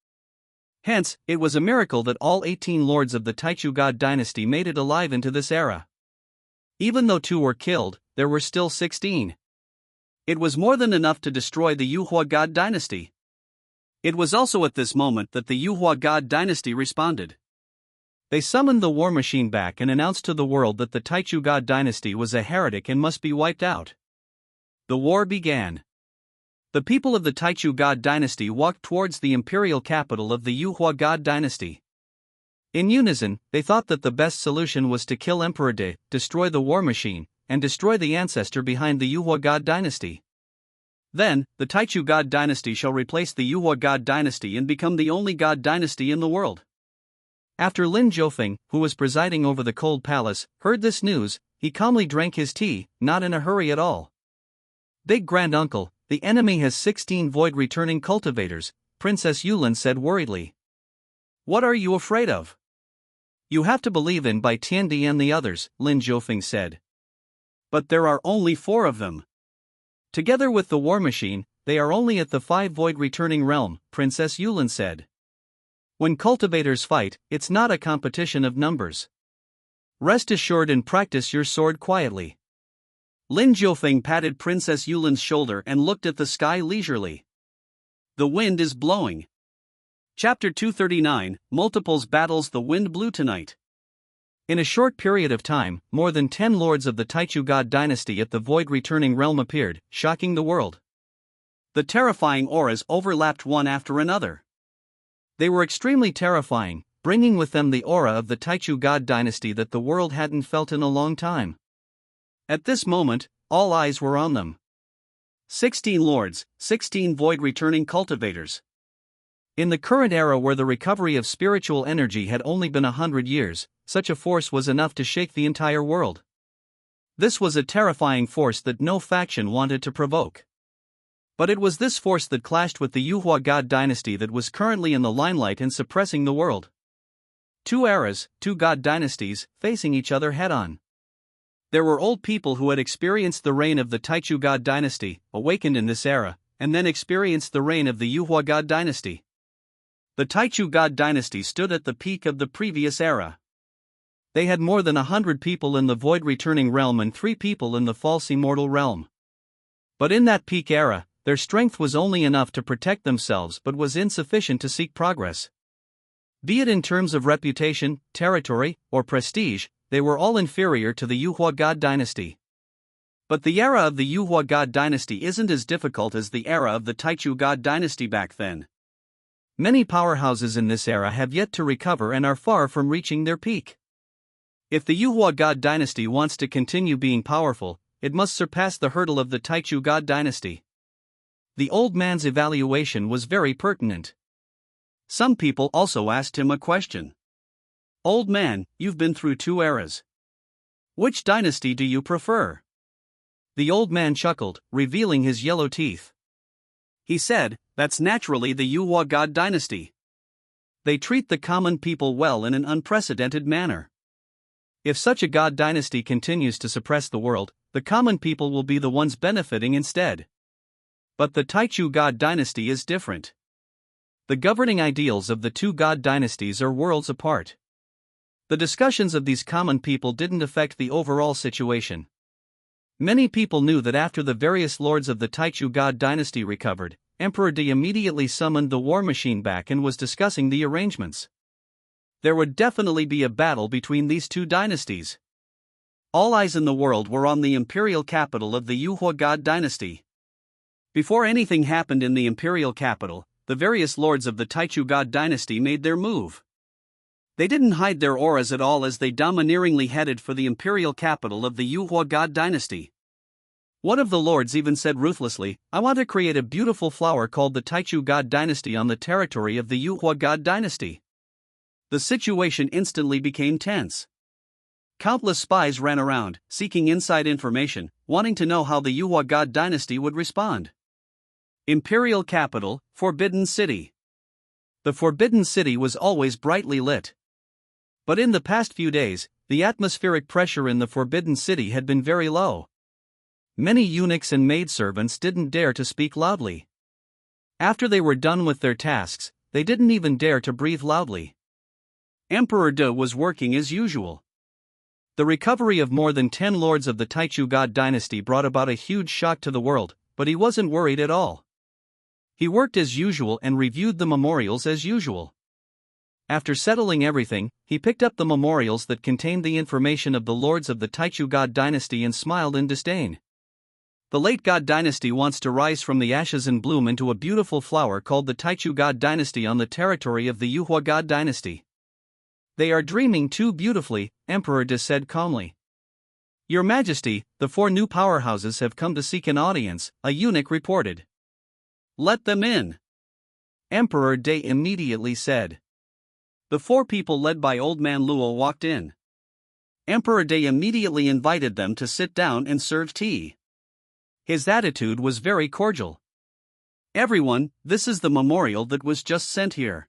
Hence, it was a miracle that all 18 lords of the Treacherous God Dynasty made it alive into this era. Even though 2 were killed, there were still 16. It was more than enough to destroy the Xuanhuang God Dynasty. It was also at this moment that the Yuhua God Dynasty responded. They summoned the war machine back and announced to the world that the Taichu God Dynasty was a heretic and must be wiped out. The war began. The people of the Taichu God Dynasty walked towards the imperial capital of the Yuhua God Dynasty. In unison, they thought that the best solution was to kill Emperor De, destroy the war machine, and destroy the ancestor behind the Yuhua God Dynasty. Then, the Taichu God Dynasty shall replace the Yuhua God Dynasty and become the only God Dynasty in the world. After Lin Jiufeng, who was presiding over the cold palace, heard this news, he calmly drank his tea, not in a hurry at all. Big Grand Uncle, the enemy has 16 void-returning cultivators, Princess Yulin said worriedly. What are you afraid of? You have to believe in Bai Tiandi and the others, Lin Jiufeng said. But there are only 4 of them. Together with the war machine, they are only at the 5 void-returning realm, Princess Yulin said. When cultivators fight, it's not a competition of numbers. Rest assured and practice your sword quietly. Lin Jiufeng patted Princess Yulin's shoulder and looked at the sky leisurely. The wind is blowing. Chapter 239, Multiples Battles. The wind blew tonight. In a short period of time, more than 10 lords of the Taichu God Dynasty at the void-returning realm appeared, shocking the world. The terrifying auras overlapped one after another. They were extremely terrifying, bringing with them the aura of the Taichu God Dynasty that the world hadn't felt in a long time. At this moment, all eyes were on them. 16 lords, 16 void-returning cultivators. In the current era where the recovery of spiritual energy had only been 100 years, such a force was enough to shake the entire world. This was a terrifying force that no faction wanted to provoke. But it was this force that clashed with the Yuhua God Dynasty that was currently in the limelight and suppressing the world. 2 eras, 2 God Dynasties, facing each other head-on. There were old people who had experienced the reign of the Taichu God Dynasty, awakened in this era, and then experienced the reign of the Yuhua God Dynasty. The Taichu God Dynasty stood at the peak of the previous era. They had more than 100 people in the void-returning realm and 3 people in the false immortal realm. But in that peak era, their strength was only enough to protect themselves but was insufficient to seek progress. Be it in terms of reputation, territory, or prestige, they were all inferior to the Yuhua God Dynasty. But the era of the Yuhua God Dynasty isn't as difficult as the era of the Taichu God Dynasty back then. Many powerhouses in this era have yet to recover and are far from reaching their peak. If the Yuhua God Dynasty wants to continue being powerful, it must surpass the hurdle of the Taichu God Dynasty. The old man's evaluation was very pertinent. Some people also asked him a question. Old man, you've been through 2 eras. Which dynasty do you prefer? The old man chuckled, revealing his yellow teeth. He said, that's naturally the Yuhua God Dynasty. They treat the common people well in an unprecedented manner. If such a God Dynasty continues to suppress the world, the common people will be the ones benefiting instead. But the Taichu God Dynasty is different. The governing ideals of the 2 God Dynasties are worlds apart. The discussions of these common people didn't affect the overall situation. Many people knew that after the various lords of the Taichu God Dynasty recovered, Emperor De immediately summoned the war machine back and was discussing the arrangements. There would definitely be a battle between these 2 dynasties. All eyes in the world were on the imperial capital of the Yuhua God Dynasty. Before anything happened in the imperial capital, the various lords of the Taichu God Dynasty made their move. They didn't hide their auras at all as they domineeringly headed for the imperial capital of the Yuhua God Dynasty. One of the lords even said ruthlessly, I want to create a beautiful flower called the Taichu God Dynasty on the territory of the Yuhua God Dynasty. The situation instantly became tense. Countless spies ran around, seeking inside information, wanting to know how the Yuhua God Dynasty would respond. Imperial capital, Forbidden City. The Forbidden City was always brightly lit. But in the past few days, the atmospheric pressure in the Forbidden City had been very low. Many eunuchs and maidservants didn't dare to speak loudly. After they were done with their tasks, they didn't even dare to breathe loudly. Emperor De was working as usual. The recovery of more than 10 lords of the Taichu God Dynasty brought about a huge shock to the world, but he wasn't worried at all. He worked as usual and reviewed the memorials as usual. After settling everything, he picked up the memorials that contained the information of the lords of the Taichu God Dynasty and smiled in disdain. The late God Dynasty wants to rise from the ashes and bloom into a beautiful flower called the Taichu God Dynasty on the territory of the Yuhua God Dynasty. They are dreaming too beautifully, Emperor De said calmly. Your Majesty, the 4 new powerhouses have come to seek an audience, a eunuch reported. Let them in. Emperor De immediately said. The 4 people led by Old Man Luo walked in. Emperor De immediately invited them to sit down and serve tea. His attitude was very cordial. Everyone, this is the memorial that was just sent here.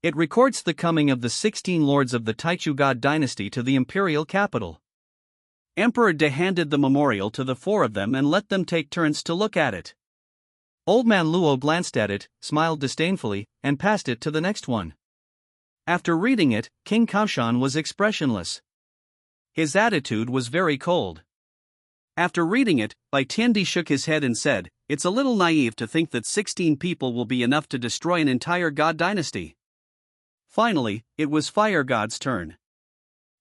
It records the coming of the 16 lords of the Taichu God Dynasty to the imperial capital. Emperor De handed the memorial to the 4 of them and let them take turns to look at it. Old Man Luo glanced at it, smiled disdainfully, and passed it to the next one. After reading it, King Kaoshan was expressionless. His attitude was very cold. After reading it, Bai Tiandi shook his head and said, "It's a little naive to think that 16 people will be enough to destroy an entire god dynasty." Finally, it was Fire God's turn.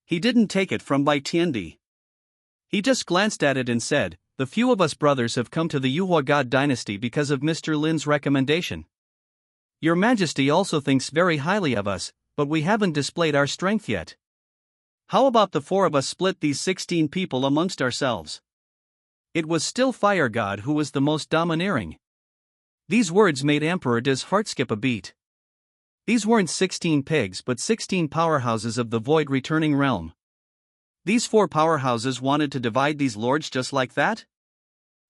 He didn't take it from Bai Tiandi. He just glanced at it and said, "The few of us brothers have come to the Yuhua God Dynasty because of Mr. Lin's recommendation. Your Majesty also thinks very highly of us, but we haven't displayed our strength yet. How about the 4 of us split these 16 people amongst ourselves?" It was still Fire God who was the most domineering. These words made Emperor De's heart skip a beat. These weren't 16 pigs but 16 powerhouses of the void returning realm. These 4 powerhouses wanted to divide these lords just like that?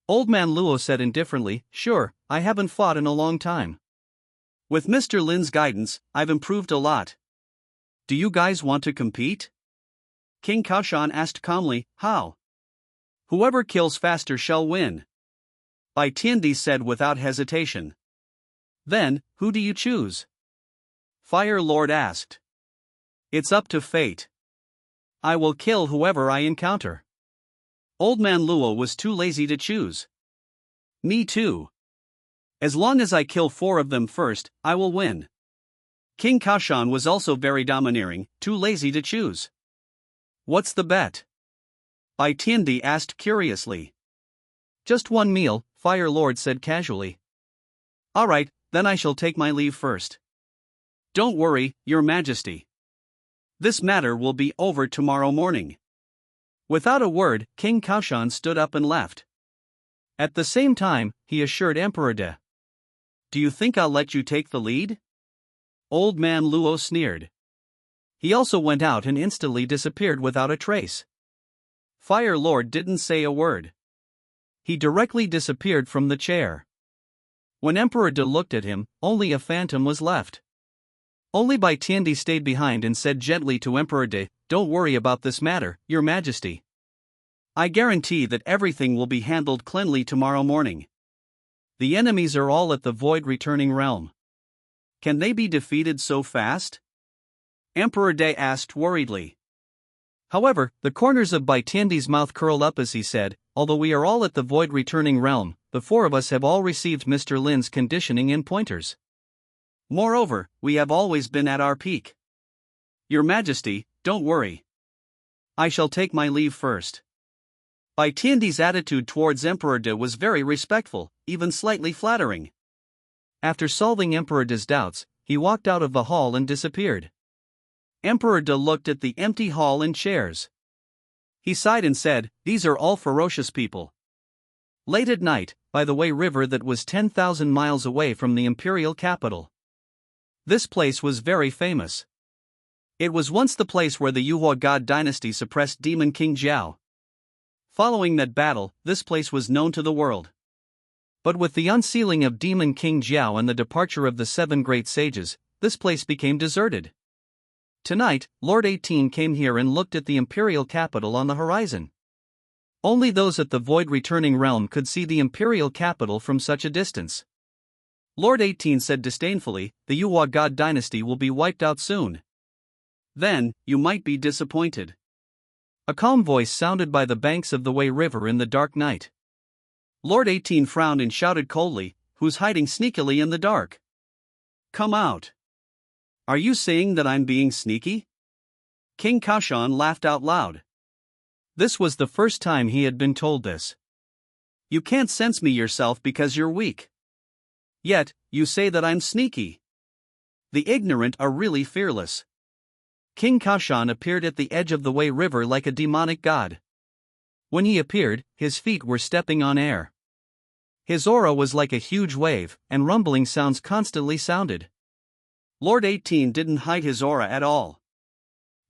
Old Man Luo said indifferently, "Sure, I haven't fought in a long time. With Mr. Lin's guidance, I've improved a lot. Do you guys want to compete?" King Kaoshan asked calmly, "How?" "Whoever kills faster shall win," Bai Tiandi said without hesitation. "Then, who do you choose?" Fire Lord asked. "It's up to fate. I will kill whoever I encounter." Old Man Luo was too lazy to choose. "Me too. As long as I kill 4 of them first, I will win." King Kaoshan was also very domineering, too lazy to choose. "What's the bet?" Bai Tiandi asked curiously. "Just 1 meal," Fire Lord said casually. "Alright, then I shall take my leave first." "Don't worry, Your Majesty. This matter will be over tomorrow morning." Without a word, King Kaoshan stood up and left. At the same time, he assured Emperor De. "Do you think I'll let you take the lead?" Old Man Luo sneered. He also went out and instantly disappeared without a trace. Fire Lord didn't say a word. He directly disappeared from the chair. When Emperor De looked at him, only a phantom was left. Only Bai Tiandi stayed behind and said gently to Emperor De, "Don't worry about this matter, Your Majesty. I guarantee that everything will be handled cleanly tomorrow morning. The enemies are all at the void returning realm. Can they be defeated so fast?" Emperor De asked worriedly. However, the corners of Bai Tiandi's mouth curled up as he said, "Although we are all at the void returning realm, the 4 of us have all received Mr. Lin's conditioning and pointers. Moreover, we have always been at our peak. Your Majesty, don't worry. I shall take my leave first." Bai Tiandi's attitude towards Emperor De was very respectful, even slightly flattering. After solving Emperor De's doubts, he walked out of the hall and disappeared. Emperor De looked at the empty hall and chairs. He sighed and said, "These are all ferocious people." Late at night, by the Wei River that was 10,000 miles away from the imperial capital. This place was very famous. It was once the place where the Yuhua God Dynasty suppressed Demon King Jiao. Following that battle, this place was known to the world. But with the unsealing of Demon King Jiao and the departure of the 7 great sages, this place became deserted. Tonight, Lord 18 came here and looked at the imperial capital on the horizon. Only those at the void returning realm could see the imperial capital from such a distance. Lord 18 said disdainfully, "The Yuhua God Dynasty will be wiped out soon. Then, you might be disappointed." A calm voice sounded by the banks of the Wei River in the dark night. Lord 18 frowned and shouted coldly, who's hiding sneakily in the dark. Come out. Are you saying that I'm being sneaky? King Kaoshan laughed out loud. This was the first time he had been told this. You can't sense me yourself because you're weak. Yet, you say that I'm sneaky. The ignorant are really fearless. King Kaoshan appeared at the edge of the Wei River like a demonic god. When he appeared, his feet were stepping on air. His aura was like a huge wave, and rumbling sounds constantly sounded. Lord 18 didn't hide his aura at all.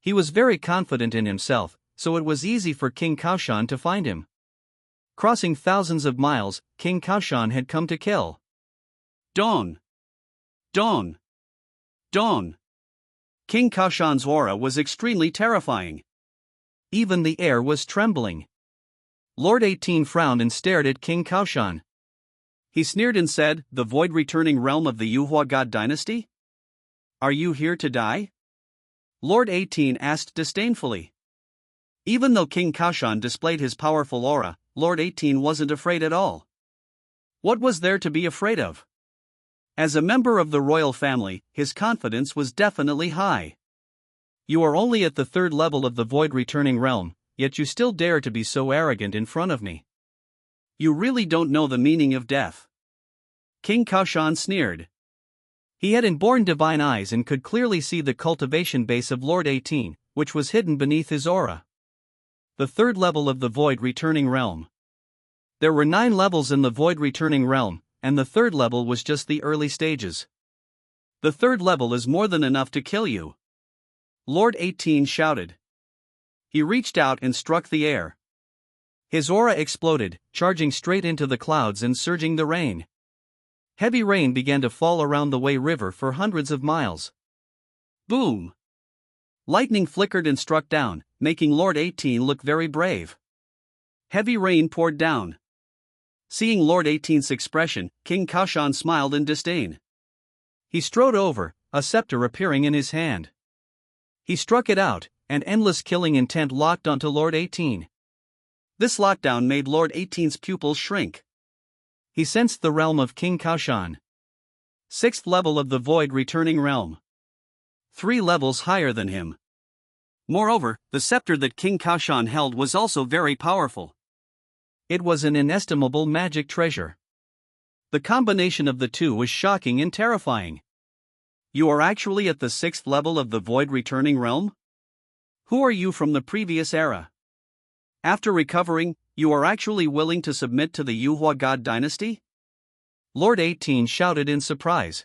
He was very confident in himself, so it was easy for King Kaoshan to find him. Crossing thousands of miles, King Kaoshan had come to kill. Dawn! Dawn! Dawn! King Kaoshan's aura was extremely terrifying. Even the air was trembling. Lord 18 frowned and stared at King Kaoshan. He sneered and said, "The void-returning realm of the Xuanhuang God Dynasty? Are you here to die?" Lord 18 asked disdainfully. Even though King Kaoshan displayed his powerful aura, Lord 18 wasn't afraid at all. What was there to be afraid of? As a member of the royal family, his confidence was definitely high. You are only at the 3rd level of the void-returning realm, yet you still dare to be so arrogant in front of me. You really don't know the meaning of death. King Kaoshan sneered. He had inborn divine eyes and could clearly see the cultivation base of Lord 18, which was hidden beneath his aura. The 3rd level of the void-returning realm. There were 9 levels in the void-returning realm, and the 3rd level was just the early stages. The 3rd level is more than enough to kill you. Lord 18 shouted. He reached out and struck the air. His aura exploded, charging straight into the clouds and surging the rain. Heavy rain began to fall around the Wei River for hundreds of miles. Boom! Lightning flickered and struck down, making Lord 18 look very brave. Heavy rain poured down. Seeing Lord 18's expression, King Kaoshan smiled in disdain. He strode over, a scepter appearing in his hand. He struck it out, and endless killing intent locked onto Lord 18. This lockdown made Lord 18's pupils shrink. He sensed the realm of King Kaoshan. 6th level of the void-returning realm. 3 levels higher than him. Moreover, the scepter that King Kaoshan held was also very powerful. It was an inestimable magic treasure. The combination of the two was shocking and terrifying. You are actually at the 6th level of the void-returning realm? Who are you from the previous era? After recovering, you are actually willing to submit to the Xuanhuang God Dynasty? Lord 18 shouted in surprise.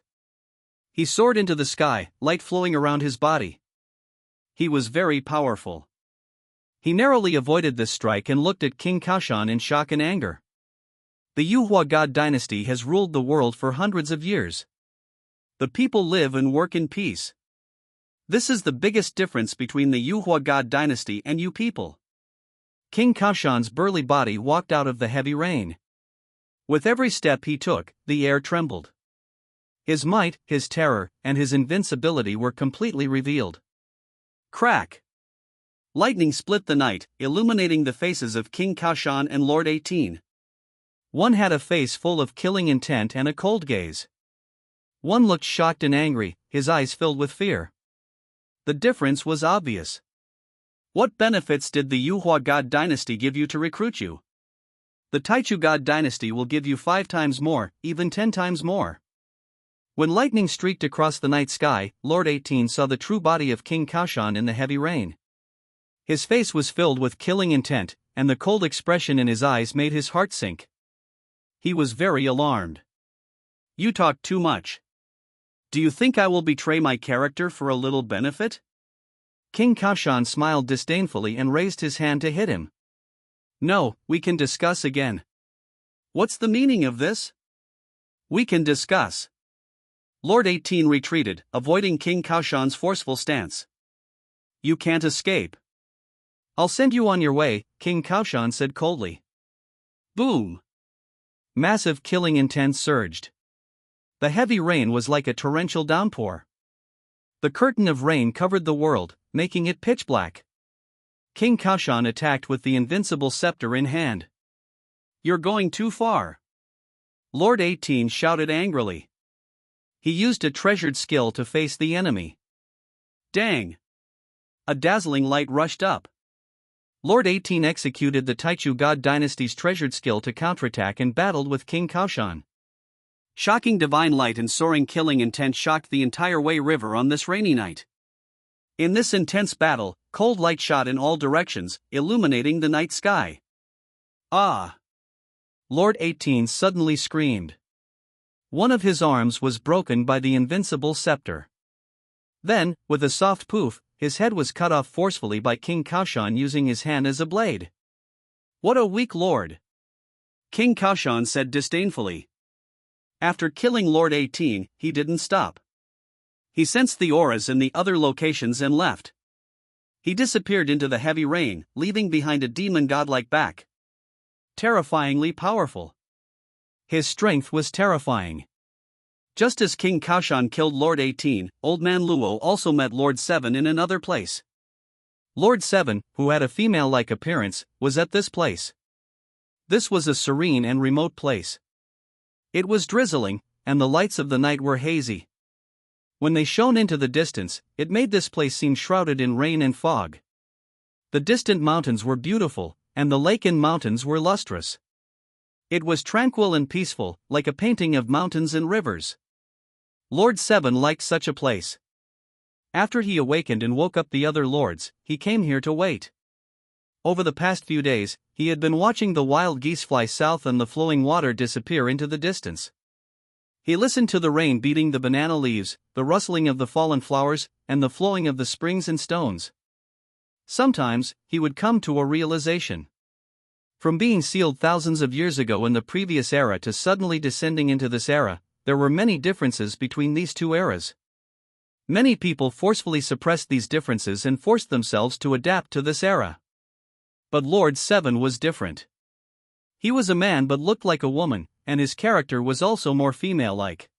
He soared into the sky, light flowing around his body. He was very powerful. He narrowly avoided this strike and looked at King Kaoshan in shock and anger. The Xuanhuang God Dynasty has ruled the world for hundreds of years. The people live and work in peace. This is the biggest difference between the Xuanhuang God Dynasty and you people. King Kaoshan's burly body walked out of the heavy rain. With every step he took, the air trembled. His might, his terror, and his invincibility were completely revealed. Crack! Lightning split the night, illuminating the faces of King Kaoshan and Lord 18. One had a face full of killing intent and a cold gaze. One looked shocked and angry, his eyes filled with fear. The difference was obvious. What benefits did the Xuanhuang God Dynasty give you to recruit you? The Taichu God Dynasty will give you 5 times more, even 10 times more. When lightning streaked across the night sky, Lord 18 saw the true body of King Kaoshan in the heavy rain. His face was filled with killing intent, and the cold expression in his eyes made his heart sink. He was very alarmed. You talk too much. Do you think I will betray my character for a little benefit? King Kaoshan smiled disdainfully and raised his hand to hit him. No, we can discuss again. What's the meaning of this? We can discuss. Lord 18 retreated, avoiding King Kaoshan's forceful stance. You can't escape. I'll send you on your way, King Kaoshan said coldly. Boom! Massive killing intent surged. The heavy rain was like a torrential downpour. The curtain of rain covered the world, making it pitch black. King Kaoshan attacked with the invincible scepter in hand. You're going too far. Lord 18 shouted angrily. He used a treasured skill to face the enemy. Dang! A dazzling light rushed up. Lord 18 executed the Taichu God Dynasty's treasured skill to counterattack and battled with King Kaoshan. Shocking divine light and soaring killing intent shocked the entire Wei River on this rainy night. In this intense battle, cold light shot in all directions, illuminating the night sky. Ah! Lord 18 suddenly screamed. One of his arms was broken by the invincible scepter. Then, with a soft poof, his head was cut off forcefully by King Kaoshan using his hand as a blade. What a weak lord! King Kaoshan said disdainfully. After killing Lord 18, he didn't stop. He sensed the auras in the other locations and left. He disappeared into the heavy rain, leaving behind a demon godlike back. Terrifyingly powerful. His strength was terrifying. Just as King Kaoshan killed Lord 18, Old Man Luo also met Lord 7 in another place. Lord 7, who had a female-like appearance, was at this place. This was a serene and remote place. It was drizzling, and the lights of the night were hazy. When they shone into the distance, it made this place seem shrouded in rain and fog. The distant mountains were beautiful, and the lake and mountains were lustrous. It was tranquil and peaceful, like a painting of mountains and rivers. Lord 7 liked such a place. After he awakened and woke up the other lords, he came here to wait. Over the past few days, he had been watching the wild geese fly south and the flowing water disappear into the distance. He listened to the rain beating the banana leaves, the rustling of the fallen flowers, and the flowing of the springs and stones. Sometimes, he would come to a realization. From being sealed thousands of years ago in the previous era to suddenly descending into this era, there were many differences between these two eras. Many people forcefully suppressed these differences and forced themselves to adapt to this era. But Lord 7 was different. He was a man but looked like a woman, and his character was also more female-like.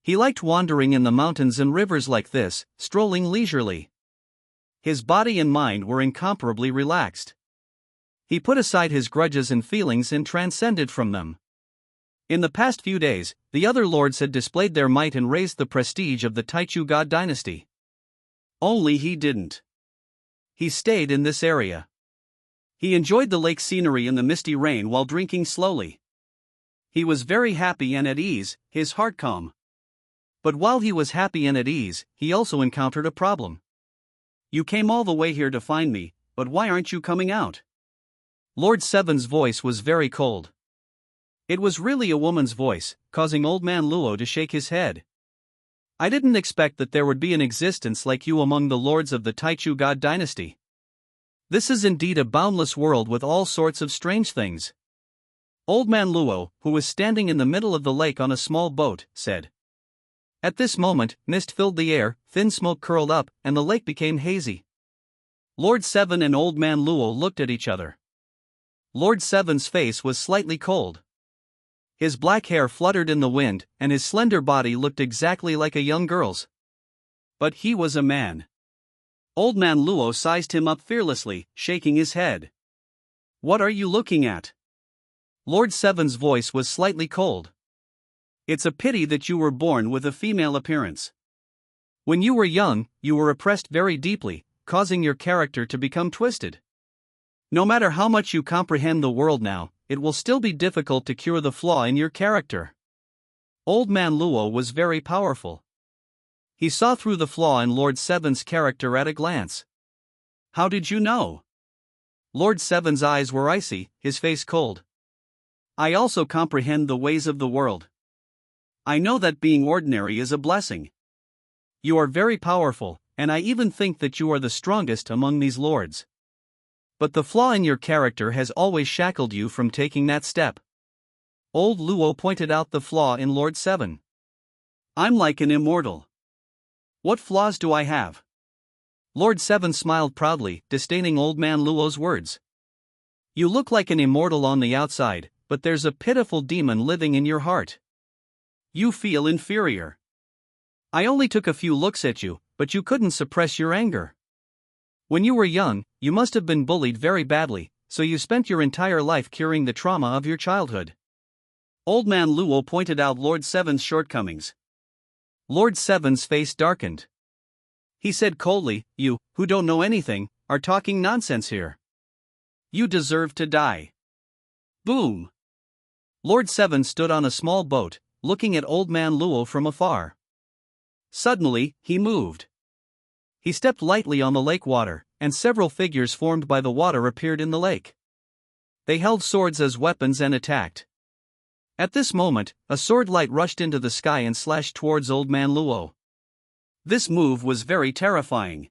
He liked wandering in the mountains and rivers like this, strolling leisurely. His body and mind were incomparably relaxed. He put aside his grudges and feelings and transcended from them. In the past few days, the other lords had displayed their might and raised the prestige of the Taichu God Dynasty. Only he didn't. He stayed in this area. He enjoyed the lake scenery in the misty rain while drinking slowly. He was very happy and at ease, his heart calm. But while he was happy and at ease, he also encountered a problem. You came all the way here to find me, but why aren't you coming out? Lord 7's voice was very cold. It was really a woman's voice, causing Old Man Luo to shake his head. I didn't expect that there would be an existence like you among the lords of the Taichu God Dynasty. This is indeed a boundless world with all sorts of strange things. Old Man Luo, who was standing in the middle of the lake on a small boat, said. At this moment, mist filled the air, thin smoke curled up, and the lake became hazy. Lord 7 and Old Man Luo looked at each other. Lord 7's face was slightly cold. His black hair fluttered in the wind, and his slender body looked exactly like a young girl's. But he was a man. Old Man Luo sized him up fearlessly, shaking his head. What are you looking at? Lord 7's voice was slightly cold. It's a pity that you were born with a female appearance. When you were young, you were oppressed very deeply, causing your character to become twisted. No matter how much you comprehend the world now, it will still be difficult to cure the flaw in your character. Old Man Luo was very powerful. He saw through the flaw in Lord 7's character at a glance. How did you know? Lord 7's eyes were icy, his face cold. I also comprehend the ways of the world. I know that being ordinary is a blessing. You are very powerful, and I even think that you are the strongest among these lords. But the flaw in your character has always shackled you from taking that step. Old Luo pointed out the flaw in Lord 7. I'm like an immortal. What flaws do I have? Lord 7 smiled proudly, disdaining Old Man Luo's words. You look like an immortal on the outside, but there's a pitiful demon living in your heart. You feel inferior. I only took a few looks at you, but you couldn't suppress your anger. When you were young, you must have been bullied very badly, so you spent your entire life curing the trauma of your childhood. Old Man Luo pointed out Lord Seven's shortcomings. Lord Seven's face darkened. He said coldly, "You, who don't know anything, are talking nonsense here. You deserve to die." Boom! Lord Seven stood on a small boat, looking at Old Man Luo from afar. Suddenly, he moved. He stepped lightly on the lake water, and several figures formed by the water appeared in the lake. They held swords as weapons and attacked. At this moment, a sword light rushed into the sky and slashed towards Old Man Luo. This move was very terrifying.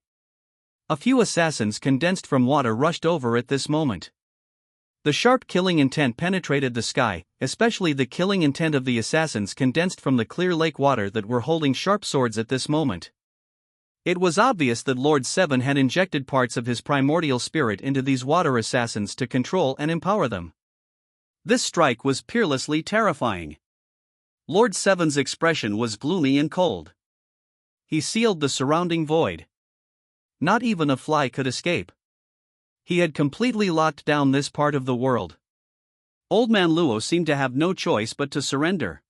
A few assassins condensed from water rushed over at this moment. The sharp killing intent penetrated the sky, especially the killing intent of the assassins condensed from the clear lake water that were holding sharp swords at this moment. It was obvious that Lord Seven had injected parts of his primordial spirit into these water assassins to control and empower them. This strike was peerlessly terrifying. Lord Seven's expression was gloomy and cold. He sealed the surrounding void. Not even a fly could escape. He had completely locked down this part of the world. Old Man Luo seemed to have no choice but to surrender.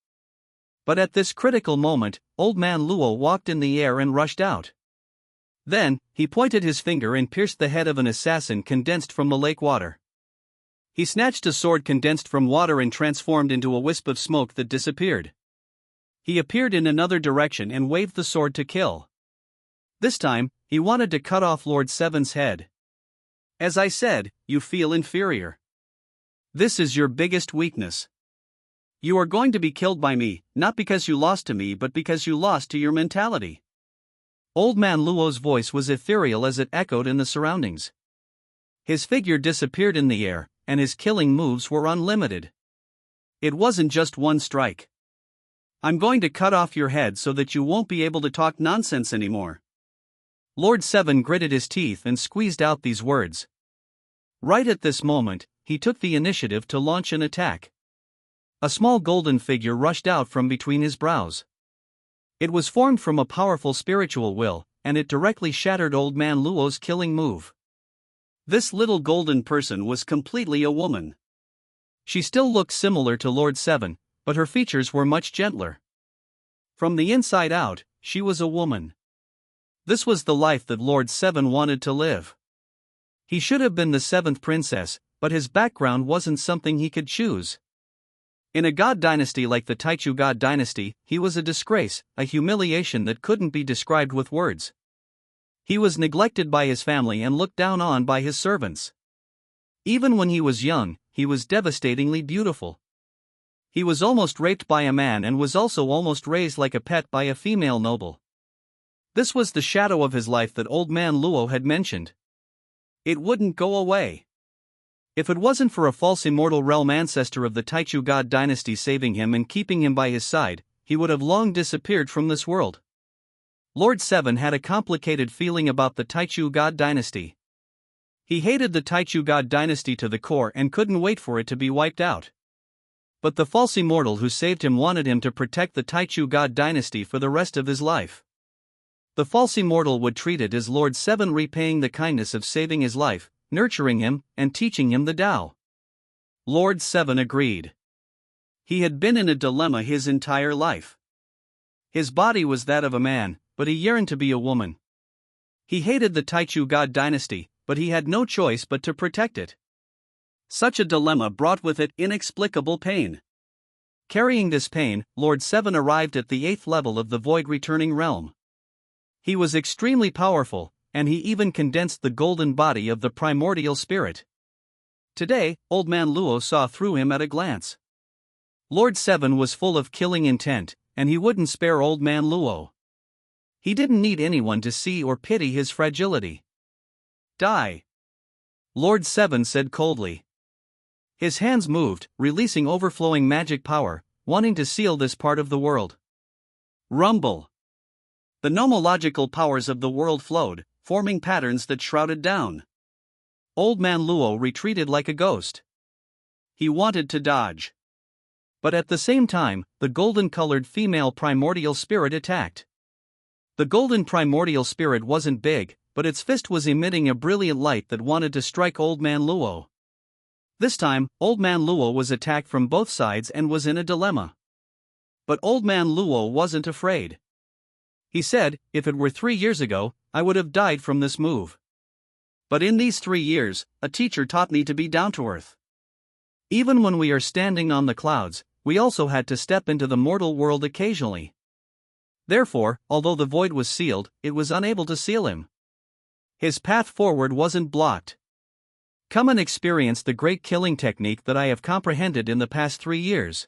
But at this critical moment, Old Man Luo walked in the air and rushed out. Then, he pointed his finger and pierced the head of an assassin condensed from the lake water. He snatched a sword condensed from water and transformed into a wisp of smoke that disappeared. He appeared in another direction and waved the sword to kill. This time, he wanted to cut off Lord Seven's head. As I said, you feel inferior. This is your biggest weakness. You are going to be killed by me, not because you lost to me but because you lost to your mentality. Old Man Luo's voice was ethereal as it echoed in the surroundings. His figure disappeared in the air, and his killing moves were unlimited. It wasn't just one strike. I'm going to cut off your head so that you won't be able to talk nonsense anymore. Lord Seven gritted his teeth and squeezed out these words. Right at this moment, he took the initiative to launch an attack. A small golden figure rushed out from between his brows. It was formed from a powerful spiritual will, and it directly shattered Old Man Luo's killing move. This little golden person was completely a woman. She still looked similar to Lord Seven, but her features were much gentler. From the inside out, she was a woman. This was the life that Lord Seven wanted to live. He should have been the seventh princess, but his background wasn't something he could choose. In a god dynasty like the Taichu God Dynasty, he was a disgrace, a humiliation that couldn't be described with words. He was neglected by his family and looked down on by his servants. Even when he was young, he was devastatingly beautiful. He was almost raped by a man and was also almost raised like a pet by a female noble. This was the shadow of his life that Old Man Luo had mentioned. It wouldn't go away. If it wasn't for a false immortal realm ancestor of the Taichu God Dynasty saving him and keeping him by his side, he would have long disappeared from this world. Lord Seven had a complicated feeling about the Taichu God Dynasty. He hated the Taichu God Dynasty to the core and couldn't wait for it to be wiped out. But the false immortal who saved him wanted him to protect the Taichu God Dynasty for the rest of his life. The false immortal would treat it as Lord Seven repaying the kindness of saving his life, nurturing him, and teaching him the Tao. Lord Seven agreed. He had been in a dilemma his entire life. His body was that of a man, but he yearned to be a woman. He hated the Taichu God Dynasty, but he had no choice but to protect it. Such a dilemma brought with it inexplicable pain. Carrying this pain, Lord Seven arrived at the 8th level of the Void Returning Realm. He was extremely powerful, and he even condensed the golden body of the primordial spirit. Today, Old Man Luo saw through him at a glance. Lord Seven was full of killing intent, and he wouldn't spare Old Man Luo. He didn't need anyone to see or pity his fragility. Die! Lord Seven said coldly. His hands moved, releasing overflowing magic power, wanting to seal this part of the world. Rumble! The nomological powers of the world flowed, forming patterns that shrouded down. Old Man Luo retreated like a ghost. He wanted to dodge. But at the same time, the golden-colored female primordial spirit attacked. The golden primordial spirit wasn't big, but its fist was emitting a brilliant light that wanted to strike Old Man Luo. This time, Old Man Luo was attacked from both sides and was in a dilemma. But Old Man Luo wasn't afraid. He said, "If it were 3 years ago, I would have died from this move. But in these 3 years, a teacher taught me to be down to earth. Even when we are standing on the clouds, we also had to step into the mortal world occasionally. Therefore, although the void was sealed, it was unable to seal him. His path forward wasn't blocked. Come and experience the great killing technique that I have comprehended in the past 3 years."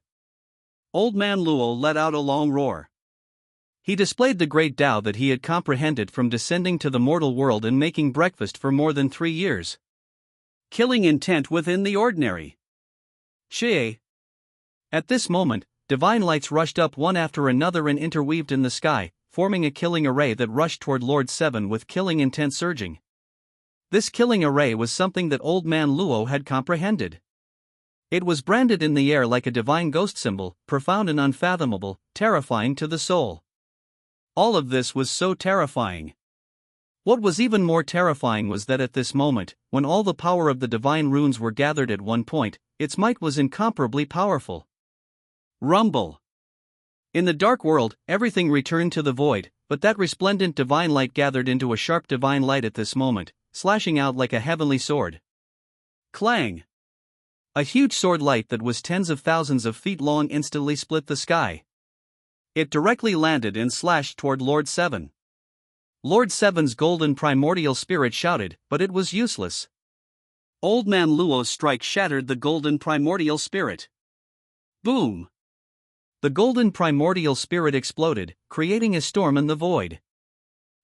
Old Man Luo let out a long roar. He displayed the great Tao that he had comprehended from descending to the mortal world and making breakfast for more than 3 years. Killing intent within the ordinary. Xie. At this moment, divine lights rushed up one after another and interweaved in the sky, forming a killing array that rushed toward Lord Seven with killing intent surging. This killing array was something that Old Man Luo had comprehended. It was branded in the air like a divine ghost symbol, profound and unfathomable, terrifying to the soul. All of this was so terrifying. What was even more terrifying was that at this moment, when all the power of the divine runes were gathered at one point, its might was incomparably powerful. Rumble. In the dark world, everything returned to the void, but that resplendent divine light gathered into a sharp divine light at this moment, slashing out like a heavenly sword. Clang! A huge sword light that was tens of thousands of feet long instantly split the sky. It directly landed and slashed toward Lord Seven. Lord Seven's golden primordial spirit shouted, but it was useless. Old Man Luo's strike shattered the golden primordial spirit. Boom! The golden primordial spirit exploded, creating a storm in the void.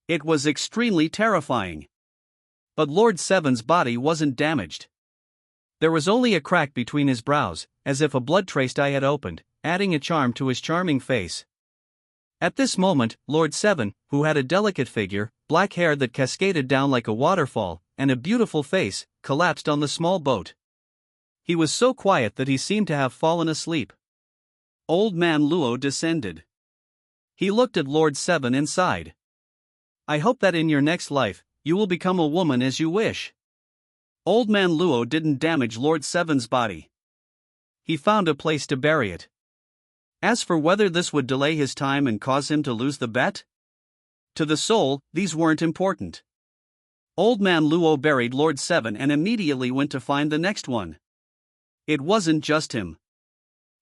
It was extremely terrifying. But Lord Seven's body wasn't damaged. There was only a crack between his brows, as if a blood-traced eye had opened, adding a charm to his charming face. At this moment, Lord Seven, who had a delicate figure, black hair that cascaded down like a waterfall, and a beautiful face, collapsed on the small boat. He was so quiet that he seemed to have fallen asleep. Old Man Luo descended. He looked at Lord Seven and sighed. "I hope that in your next life, you will become a woman as you wish." Old Man Luo didn't damage Lord Seven's body. He found a place to bury it. As for whether this would delay his time and cause him to lose the bet? To the soul, these weren't important. Old Man Luo buried Lord Seven and immediately went to find the next one. It wasn't just him.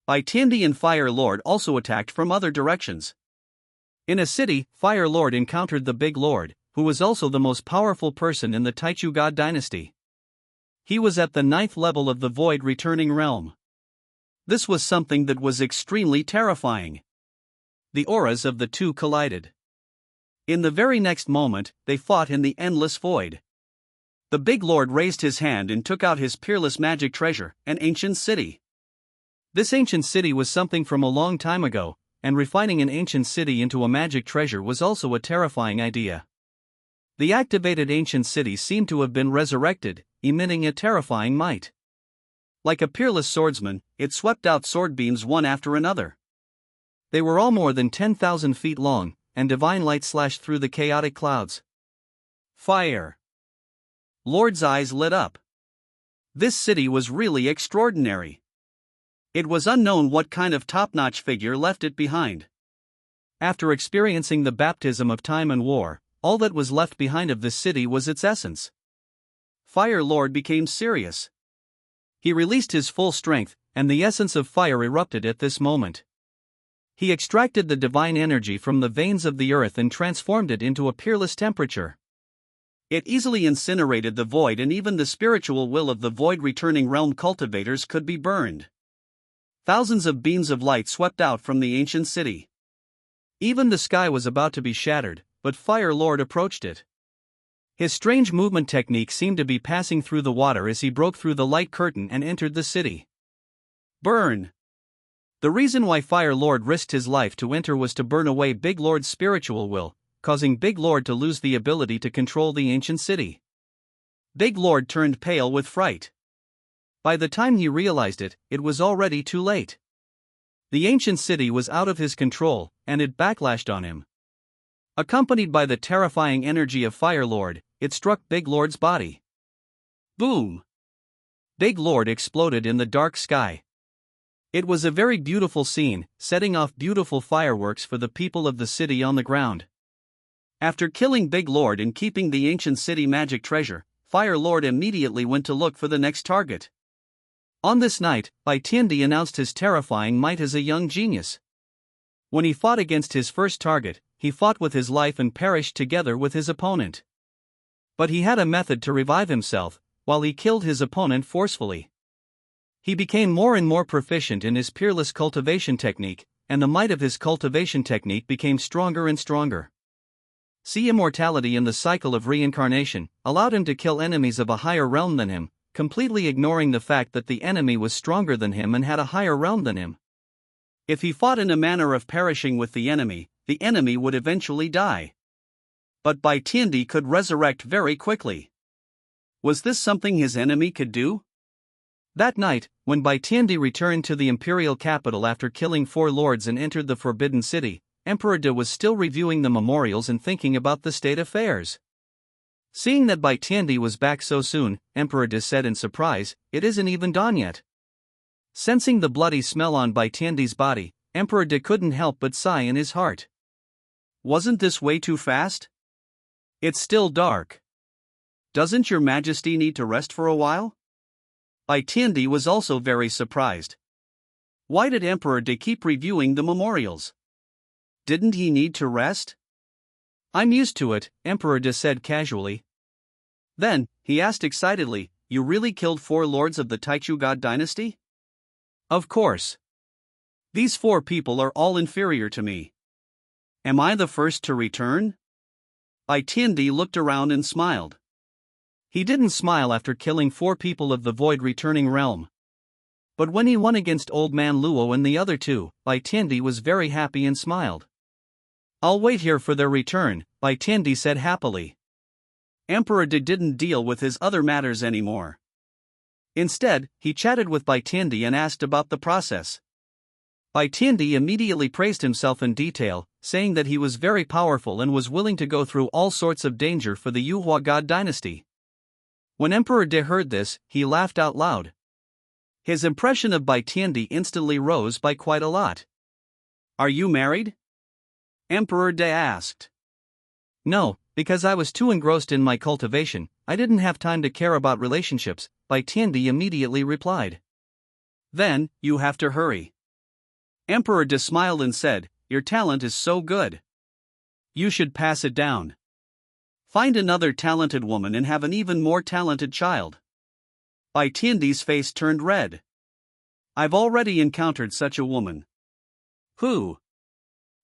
Bai Tiandi and Fire Lord also attacked from other directions. In a city, Fire Lord encountered the Big Lord, who was also the most powerful person in the Treacherous God Dynasty. He was at the 9th level of the Void Returning Realm. This was something that was extremely terrifying. The auras of the two collided. In the very next moment, they fought in the endless void. The Big Lord raised his hand and took out his peerless magic treasure, an ancient city. This ancient city was something from a long time ago, and refining an ancient city into a magic treasure was also a terrifying idea. The activated ancient city seemed to have been resurrected, emitting a terrifying might. Like a peerless swordsman, it swept out sword beams one after another. They were all more than 10,000 feet long, and divine light slashed through the chaotic clouds. Fire! Lord's eyes lit up. This city was really extraordinary. It was unknown what kind of top-notch figure left it behind. After experiencing the baptism of time and war, all that was left behind of this city was its essence. Fire Lord became serious. He released his full strength, and the essence of fire erupted at this moment. He extracted the divine energy from the veins of the earth and transformed it into a peerless temperature. It easily incinerated the void, and even the spiritual will of the void returning realm cultivators could be burned. Thousands of beams of light swept out from the ancient city. Even the sky was about to be shattered, but Fire Lord approached it. His strange movement technique seemed to be passing through the water as he broke through the light curtain and entered the city. Burn! The reason why Fire Lord risked his life to enter was to burn away Big Lord's spiritual will, causing Big Lord to lose the ability to control the ancient city. Big Lord turned pale with fright. By the time he realized it, it was already too late. The ancient city was out of his control, and it backlashed on him. Accompanied by the terrifying energy of Fire Lord, it struck Big Lord's body. Boom! big lord exploded in the dark sky. It was a very beautiful scene, setting off beautiful fireworks for the people of the city on the ground. After killing Big Lord and keeping the ancient city magic treasure, Fire Lord immediately went to look for the next target. On this night, Bai Tiandi announced his terrifying might as a young genius. When he fought against his first target, he fought with his life and perished together with his opponent. But he had a method to revive himself, while he killed his opponent forcefully. He became more and more proficient in his peerless cultivation technique, and the might of his cultivation technique became stronger and stronger. See, immortality in the cycle of reincarnation allowed him to kill enemies of a higher realm than him, completely ignoring the fact that the enemy was stronger than him and had a higher realm than him. If he fought in a manner of perishing with the enemy would eventually die. But Bai Tiandi could resurrect very quickly. Was this something his enemy could do? That night, when Bai Tiandi returned to the imperial capital after killing 4 lords and entered the Forbidden City, Emperor De was still reviewing the memorials and thinking about the state affairs. Seeing that Bai Tiandi was back so soon, Emperor De said in surprise, "It isn't even dawn yet." Sensing the bloody smell on Bai Tiandi's body, Emperor De couldn't help but sigh in his heart. Wasn't this way too fast? It's still dark. Doesn't your majesty need to rest for a while? Bai Tiandi was also very surprised. Why did Emperor De keep reviewing the memorials? Didn't he need to rest? I'm used to it, Emperor De said casually. Then, he asked excitedly, "You really killed 4 lords of the Treacherous God Dynasty?" "Of course. These 4 people are all inferior to me. Am I the first to return?" Bai Tiandi looked around and smiled. He didn't smile after killing 4 people of the Void Returning Realm. But when he won against Old Man Luo and the other 2, Bai Tiandi was very happy and smiled. "I'll wait here for their return," Bai Tiandi said happily. Emperor De didn't deal with his other matters anymore. Instead, he chatted with Bai Tiandi and asked about the process. Bai Tiandi immediately praised himself in detail, saying that he was very powerful and was willing to go through all sorts of danger for the Xuanhuang God Dynasty. When Emperor De heard this, he laughed out loud. His impression of Bai Tiandi instantly rose by quite a lot. "Are you married?" Emperor De asked. "No, because I was too engrossed in my cultivation, I didn't have time to care about relationships," Bai Tiandi immediately replied. "Then, you have to hurry." Emperor De smiled and said, "Your talent is so good. You should pass it down. Find another talented woman and have an even more talented child." Bai Tiandi's face turned red. "I've already encountered such a woman." "Who?"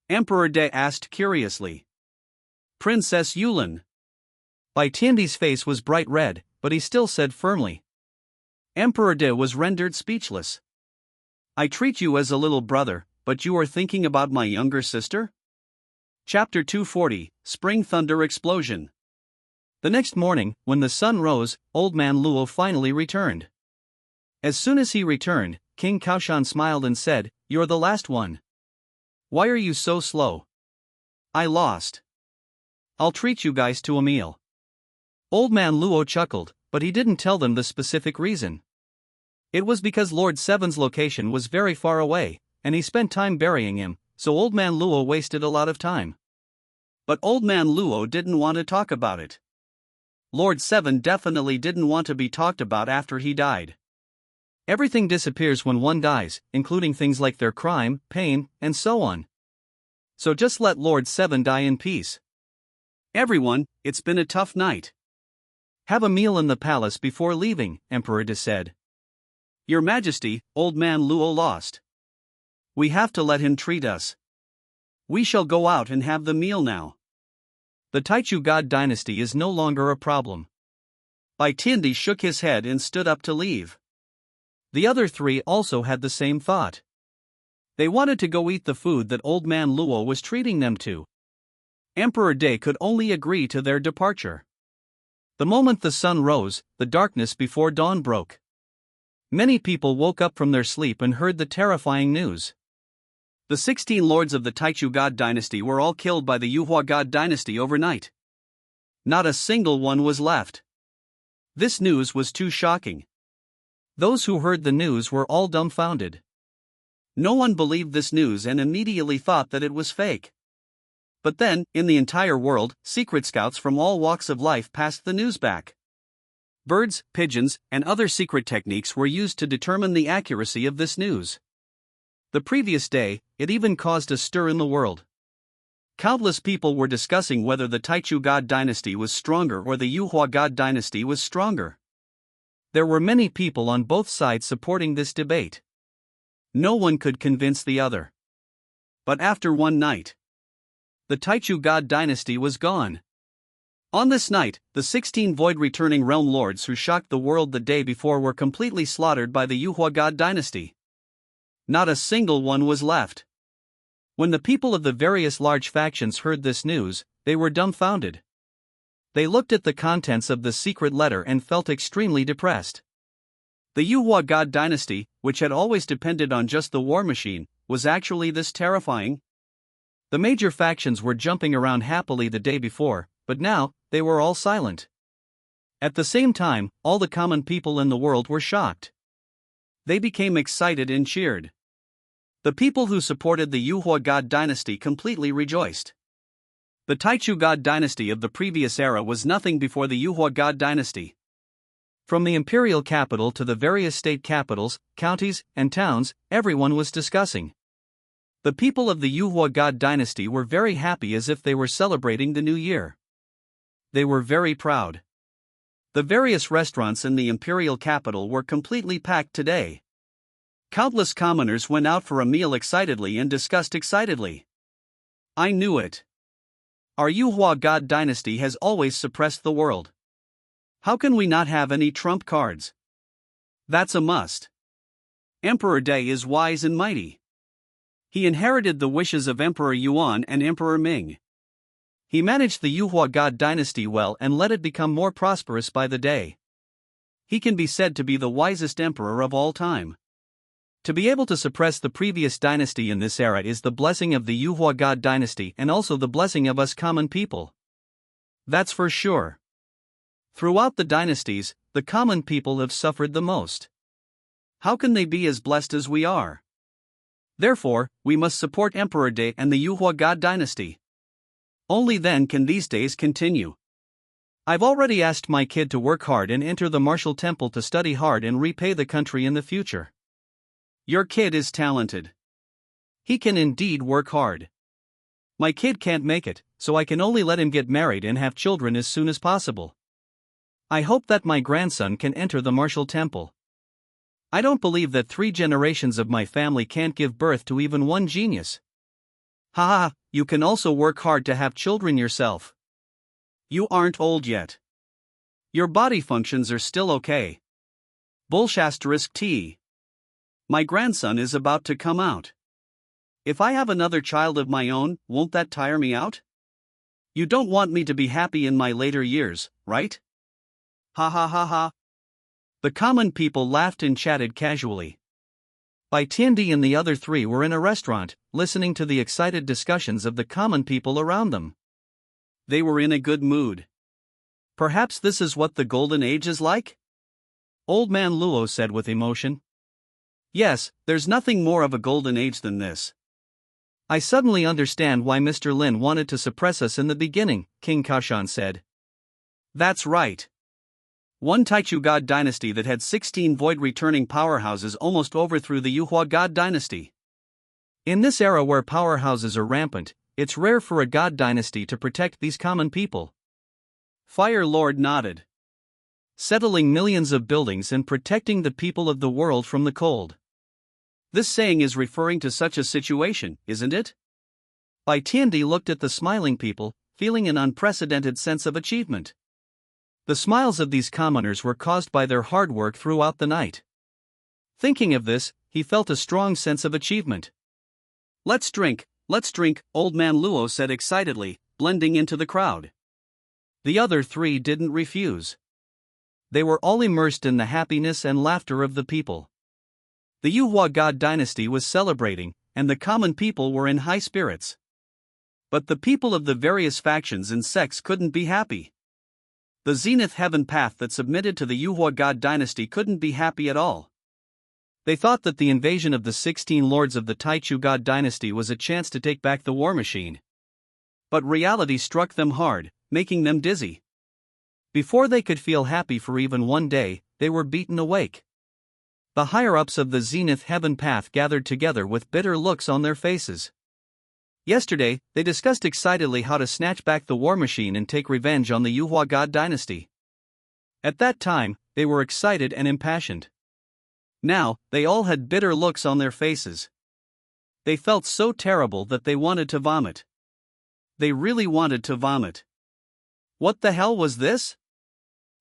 Emperor De asked curiously. "Princess Yulin." Bai Tiandi's face was bright red, but he still said firmly. Emperor De was rendered speechless. "I treat you as a little brother, but you are thinking about my younger sister?" Chapter 240, Spring Thunder Explosion. The next morning, when the sun rose, Old Man Luo finally returned. As soon as he returned, King Kaoshan smiled and said, "You're the last one. Why are you so slow?" "I lost. I'll treat you guys to a meal." Old Man Luo chuckled, but he didn't tell them the specific reason. It was because Lord Seven's location was very far away, and he spent time burying him, so Old Man Luo wasted a lot of time. But Old Man Luo didn't want to talk about it. Lord Seven definitely didn't want to be talked about after he died. Everything disappears when one dies, including things like their crime, pain, and so on. So just let Lord Seven die in peace. "Everyone, it's been a tough night. Have a meal in the palace before leaving," Emperor De said. "Your Majesty, Old Man Luo lost. We have to let him treat us. We shall go out and have the meal now. The Treacherous God Dynasty is no longer a problem." Bai Tiandi shook his head and stood up to leave. The other 3 also had the same thought. They wanted to go eat the food that Old Man Luo was treating them to. Emperor De could only agree to their departure. The moment the sun rose, the darkness before dawn broke. Many people woke up from their sleep and heard the terrifying news. The 16 lords of the Treacherous God Dynasty were all killed by the Xuanhuang God Dynasty overnight. Not a single one was left. This news was too shocking. Those who heard the news were all dumbfounded. No one believed this news and immediately thought that it was fake. But then, in the entire world, secret scouts from all walks of life passed the news back. Birds, pigeons, and other secret techniques were used to determine the accuracy of this news. The previous day, it even caused a stir in the world. Countless people were discussing whether the Taichu God Dynasty was stronger or the Yuhua God Dynasty was stronger. There were many people on both sides supporting this debate. No one could convince the other. But after one night, the Taichu God Dynasty was gone. On this night, the 16 void-returning realm lords who shocked the world the day before were completely slaughtered by the Yuhua God Dynasty. Not a single one was left. When the people of the various large factions heard this news, they were dumbfounded. They looked at the contents of the secret letter and felt extremely depressed. The Yuhua God Dynasty, which had always depended on just the war machine, was actually this terrifying. The major factions were jumping around happily the day before, but now, they were all silent. At the same time, all the common people in the world were shocked. They became excited and cheered. The people who supported the Yuhua God Dynasty completely rejoiced. The Taichu God Dynasty of the previous era was nothing before the Yuhua God Dynasty. From the imperial capital to the various state capitals, counties, and towns, everyone was discussing. The people of the Yuhua God Dynasty were very happy as if they were celebrating the new year. They were very proud. The various restaurants in the imperial capital were completely packed today. Countless commoners went out for a meal excitedly and discussed excitedly. I knew it. Our Yuhua God Dynasty has always suppressed the world. How can we not have any trump cards? That's a must. Emperor Dai is wise and mighty. He inherited the wishes of Emperor Yuan and Emperor Ming. He managed the Yuhua God Dynasty well and let it become more prosperous by the day. He can be said to be the wisest emperor of all time. To be able to suppress the previous dynasty in this era is the blessing of the Yuhua God Dynasty and also the blessing of us common people. That's for sure. Throughout the dynasties, the common people have suffered the most. How can they be as blessed as we are? Therefore, we must support Emperor Dai and the Yuhua God Dynasty. Only then can these days continue. I've already asked my kid to work hard and enter the martial temple to study hard and repay the country in the future. Your kid is talented. He can indeed work hard. My kid can't make it, so I can only let him get married and have children as soon as possible. I hope that my grandson can enter the martial temple. I don't believe that 3 generations of my family can't give birth to even one genius. Haha, you can also work hard to have children yourself. You aren't old yet. Your body functions are still okay. *T. My grandson is about to come out. If I have another child of my own, won't that tire me out? You don't want me to be happy in my later years, right? Ha ha ha ha. The common people laughed and chatted casually. Bai Tiandi and the other 3 were in a restaurant, listening to the excited discussions of the common people around them. They were in a good mood. Perhaps this is what the Golden Age is like? Old Man Luo said with emotion. Yes, there's nothing more of a golden age than this. I suddenly understand why Mr. Lin wanted to suppress us in the beginning, King Kaoshan said. That's right. One Taichu God Dynasty that had 16 void-returning powerhouses almost overthrew the Yuhua God Dynasty. In this era where powerhouses are rampant, it's rare for a God Dynasty to protect these common people. Fire Lord nodded. Settling millions of buildings and protecting the people of the world from the cold. This saying is referring to such a situation, isn't it? Bai Tiandi looked at the smiling people, feeling an unprecedented sense of achievement. The smiles of these commoners were caused by their hard work throughout the night. Thinking of this, he felt a strong sense of achievement. Let's drink, Old Man Luo said excitedly, blending into the crowd. The other 3 didn't refuse. They were all immersed in the happiness and laughter of the people. The Yuhua God Dynasty was celebrating, and the common people were in high spirits. But the people of the various factions and sects couldn't be happy. The Zenith Heaven path that submitted to the Yuhua God dynasty couldn't be happy at all. They thought that the invasion of the 16 lords of the Taichu God dynasty was a chance to take back the war machine. But reality struck them hard, making them dizzy. Before they could feel happy for even one day, they were beaten awake. The higher-ups of the Zenith Heaven path gathered together with bitter looks on their faces. Yesterday, they discussed excitedly how to snatch back the war machine and take revenge on the Yuhua God dynasty. At that time, they were excited and impassioned. Now, they all had bitter looks on their faces. They felt so terrible that they wanted to vomit. They really wanted to vomit. What the hell was this?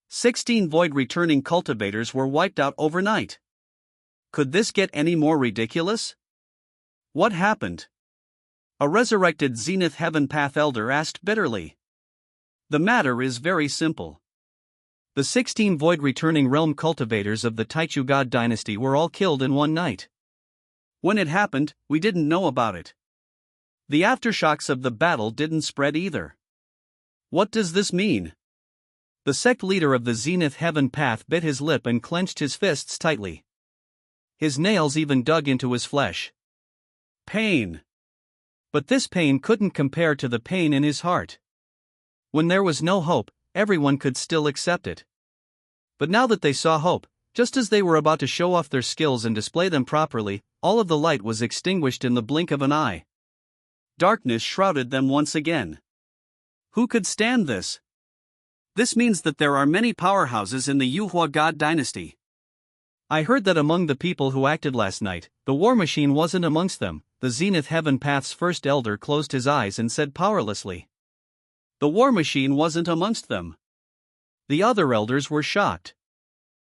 16 void-returning cultivators were wiped out overnight. Could this get any more ridiculous? What happened? A resurrected Zenith Heaven Path elder asked bitterly. The matter is very simple. The 16 void-returning realm cultivators of the Taichu God dynasty were all killed in one night. When it happened, we didn't know about it. The aftershocks of the battle didn't spread either. What does this mean? The sect leader of the Zenith Heaven Path bit his lip and clenched his fists tightly. His nails even dug into his flesh. Pain. But this pain couldn't compare to the pain in his heart. When there was no hope, everyone could still accept it. But now that they saw hope, just as they were about to show off their skills and display them properly, all of the light was extinguished in the blink of an eye. Darkness shrouded them once again. Who could stand this? This means that there are many powerhouses in the Yuhua God dynasty. I heard that among the people who acted last night, the war machine wasn't amongst them. The Zenith Heaven Path's first elder closed his eyes and said powerlessly. The war machine wasn't amongst them. The other elders were shocked.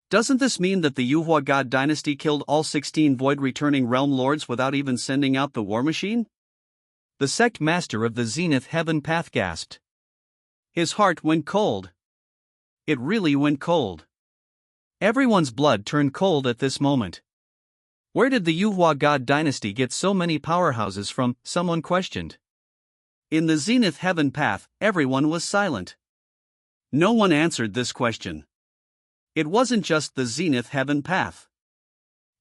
Doesn't this mean that the Yuhua God dynasty killed all 16 void-returning realm lords without even sending out the war machine? The sect master of the Zenith Heaven Path gasped. His heart went cold. It really went cold. Everyone's blood turned cold at this moment. Where did the Yuhua God dynasty get so many powerhouses from? Someone questioned. In the Zenith Heaven Path, everyone was silent. No one answered this question. It wasn't just the Zenith Heaven Path.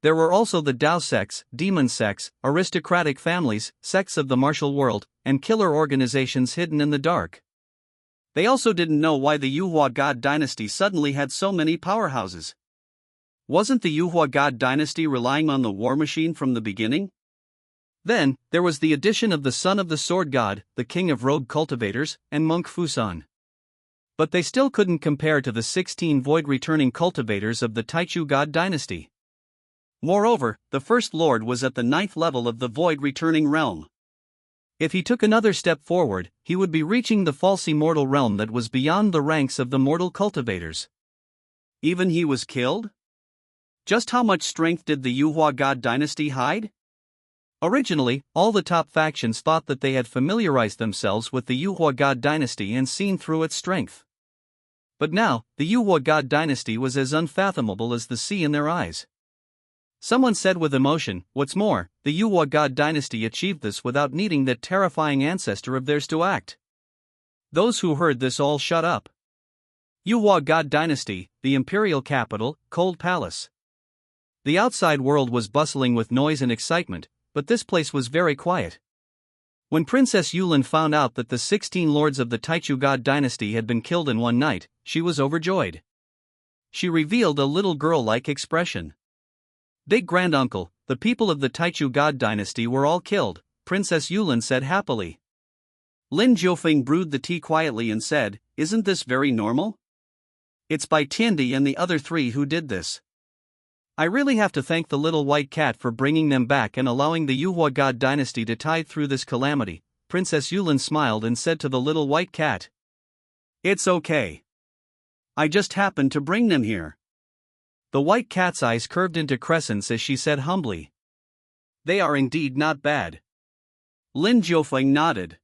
There were also the Dao sects, demon sects, aristocratic families, sects of the martial world, and killer organizations hidden in the dark. They also didn't know why the Yuhua God dynasty suddenly had so many powerhouses. Wasn't the Yuhua God dynasty relying on the war machine from the beginning? Then, there was the addition of the son of the sword god, the king of rogue cultivators, and monk Fusan. But they still couldn't compare to the 16 void-returning cultivators of the Taichu God dynasty. Moreover, the first lord was at the 9th level of the void-returning realm. If he took another step forward, he would be reaching the false immortal realm that was beyond the ranks of the mortal cultivators. Even he was killed? Just how much strength did the Yuhua God dynasty hide? Originally, all the top factions thought that they had familiarized themselves with the Yuhua God dynasty and seen through its strength. But now, the Yuhua God dynasty was as unfathomable as the sea in their eyes. Someone said with emotion, what's more, the Yuhua God dynasty achieved this without needing that terrifying ancestor of theirs to act. Those who heard this all shut up. Yuhua God dynasty, the imperial capital, Cold Palace. The outside world was bustling with noise and excitement, but this place was very quiet. When Princess Yulin found out that the 16 lords of the Taichu God dynasty had been killed in one night, she was overjoyed. She revealed a little girl-like expression. Big granduncle, the people of the Taichu God dynasty were all killed, Princess Yulin said happily. Lin Jiufeng brewed the tea quietly and said, isn't this very normal? It's by Tiandi and the other 3 who did this. I really have to thank the little white cat for bringing them back and allowing the Yuhua God dynasty to tide through this calamity. Princess Yulin smiled and said to the little white cat. It's okay. I just happened to bring them here. The white cat's eyes curved into crescents as she said humbly. They are indeed not bad. Lin Jiufeng nodded.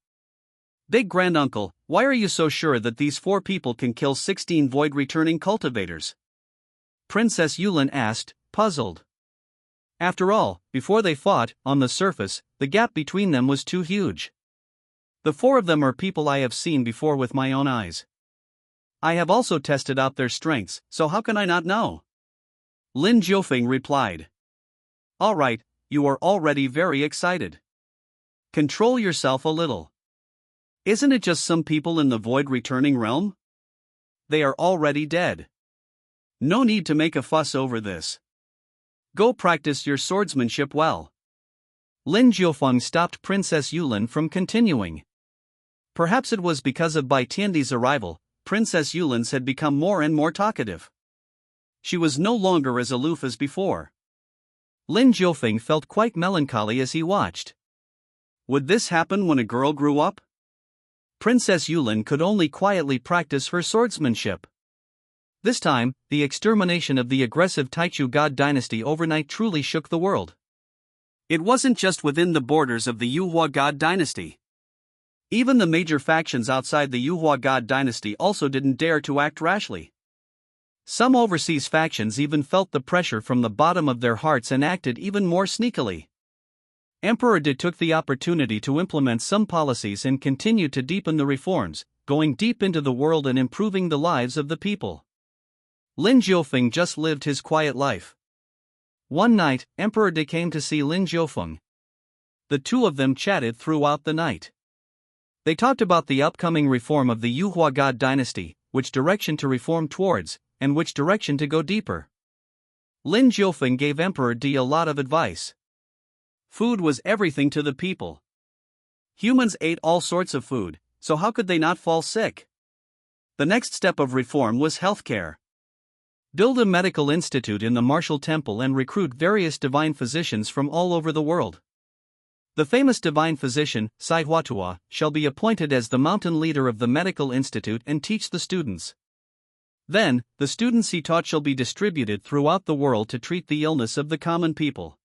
Big granduncle, why are you so sure that these 4 people can kill 16 void-returning cultivators? Princess Yulin asked, puzzled. After all, before they fought, on the surface, the gap between them was too huge. The 4 of them are people I have seen before with my own eyes. I have also tested out their strengths, so how can I not know? Lin Jiufeng replied. Alright, you are already very excited. Control yourself a little. Isn't it just some people in the void returning realm? They are already dead. No need to make a fuss over this. Go practice your swordsmanship well. Lin Jiufeng stopped Princess Yulin from continuing. Perhaps it was because of Bai Tiandi's arrival, Princess Yulin's had become more and more talkative. She was no longer as aloof as before. Lin Jiufeng felt quite melancholy as he watched. Would this happen when a girl grew up? Princess Yulin could only quietly practice her swordsmanship. This time, the extermination of the aggressive Taichu God dynasty overnight truly shook the world. It wasn't just within the borders of the Yuhua God dynasty. Even the major factions outside the Yuhua God dynasty also didn't dare to act rashly. Some overseas factions even felt the pressure from the bottom of their hearts and acted even more sneakily. Emperor De took the opportunity to implement some policies and continued to deepen the reforms, going deep into the world and improving the lives of the people. Lin Jiufeng just lived his quiet life. One night, Emperor De came to see Lin Jiufeng. The two of them chatted throughout the night. They talked about the upcoming reform of the Yuhua God dynasty, which direction to reform towards, and which direction to go deeper. Lin Jiufeng gave Emperor De a lot of advice. Food was everything to the people. Humans ate all sorts of food, so how could they not fall sick? The next step of reform was healthcare. Build a medical institute in the martial temple and recruit various divine physicians from all over the world. The famous divine physician, Xuanhuang, shall be appointed as the mountain leader of the medical institute and teach the students. Then, the students he taught shall be distributed throughout the world to treat the illness of the common people.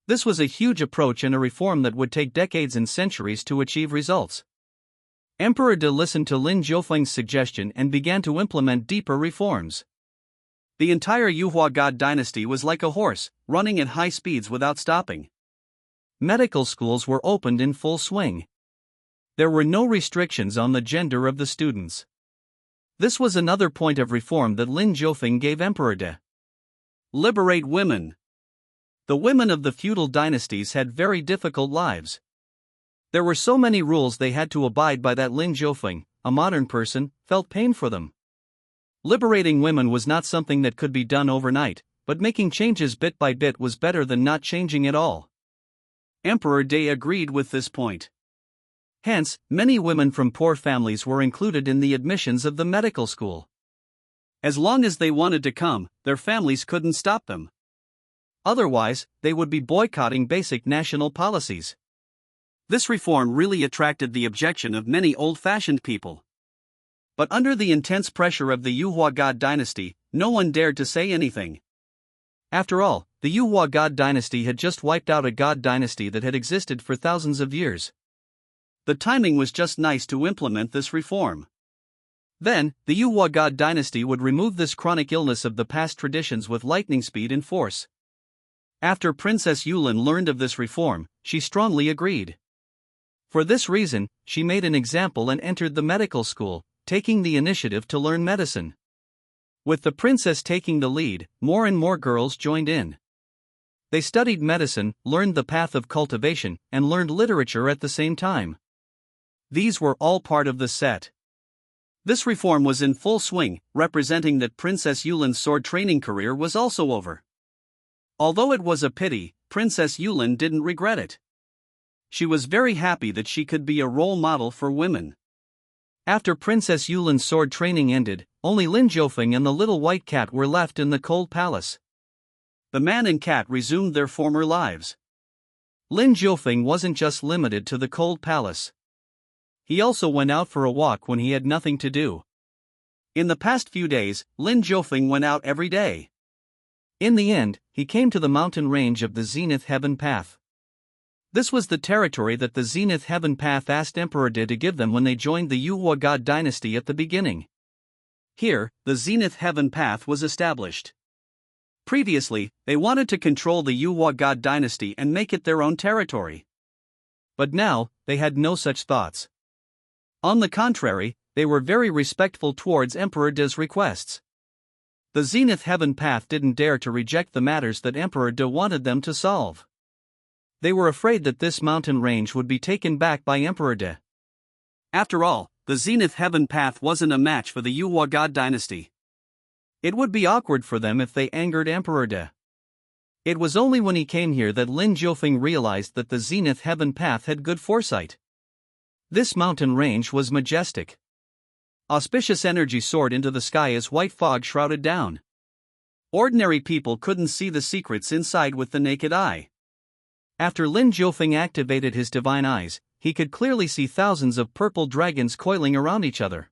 This was a huge approach and a reform that would take decades and centuries to achieve results. Emperor De listened to Lin Jiufeng's suggestion and began to implement deeper reforms. The entire Yuhua God dynasty was like a horse, running at high speeds without stopping. Medical schools were opened in full swing. There were no restrictions on the gender of the students. This was another point of reform that Lin Jiufeng gave Emperor De. Liberate women. The women of the feudal dynasties had very difficult lives. There were so many rules they had to abide by that Lin Jiufeng, a modern person, felt pain for them. Liberating women was not something that could be done overnight, but making changes bit by bit was better than not changing at all. Emperor De agreed with this point. Hence, many women from poor families were included in the admissions of the medical school. As long as they wanted to come, their families couldn't stop them. Otherwise, they would be boycotting basic national policies. This reform really attracted the objection of many old-fashioned people. But under the intense pressure of the Yuhua God dynasty, no one dared to say anything. After all, the Yuhua God dynasty had just wiped out a god dynasty that had existed for thousands of years. The timing was just nice to implement this reform. Then, the Yuhua God dynasty would remove this chronic illness of the past traditions with lightning speed and force. After Princess Yulin learned of this reform, she strongly agreed. For this reason, she made an example and entered the medical school, taking the initiative to learn medicine. With the princess taking the lead, more and more girls joined in. They studied medicine, learned the path of cultivation, and learned literature at the same time. These were all part of the set. This reform was in full swing, representing that Princess Yulin's sword training career was also over. Although it was a pity, Princess Yulin didn't regret it. She was very happy that she could be a role model for women. After Princess Yulin's sword training ended, only Lin Jiufeng and the little white cat were left in the cold palace. The man and cat resumed their former lives. Lin Jiufeng wasn't just limited to the cold palace. He also went out for a walk when he had nothing to do. In the past few days, Lin Jiufeng went out every day. In the end, he came to the mountain range of the Zenith Heaven Path. This was the territory that the Zenith Heaven Path asked Emperor De to give them when they joined the Yuhua God dynasty at the beginning. Here, the Zenith Heaven Path was established. Previously, they wanted to control the Yuhua God dynasty and make it their own territory. But now, they had no such thoughts. On the contrary, they were very respectful towards Emperor De's requests. The Zenith Heaven Path didn't dare to reject the matters that Emperor De wanted them to solve. They were afraid that this mountain range would be taken back by Emperor De. After all, the Zenith Heaven Path wasn't a match for the Xuanhuang God Dynasty. It would be awkward for them if they angered Emperor De. It was only when he came here that Lin Jiufeng realized that the Zenith Heaven Path had good foresight. This mountain range was majestic. Auspicious energy soared into the sky as white fog shrouded down. Ordinary people couldn't see the secrets inside with the naked eye. After Lin Jiufeng activated his divine eyes, he could clearly see thousands of purple dragons coiling around each other.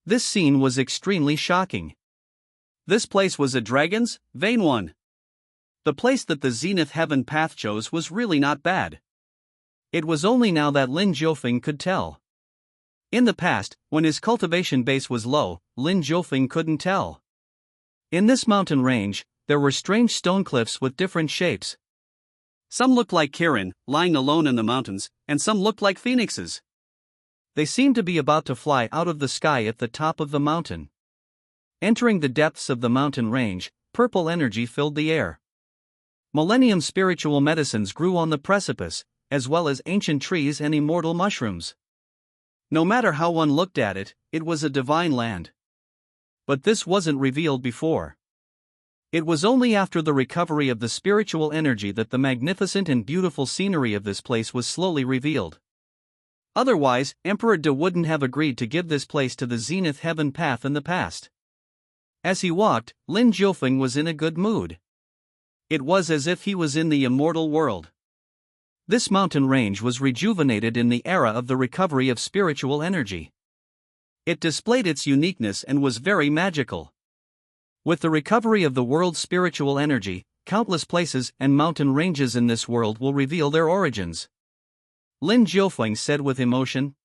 This scene was extremely shocking. This place was a dragon's, vain one. The place that the Zenith Heaven Path chose was really not bad. It was only now that Lin Jiufeng could tell. In the past, when his cultivation base was low, Lin Jiufeng couldn't tell. In this mountain range, there were strange stone cliffs with different shapes. Some looked like Kirin, lying alone in the mountains, and some looked like phoenixes. They seemed to be about to fly out of the sky at the top of the mountain. Entering the depths of the mountain range, purple energy filled the air. Millennium spiritual medicines grew on the precipice, as well as ancient trees and immortal mushrooms. No matter how one looked at it, it was a divine land. But this wasn't revealed before. It was only after the recovery of the spiritual energy that the magnificent and beautiful scenery of this place was slowly revealed. Otherwise, Emperor De wouldn't have agreed to give this place to the Zenith Heaven Path in the past. As he walked, Lin Jiufeng was in a good mood. It was as if he was in the immortal world. This mountain range was rejuvenated in the era of the recovery of spiritual energy. It displayed its uniqueness and was very magical. With the recovery of the world's spiritual energy, countless places and mountain ranges in this world will reveal their origins. Lin Jiufeng said with emotion.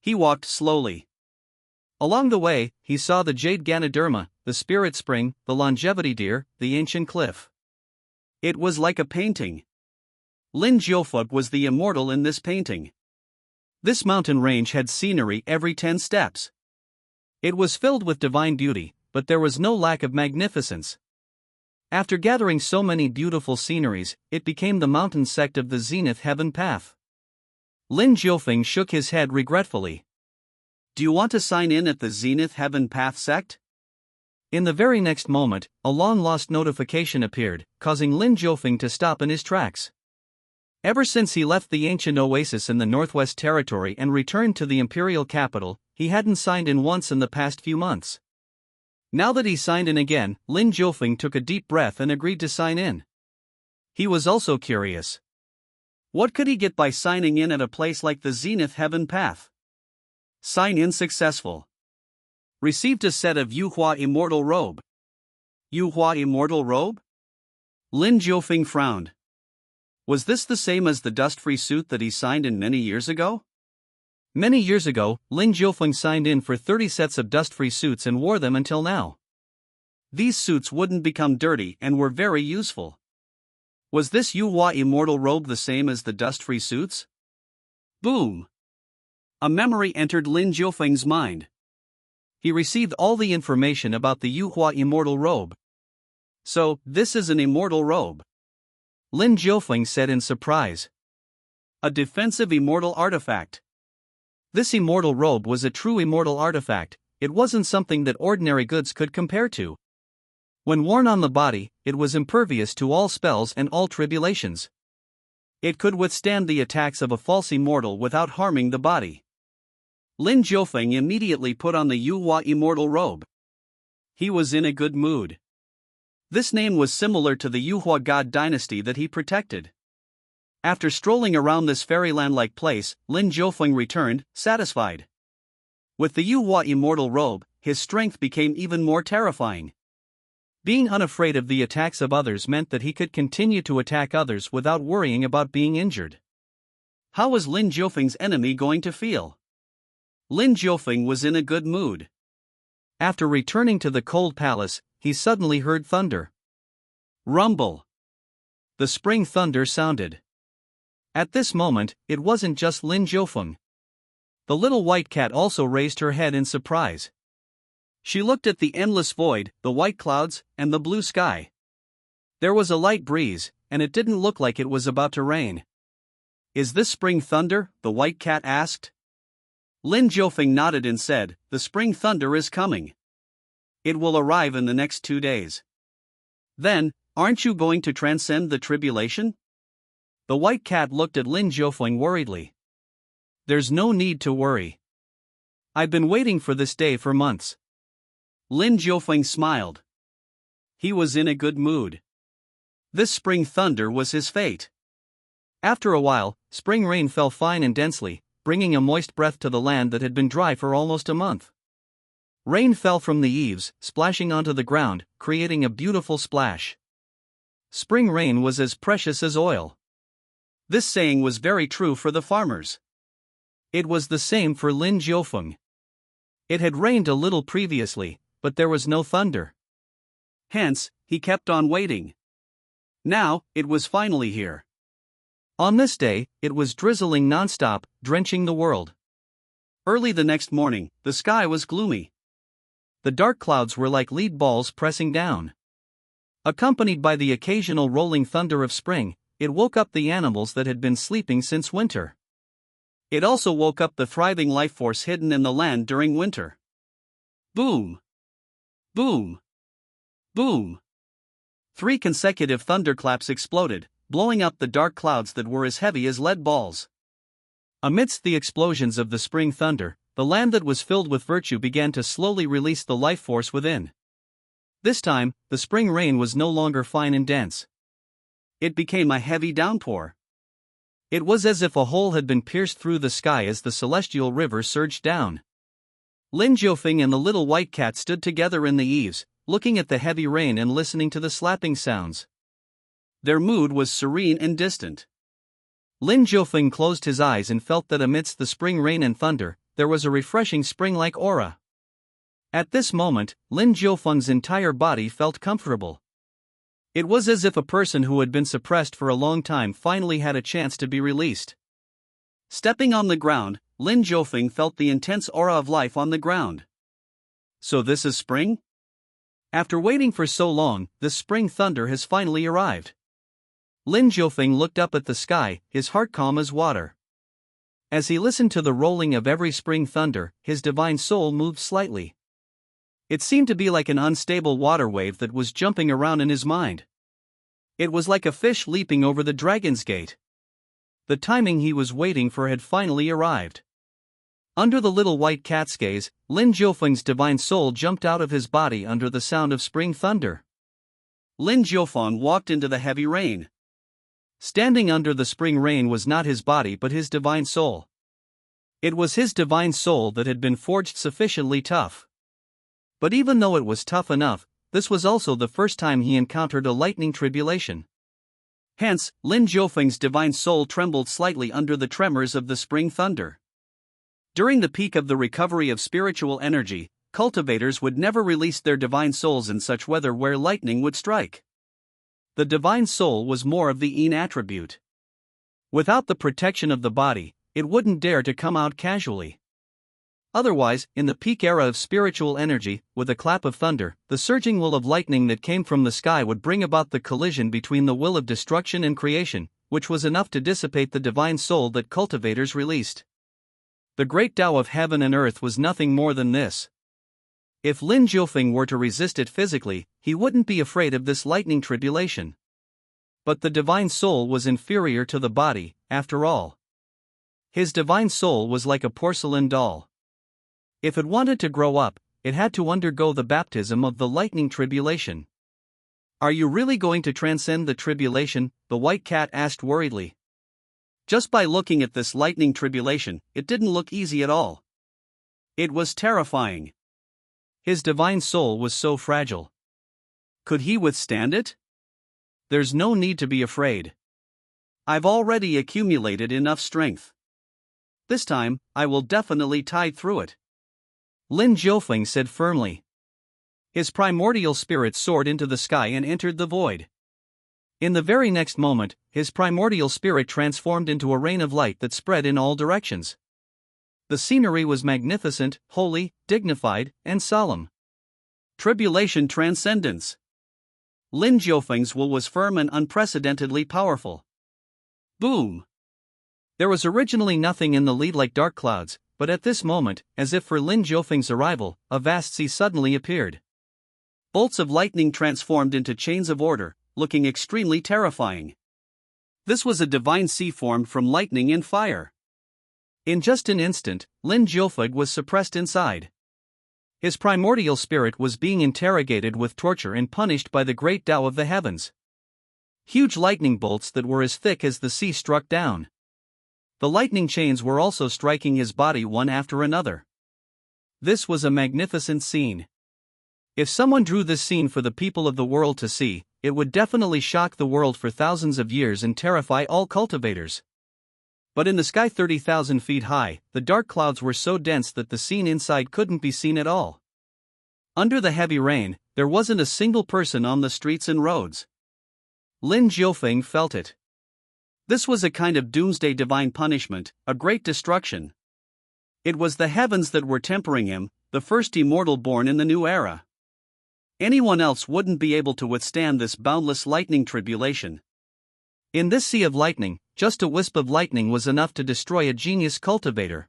He walked slowly. Along the way, he saw the jade Ganoderma, the spirit spring, the longevity deer, the ancient cliff. It was like a painting. Lin Jiufeng was the immortal in this painting. This mountain range had scenery every 10 steps. It was filled with divine beauty, but there was no lack of magnificence. After gathering so many beautiful sceneries, it became the mountain sect of the Zenith Heaven Path. Lin Jiufeng shook his head regretfully. Do you want to sign in at the Zenith Heaven Path sect? In the very next moment, a long-lost notification appeared, causing Lin Jiufeng to stop in his tracks. Ever since he left the ancient oasis in the Northwest Territory and returned to the imperial capital, he hadn't signed in once in the past few months. Now that he signed in again, Lin Jiufeng took a deep breath and agreed to sign in. He was also curious. What could he get by signing in at a place like the Zenith Heaven Path? Sign in successful. Received a set of Xuanhuang Immortal Robe. Xuanhuang Immortal Robe? Lin Jiufeng frowned. Was this the same as the dust-free suit that he signed in many years ago? Many years ago, Lin Jiufeng signed in for 30 sets of dust-free suits and wore them until now. These suits wouldn't become dirty and were very useful. Was this Xuanhuang Immortal Robe the same as the dust-free suits? Boom! A memory entered Lin Jiufeng's mind. He received all the information about the Xuanhuang Immortal Robe. So, this is an immortal robe. Lin Jiufeng said in surprise. A defensive immortal artifact. This immortal robe was a true immortal artifact. It wasn't something that ordinary goods could compare to. When worn on the body, it was impervious to all spells and all tribulations. It could withstand the attacks of a false immortal without harming the body. Lin Jiufeng immediately put on the Xuanhuang Immortal Robe. He was in a good mood. This name was similar to the Xuanhuang God Dynasty that he protected. After strolling around this fairyland-like place, Lin Jiufeng returned, satisfied. With the Xuanhuang Immortal Robe, his strength became even more terrifying. Being unafraid of the attacks of others meant that he could continue to attack others without worrying about being injured. How was Lin Jiufeng's enemy going to feel? Lin Jiufeng was in a good mood. After returning to the cold palace, he suddenly heard thunder. Rumble! The spring thunder sounded. At this moment, it wasn't just Lin Jiufeng. The little white cat also raised her head in surprise. She looked at the endless void, the white clouds, and the blue sky. There was a light breeze, and it didn't look like it was about to rain. "Is this spring thunder?" the white cat asked. Lin Jiufeng nodded and said, "The spring thunder is coming. It will arrive in the next 2 days. Then, aren't you going to transcend the tribulation?" The white cat looked at Lin Jiufeng worriedly. "There's no need to worry. I've been waiting for this day for months." Lin Jiufeng smiled. He was in a good mood. This spring thunder was his fate. After a while, spring rain fell fine and densely, bringing a moist breath to the land that had been dry for almost a month. Rain fell from the eaves, splashing onto the ground, creating a beautiful splash. Spring rain was as precious as oil. This saying was very true for the farmers. It was the same for Lin Jiufeng. It had rained a little previously, but there was no thunder. Hence, he kept on waiting. Now, it was finally here. On this day, it was drizzling non-stop, drenching the world. Early the next morning, the sky was gloomy. The dark clouds were like lead balls pressing down. Accompanied by the occasional rolling thunder of spring, it woke up the animals that had been sleeping since winter. It also woke up the thriving life force hidden in the land during winter. Boom! Boom! Boom! 3 consecutive thunderclaps exploded, blowing up the dark clouds that were as heavy as lead balls. Amidst the explosions of the spring thunder, the land that was filled with virtue began to slowly release the life force within. This time, the spring rain was no longer fine and dense. It became a heavy downpour. It was as if a hole had been pierced through the sky as the celestial river surged down. Lin Jiufeng and the little white cat stood together in the eaves, looking at the heavy rain and listening to the slapping sounds. Their mood was serene and distant. Lin Jiufeng closed his eyes and felt that amidst the spring rain and thunder, there was a refreshing spring-like aura. At this moment, Lin Jiufeng's entire body felt comfortable. It was as if a person who had been suppressed for a long time finally had a chance to be released. Stepping on the ground, Lin Jiufeng felt the intense aura of life on the ground. So this is spring? After waiting for so long, the spring thunder has finally arrived. Lin Jiufeng looked up at the sky, his heart calm as water. As he listened to the rolling of every spring thunder, his divine soul moved slightly. It seemed to be like an unstable water wave that was jumping around in his mind. It was like a fish leaping over the dragon's gate. The timing he was waiting for had finally arrived. Under the little white cat's gaze, Lin Jiufeng's divine soul jumped out of his body under the sound of spring thunder. Lin Jiufeng walked into the heavy rain. Standing under the spring rain was not his body but his divine soul. It was his divine soul that had been forged sufficiently tough. But even though it was tough enough, this was also the first time he encountered a lightning tribulation. Hence, Lin Jiufeng's divine soul trembled slightly under the tremors of the spring thunder. During the peak of the recovery of spiritual energy, cultivators would never release their divine souls in such weather where lightning would strike. The divine soul was more of the Yin attribute. Without the protection of the body, it wouldn't dare to come out casually. Otherwise, in the peak era of spiritual energy, with a clap of thunder, the surging will of lightning that came from the sky would bring about the collision between the will of destruction and creation, which was enough to dissipate the divine soul that cultivators released. The great Tao of heaven and earth was nothing more than this. If Lin Jiufeng were to resist it physically, he wouldn't be afraid of this lightning tribulation. But the divine soul was inferior to the body, after all. His divine soul was like a porcelain doll. If it wanted to grow up, it had to undergo the baptism of the lightning tribulation. "Are you really going to transcend the tribulation?" the white cat asked worriedly. Just by looking at this lightning tribulation, it didn't look easy at all. It was terrifying. His divine soul was so fragile. Could he withstand it? "There's no need to be afraid. I've already accumulated enough strength. This time, I will definitely tide through it," Lin Jiufeng said firmly. His primordial spirit soared into the sky and entered the void. In the very next moment, his primordial spirit transformed into a rain of light that spread in all directions. The scenery was magnificent, holy, dignified, and solemn. Tribulation Transcendence. Lin Jiufeng's will was firm and unprecedentedly powerful. Boom! There was originally nothing in the lead like dark clouds, but at this moment, as if for Lin Jiufeng's arrival, a vast sea suddenly appeared. Bolts of lightning transformed into chains of order, looking extremely terrifying. This was a divine sea formed from lightning and fire. In just an instant, Lin Jiufeng was suppressed inside. His primordial spirit was being interrogated with torture and punished by the great Tao of the heavens. Huge lightning bolts that were as thick as the sea struck down. The lightning chains were also striking his body one after another. This was a magnificent scene. If someone drew this scene for the people of the world to see, it would definitely shock the world for thousands of years and terrify all cultivators. But in the sky 30,000 feet high, the dark clouds were so dense that the scene inside couldn't be seen at all. Under the heavy rain, there wasn't a single person on the streets and roads. Lin Jiufeng felt it. This was a kind of doomsday divine punishment, a great destruction. It was the heavens that were tempering him, the first immortal born in the new era. Anyone else wouldn't be able to withstand this boundless lightning tribulation. In this sea of lightning, just a wisp of lightning was enough to destroy a genius cultivator.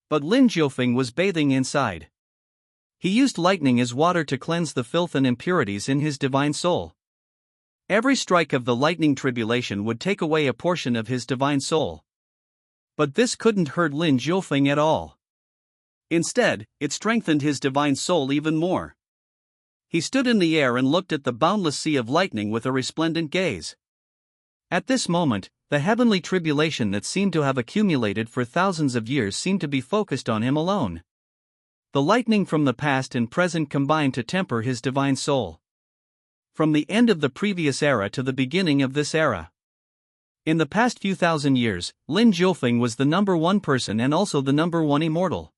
But Lin Jiufeng was bathing inside. He used lightning as water to cleanse the filth and impurities in his divine soul. Every strike of the lightning tribulation would take away a portion of his divine soul. But this couldn't hurt Lin Jiufeng at all. Instead, it strengthened his divine soul even more. He stood in the air and looked at the boundless sea of lightning with a resplendent gaze. At this moment, the heavenly tribulation that seemed to have accumulated for thousands of years seemed to be focused on him alone. The lightning from the past and present combined to temper his divine soul. From the end of the previous era to the beginning of this era. In the past few thousand years, Lin Jiufeng was the number one person and also the number one immortal.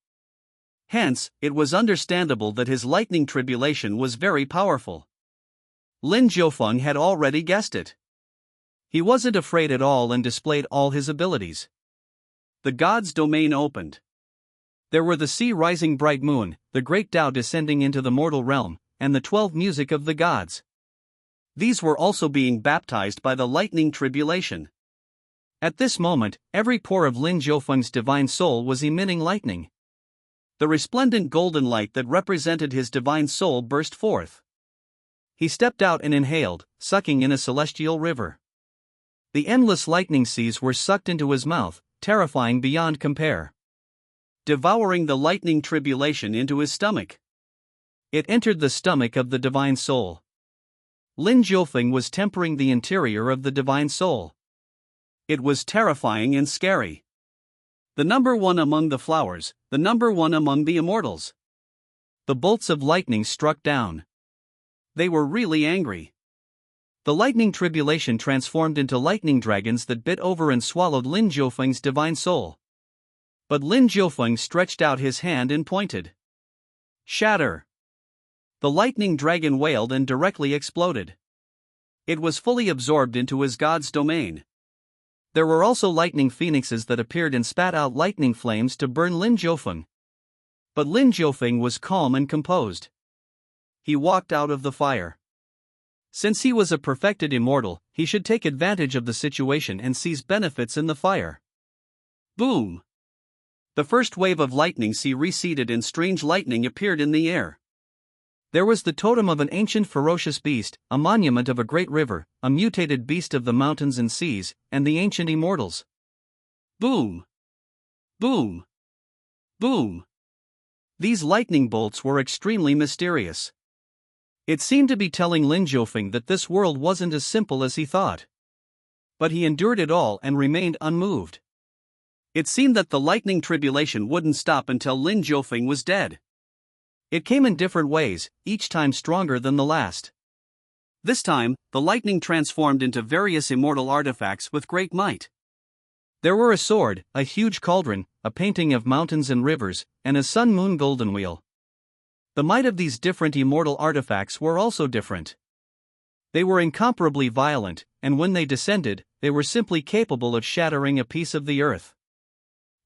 Hence, it was understandable that his lightning tribulation was very powerful. Lin Jiufeng had already guessed it. He wasn't afraid at all and displayed all his abilities. The god's domain opened. There were the sea rising bright moon, the great Tao descending into the mortal realm, and the 12 music of the gods. These were also being baptized by the lightning tribulation. At this moment, every pore of Lin Jiufeng's divine soul was emitting lightning. The resplendent golden light that represented his divine soul burst forth. He stepped out and inhaled, sucking in a celestial river. The endless lightning seas were sucked into his mouth, terrifying beyond compare. Devouring the lightning tribulation into his stomach. It entered the stomach of the divine soul. Lin Jiufeng was tempering the interior of the divine soul. It was terrifying and scary. The number one among the flowers, the number one among the immortals. The bolts of lightning struck down. They were really angry. The lightning tribulation transformed into lightning dragons that bit over and swallowed Lin Jiufeng's divine soul. But Lin Jiufeng stretched out his hand and pointed. Shatter! The lightning dragon wailed and directly exploded. It was fully absorbed into his god's domain. There were also lightning phoenixes that appeared and spat out lightning flames to burn Lin Jiufeng. But Lin Jiufeng was calm and composed. He walked out of the fire. Since he was a perfected immortal, he should take advantage of the situation and seize benefits in the fire. Boom! The first wave of lightning sea receded and strange lightning appeared in the air. There was the totem of an ancient ferocious beast, a monument of a great river, a mutated beast of the mountains and seas, and the ancient immortals. Boom! Boom! Boom! These lightning bolts were extremely mysterious. It seemed to be telling Lin Jiufeng that this world wasn't as simple as he thought. But he endured it all and remained unmoved. It seemed that the lightning tribulation wouldn't stop until Lin Jiufeng was dead. It came in different ways, each time stronger than the last. This time, the lightning transformed into various immortal artifacts with great might. There were a sword, a huge cauldron, a painting of mountains and rivers, and a sun-moon golden wheel. The might of these different immortal artifacts were also different. They were incomparably violent, and when they descended, they were simply capable of shattering a piece of the earth.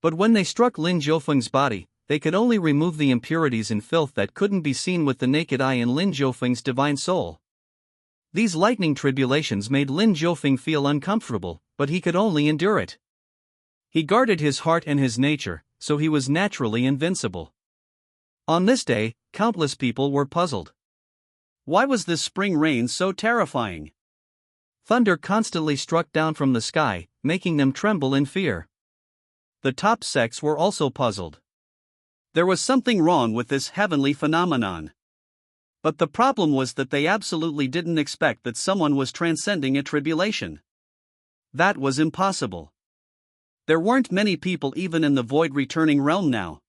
But when they struck Lin Jiufeng's body, they could only remove the impurities and filth that couldn't be seen with the naked eye in Lin Jiufeng's divine soul. These lightning tribulations made Lin Jiufeng feel uncomfortable, but he could only endure it. He guarded his heart and his nature, so he was naturally invincible. On this day, countless people were puzzled. Why was this spring rain so terrifying? Thunder constantly struck down from the sky, making them tremble in fear. The top sects were also puzzled. There was something wrong with this heavenly phenomenon. But the problem was that they absolutely didn't expect that someone was transcending a tribulation. That was impossible. There weren't many people even in the void returning realm now.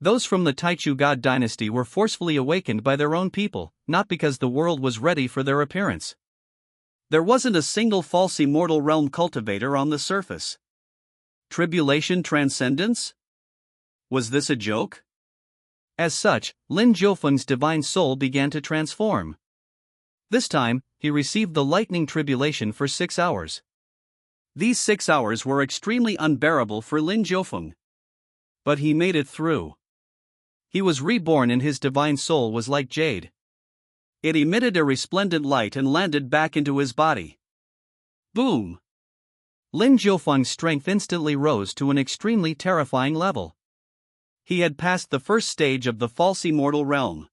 Those from the Treacherous God Dynasty were forcefully awakened by their own people, not because the world was ready for their appearance. There wasn't a single false immortal realm cultivator on the surface. Tribulation transcendence? Was this a joke? As such, Lin Jiufeng's divine soul began to transform. This time, he received the lightning tribulation for 6 hours. These 6 hours were extremely unbearable for Lin Jiufeng. But he made it through. He was reborn and his divine soul was like jade. It emitted a resplendent light and landed back into his body. Boom! Lin Jiufeng's strength instantly rose to an extremely terrifying level. He had passed the first stage of the false immortal realm.